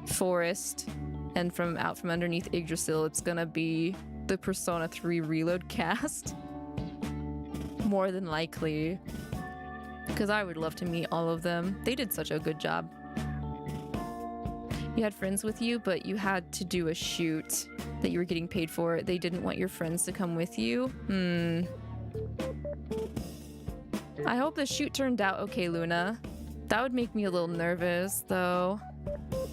forest and from underneath Yggdrasil, it's gonna be the Persona 3 Reload cast. More than likely. Because I would love to meet all of them. They did such a good job. You had friends with you, but you had to do a shoot that you were getting paid for. They didn't want your friends to come with you. I hope the shoot turned out okay, Luna. That would make me a little nervous, though.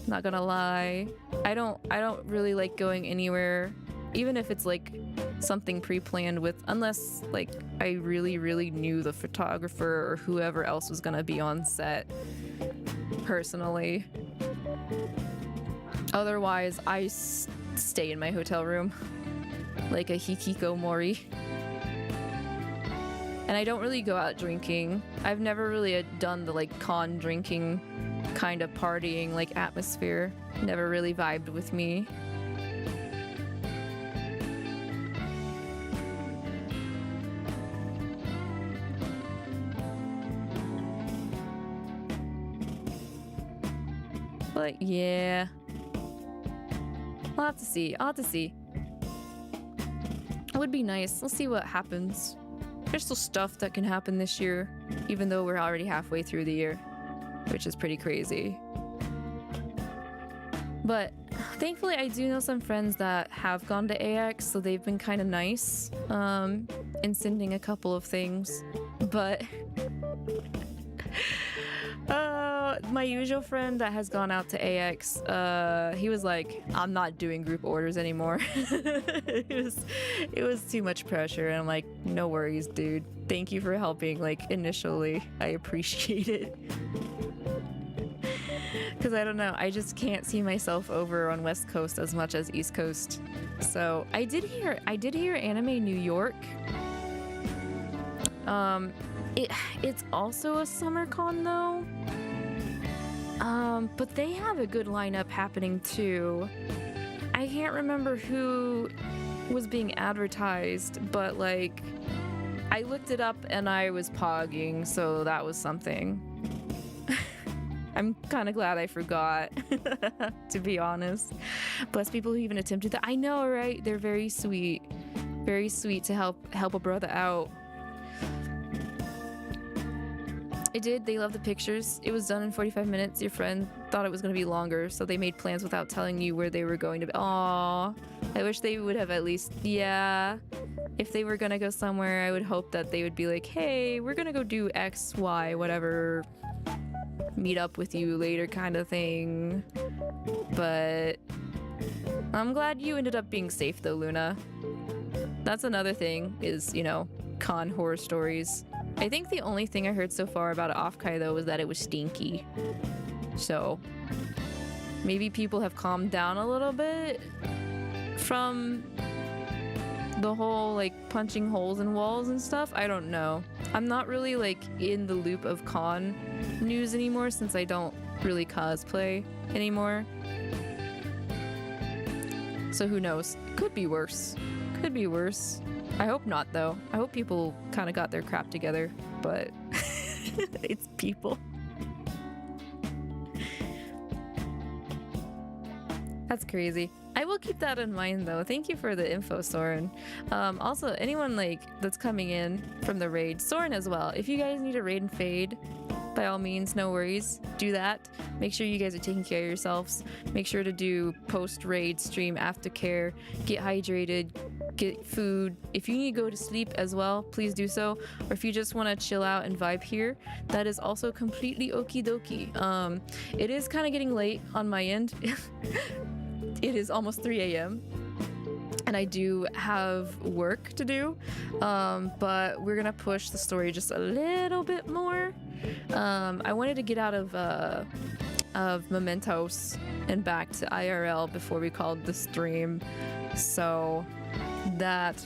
Not gonna lie. I don't really like going anywhere, even if it's like something pre-planned with, unless like I really knew the photographer or whoever else was gonna be on set personally. Otherwise, I stay in my hotel room like a hikikomori. And I don't really go out drinking. I've never really done the like con drinking kind of partying like atmosphere. Never really vibed with me. But yeah, I'll have to see. It would be nice. Let's see what happens. There's still stuff that can happen this year, even though we're already halfway through the year, which is pretty crazy. But thankfully, I do know some friends that have gone to AX, so they've been kind of nice in sending a couple of things. But my usual friend that has gone out to AX, he was like, I'm not doing group orders anymore. it was too much pressure, and I'm like, no worries, dude. Thank you for helping, like, initially. I appreciate it. Because I don't know, I just can't see myself over on West Coast as much as East Coast. So I did hear Anime New York. It's also a summer con though. But they have a good lineup happening too. I can't remember who was being advertised, but like I looked it up and I was pogging, so that was something. I'm kind of glad I forgot, to be honest. Bless people who even attempted that. I know, right? They're very sweet to help a brother out. It did. They love the pictures. It was done in 45 minutes. Your friend thought it was going to be longer, so they made plans without telling you where they were going to be. Aww. I wish they would have at least, yeah. If they were going to go somewhere, I would hope that they would be like, hey, we're going to go do X, Y, whatever. Meet up with you later kind of thing. But I'm glad you ended up being safe though, Luna. That's another thing is, you know, con horror stories. I think the only thing I heard so far about Offkai though was that it was stinky. So maybe people have calmed down a little bit from the whole like punching holes in walls and stuff. I don't know. I'm not really like in the loop of con news anymore since I don't really cosplay anymore. So who knows? Could be worse. Could be worse. I hope not though. I hope people kind of got their crap together, but it's people. That's crazy. I will keep that in mind though. Thank you for the info, Soren. Also, anyone like that's coming in from the raid, Soren as well. If you guys need a raid and fade, by all means, no worries. Do that. Make sure you guys are taking care of yourselves. Make sure to do post-raid stream aftercare. Get hydrated. Get food. If you need to go to sleep as well, please do so. Or if you just want to chill out and vibe here, that is also completely okie dokie. It is kind of getting late on my end. It is almost 3 a.m. and I do have work to do, but we're gonna push the story just a little bit more. I wanted to get out of Mementos and back to IRL before we called the stream, so that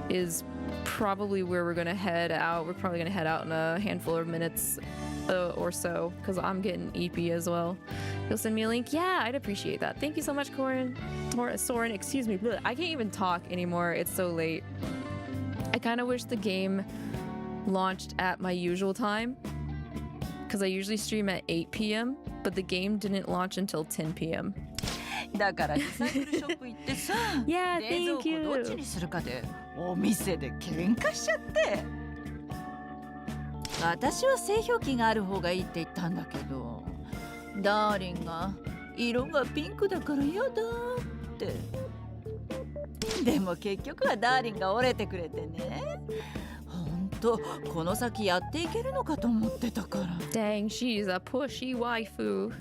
is probably where we're gonna head out. We're probably gonna head out in a handful of minutes or so, because I'm getting EP as well. You'll send me a link? Yeah, I'd appreciate that. Thank you so much, Soren, excuse me. Bleh. I can't even talk anymore. It's so late. I kind of wish the game launched at my usual time, because I usually stream at 8 p.m., but the game didn't launch until 10 p.m. だからリサイクルショップ行ってさ、 Yeah, 冷 thank 蔵 you. 庫どっちにするかでお店で喧嘩しちゃって。私は製氷機がある方がいいって言ったんだけど、ダーリンが色がピンクだから嫌だって。でも結局はダーリンが折れてくれてね。ほんとこの先やっていけるのかと思ってたから。Dang, she's a pushy waifu.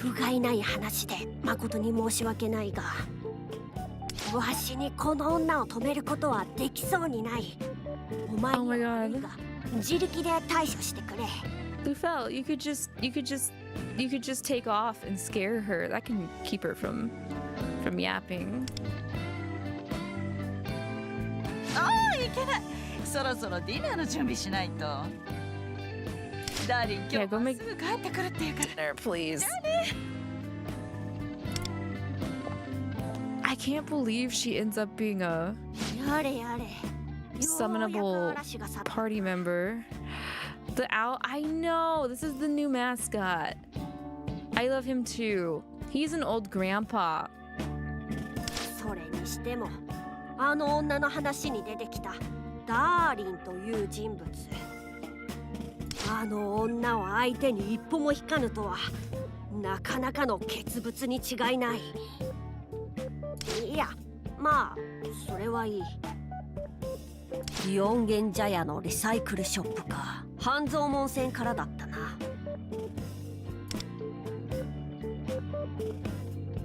不甲斐ない話で誠に申し訳ないが、わしにこの女を止めることはできそうにない。お前には悪いが自力で対処してくれ。Lufel, you could just take off and scare her. That can keep her from yapping. ああ、いけない。そろそろディナーの準備しないと。ダーリン、今日もすぐ帰ってくるって言うから。Dinner, please. I can't believe she ends up being a やれやれ。 summonable party member. The owl. I know. This is the new mascot. I love him too. He's an old grandpa. それにしても、あの女の話に出てきたダーリンという人物。あの女を相手に一歩も引かぬとは、なかなかの傑物に違いない。いや、まあ、それはいい。四軒茶屋のリサイクルショップか。半蔵門線からだったな。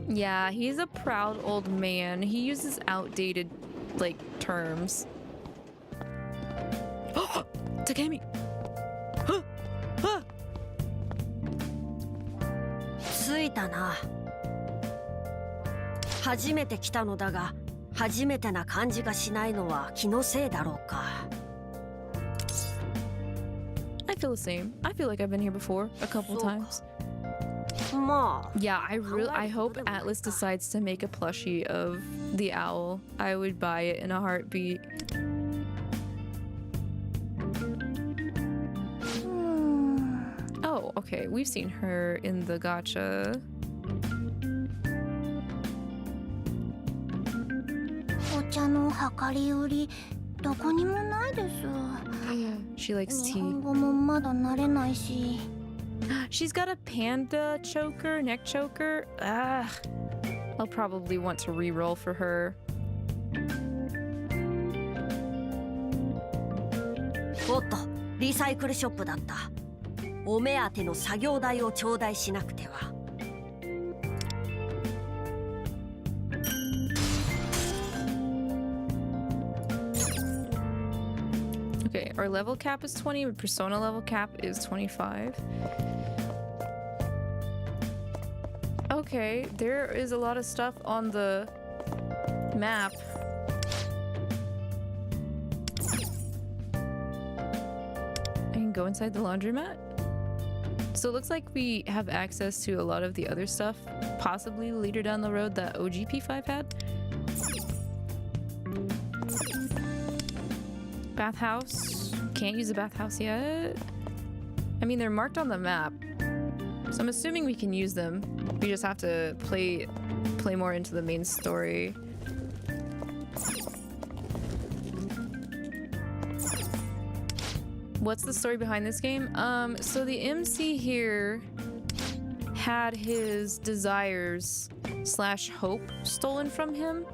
Yeah, he's a proud old man. He uses outdated, like, terms. Takemi! 着いたな。初めて来たのだが、初めてな感じがしないのは気のせいだろうか。I feel the same. I feel like I've been here before a couple times. まあ。 Yeah, I hope Atlas decides to make a plushie of the owl. I would buy it in a heartbeat. Oh, okay. We've seen her in the gacha. お茶の量り売りどこにもないです。 She likes 日 tea. 本語もまだ慣れないし。 She's got a panda choker, neck choker. Ah, I'll probably want to re-roll for her. おっと、リサイクルショップだった。お目当ての作業台を頂戴しなくては。Okay, our level cap is 20, but Persona level cap is 25. Okay, there is a lot of stuff on the map. I can go inside the laundromat. So it looks like we have access to a lot of the other stuff, possibly later down the road that OGP5 had. Bathhouse. Can't use the bathhouse yet. I mean, they're marked on the map, so I'm assuming we can use them. We just have to play more into the main story. What's the story behind this game? So the MC here had his desires / hope stolen from him.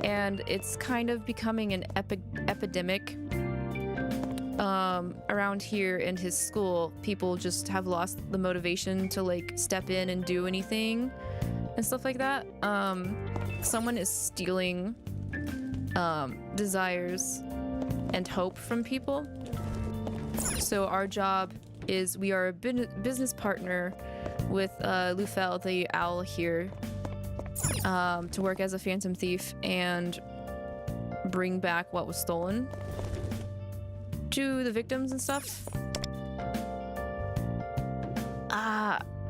And it's kind of becoming an epidemic around here in his school. People just have lost the motivation to like step in and do anything and stuff like that. Someone is stealing desires and hope from people. So our job is, we are a business partner with Lufel, the owl here, to work as a Phantom Thief and bring back what was stolen to the victims and stuff.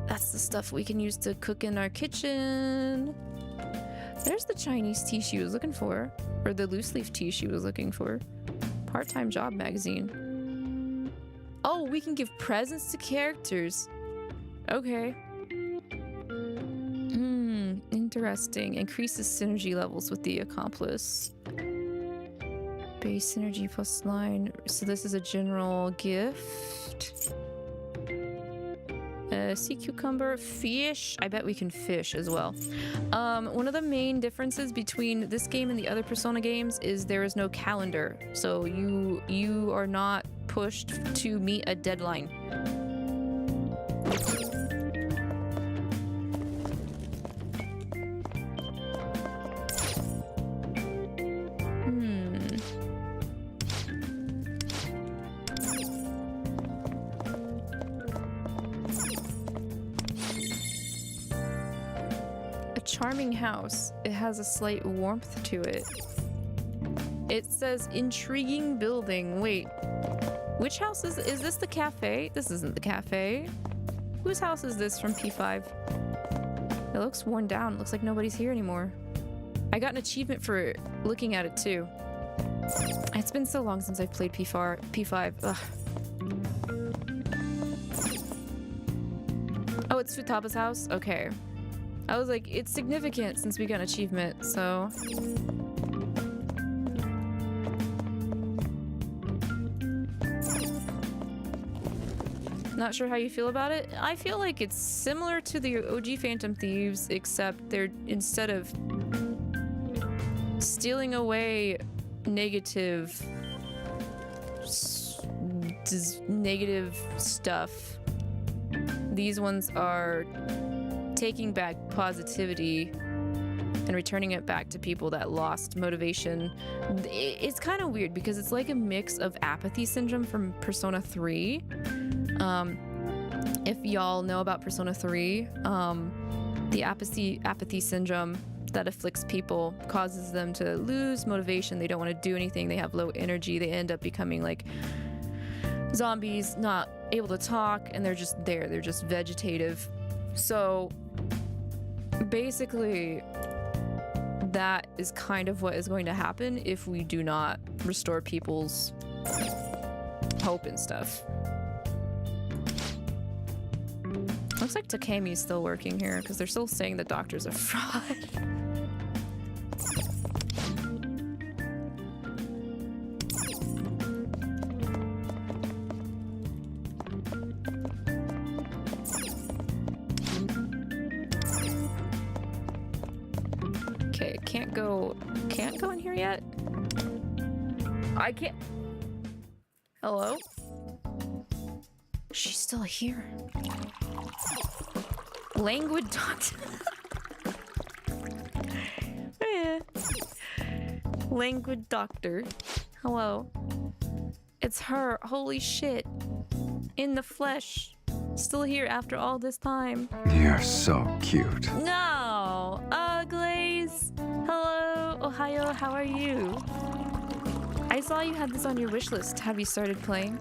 That's the stuff we can use to cook in our kitchen. There's the Chinese tea she was looking for, or the loose leaf tea she was looking for. Part-time job magazine. Oh, we can give presents to characters. Okay. Interesting. Increases synergy levels with the accomplice. Base synergy plus 9. So this is a general gift. Sea cucumber, fish. I bet we can fish as well. One of the main differences between this game and the other Persona games is there is no calendar. So you are not pushed to meet a deadline. Charming house. It has a slight warmth to it. It says intriguing building. Wait, which house is this? The cafe? This isn't the cafe. Whose house is this from P5? It looks worn down. It looks like nobody's here anymore. I got an achievement for looking at it too. It's been so long since I've played P5. Ugh. Oh, it's Futaba's house? Okay. I was like, it's significant since we got an achievement, so... Not sure how you feel about it. I feel like it's similar to the OG Phantom Thieves, except they're, instead of stealing away negative stuff, these ones are taking back positivity and returning it back to people that lost motivation. It's kind of weird because it's like a mix of apathy syndrome from Persona 3. If y'all know about Persona 3, the apathy syndrome that afflicts people causes them to lose motivation. They don't want to do anything. They have low energy. They end up becoming like zombies, not able to talk, and they're just there. They're just vegetative. So basically, that is kind of what is going to happen if we do not restore people's hope and stuff. Looks like Takemi's still working here because they're still saying the doctor's a fraud. Okay, can't go in here yet? I can't. Hello? She's still here. Languid doctor. Yeah. Languid doctor. Hello. It's her. Holy shit. In the flesh. Still here after all this time. You're so cute. No! Glaze! Hello, Ohio, how are you? I saw you had this on your wish list. Have you started playing?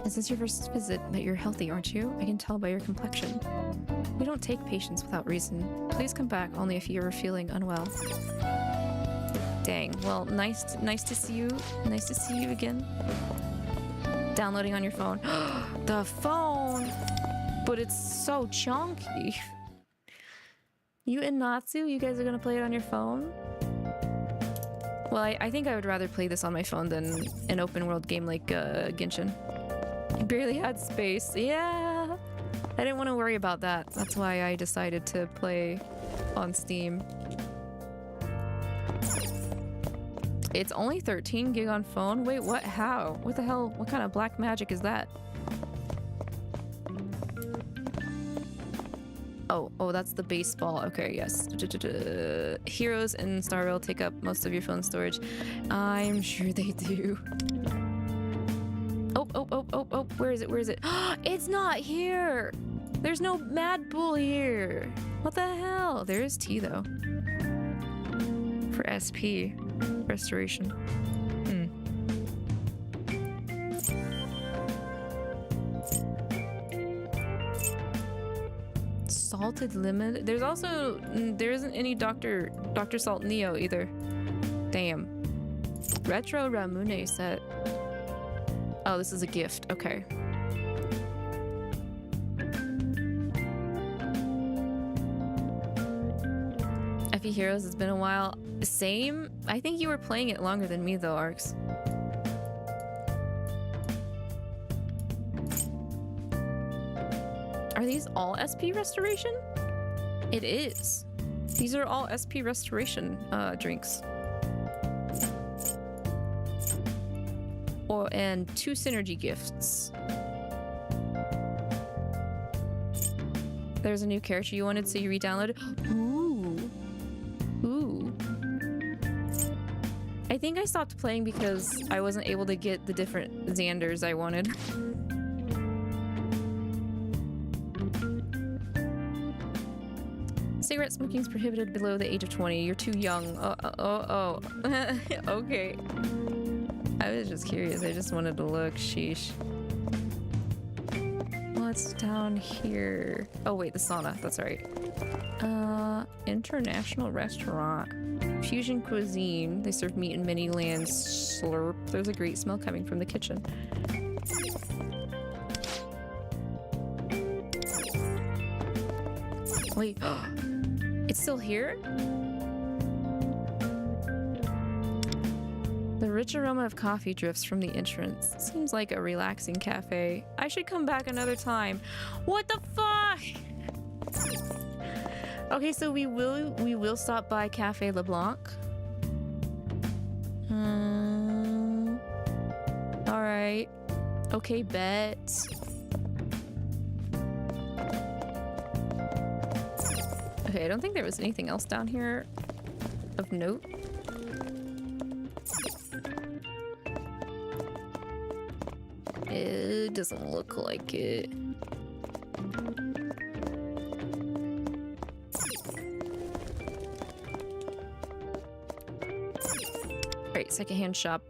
Is this your first visit? But you're healthy, aren't you? I can tell by your complexion. We don't take patients without reason. Please come back only if you are feeling unwell. Dang. Well, nice to see you. Nice to see you again. Downloading on your phone. The phone! But it's so chunky. You and Natsu, you guys are gonna play it on your phone? Well, I think I would rather play this on my phone than an open world game like Genshin. I barely had space. Yeah! I didn't want to worry about that. That's why I decided to play on Steam. It's only 13 gig on phone? Wait, what? How? What the hell? What kind of black magic is that? Oh, that's the baseball. Okay, yes. Heroes in Star Rail take up most of your phone storage. I'm sure they do. Oh, where is it? Where is it? It's not here! There's no Mad Bull here! What the hell? There is tea, though. For SP. Restoration. Salted lemon? There's also... there isn't any Dr. Salt Neo either. Damn. Retro Ramune set. Oh, this is a gift. Okay. FE Heroes, it's been a while. Same? I think you were playing it longer than me though, Arx. Are these all SP restoration? It is. These are all SP restoration drinks. And 2 synergy gifts. There's a new character you wanted, so you re-downloaded. Ooh. I think I stopped playing because I wasn't able to get the different Xanders I wanted. Cigarette smoking is prohibited below the age of 20. You're too young. Oh. Okay. I was just curious. I just wanted to look. Sheesh. What's down here? Oh wait, the sauna. That's right. International restaurant. Fusion cuisine. They serve meat in many lands. Slurp. There's a great smell coming from the kitchen. Wait. It's still here? The rich aroma of coffee drifts from the entrance. Seems like a relaxing cafe. I should come back another time. What the fuck? Okay, so we will stop by Cafe LeBlanc. All right. Okay, bet. Okay, I don't think there was anything else down here of note. It doesn't look like it. Alright, secondhand shop.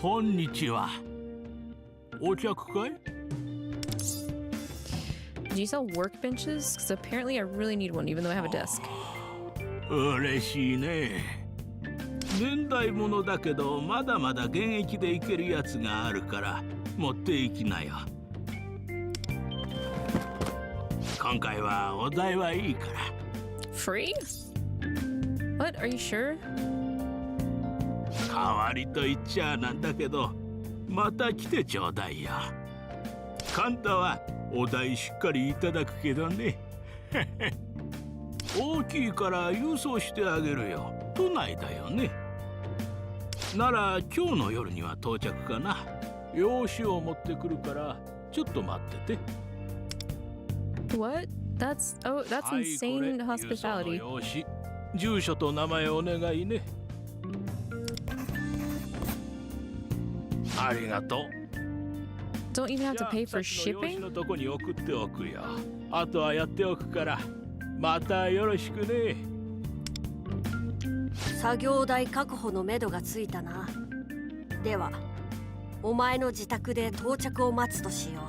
Konnichiwa. Ochaku kai? Do you sell workbenches? Because apparently I really need one, even though I have a desk. 嬉しいね。現代物だけどまだまだ現役でいけるやつがあるから持っていきなよ。今回はお代はいいから。Free? What? Are you sure? 代わりと言っちゃなんだけど、また来てちょうだいよ。カンタはお代しっかりいただくけどね。大きいから郵送してあげるよ。都内だよね。なら今日の夜には到着かな。用紙を持ってくるからちょっと待ってて。What? That's insane hospitality. 住所と名前お願いね。ありがとう。 Don't even have to pay for じゃあさっきの用紙 shipping? のとこに送っておくよ。あとはやっておくから。またよろしくね。作業台確保のめどがついたな。ではお前の自宅で到着を待つとしよう。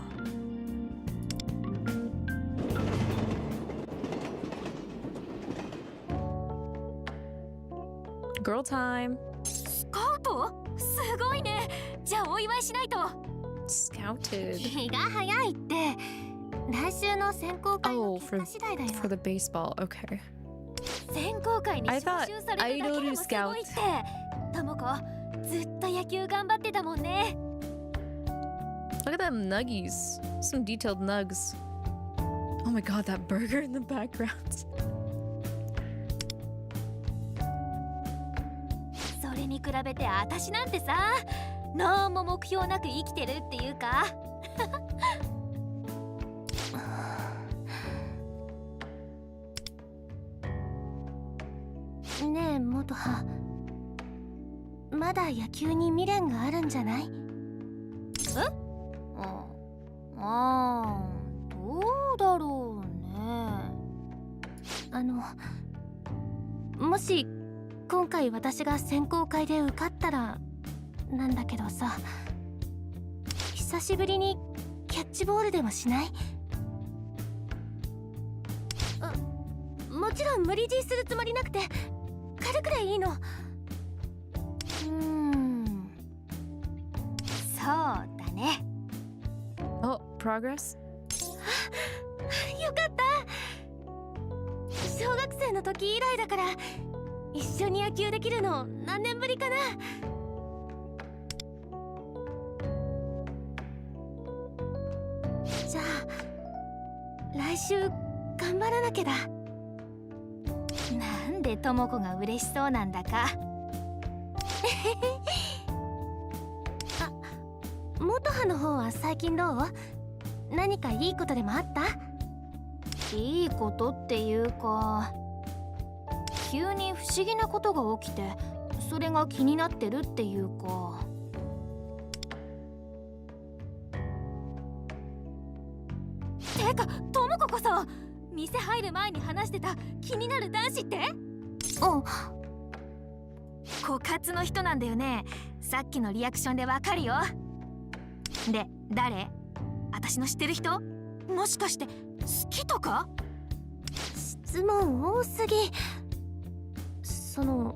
Girl time. スカウト？すごいね。じゃあお祝いしないと。Scouted. 気が早いって。来週の選考会の Oh, 結 for 果次第だよ。 for the baseball. Okay. 選考会に I 招 thought 集されるだけでもすごいって。ともこ、ずっと野球頑張ってたもんね。Look at them nuggies. Some detailed nugs. Oh my god, that burger in the background. それに比べて私なんてさ、なんも目標なく生きてるっていうか。ねえ元葉、まだ野球に未練があるんじゃない？どうだろうね。もし今回私が選考会で受かったらなんだけどさ、久しぶりにキャッチボールでもしない？もちろん無理強いするつもりなくて軽くでいいの。そうだね。Oh, progress? よかった。小学生の時以来だから一緒に野球できるの何年ぶりかな。じゃあ来週頑張らなきゃだ。なんでともこが嬉しそうなんだか。あ、元葉の方は最近どう？何かいいことでもあった？いいことっていうか、急に不思議なことが起きて、それが気になってるっていうか。てか、ともここそ店入る前に話してた気になる男子って？枯渇の人なんだよね。さっきのリアクションでわかるよ。で、誰？私の知ってる人？もしかして好きとか？質問多すぎ。その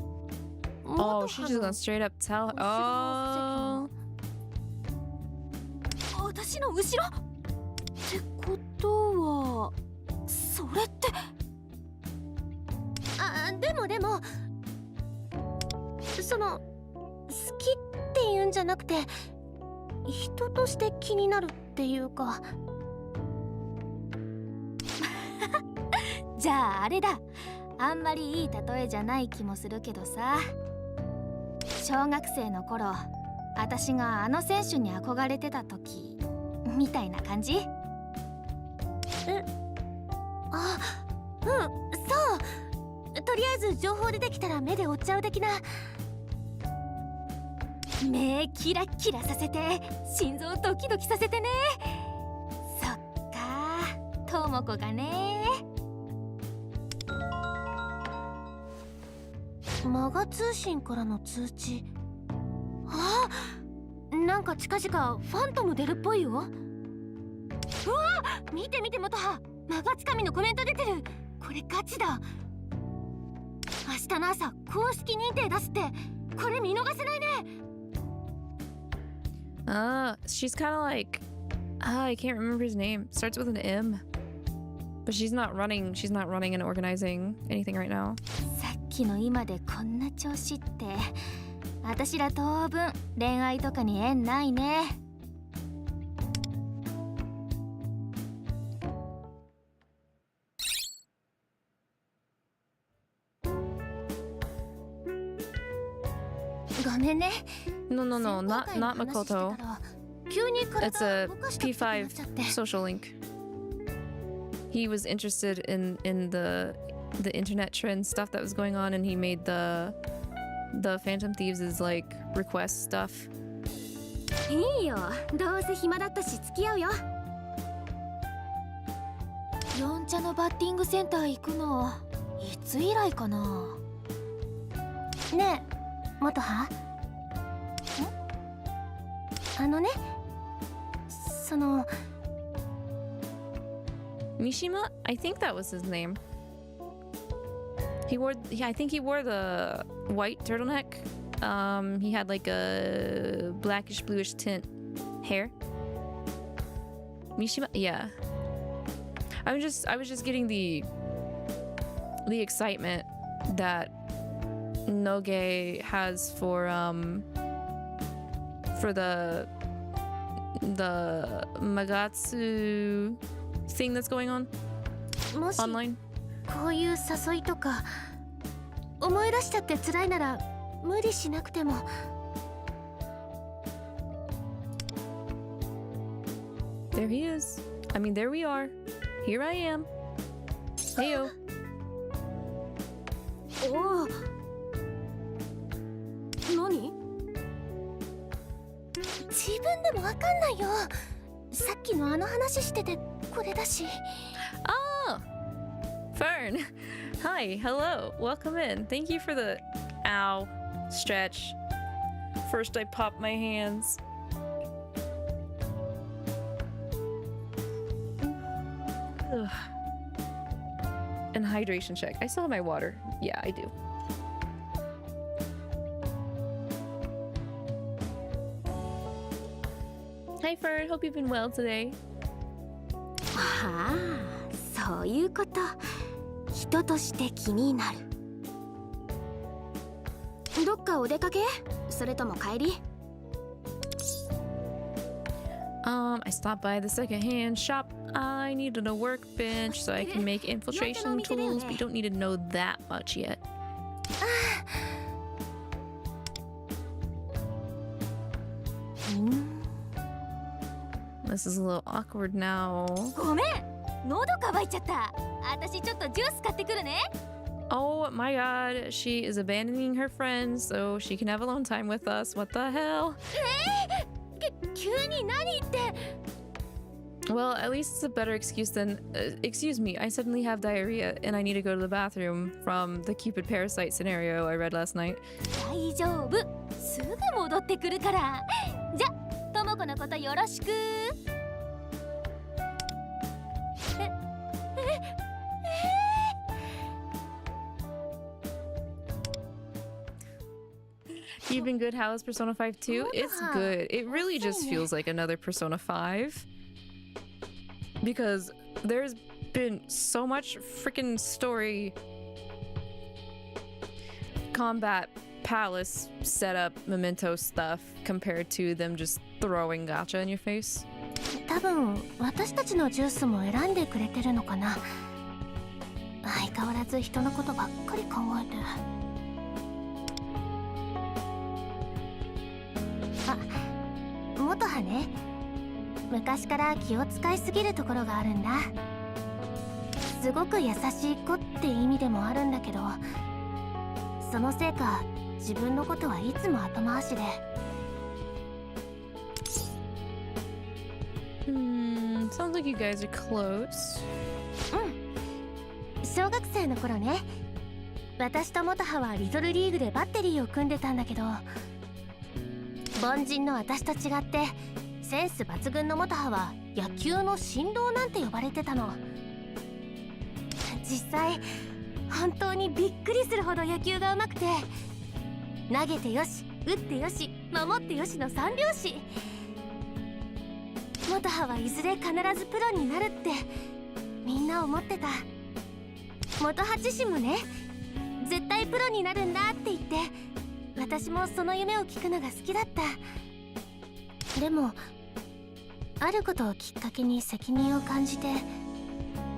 Oh, she just gonna straight up tell. Oh. 私の後ろ？ってことはそれって。でもその好きっていうんじゃなくて人として気になるっていうか。じゃああれだ。あんまりいい例えじゃない気もするけどさ、小学生の頃私があの選手に憧れてた時みたいな感じ？そう。とりあえず情報出てきたら目で追っちゃう的な。目キラキラさせて心臓ドキドキさせてね。そっか、ともこがね。マガ通信からの通知。なんか近々ファントム出るっぽいよ。うわ、見て元葉、マガつかみのコメント出てる。これガチだ。明日の朝公式認定出すって。これ見逃せないね。She's kind of like, I can't remember his name. Starts with an M, but she's not running and organizing anything right now. さっきの今でこんな調子って、私ら当分恋愛とかに縁ないね。ごめんね。No, not Makoto. 急に It's 体 a 動かしたくなっちゃって。 P5 social link. He was interested in the internet trend stuff that was going on, and he made the Phantom Thieves' like request stuff. いいよ、どうせ暇だったし付き合うよ。四茶のバッティングセンター行くのいつ以来かな。ねえ元葉、ね、その Mishima? I think that was his name. I think he wore the white turtleneck. He had like a blackish bluish tint hair. Mishima? Yeah. I was just getting the excitement that Noge has for the Magatsu thing that's going on もし online. こういう誘いとか思い出しちゃって辛いなら無理しなくても。There he is. I mean, there we are. Here I am. Heyo. おお。何？自分でもわかんないよ。さっきのあの話しててこれだし。Oh, Fern. Hi, hello. Welcome in. Thank you for the ow stretch. First, I popped my hands. Ugh. And hydration check. I still have my water. Yeah, I do. Hi, Fern. Hope you've been well today. はあ、そういうこと。人として気になる。どっかお出かけ？それとも帰り？ I stopped by the secondhand shop. I needed a workbench so I can make infiltration tools, but you don't need to know that much yet. This is a little awkward now. ごめん、喉乾いちゃった。私ちょっとジュース買ってくるね。Oh my god, she is abandoning her friends so she can have alone time with us. What the hell? 急に何言って。 Well, at least it's a better excuse than, excuse me, I suddenly have diarrhea and I need to go to the bathroom from the Cupid parasite scenario I read last night. 大丈夫。すぐ戻ってくるから。じゃ、ともこのことよろしく。You've been good. How is Persona 5 2? It's good. It really just feels like another Persona 5. Because there's been so much freaking story, combat, palace, setup, memento stuff compared to them just throwing gacha in your face. 多分私たちのジュースも選んでくれてるのかな。相変わらず人のことばっかり考えて。あ、元葉ね。昔から気を使いすぎるところがあるんだ。すごく優しい子って意味でもあるんだけど、そのせいか自分のことはいつも後回しで。Sounds like you guys are close. 小学生の頃ね、私と元葉はリトルリーグでバッテリーを組んでたんだけど、凡人の私と違ってセンス抜群の元葉は野球の神童なんて呼ばれてたの。実際本当にびっくりするほど野球が上手くて、投げてよし打ってよし守ってよしの三拍子。元葉はいずれ必ずプロになるってみんな思ってた。元葉自身もね、絶対プロになるんだって言って、私もその夢を聞くのが好きだった。でもあることをきっかけに責任を感じて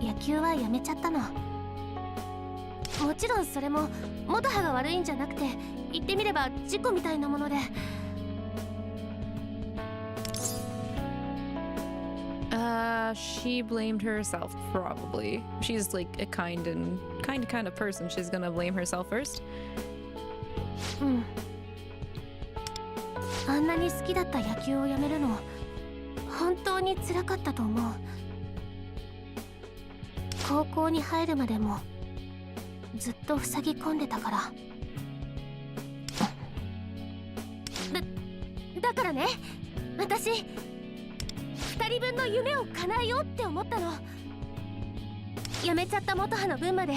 野球はやめちゃったの。もちろんそれも元葉が悪いんじゃなくて、言ってみれば事故みたいなもので。She blamed herself, probably. She's like a kind of person. She's gonna blame herself first. あんなに好きだった野球をやめるの本当に辛かったと思う。高校に入るまでもずっと塞ぎ込んでたから。だからね、私2人分の夢を叶えようって思ったの。辞めちゃった元葉の分まで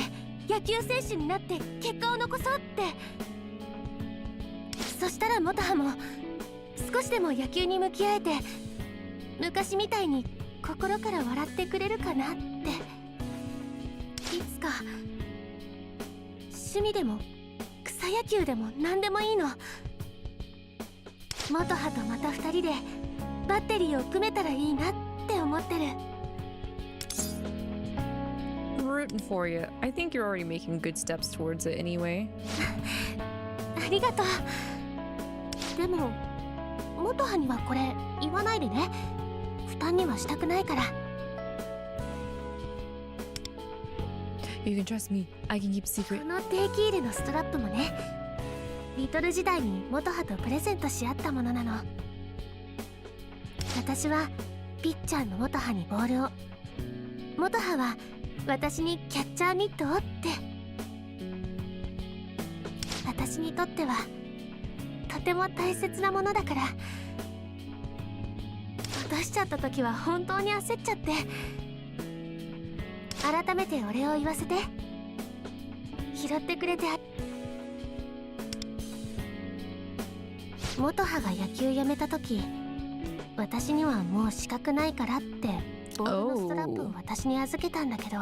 野球選手になって結果を残そうって。そしたら元葉も少しでも野球に向き合えて昔みたいに心から笑ってくれるかなって。いつか趣味でも草野球でも何でもいいの。元葉とまた2人でバッテリーを組めたらいいなって思ってる。 I'm rooting for you. I think you're already making good steps towards it anyway. ありがとう。でも元葉にはこれ言わないでね。負担にはしたくないから。 You can trust me. I can keep secret. この定期入れのストラップもね、リトル時代に元葉とプレゼントし合ったものなの。私はピッチャーの元葉にボールを、元葉は私にキャッチャーミットをって。私にとってはとても大切なものだから。落としちゃった時は本当に焦っちゃって。改めてお礼を言わせて。拾ってくれて元葉が野球やめた時、私にはもう資格ないからってボールのストラップを私に預けたんだけど。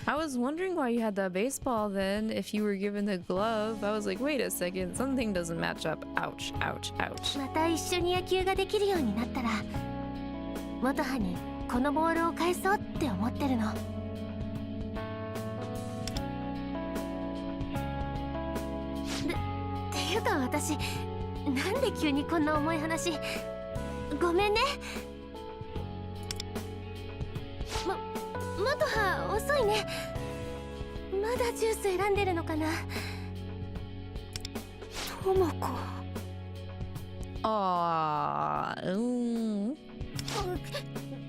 I was wondering why you had that baseball then if you were given the glove. I was like, wait a second, something doesn't match up. Ouch, ouch, ouch. また一緒に野球ができるようになったら元葉にこのボールを返そうって思ってるの。っていうか私、なんで急にこんな重い話。ごめんね。元葉遅いね。まだジュース選んでるのかな。ともこ。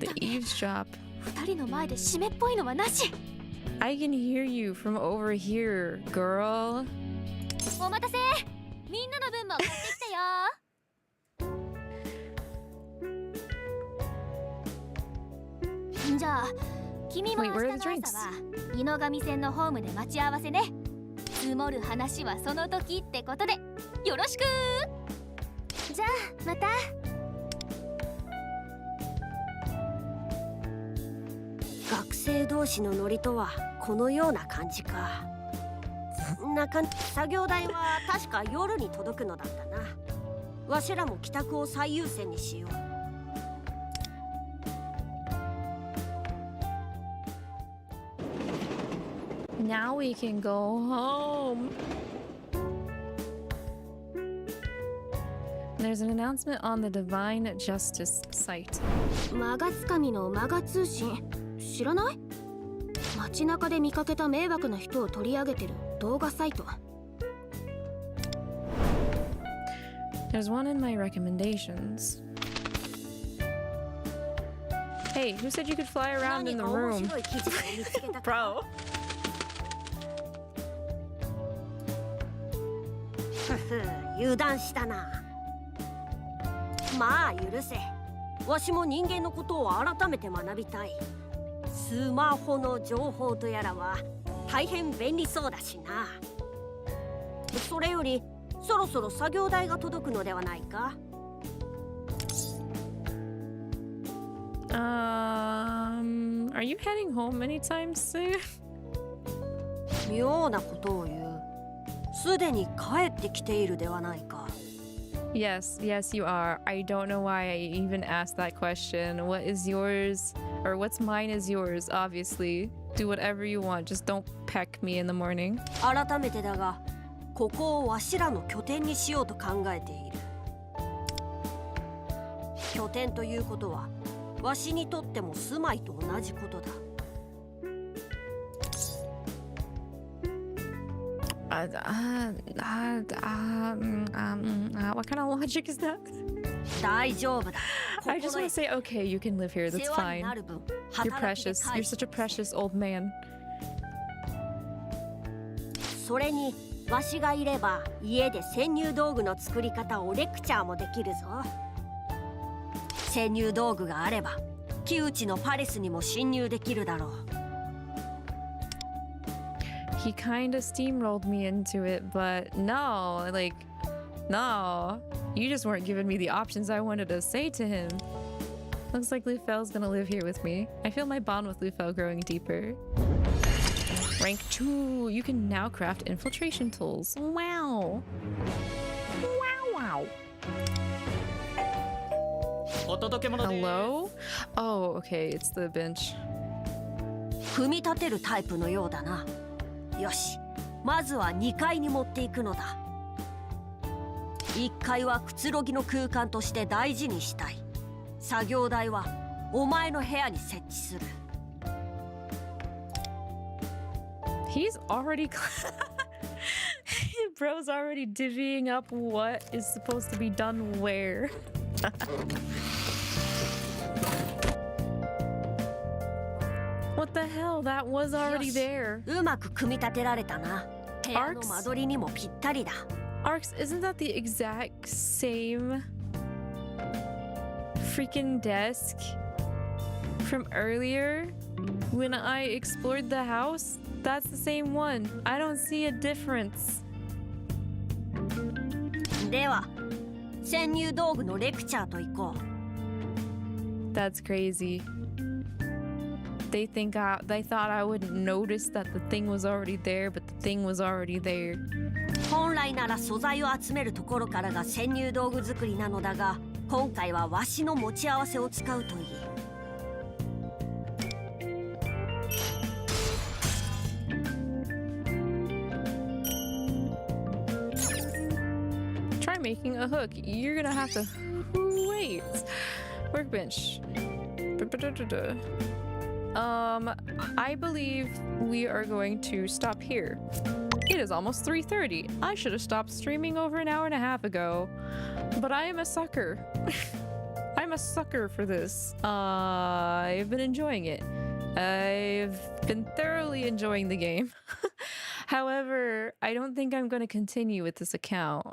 The eavesdrop. 2人の前で湿っぽいのはなし。 I can hear you from over here, girl. お待たせ。みんなの分も買ってきたよ。じゃあ君も明日の朝は井の上線のホームで待ち合わせね。積もる話はその時ってことでよろしく。じゃあまた。学生同士のノリとはこのような感じか。作業代は確か夜に届くのだったな。わしらも帰宅を最優先にしよう。Now we can go home. There's an announcement on the Divine Justice site. マガつかみのマガ通信知らない？街中で見かけた迷惑な人を取り上げてる動画サイト。 There's one in my recommendations. Hey, who said you could fly around in the room? Bro. 油断したな。まあ許せ。わしも人間のことを改めて学びたい。スマホの情報とやらは大変便利そうだしな。それよりそろそろ作業台が届くのではないか。Are you heading home anytime soon? 妙なことを言う。すでに帰ってきているではないか。Yes, yes, you are. I don't know why I even asked that question. What is yours, or what's mine is yours, obviously. Do whatever you want, just don't peck me in the morning. 改めてだが、ここをわしらの拠点にしようと考えている。拠点ということは、わしにとっても住まいと同じことだ。What kind of logic is that? 大丈夫だ。 I just want to say, okay, you can live here. That's fine. You're precious. You're such a precious old man. それにわしがいれば家で潜入道具の作り方をレクチャーもできるぞ。潜入道具があれば木内のパレスにも侵入できるだろう。 He kind of steamrolled me into it, but no, like, no. You just weren't giving me the options I wanted to say to him. Looks like Lufel's gonna live here with me. I feel my bond with Lufel growing deeper. Rank 2. You can now craft infiltration tools. Wow. Wow. Hello? Oh, okay. It's the bench. 組み立てるタイプのようだな。よし、まずは2階に持っていくのだ。1階はくつろぎの空間として大事にしたい。作業台はお前の部屋に設置する。 He's already... Bro's already divvying up what is supposed to be done where. What the hell? That was already there. うまく組み立てられたな。部屋の間取りにもぴったりだ。 Arx, isn't that the exact same freaking desk from earlier when I explored the house? That's the same one. I don't see a difference. では、潜入道具のレクチャーといこう。 That's crazy. They thought I wouldn't notice that the thing was already there, but the thing was already there. 本来なら素材を集めるところからが潜入道具作りなのだが、今回はわしの持ち合わせを使うといい。 Try making a hook. You're gonna have to wait. Workbench. I believe we are going to stop here. It is almost 3:30. I should have stopped streaming over an hour and a half ago. But I am a sucker. I'm a sucker for this. I've been enjoying it. I've been thoroughly enjoying the game. However, I don't think I'm going to continue with this account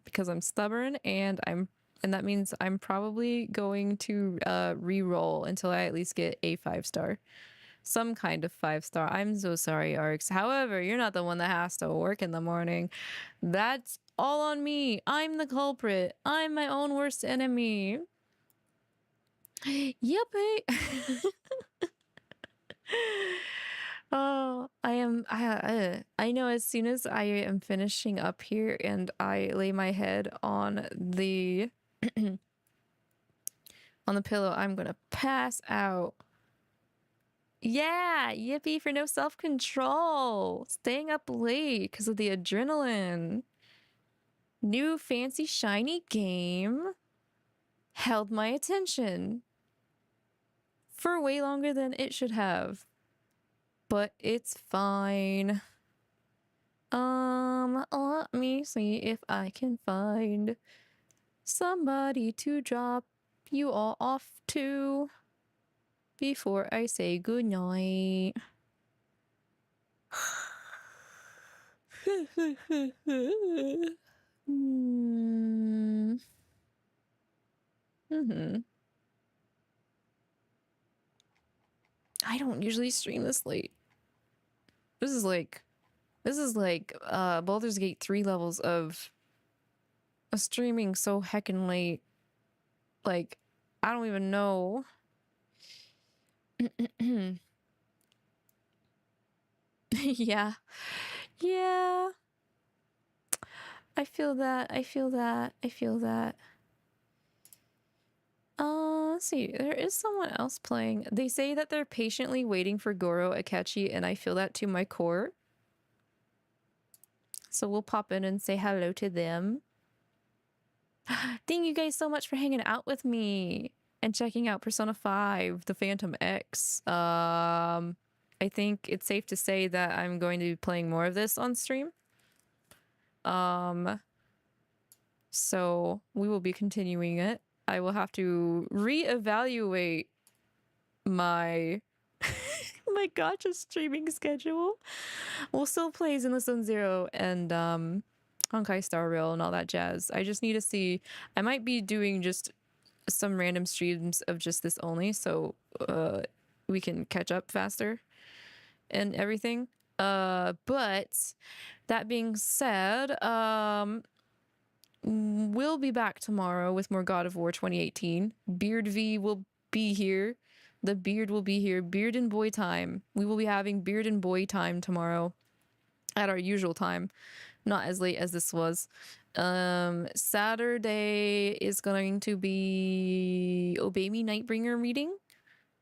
because I'm stubborn and that means I'm probably going to re-roll until I at least get a 5-star. Some kind of 5-star. I'm so sorry, Arx. However, you're not the one that has to work in the morning. That's all on me. I'm the culprit. I'm my own worst enemy. Yippee. Oh, I know as soon as I am finishing up here and I lay my head on the on the pillow, I'm gonna pass out. Yeah, yippee for no self-control. Staying up late because of the adrenaline. New fancy shiny game held my attention for way longer than it should have. But it's fine. Let me see if I can find somebody to drop you all off to before I say goodnight. I don't usually stream this late. This is like Baldur's Gate 3 levels of streaming so heckin' late. Like, I don't even know. Yeah. Yeah. I feel that. Let's see. There is someone else playing. They say that they're patiently waiting for Goro Akechi, and I feel that to my core. So we'll pop in and say hello to them. Thank you guys so much for hanging out with me and checking out Persona 5, the Phantom X. I think it's safe to say that I'm going to be playing more of this on stream. So we will be continuing it. I will have to reevaluate my my Gacha'd streaming schedule. We'll still play Zenless Zone Zero and Honkai Star Rail and all that jazz. I just need to see. I might be doing just some random streams of just this only, so we can catch up faster and everything. But that being said, we'll be back tomorrow with more God of War 2018. Beard V will be here. The beard will be here. Beard and boy time. We will be having beard and boy time tomorrow at our usual time. Not as late as this was. Saturday is going to be Obey Me Nightbringer reading.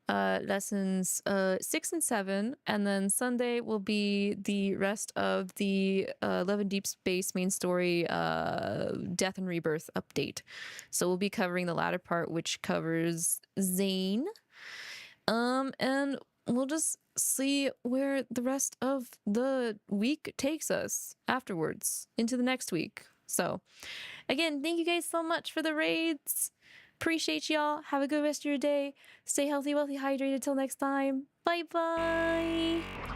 Lessons 6 and 7, and then Sunday will be the rest of the Love and Deep Space main story Death and Rebirth update. So we'll be covering the latter part, which covers Zane. And we'll just see where the rest of the week takes us afterwards into the next week. So again, thank you guys so much for the raids. Appreciate y'all. Have a good rest of your day. Stay healthy, wealthy, hydrated. Till next time. Bye bye.